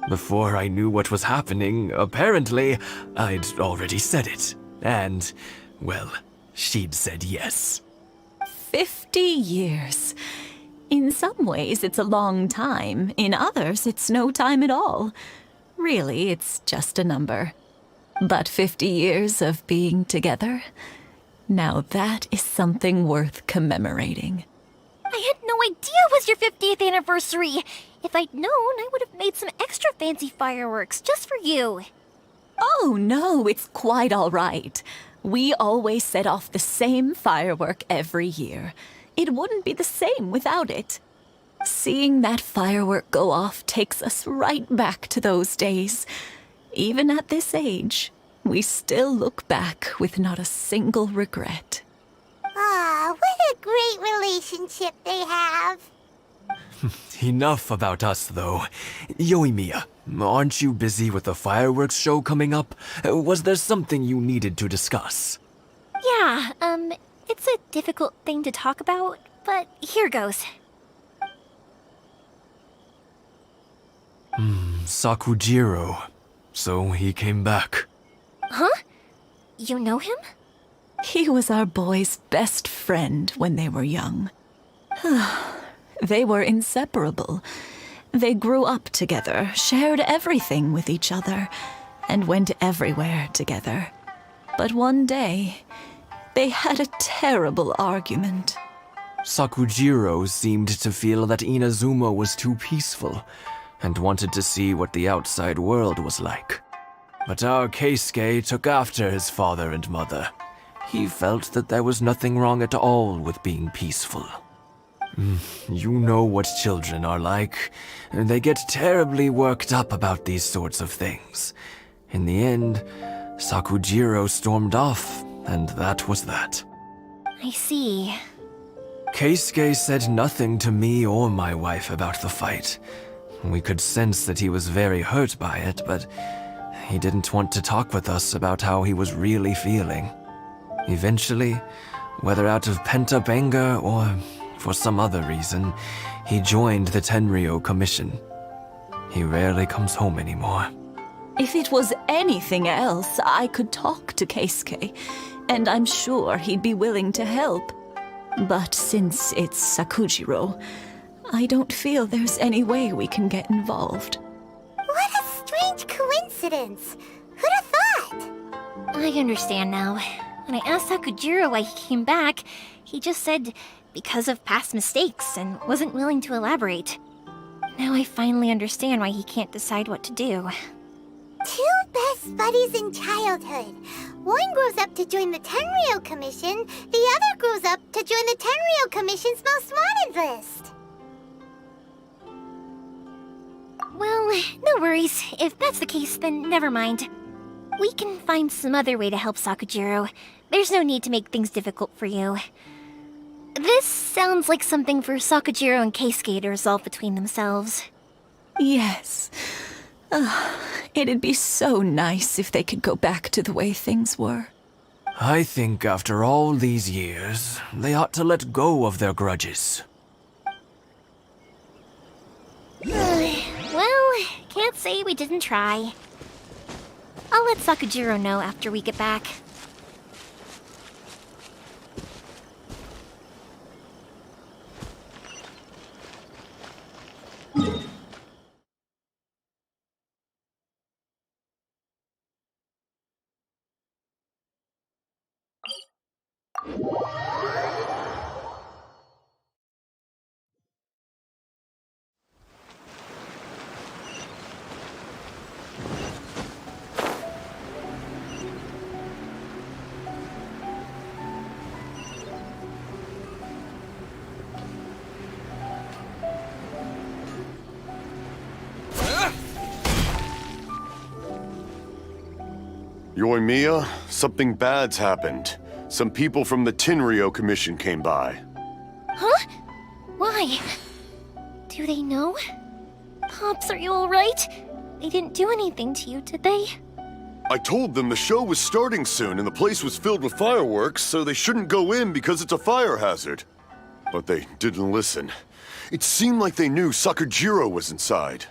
Before I knew what was happening, apparently, I'd already said it. And, well, she'd said yes. 50 years. In some ways, it's a long time. In others, it's no time at all. Really, it's just a number. But 50 years of being together? Now that is something worth commemorating. I had no idea it was your 50th anniversary. If I'd known, I would have made some extra fancy fireworks just for you. Oh, no, it's quite all right. We always set off the same firework every year. It wouldn't be the same without it. Seeing that firework go off takes us right back to those days. Even at this age, we still look back with not a single regret. Ah, what a great relationship they have. Enough about us, though. Yoimiya, aren't you busy with the fireworks show coming up? Was there something you needed to discuss? Yeah, it's a difficult thing to talk about, but here goes. Sakujiro. So he came back. Huh? You know him? He was our boys' best friend when they were young. They were inseparable. They grew up together, shared everything with each other, and went everywhere together. But one day, they had a terrible argument. Sakujiro seemed to feel that Inazuma was too peaceful, and wanted to see what the outside world was like. But our Keisuke took after his father and mother. He felt that there was nothing wrong at all with being peaceful. You know what children are like. They get terribly worked up about these sorts of things. In the end, Sakujiro stormed off, and that was that. I see. Keisuke said nothing to me or my wife about the fight. We could sense that he was very hurt by it, but he didn't want to talk with us about how he was really feeling. Eventually, whether out of pent-up anger or for some other reason, he joined the Tenryou Commission. He rarely comes home anymore. If it was anything else, I could talk to Keisuke, and I'm sure he'd be willing to help. But since it's Sakujiro, I don't feel there's any way we can get involved. What a strange coincidence. Who'd have thought? I understand now. When I asked Sakujiro why he came back, he just said because of past mistakes and wasn't willing to elaborate. Now I finally understand why he can't decide what to do. Two best buddies in childhood. One grows up to join the Tenryou Commission, the other grows up to join the Tenryou Commission's most wanted list. Well, no worries. If that's the case, then never mind. We can find some other way to help Sakujiro. There's no need to make things difficult for you. This sounds like something for Sakujiro and Keisuke to resolve between themselves. Yes. It'd be so nice if they could go back to the way things were. I think after all these years, they ought to let go of their grudges. Well, can't say we didn't try. I'll let Sakujiro know after we get back. Yoimiya, something bad's happened. Some people from the Tenryou Commission came by. Huh? Why? Do they know? Pops, are you alright? They didn't do anything to you, did they? I told them the show was starting soon and the place was filled with fireworks, so they shouldn't go in because it's a fire hazard. But they didn't listen. It seemed like they knew Sakujiro was inside.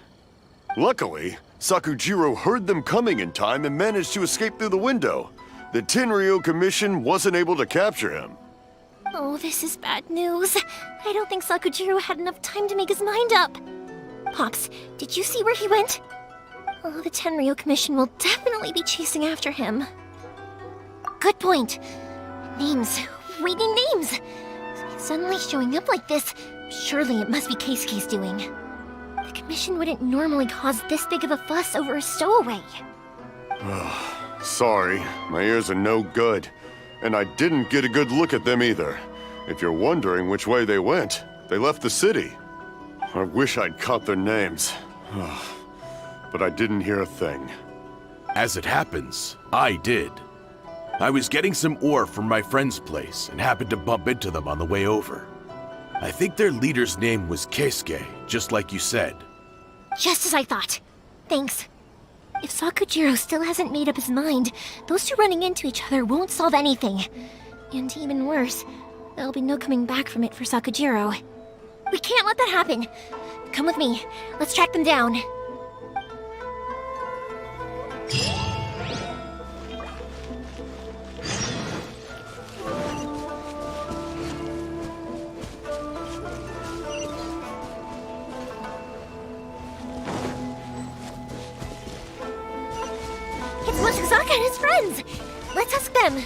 Luckily, Sakujiro heard them coming in time and managed to escape through the window. The Tenryou Commission wasn't able to capture him. Oh, this is bad news. I don't think Sakujiro had enough time to make his mind up. Pops, did you see where he went? Oh, the Tenryou Commission will definitely be chasing after him. Good point. Names. Reading names. Suddenly showing up like this, surely it must be Keisuke's doing. The Commission wouldn't normally cause this big of a fuss over a stowaway. Sorry, my ears are no good. And I didn't get a good look at them either. If you're wondering which way they went, they left the city. I wish I'd caught their names. But I didn't hear a thing. As it happens, I did. I was getting some ore from my friend's place and happened to bump into them on the way over. I think their leader's name was Keisuke, just like you said. Just as I thought. Thanks. If Sakujiro still hasn't made up his mind, those two running into each other won't solve anything. And even worse, there'll be no coming back from it for Sakujiro. We can't let that happen. Come with me. Let's track them down. It's Mochizaka and his friends! Let's ask them.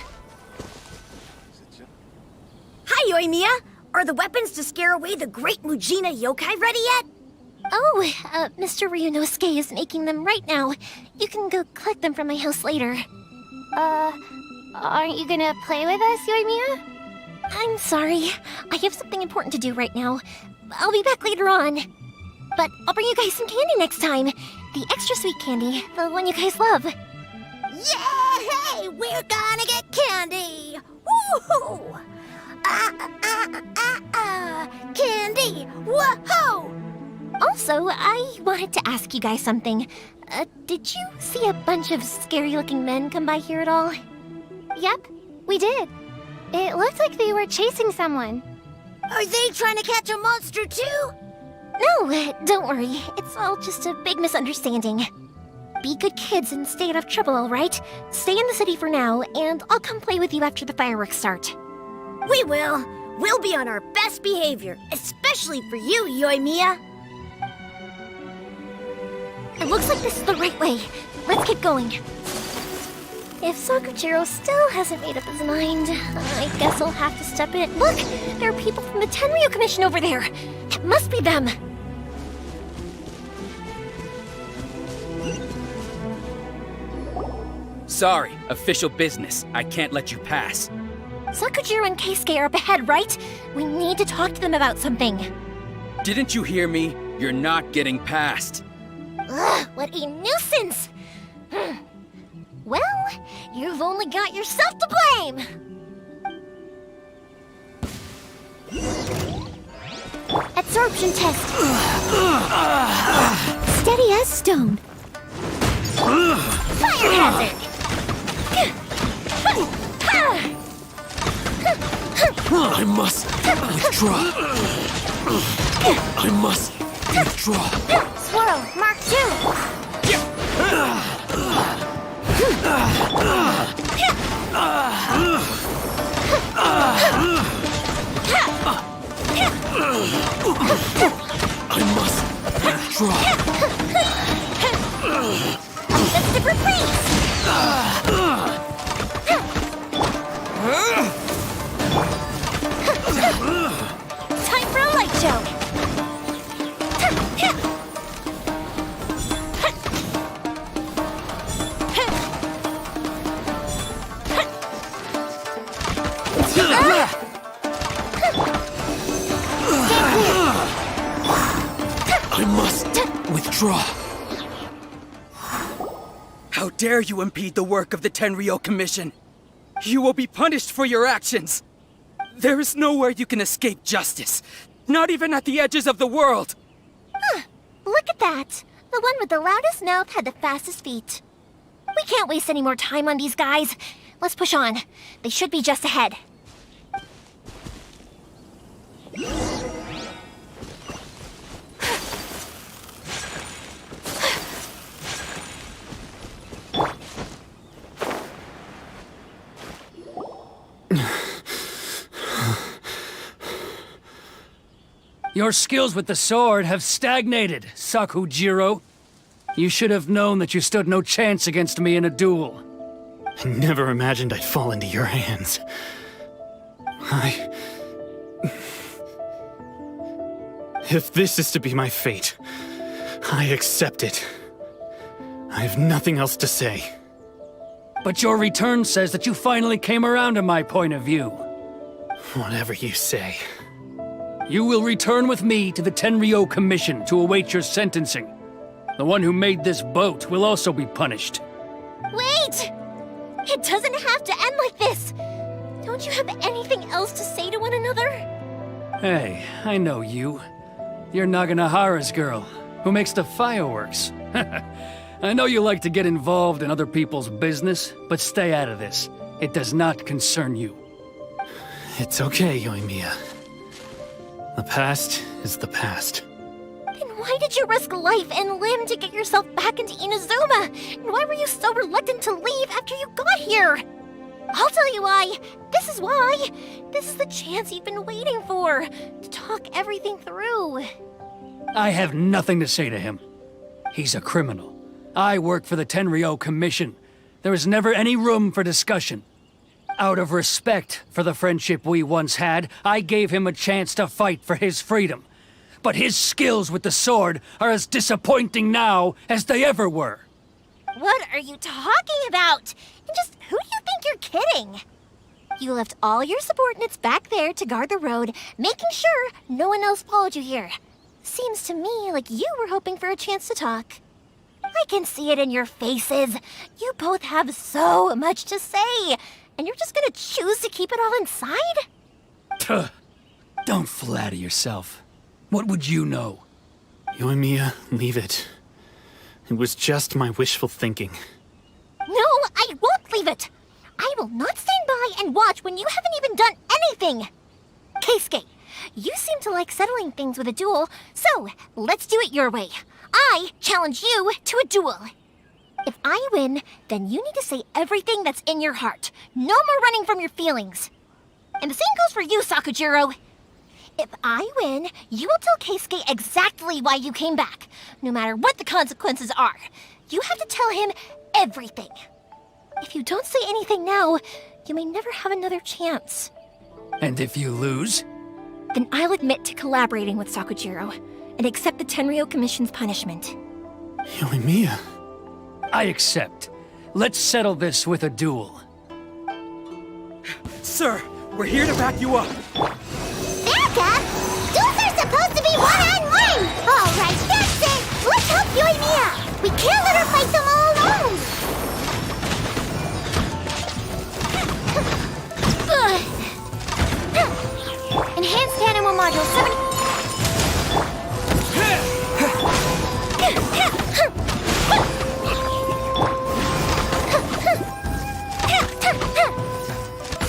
Hi, Yoimiya! Are the weapons to scare away the great Mujina yokai ready yet? Oh, Mr. Ryunosuke is making them right now. You can go collect them from my house later. Aren't you gonna play with us, Yoimiya? I'm sorry. I have something important to do right now. I'll be back later on. But I'll bring you guys some candy next time. The extra sweet candy, the one you guys love. Yay! We're gonna get candy! Woohoo! Candy! Whoa! Also, I wanted to ask you guys something. Did you see a bunch of scary-looking men come by here at all? Yep, we did. It looked like they were chasing someone. Are they trying to catch a monster too? No, don't worry. It's all just a big misunderstanding. Be good kids and stay out of trouble, alright? Stay in the city for now, and I'll come play with you after the fireworks start. We will. We'll be on our best behavior, especially for you, Yoimiya. It looks like this is the right way. Let's keep going. If Sakujiro still hasn't made up his mind, I guess I'll have to step in. Look! There are people from the Tenryou Commission over there! It must be them! Sorry, official business. I can't let you pass. Sakujiro and Keisuke are up ahead, right? We need to talk to them about something. Didn't you hear me? You're not getting past. Ugh, what a nuisance! Well, you've only got yourself to blame! Absorption test. Steady as stone. Fire hazard! I must withdraw. I must withdraw. Swirl, Mark 2. I must withdraw. That's different place! Time for a light show! I must withdraw. How dare you impede the work of the Tenryou Commission? You will be punished for your actions. There is nowhere you can escape justice, not even at the edges of the world. Huh, look at that. The one with the loudest mouth had the fastest feet. We can't waste any more time on these guys. Let's push on. They should be just ahead. Your skills with the sword have stagnated, Sakujiro. You should have known that you stood no chance against me in a duel. I never imagined I'd fall into your hands. If this is to be my fate, I accept it. I have nothing else to say. But your return says that you finally came around to my point of view. Whatever you say. You will return with me to the Tenryou Commission to await your sentencing. The one who made this boat will also be punished. Wait! It doesn't have to end like this! Don't you have anything else to say to one another? Hey, I know you. You're Naganohara's girl, who makes the fireworks. I know you like to get involved in other people's business, but stay out of this. It does not concern you. It's okay, Yoimiya. The past is the past. Then why did you risk life and limb to get yourself back into Inazuma? And why were you so reluctant to leave after you got here? I'll tell you why. This is why. This is the chance you've been waiting for, to talk everything through. I have nothing to say to him. He's a criminal. I work for the Tenryou Commission. There is never any room for discussion. Out of respect for the friendship we once had, I gave him a chance to fight for his freedom. But his skills with the sword are as disappointing now as they ever were. What are you talking about? And just who do you think you're kidding? You left all your subordinates back there to guard the road, making sure no one else followed you here. Seems to me like you were hoping for a chance to talk. I can see it in your faces. You both have so much to say, and you're just gonna choose to keep it all inside? Tuh. Don't flatter yourself. What would you know? Yoimiya, leave it. It was just my wishful thinking. No, I won't leave it. I will not stand by and watch when you haven't even done anything. Keisuke, you seem to like settling things with a duel, so let's do it your way. I challenge you to a duel. If I win, then you need to say everything that's in your heart. No more running from your feelings. And the same goes for you, Sakujiro. If I win, you will tell Keisuke exactly why you came back, no matter what the consequences are. You have to tell him everything. If you don't say anything now, you may never have another chance. And if you lose? Then I'll admit to collaborating with Sakujiro and accept the Tenryou Commission's punishment. Yoimiya. I accept. Let's settle this with a duel. Sir, we're here to back you up. Ayaka? Duels are supposed to be one-on-one! All right, that's it! Let's help Yoimiya! We can't let her fight them all alone! Enhanced Animal Module 70...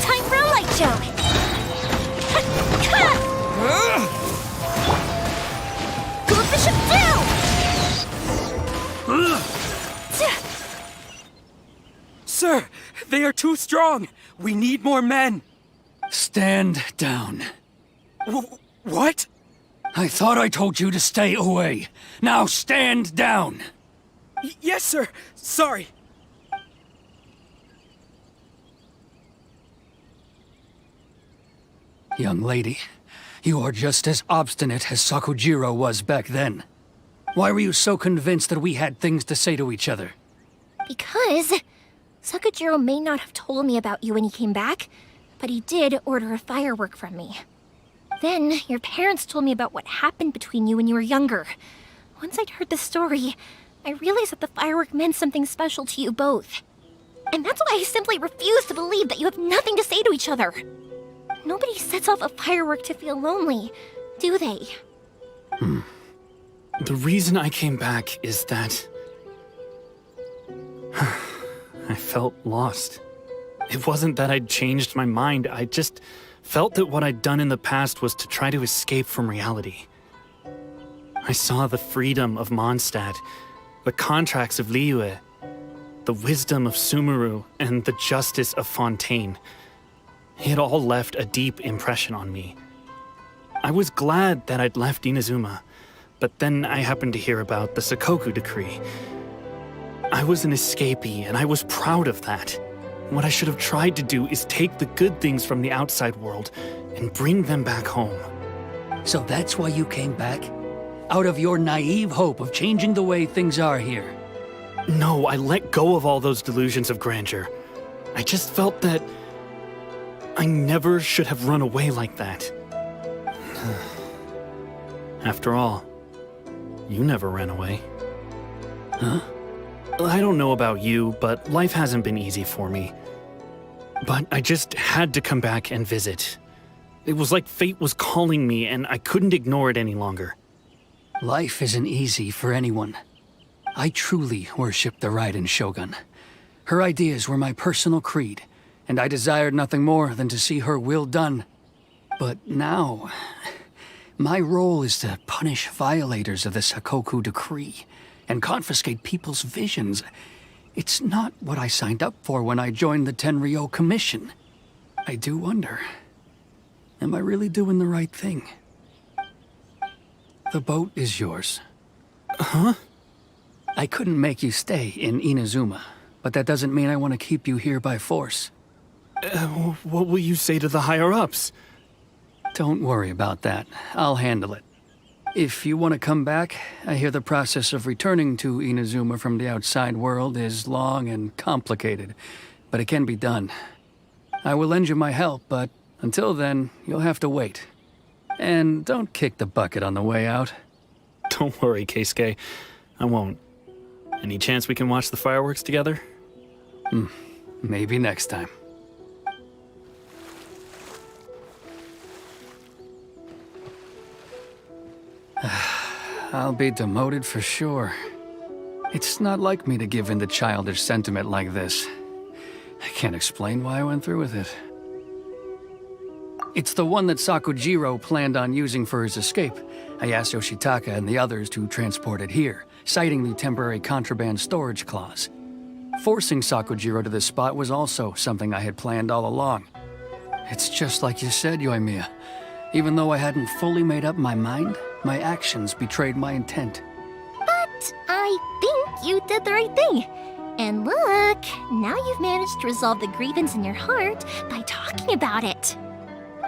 Time for a light show! Go Bishop down! Sir, they are too strong. We need more men. Stand down. What? I thought I told you to stay away. Now stand down. Yes, sir. Sorry. Young lady, you are just as obstinate as Sakujiro was back then. Why were you so convinced that we had things to say to each other? Because Sakujiro may not have told me about you when he came back, but he did order a firework from me. Then your parents told me about what happened between you when you were younger. Once I'd heard the story, I realized that the firework meant something special to you both. And that's why I simply refuse to believe that you have nothing to say to each other. Nobody sets off a firework to feel lonely, do they? The reason I came back is that I felt lost. It wasn't that I'd changed my mind, I just felt that what I'd done in the past was to try to escape from reality. I saw the freedom of Mondstadt, the contracts of Liyue, the wisdom of Sumeru, and the justice of Fontaine. It all left a deep impression on me. I was glad that I'd left Inazuma, but then I happened to hear about the Sakoku decree. I was an escapee, and I was proud of that. What I should have tried to do is take the good things from the outside world and bring them back home. So that's why you came back? Out of your naive hope of changing the way things are here? No, I let go of all those delusions of grandeur. I just felt that I never should have run away like that. After all, you never ran away. Huh? I don't know about you, but life hasn't been easy for me. But I just had to come back and visit. It was like fate was calling me, and I couldn't ignore it any longer. Life isn't easy for anyone. I truly worshipped the Raiden Shogun. Her ideas were my personal creed, and I desired nothing more than to see her will done. But now, my role is to punish violators of the Sakoku decree and confiscate people's visions. It's not what I signed up for when I joined the Tenryo Commission. I do wonder, am I really doing the right thing? The boat is yours. Huh? I couldn't make you stay in Inazuma, but that doesn't mean I want to keep you here by force. What will you say to the higher-ups? Don't worry about that. I'll handle it. If you want to come back, I hear the process of returning to Inazuma from the outside world is long and complicated, but it can be done. I will lend you my help, but until then, you'll have to wait. And don't kick the bucket on the way out. Don't worry, Keisuke. I won't. Any chance we can watch the fireworks together? Maybe next time. I'll be demoted for sure. It's not like me to give in to childish sentiment like this. I can't explain why I went through with it. It's the one that Sakujiro planned on using for his escape. I asked Yoshitaka and the others to transport it here, citing the temporary contraband storage clause. Forcing Sakujiro to this spot was also something I had planned all along. It's just like you said, Yoimiya. Even though I hadn't fully made up my mind, my actions betrayed my intent. But I think you did the right thing. And look, now you've managed to resolve the grievance in your heart by talking about it.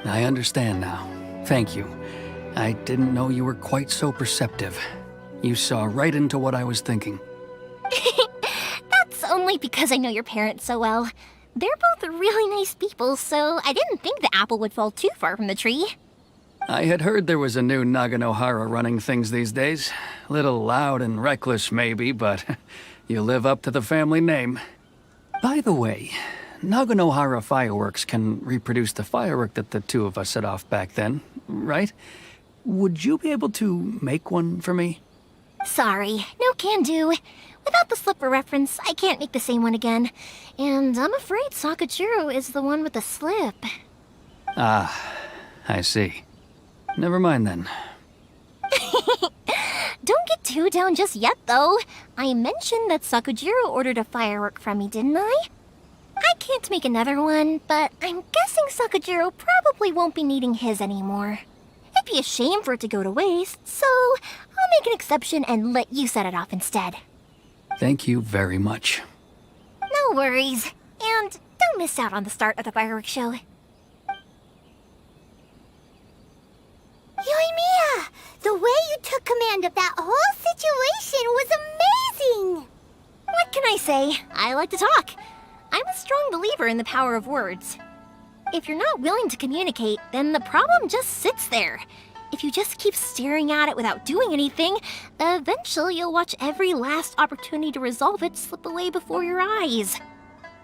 I understand now. Thank you. I didn't know you were quite so perceptive. You saw right into what I was thinking. That's only because I know your parents so well. They're both really nice people, so I didn't think the apple would fall too far from the tree. I had heard there was a new Naganohara running things these days. Little loud and reckless, maybe, but you live up to the family name. By the way, Naganohara fireworks can reproduce the firework that the two of us set off back then, right? Would you be able to make one for me? Sorry, no can do. Without the slipper reference, I can't make the same one again. And I'm afraid Sakujiro is the one with the slip. Ah, I see. Never mind then. Don't get too down just yet, though. I mentioned that Sakujiro ordered a firework from me, didn't I? I can't make another one, but I'm guessing Sakujiro probably won't be needing his anymore. It'd be a shame for it to go to waste, so I'll make an exception and let you set it off instead. Thank you very much. No worries. And don't miss out on the start of the fireworks show. Yoimiya! The way you took command of that whole situation was amazing! What can I say? I like to talk. I'm a strong believer in the power of words. If you're not willing to communicate, then the problem just sits there. If you just keep staring at it without doing anything, eventually you'll watch every last opportunity to resolve it slip away before your eyes.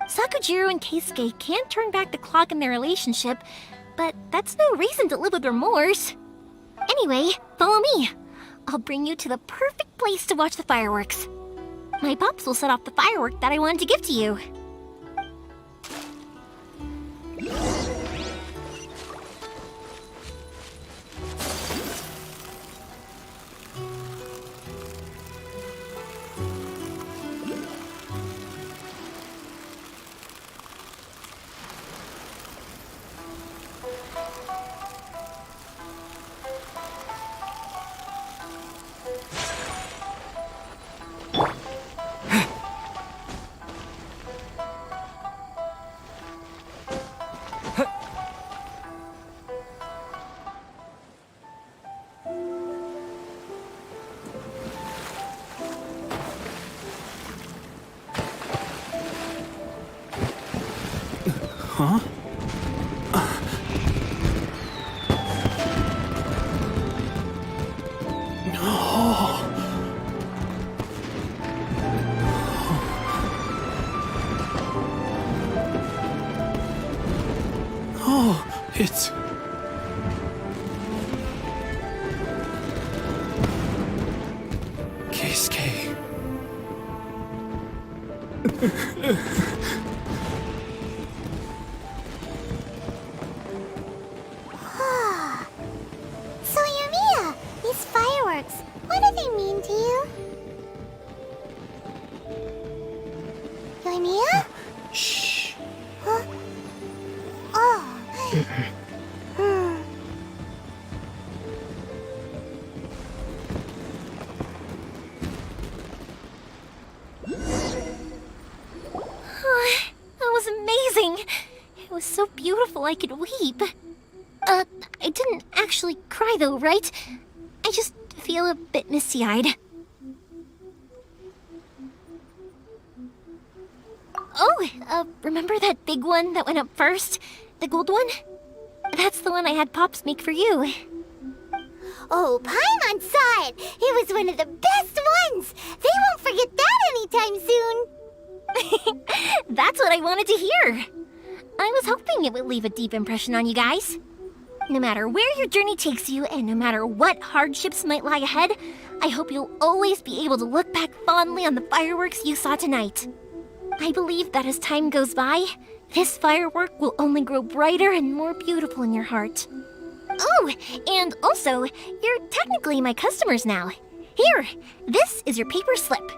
Sakujiro and Keisuke can't turn back the clock in their relationship, but that's no reason to live with remorse. Anyway, follow me. I'll bring you to the perfect place to watch the fireworks. My pops will set off the firework that I wanted to give to you. Huh? No. Oh, it's... Keisuke. So, Yoimiya, these fireworks, what do they mean to you? Yoimiya? Shh. Huh? Oh. That was amazing. It was so beautiful I could weep. I didn't actually cry though, right? I just feel a bit misty-eyed. Oh, remember that big one that went up first? The gold one? That's the one I had Pops make for you. Oh, Paimon saw it! It was one of the best ones! They won't forget that anytime soon! That's what I wanted to hear. I was hoping it would leave a deep impression on you guys. No matter where your journey takes you, and no matter what hardships might lie ahead, I hope you'll always be able to look back fondly on the fireworks you saw tonight. I believe that as time goes by, this firework will only grow brighter and more beautiful in your heart. Oh, and also, you're technically my customers now. Here, this is your paper slip.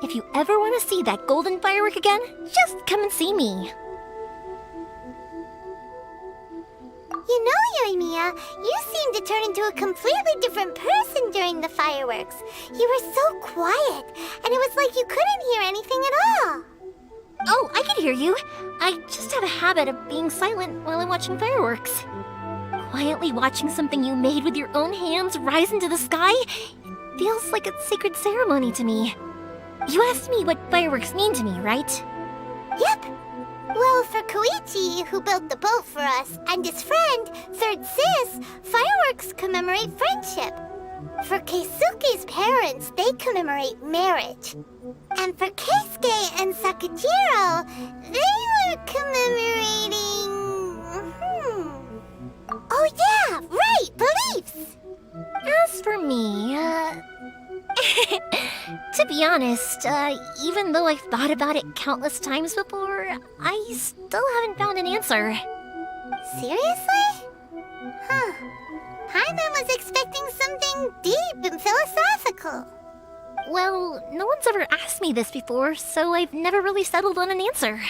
If you ever want to see that golden firework again, just come and see me. You know, Yoimiya, you seemed to turn into a completely different person during the fireworks. You were so quiet, and it was like you couldn't hear anything at all. Oh, I can hear you. I just have a habit of being silent while I'm watching fireworks. Quietly watching something you made with your own hands rise into the sky, it feels like a sacred ceremony to me. You asked me what fireworks mean to me, right? Yep. Well, for Koichi, who built the boat for us, and his friend, Third Sis, fireworks commemorate friendship. For Keisuke's parents, they commemorate marriage. And for Keisuke and Sakujiro, they were commemorating... Oh yeah, right, beliefs! As for me, to be honest, even though I've thought about it countless times before, I still haven't found an answer. Seriously? Huh. Paimon was expecting something deep and philosophical. Well, no one's ever asked me this before, so I've never really settled on an answer.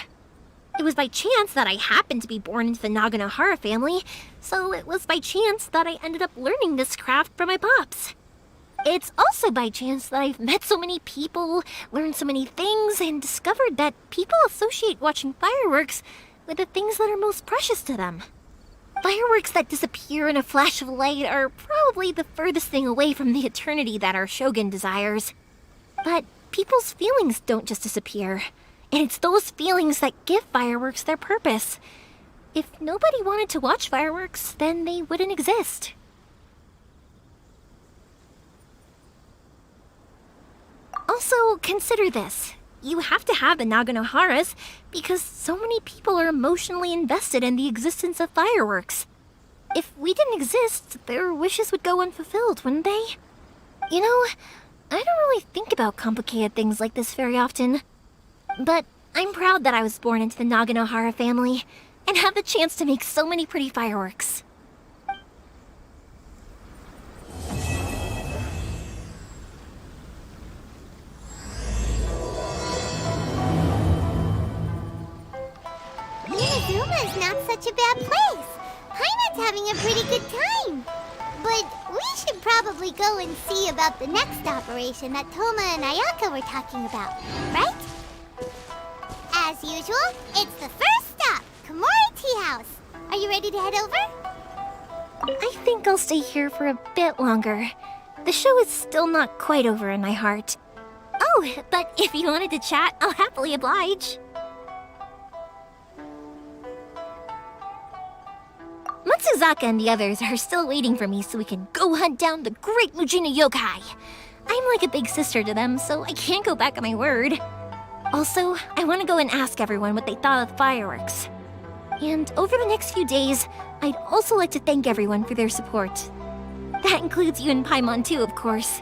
It was by chance that I happened to be born into the Naganohara family, so it was by chance that I ended up learning this craft from my pops. It's also by chance that I've met so many people, learned so many things, and discovered that people associate watching fireworks with the things that are most precious to them. Fireworks that disappear in a flash of light are probably the furthest thing away from the eternity that our shogun desires. But people's feelings don't just disappear, and it's those feelings that give fireworks their purpose. If nobody wanted to watch fireworks, then they wouldn't exist. Also, consider this. You have to have the Naganoharas because so many people are emotionally invested in the existence of fireworks. If we didn't exist, their wishes would go unfulfilled, wouldn't they? You know, I don't really think about complicated things like this very often. But I'm proud that I was born into the Naganohara family and have the chance to make so many pretty fireworks. Inazuma is not such a bad place. Paimon's having a pretty good time. But we should probably go and see about the next operation that Toma and Ayaka were talking about, right? As usual, it's the first stop, Komori Tea House. Are you ready to head over? I think I'll stay here for a bit longer. The show is still not quite over in my heart. Oh, but if you wanted to chat, I'll happily oblige. Matsuzaka and the others are still waiting for me so we can go hunt down the great Mujina yokai. I'm like a big sister to them, so I can't go back on my word. Also, I want to go and ask everyone what they thought of fireworks. And over the next few days, I'd also like to thank everyone for their support. That includes you and Paimon too, of course.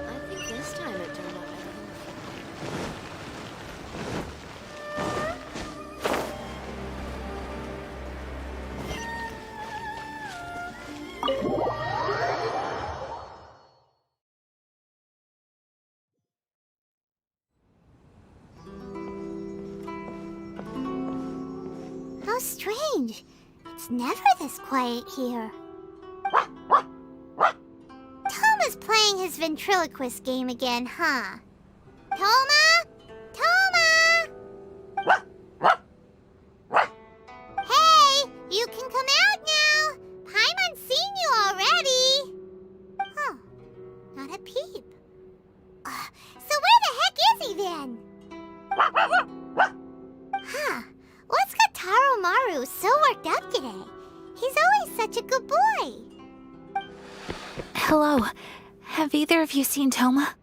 I think this time it turned out better. How strange. It's never this quiet here. Toma's playing his ventriloquist game again, huh? Toma? Toma! Hey, you can come out now. Paimon's seen you already. Huh, not a peep. So where the heck is he then? Huh, what's got Taro Maru so worked up today? He's always such a good boy. Hello. Have either of you seen Toma?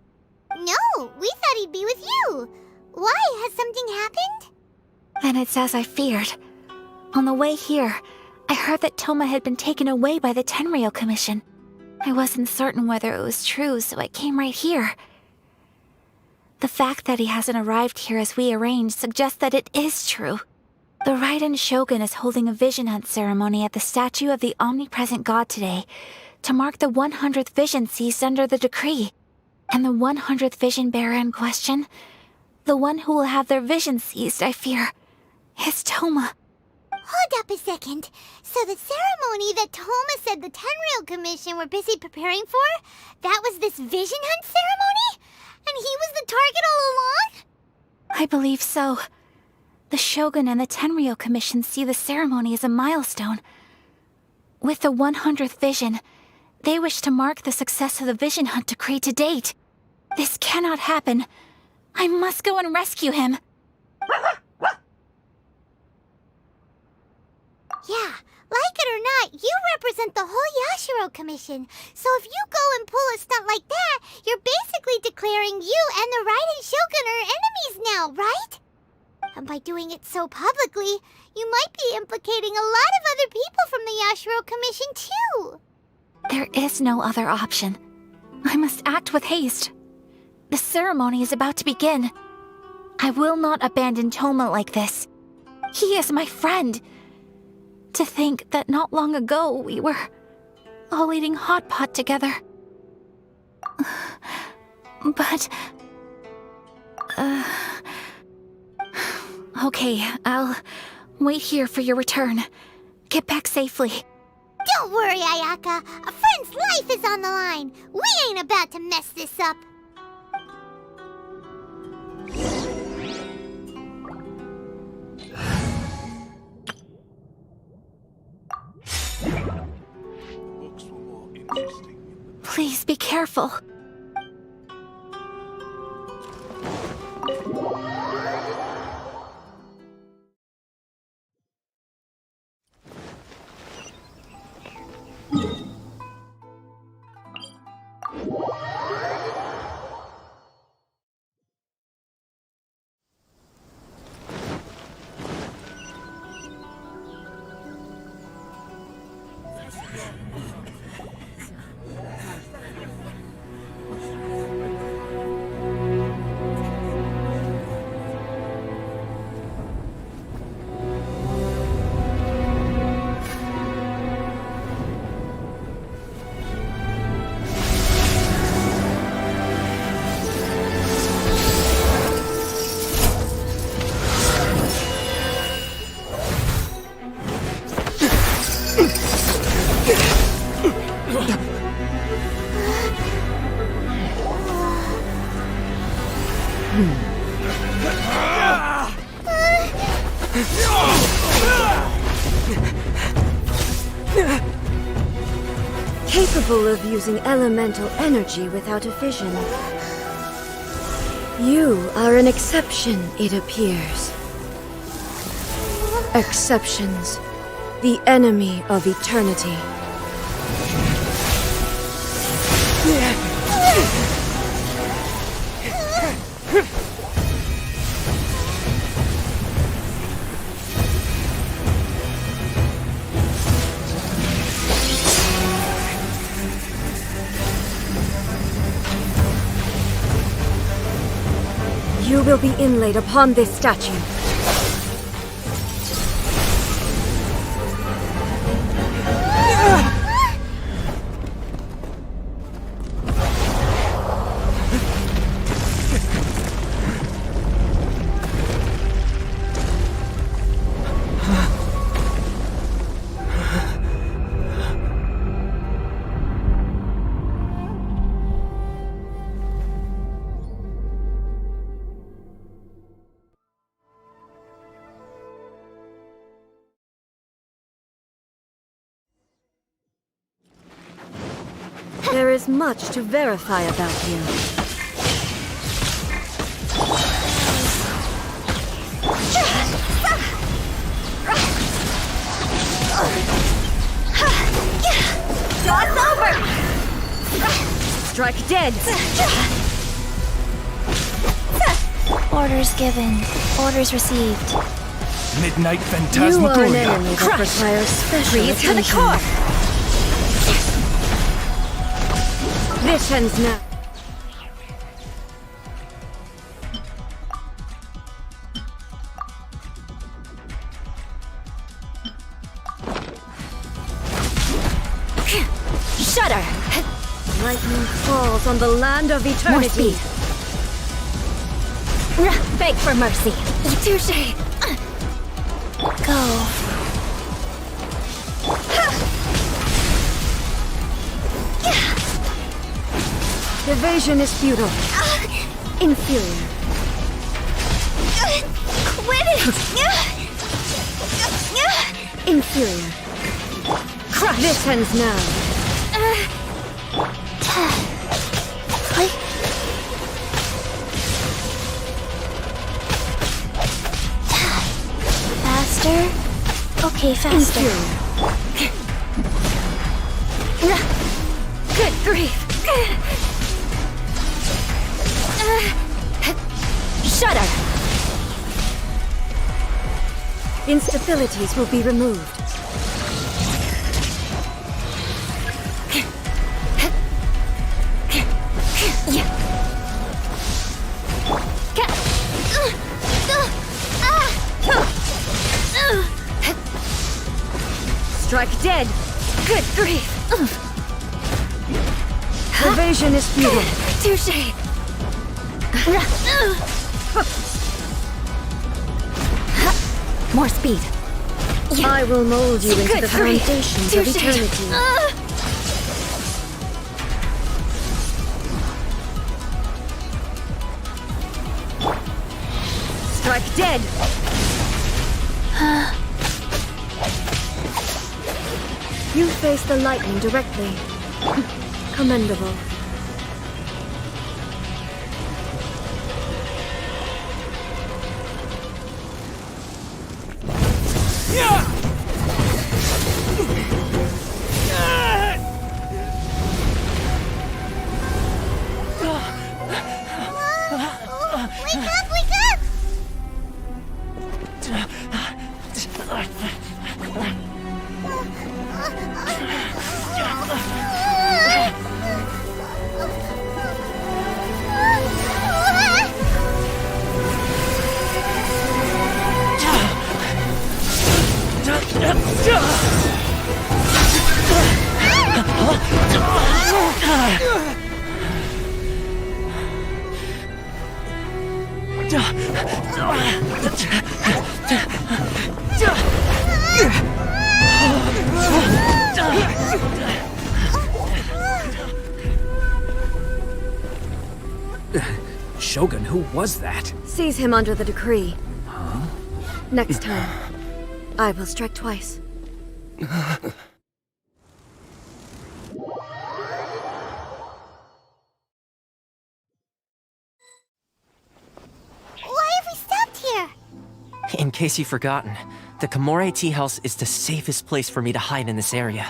No, we thought he'd be with you. Why? Has something happened? Then it's as I feared. On the way here, I heard that Toma had been taken away by the Tenryou Commission. I wasn't certain whether it was true, so I came right here. The fact that he hasn't arrived here as we arranged suggests that it is true. The Raiden Shogun is holding a vision hunt ceremony at the statue of the omnipresent god today to mark the 100th vision seized under the decree. And the 100th vision bearer in question, the one who will have their vision seized, I fear, is Toma. Hold up a second. So the ceremony that Toma said the Tenryou Commission were busy preparing for, that was this vision hunt ceremony? And he was the target all along? I believe so. The Shogun and the Tenryou Commission see the ceremony as a milestone. With the 100th vision, they wish to mark the success of the vision hunt decree to date. This cannot happen. I must go and rescue him. Yeah, like it or not, you represent the whole Yashiro Commission. So if you go and pull a stunt like that, you're basically declaring you and the Raiden Shogun are enemies now, right? And by doing it so publicly, you might be implicating a lot of other people from the Yashiro Commission too. There is no other option. I must act with haste. The ceremony is about to begin. I will not abandon Toma like this. He is my friend. To think that not long ago we were all eating hot pot together. But... Okay, I'll wait here for your return. Get back safely. Don't worry, Ayaka. A friend's life is on the line. We ain't about to mess this up. Please be careful. Capable of using elemental energy without a vision. You are an exception, it appears. Exceptions, the enemy of eternity. You will be inlaid upon this statue. There is much to verify about you. Show's over! Strike dead! Orders given. Orders received. Midnight You are an Phantasmagoria. enemy that requires special Freeze to the attention. core! This ends now. Shudder! Lightning falls on the land of eternity. Beg for mercy. Touché. Go. Evasion is futile. Inferior. Quit it! Inferior. Crush! This ends now. Faster? Okay, faster. Good grief! Shudder! Instabilities will be removed. Strike dead! Good grief! Evasion is futile. Touché! More speed. I will mold you into Good the grief. foundations of Touché. eternity. Strike dead! You face the lightning directly. Commendable. Wake up, wake up! Shogun, who was that? Seize him under the decree. Next time, I will strike twice. Why have we stopped here? In case you've forgotten, the Komore Tea House is the safest place for me to hide in this area.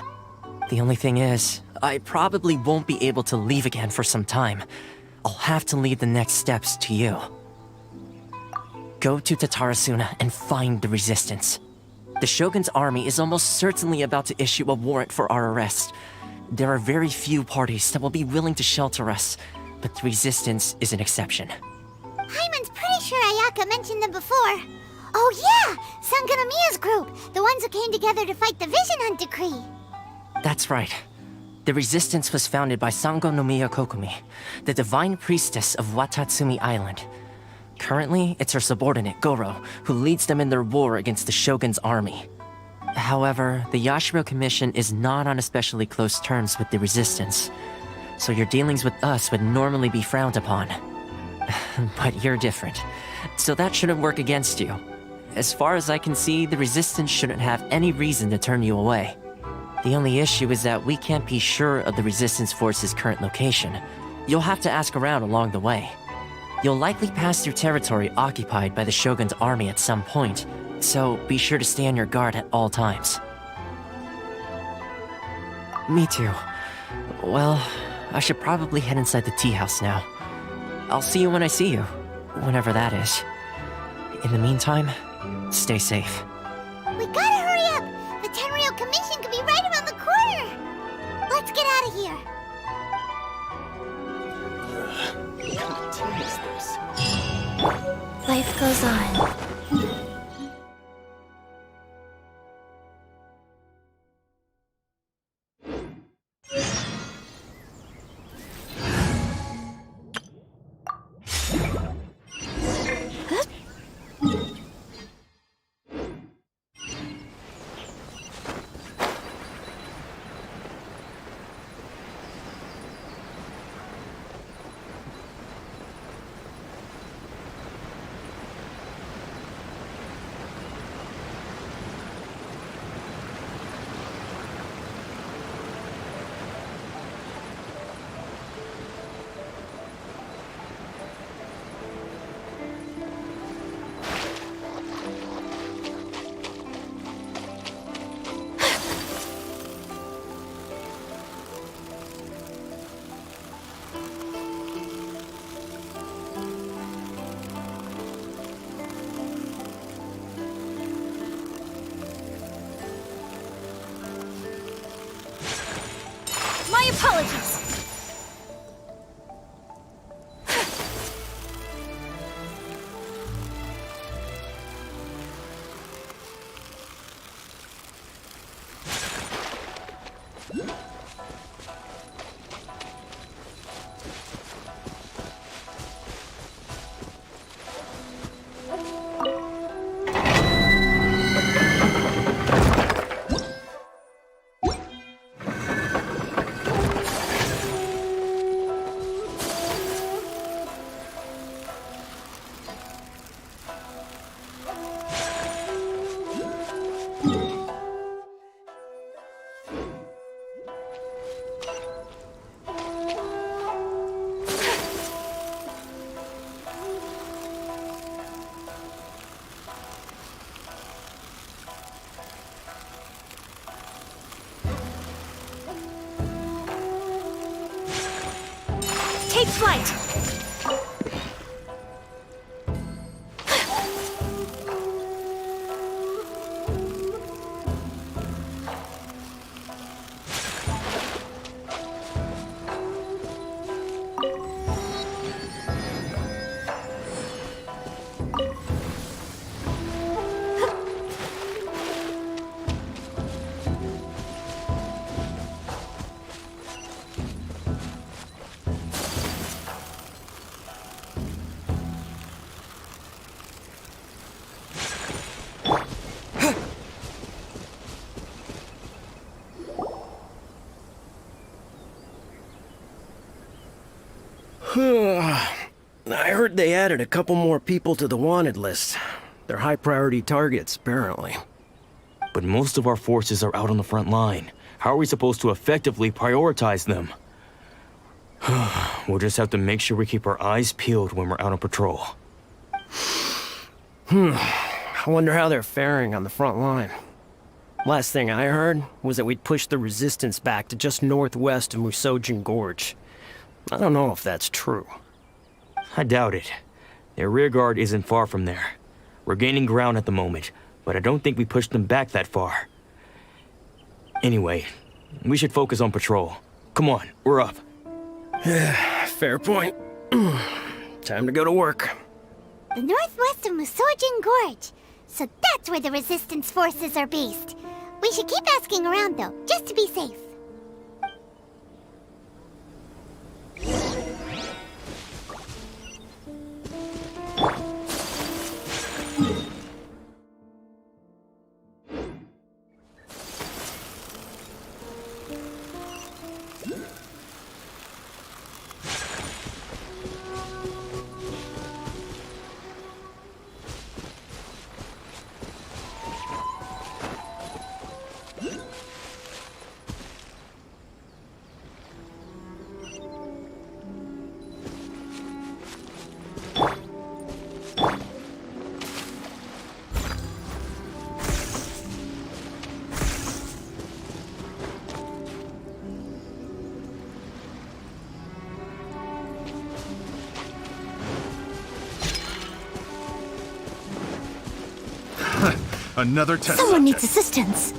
The only thing is, I probably won't be able to leave again for some time. I'll have to leave the next steps to you. Go to Tatarasuna and find the Resistance. The Shogun's army is almost certainly about to issue a warrant for our arrest. There are very few parties that will be willing to shelter us, but the Resistance is an exception. Hyman's pretty sure Ayaka mentioned them before. Oh yeah! Sangonomiya's group! The ones who came together to fight the Vision Hunt Decree! That's right. The Resistance was founded by Sangonomiya Kokumi, the divine priestess of Watatsumi Island. Currently, it's her subordinate, Goro, who leads them in their war against the Shogun's army. However, the Yashiro Commission is not on especially close terms with the Resistance, so your dealings with us would normally be frowned upon. But you're different, so that shouldn't work against you. As far as I can see, the Resistance shouldn't have any reason to turn you away. The only issue is that we can't be sure of the Resistance Force's current location. You'll have to ask around along the way. You'll likely pass through territory occupied by the Shogun's army at some point, so be sure to stay on your guard at all times. Me too. Well, I should probably head inside the tea house now. I'll see you when I see you, whenever that is. In the meantime, stay safe. We gotta hurry up! The Tenryou Commission could be right around the corner! Let's get out of here! What tea is this? Life goes on. apologies! Take flight! I heard they added a couple more people to the wanted list. They're high priority targets, apparently. But most of our forces are out on the front line. How are we supposed to effectively prioritize them? We'll just have to make sure we keep our eyes peeled when we're out on patrol. I wonder how they're faring on the front line. Last thing I heard was that we'd pushed the resistance back to just northwest of Musojin Gorge. I don't know if that's true. I doubt it. Their rearguard isn't far from there. We're gaining ground at the moment, but I don't think we pushed them back that far. Anyway, we should focus on patrol. Come on, we're up. Fair point. Time to go to work. The northwest of Musojin Gorge. So that's where the resistance forces are based. We should keep asking around though, just to be safe. Another test. Someone needs assistance.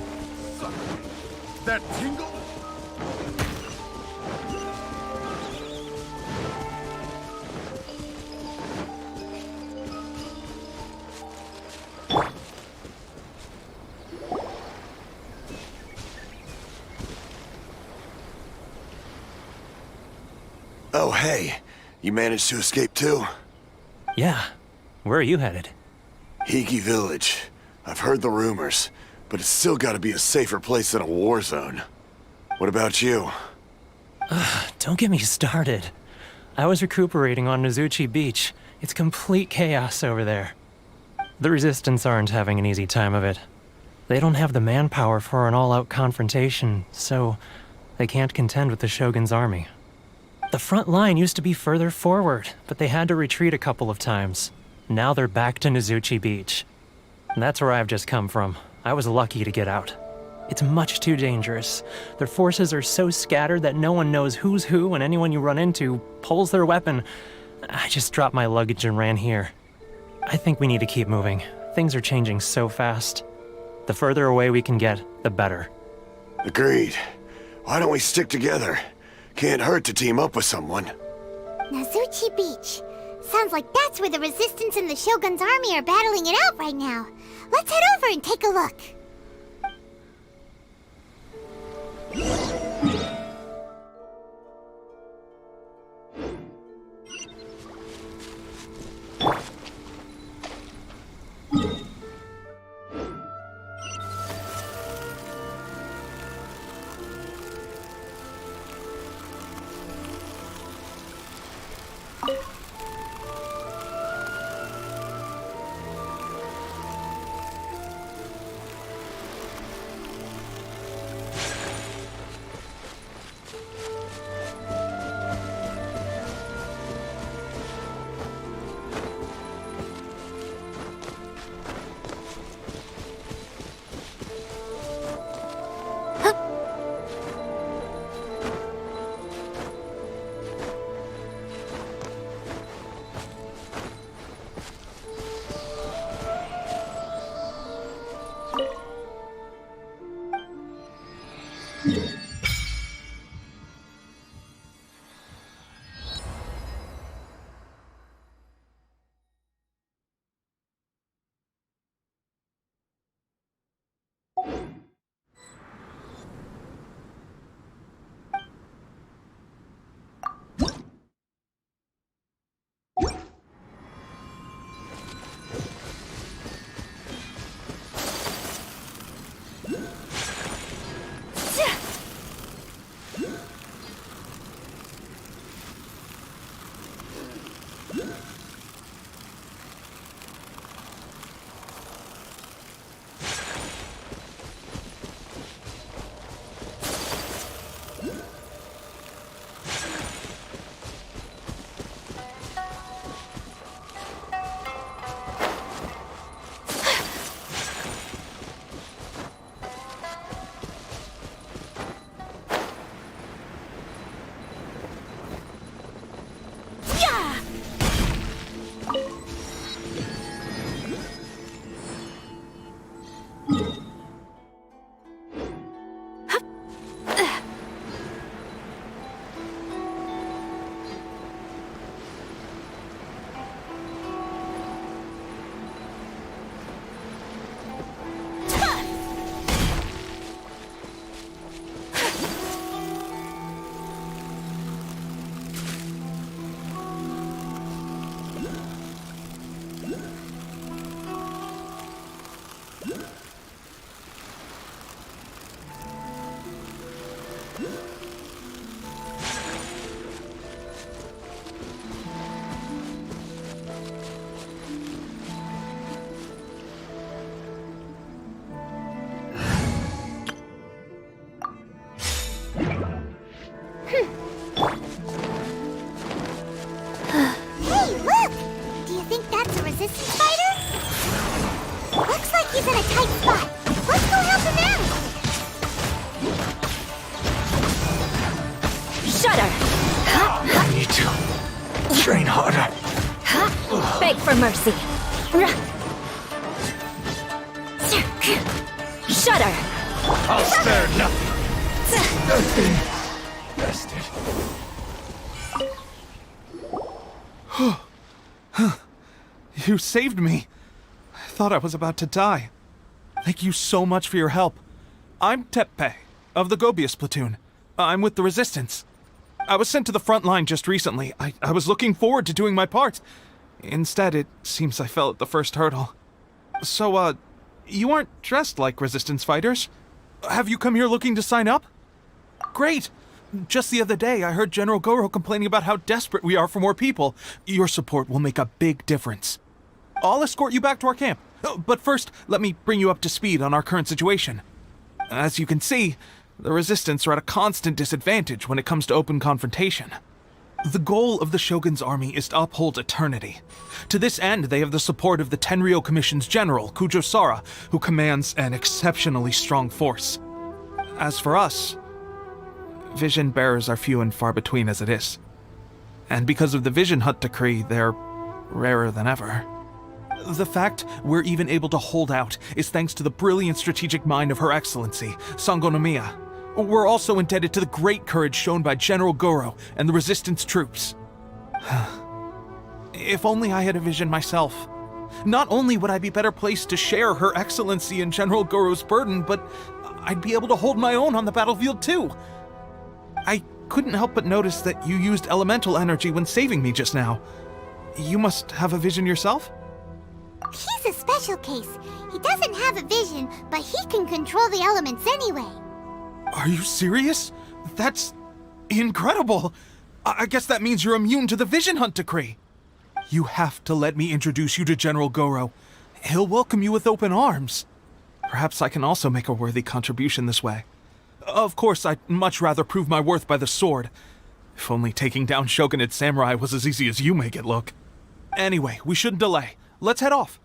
That tingle? Oh, hey. You managed to escape too? Yeah. Where are you headed? Hiki Village. I've heard the rumors, but it's still gotta be a safer place than a war zone. What about you? Don't get me started. I was recuperating on Nizuchi Beach. It's complete chaos over there. The Resistance aren't having an easy time of it. They don't have the manpower for an all-out confrontation, so they can't contend with the Shogun's army. The front line used to be further forward, but they had to retreat a couple of times. Now they're back to Nizuchi Beach. That's where I've just come from. I was lucky to get out. It's much too dangerous. Their forces are so scattered that no one knows who's who, and anyone you run into pulls their weapon. I just dropped my luggage and ran here. I think we need to keep moving. Things are changing so fast. The further away we can get, the better. Agreed. Why don't we stick together? Can't hurt to team up with someone. Nazuchi Beach. Sounds like that's where the Resistance and the Shogun's army are battling it out right now. Let's head over and take a look. Train harder. Beg for mercy. Shudder. I'll spare nothing. Bastard. You saved me. I thought I was about to die. Thank you so much for your help. I'm Teppei, of the Gobius platoon. I'm with the Resistance. I was sent to the front line just recently. I was looking forward to doing my part. Instead, it seems I fell at the first hurdle. So, you aren't dressed like Resistance fighters? Have you come here looking to sign up? Great! Just the other day, I heard General Goro complaining about how desperate we are for more people. Your support will make a big difference. I'll escort you back to our camp. But first, let me bring you up to speed on our current situation. As you can see, the Resistance are at a constant disadvantage when it comes to open confrontation. The goal of the Shogun's army is to uphold eternity. To this end, they have the support of the Tenryou Commission's general, Kujo Sara, who commands an exceptionally strong force. As for us, vision bearers are few and far between as it is. And because of the Vision Hut decree, they're rarer than ever. The fact we're even able to hold out is thanks to the brilliant strategic mind of Her Excellency, Sangonomiya. We're also indebted to the great courage shown by General Goro and the Resistance troops. If only I had a vision myself. Not only would I be better placed to share Her Excellency and General Goro's burden, but I'd be able to hold my own on the battlefield too. I couldn't help but notice that you used elemental energy when saving me just now. You must have a vision yourself? He's a special case. He doesn't have a vision, but he can control the elements anyway. Are you serious? That's incredible. I guess that means you're immune to the Vision Hunt decree. You have to let me introduce you to General Goro. He'll welcome you with open arms. Perhaps I can also make a worthy contribution this way. Of course, I'd much rather prove my worth by the sword. If only taking down Shogunate Samurai was as easy as you make it look. Anyway, we shouldn't delay. Let's head off.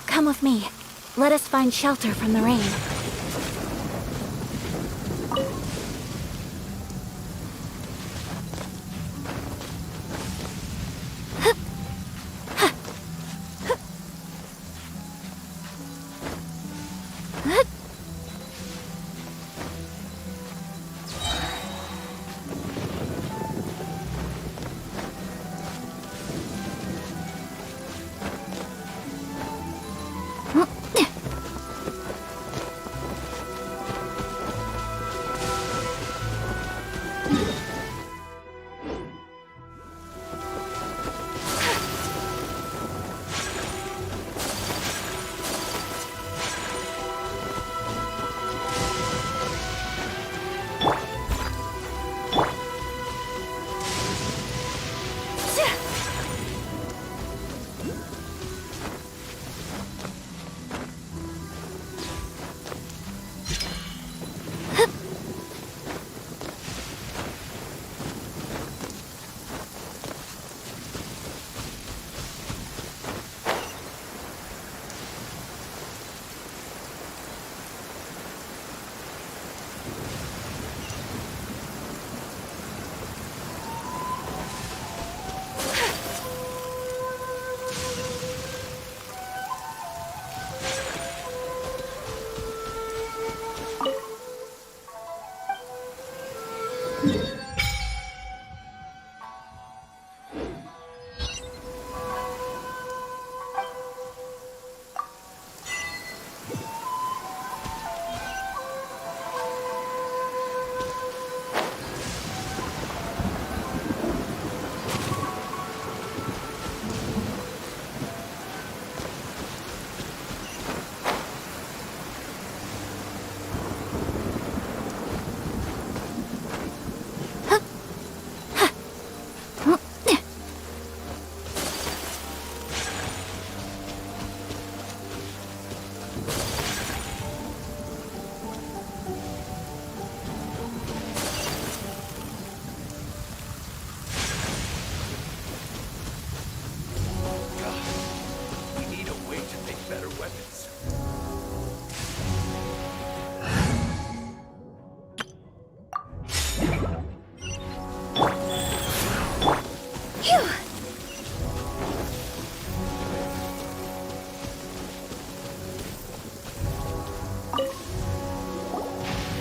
Come with me. Let us find shelter from the rain.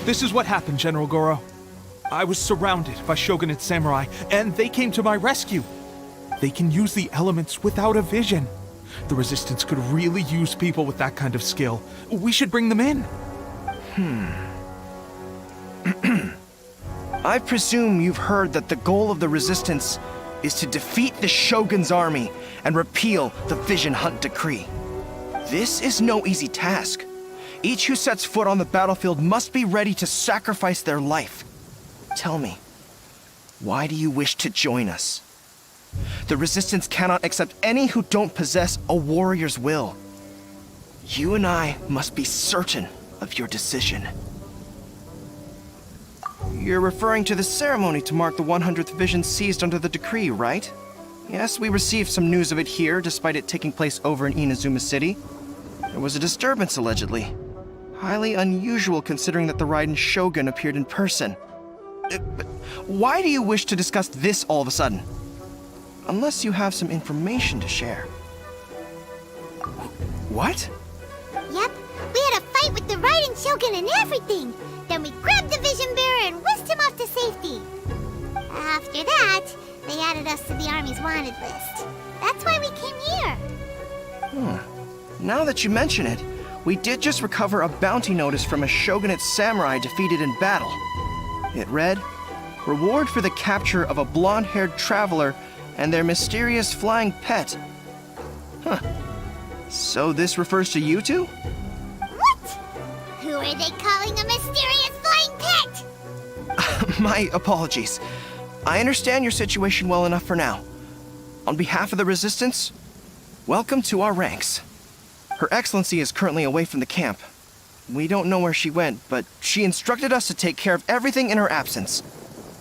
This is what happened, General Goro. I was surrounded by Shogunate Samurai, and they came to my rescue. They can use the elements without a vision. The Resistance could really use people with that kind of skill. We should bring them in. I presume you've heard that the goal of the Resistance is to defeat the Shogun's army and repeal the Vision Hunt Decree. This is no easy task. Each who sets foot on the battlefield must be ready to sacrifice their life. Tell me, why do you wish to join us? The Resistance cannot accept any who don't possess a warrior's will. You and I must be certain of your decision. You're referring to the ceremony to mark the 100th Vision seized under the decree, right? Yes, we received some news of it here, despite it taking place over in Inazuma City. There was a disturbance, allegedly. Highly unusual considering that the Raiden Shogun appeared in person. But why do you wish to discuss this all of a sudden? Unless you have some information to share. What? Yep, we had a fight with the Raiden Shogun and everything. Then we grabbed the Vision Bearer and whisked him off to safety. After that, they added us to the Army's wanted list. That's why we came here. Now that you mention it, we did just recover a bounty notice from a Shogunate samurai defeated in battle. It read, "Reward for the capture of a blonde-haired traveler and their mysterious flying pet." Huh. So this refers to you two? What? Who are they calling a mysterious flying pet? My apologies. I understand your situation well enough for now. On behalf of the Resistance, welcome to our ranks. Her Excellency is currently away from the camp. We don't know where she went, but she instructed us to take care of everything in her absence.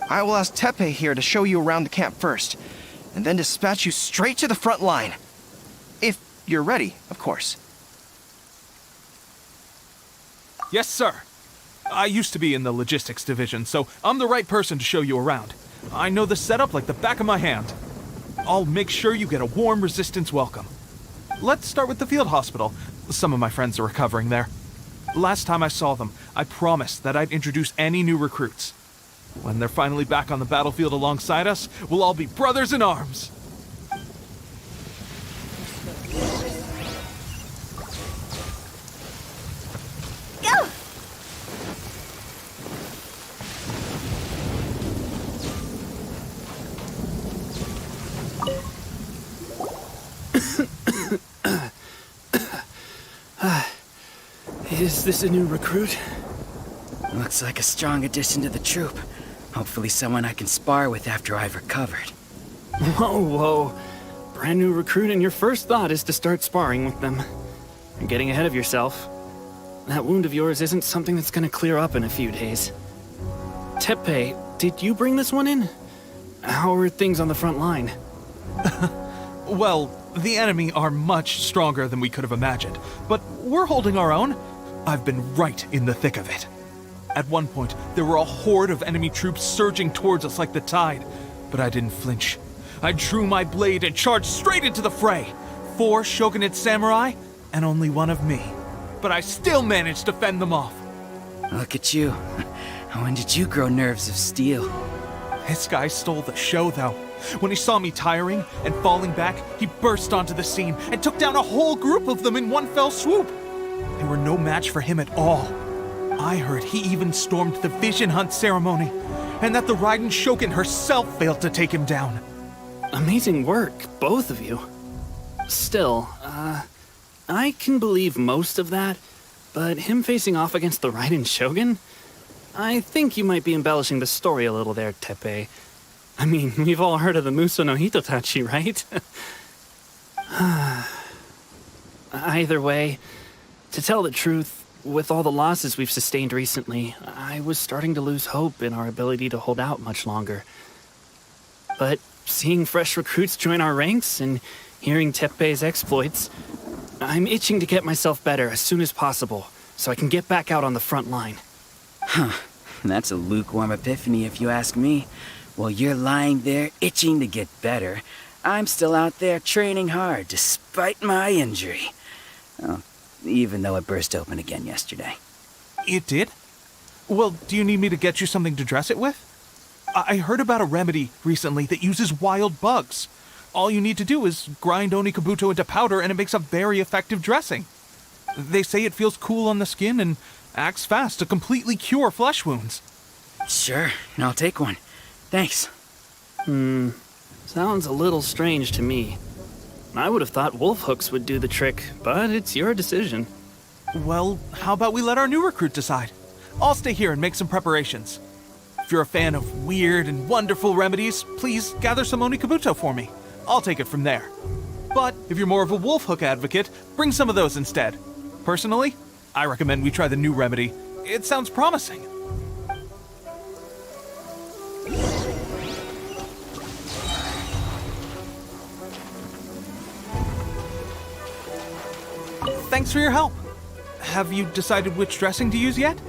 I will ask Teppei here to show you around the camp first, and then dispatch you straight to the front line. If you're ready, of course. Yes, sir. I used to be in the logistics division, so I'm the right person to show you around. I know the setup like the back of my hand. I'll make sure you get a warm Resistance welcome. Let's start with the field hospital. Some of my friends are recovering there. Last time I saw them, I promised that I'd introduce any new recruits. When they're finally back on the battlefield alongside us, we'll all be brothers in arms. Go! Is this a new recruit? Looks like a strong addition to the troop. Hopefully someone I can spar with after I've recovered. Whoa. Brand new recruit and your first thought is to start sparring with them. You're getting ahead of yourself. That wound of yours isn't something that's gonna clear up in a few days. Teppei, did you bring this one in? How are things on the front line? Well, the enemy are much stronger than we could have imagined, but we're holding our own. I've been right in the thick of it. At one point, there were a horde of enemy troops surging towards us like the tide, but I didn't flinch. I drew my blade and charged straight into the fray. 4 Shogunate samurai, and only one of me. But I still managed to fend them off. Look at you. When did you grow nerves of steel? This guy stole the show, though. When he saw me tiring and falling back, he burst onto the scene and took down a whole group of them in one fell swoop. They were no match for him at all. I heard he even stormed the Vision Hunt ceremony, and that the Raiden Shogun herself failed to take him down. Amazing work, both of you. Still, I can believe most of that, but him facing off against the Raiden Shogun? I think you might be embellishing the story a little there, Teppei. I mean, we've all heard of the Muso no Hitotachi, right? Either way, to tell the truth, with all the losses we've sustained recently, I was starting to lose hope in our ability to hold out much longer. But seeing fresh recruits join our ranks and hearing Teppei's exploits, I'm itching to get myself better as soon as possible, so I can get back out on the front line. Huh. That's a lukewarm epiphany if you ask me. While you're lying there itching to get better, I'm still out there training hard despite my injury. Well, even though it burst open again yesterday. It did? Well, do you need me to get you something to dress it with? I heard about a remedy recently that uses wild bugs. All you need to do is grind Onikabuto into powder and it makes a very effective dressing. They say it feels cool on the skin and acts fast to completely cure flesh wounds. Sure, I'll take one. Thanks. Sounds a little strange to me. I would have thought wolf hooks would do the trick, but it's your decision. Well, how about we let our new recruit decide? I'll stay here and make some preparations. If you're a fan of weird and wonderful remedies, please gather some Onikabuto for me. I'll take it from there. But if you're more of a wolf hook advocate, bring some of those instead. Personally, I recommend we try the new remedy. It sounds promising. Thanks for your help. Have you decided which dressing to use yet?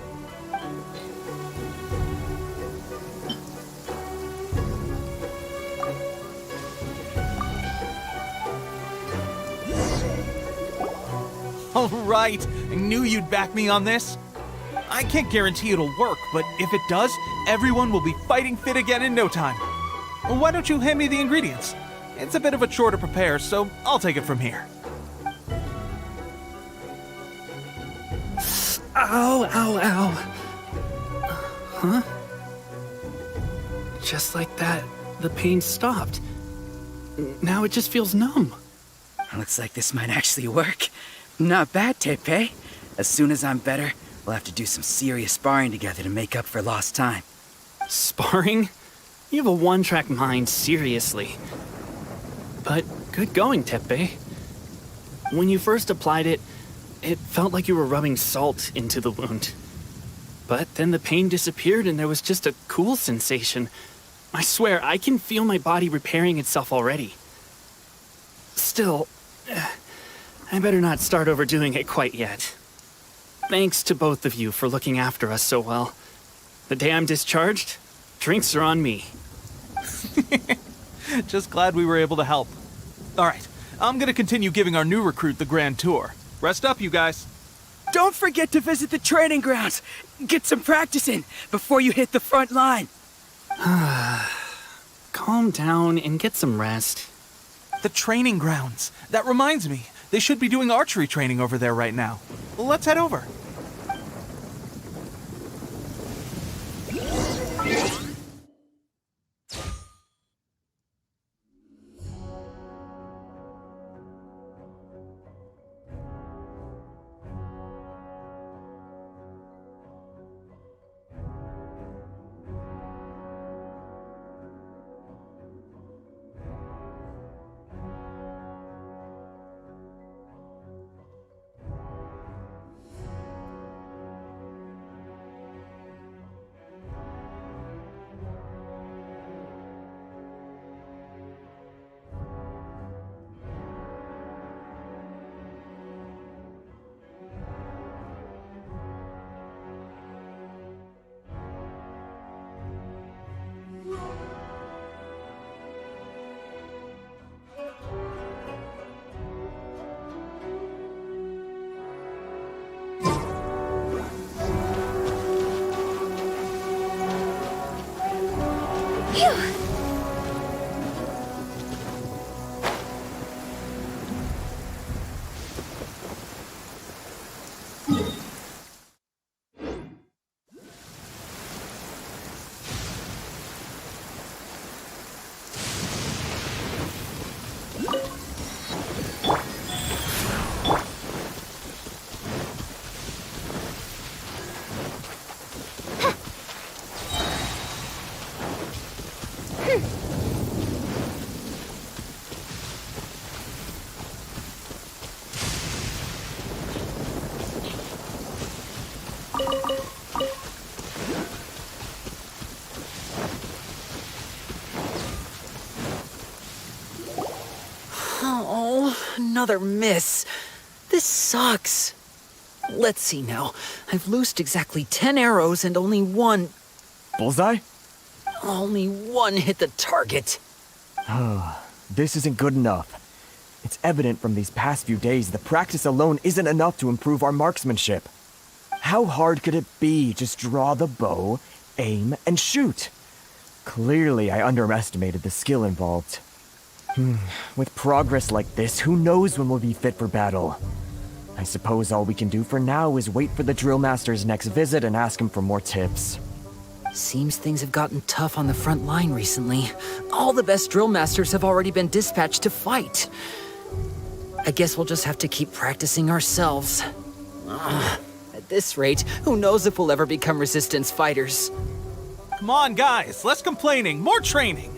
All right, I knew you'd back me on this. I can't guarantee it'll work, but if it does, everyone will be fighting fit again in no time. Why don't you hand me the ingredients? It's a bit of a chore to prepare, so I'll take it from here. Ow, ow, ow. Huh? Just like that, the pain stopped. Now it just feels numb. Looks like this might actually work. Not bad, Tepe. As soon as I'm better, we'll have to do some serious sparring together to make up for lost time. Sparring? You have a one-track mind, seriously. But good going, Tepe. When you first applied it, it felt like you were rubbing salt into the wound. But then the pain disappeared and there was just a cool sensation. I swear, I can feel my body repairing itself already. Still, I better not start overdoing it quite yet. Thanks to both of you for looking after us so well. The day I'm discharged, drinks are on me. Just glad we were able to help. All right, I'm gonna continue giving our new recruit the grand tour. Rest up, you guys. Don't forget to visit the training grounds. Get some practice in before you hit the front line. Calm down and get some rest. The training grounds. That reminds me, they should be doing archery training over there right now. Let's head over. Oh, another miss. This sucks. Let's see now. I've loosed exactly 10 arrows and only one... Bullseye? Only one hit the target. This isn't good enough. It's evident from these past few days the practice alone isn't enough to improve our marksmanship. How hard could it be? Just draw the bow, aim, and shoot. Clearly, I underestimated the skill involved. With progress like this, who knows when we'll be fit for battle? I suppose all we can do for now is wait for the drill master's next visit and ask him for more tips. Seems things have gotten tough on the front line recently. All the best drill masters have already been dispatched to fight. I guess we'll just have to keep practicing ourselves. At this rate, who knows if we'll ever become resistance fighters. Come on, guys, less complaining, more training.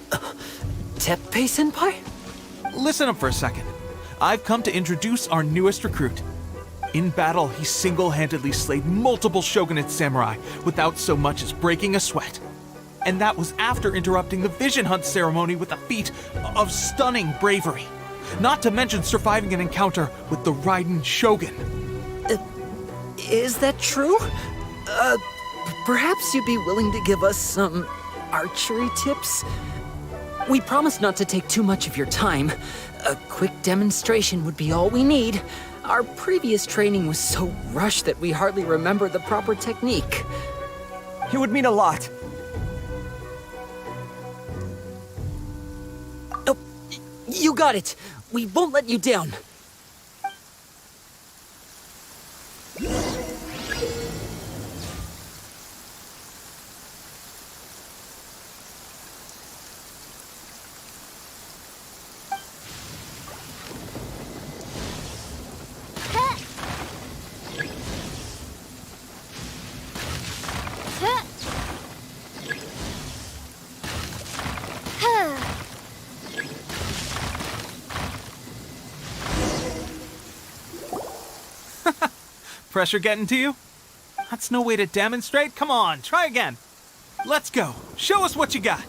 Teppei-senpai? Listen up for a second. I've come to introduce our newest recruit. In battle, he single-handedly slayed multiple shogunate samurai without so much as breaking a sweat. And that was after interrupting the vision hunt ceremony with a feat of stunning bravery. Not to mention surviving an encounter with the Raiden Shogun. Is that true? Perhaps you'd be willing to give us some archery tips? We promise not to take too much of your time. A quick demonstration would be all we need. Our previous training was so rushed that we hardly remember the proper technique. It would mean a lot. Oh, you got it. We won't let you down. Pressure getting to you? That's no way to demonstrate. Come on, try again. Let's go. Show us what you got.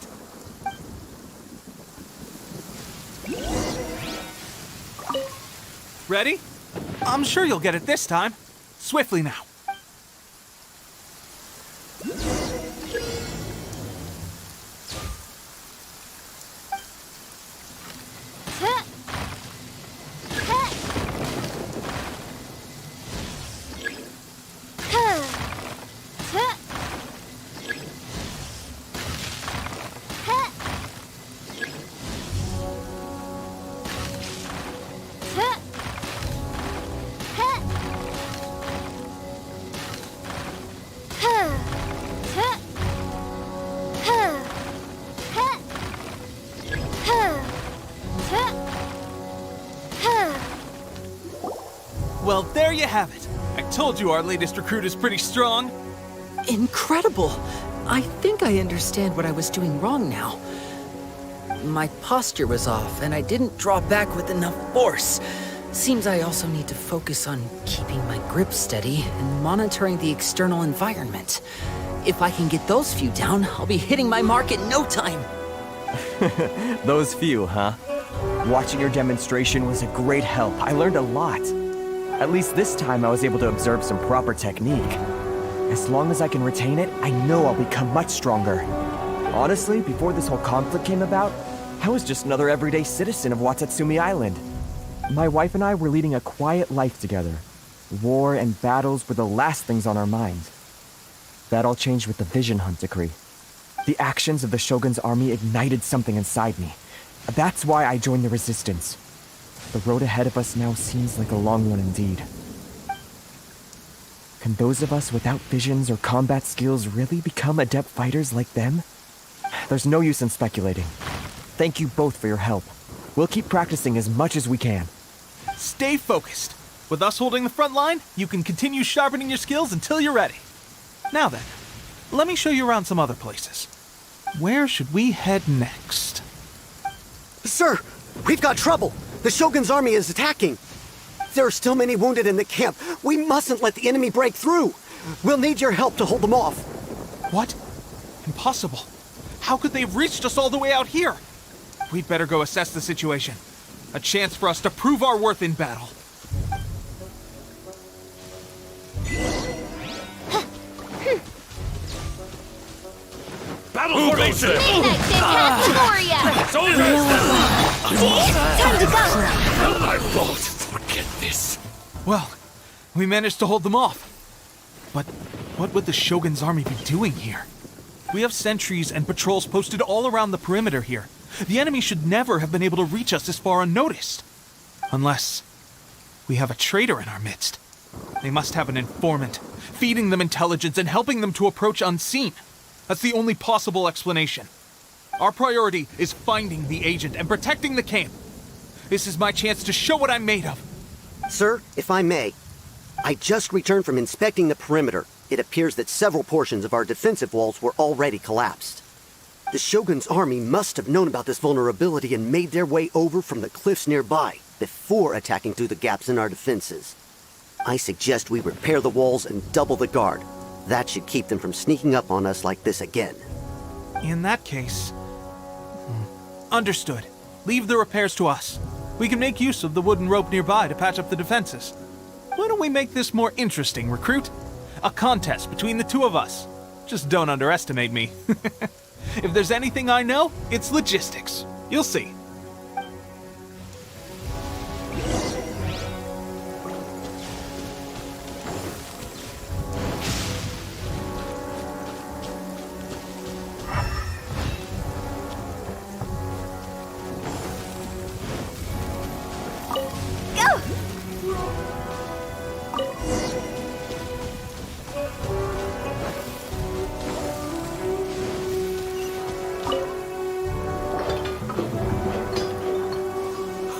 Ready? I'm sure you'll get it this time. Swiftly now. Well, there you have it. I told you our latest recruit is pretty strong. Incredible! I think I understand what I was doing wrong now. My posture was off, and I didn't draw back with enough force. Seems I also need to focus on keeping my grip steady and monitoring the external environment. If I can get those few down, I'll be hitting my mark in no time. Those few, huh? Watching your demonstration was a great help. I learned a lot. At least this time I was able to observe some proper technique. As long as I can retain it, I know I'll become much stronger. Honestly, before this whole conflict came about, I was just another everyday citizen of Watatsumi Island. My wife and I were leading a quiet life together. War and battles were the last things on our minds. That all changed with the Vision Hunt decree. The actions of the Shogun's army ignited something inside me. That's why I joined the resistance. The road ahead of us now seems like a long one indeed. Can those of us without visions or combat skills really become adept fighters like them? There's no use in speculating. Thank you both for your help. We'll keep practicing as much as we can. Stay focused. With us holding the front line, you can continue sharpening your skills until you're ready. Now then, let me show you around some other places. Where should we head next? Sir, we've got trouble. The Shogun's army is attacking. There are still many wounded in the camp. We mustn't let the enemy break through. We'll need your help to hold them off. What? Impossible. How could they have reached us all the way out here? We'd better go assess the situation. A chance for us to prove our worth in battle. Battle formation! It's over! Time to go! I won't forget this. Well, we managed to hold them off. But what would the Shogun's army be doing here? We have sentries and patrols posted all around the perimeter here. The enemy should never have been able to reach us this far unnoticed. Unless we have a traitor in our midst. They must have an informant. feeding them intelligence and helping them to approach unseen. That's the only possible explanation. Our priority is finding the agent and protecting the camp. This is my chance to show what I'm made of. Sir, if I may, I just returned from inspecting the perimeter. It appears that several portions of our defensive walls were already collapsed. The Shogun's army must have known about this vulnerability and made their way over from the cliffs nearby before attacking through the gaps in our defenses. I suggest we repair the walls and double the guard. That should keep them from sneaking up on us like this again. In that case... Understood. Leave the repairs to us. We can make use of the wooden rope nearby to patch up the defenses. Why don't we make this more interesting, recruit? A contest between the two of us. Just don't underestimate me. If there's anything I know, it's logistics. You'll see.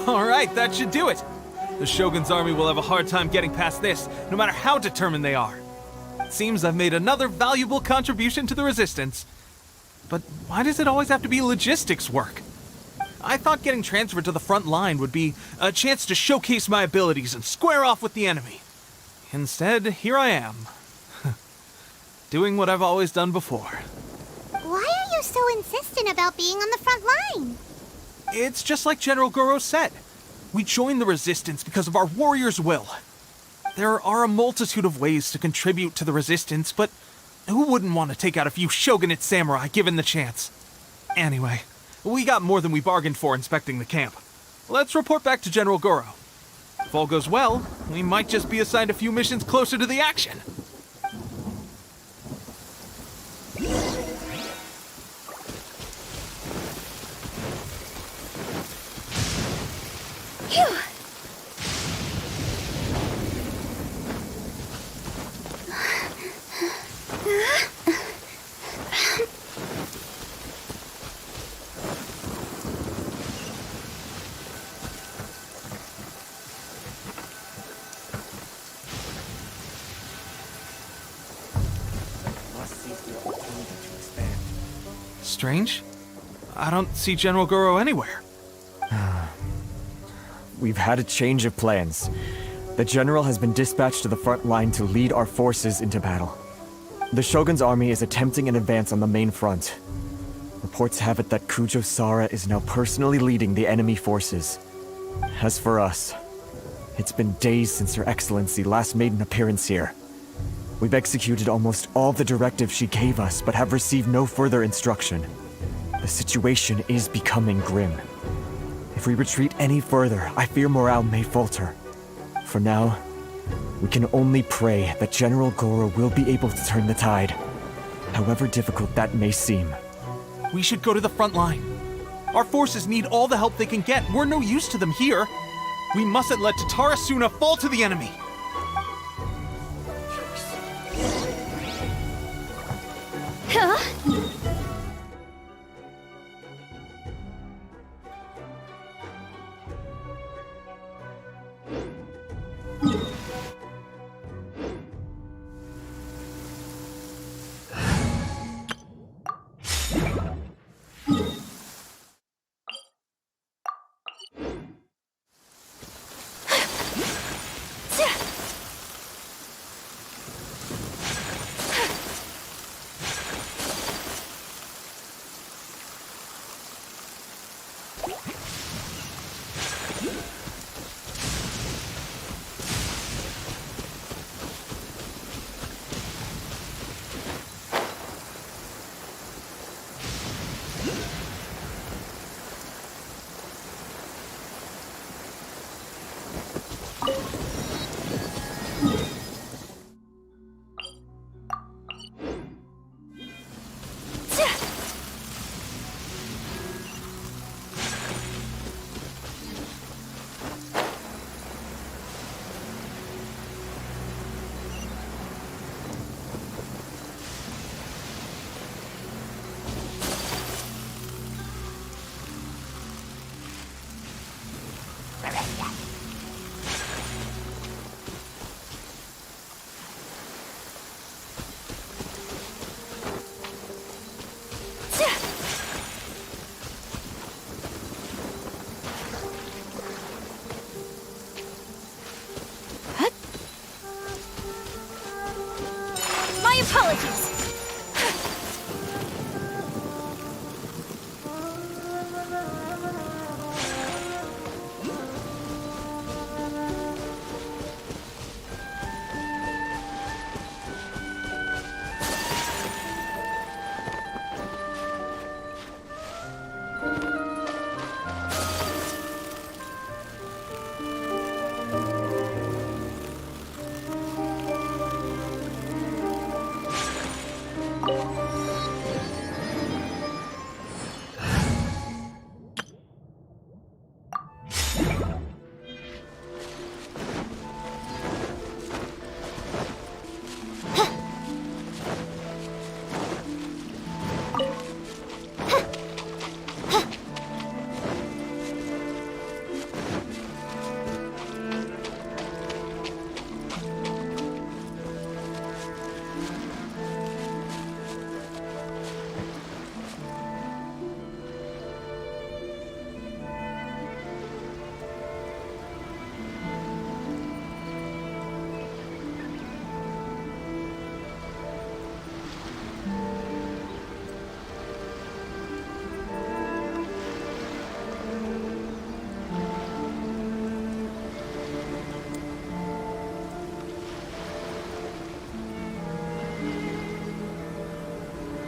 Alright, that should do it. The Shogun's army will have a hard time getting past this, no matter how determined they are. It seems I've made another valuable contribution to the Resistance. But why does it always have to be logistics work? I thought getting transferred to the front line would be a chance to showcase my abilities and square off with the enemy. Instead, here I am. Doing what I've always done before. Why are you so insistent about being on the front line? It's just like General Goro said. We joined the Resistance because of our warrior's will. There are a multitude of ways to contribute to the Resistance, but who wouldn't want to take out a few shogunate samurai given the chance? Anyway, we got more than we bargained for inspecting the camp. Let's report back to General Goro. If all goes well, we might just be assigned a few missions closer to the action. Phew! Strange. I don't see General Goro anywhere. We've had a change of plans. The general has been dispatched to the front line to lead our forces into battle. The Shogun's army is attempting an advance on the main front. Reports have it that Kujo Sara is now personally leading the enemy forces. As for us, it's been days since Her Excellency last made an appearance here. We've executed almost all the directives she gave us, but have received no further instruction. The situation is becoming grim. If we retreat any further, I fear morale may falter. For now, we can only pray that General Goro will be able to turn the tide, however difficult that may seem. We should go to the front line. Our forces need all the help they can get. We're no use to them here. We mustn't let Tatarasuna fall to the enemy. Huh? apologies.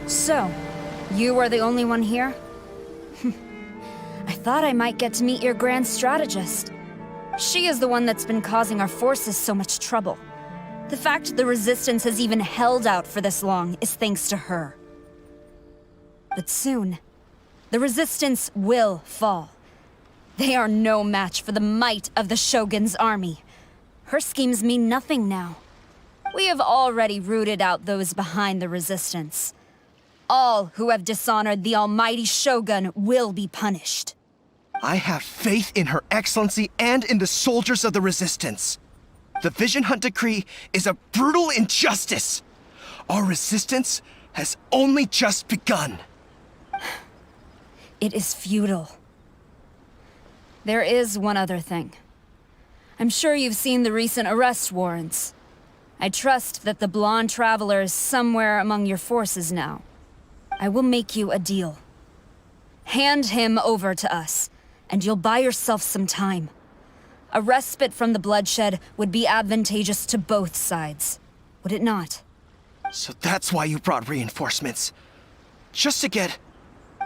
So, you are the only one here? I thought I might get to meet your grand strategist. She is the one that's been causing our forces so much trouble. The fact the Resistance has even held out for this long is thanks to her. But soon, the Resistance will fall. They are no match for the might of the Shogun's army. Her schemes mean nothing now. We have already rooted out those behind the Resistance. All who have dishonored the almighty Shogun will be punished. I have faith in Her Excellency and in the soldiers of the Resistance. The Vision Hunt Decree is a brutal injustice. Our resistance has only just begun. It is futile. There is one other thing. I'm sure you've seen the recent arrest warrants. I trust that the blonde traveler is somewhere among your forces now. I will make you a deal. Hand him over to us, and you'll buy yourself some time. A respite from the bloodshed would be advantageous to both sides, would it not? So that's why you brought reinforcements. Just to get...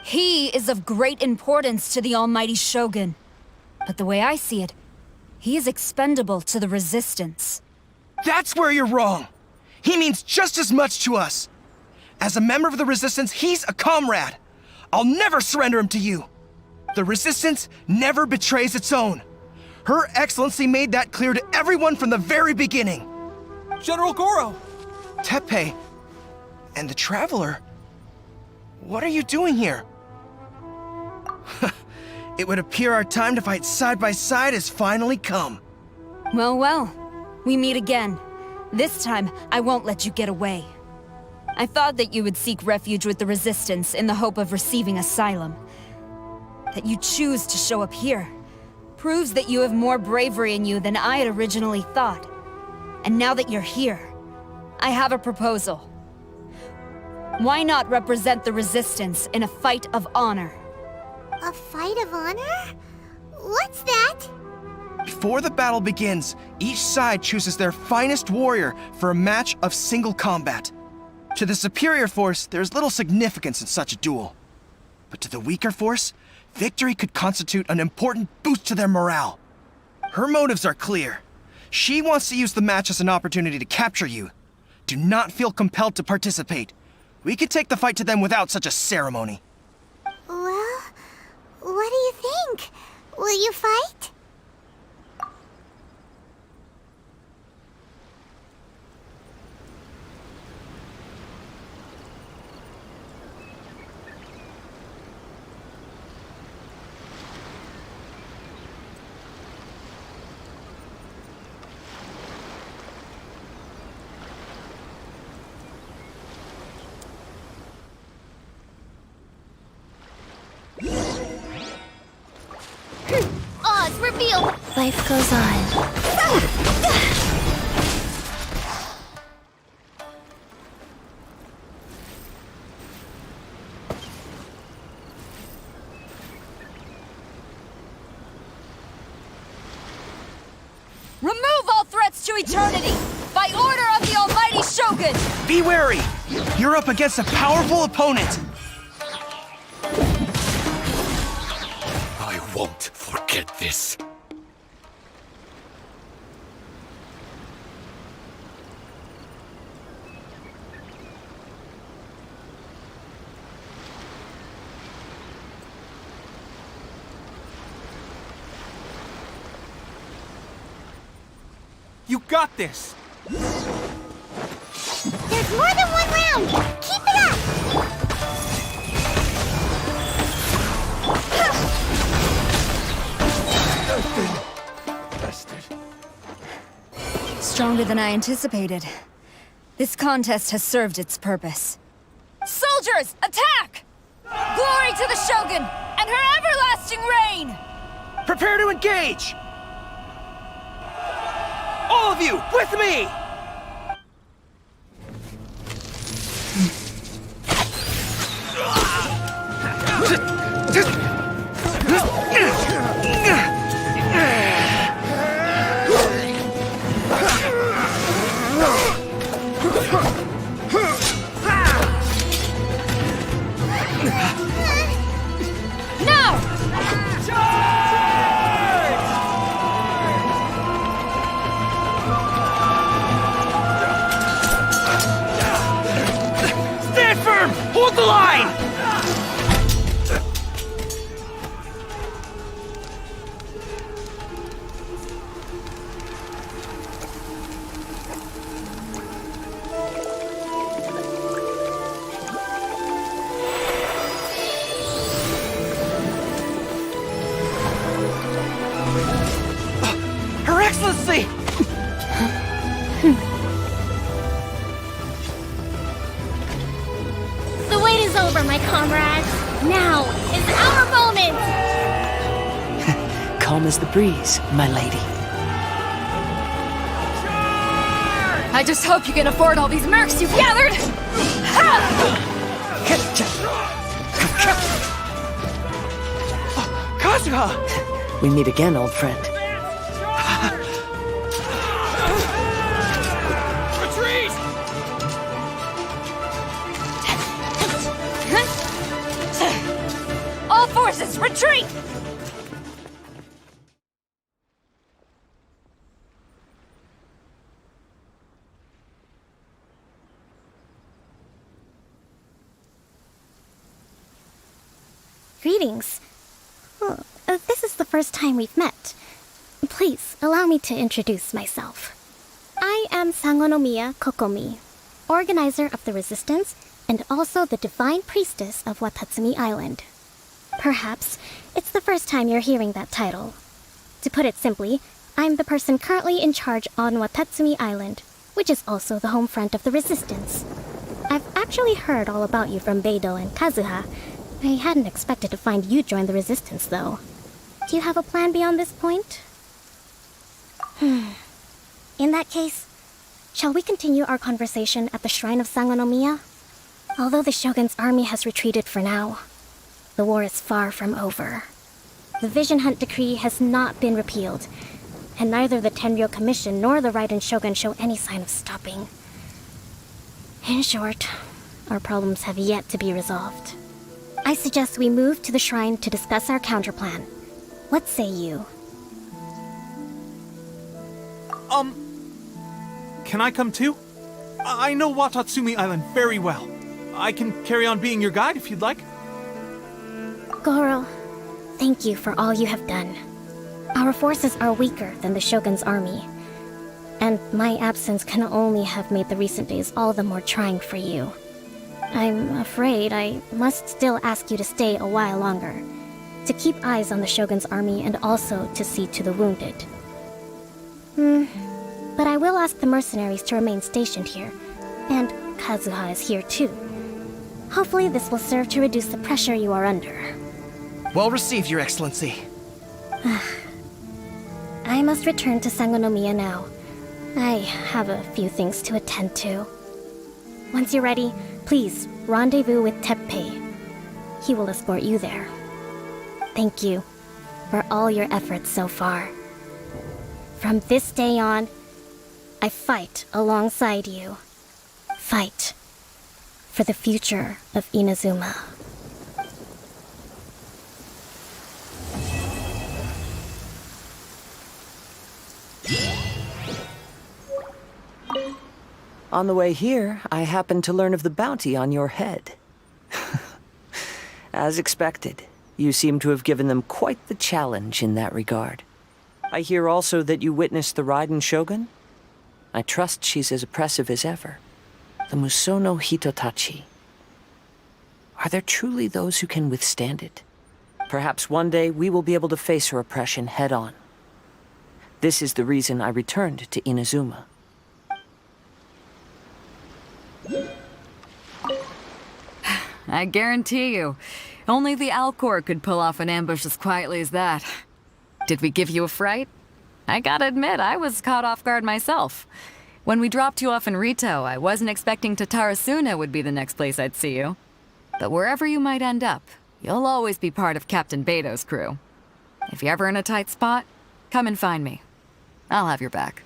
He is of great importance to the almighty Shogun. But the way I see it, he is expendable to the Resistance. That's where you're wrong. He means just as much to us. As a member of the Resistance, he's a comrade. I'll never surrender him to you. The Resistance never betrays its own. Her Excellency made that clear to everyone from the very beginning. General Goro! Teppei and the Traveler. What are you doing here? It would appear our time to fight side by side has finally come. Well, well. We meet again. This time, I won't let you get away. I thought that you would seek refuge with the Resistance in the hope of receiving asylum. That you choose to show up here proves that you have more bravery in you than I had originally thought. And now that you're here, I have a proposal. Why not represent the Resistance in a fight of honor? A fight of honor? What's that? Before the battle begins, each side chooses their finest warrior for a match of single combat. To the superior force, there's little significance in such a duel. But to the weaker force, victory could constitute an important boost to their morale. Her motives are clear. She wants to use the match as an opportunity to capture you. Do not feel compelled to participate. We can take the fight to them without such a ceremony. Well, what do you think? Will you fight? Oz, reveal! Life goes on. eternity! By order of the Almighty Shogun! Be wary! You're up against a powerful opponent! I won't forget this. You got this! There's more than one round! Keep it up! Stronger than I anticipated. This contest has served its purpose. Soldiers, attack! Glory to the Shogun and her everlasting reign! Prepare to engage! All of you, with me! Hold the line! Her Excellency! The wait is over, my comrades. Now is our moment! Calm as the breeze, my lady. I just hope you can afford all these mercs you've gathered! Kazuha! We meet again, old friend. Retreat! All forces, retreat! Greetings. This is the first time we've met. Please, allow me to introduce myself. I am Sangonomiya Kokomi, organizer of the Resistance and also the Divine Priestess of Watatsumi Island. Perhaps it's the first time you're hearing that title. To put it simply, I'm the person currently in charge on Watatsumi Island, which is also the home front of the Resistance. I've actually heard all about you from Beidou and Kazuha. I hadn't expected to find you join the Resistance, though. Do you have a plan beyond this point? In that case, shall we continue our conversation at the shrine of Sangonomiya? Although the Shogun's army has retreated for now, the war is far from over. The Vision Hunt Decree has not been repealed, and neither the Tenryo Commission nor the Raiden Shogun show any sign of stopping. In short, our problems have yet to be resolved. I suggest we move to the shrine to discuss our counterplan. What say you? Can I come too? I know Watatsumi Island very well. I can carry on being your guide if you'd like. Goro, thank you for all you have done. Our forces are weaker than the Shogun's army, and my absence can only have made the recent days all the more trying for you. I'm afraid I must still ask you to stay a while longer, to keep eyes on the Shogun's army and also to see to the wounded. But I will ask the mercenaries to remain stationed here, and Kazuha is here too. Hopefully this will serve to reduce the pressure you are under. Well received, Your Excellency. I must return to Sangonomiya now. I have a few things to attend to. Once you're ready, please rendezvous with Teppei. He will escort you there. Thank you for all your efforts so far. From this day on, I fight alongside you. Fight for the future of Inazuma. On the way here, I happened to learn of the bounty on your head. As expected, you seem to have given them quite the challenge in that regard. I hear also that you witnessed the Raiden Shogun? I trust she's as oppressive as ever. The Musono Hitotachi. Are there truly those who can withstand it? Perhaps one day we will be able to face her oppression head-on. This is the reason I returned to Inazuma. I guarantee you, only the Alcor could pull off an ambush as quietly as that. Did we give you a fright? I gotta admit, I was caught off guard myself. When we dropped you off in Rito, I wasn't expecting Tatarasuna would be the next place I'd see you. But wherever you might end up, you'll always be part of Captain Beto's crew. If you're ever in a tight spot, come and find me. I'll have your back.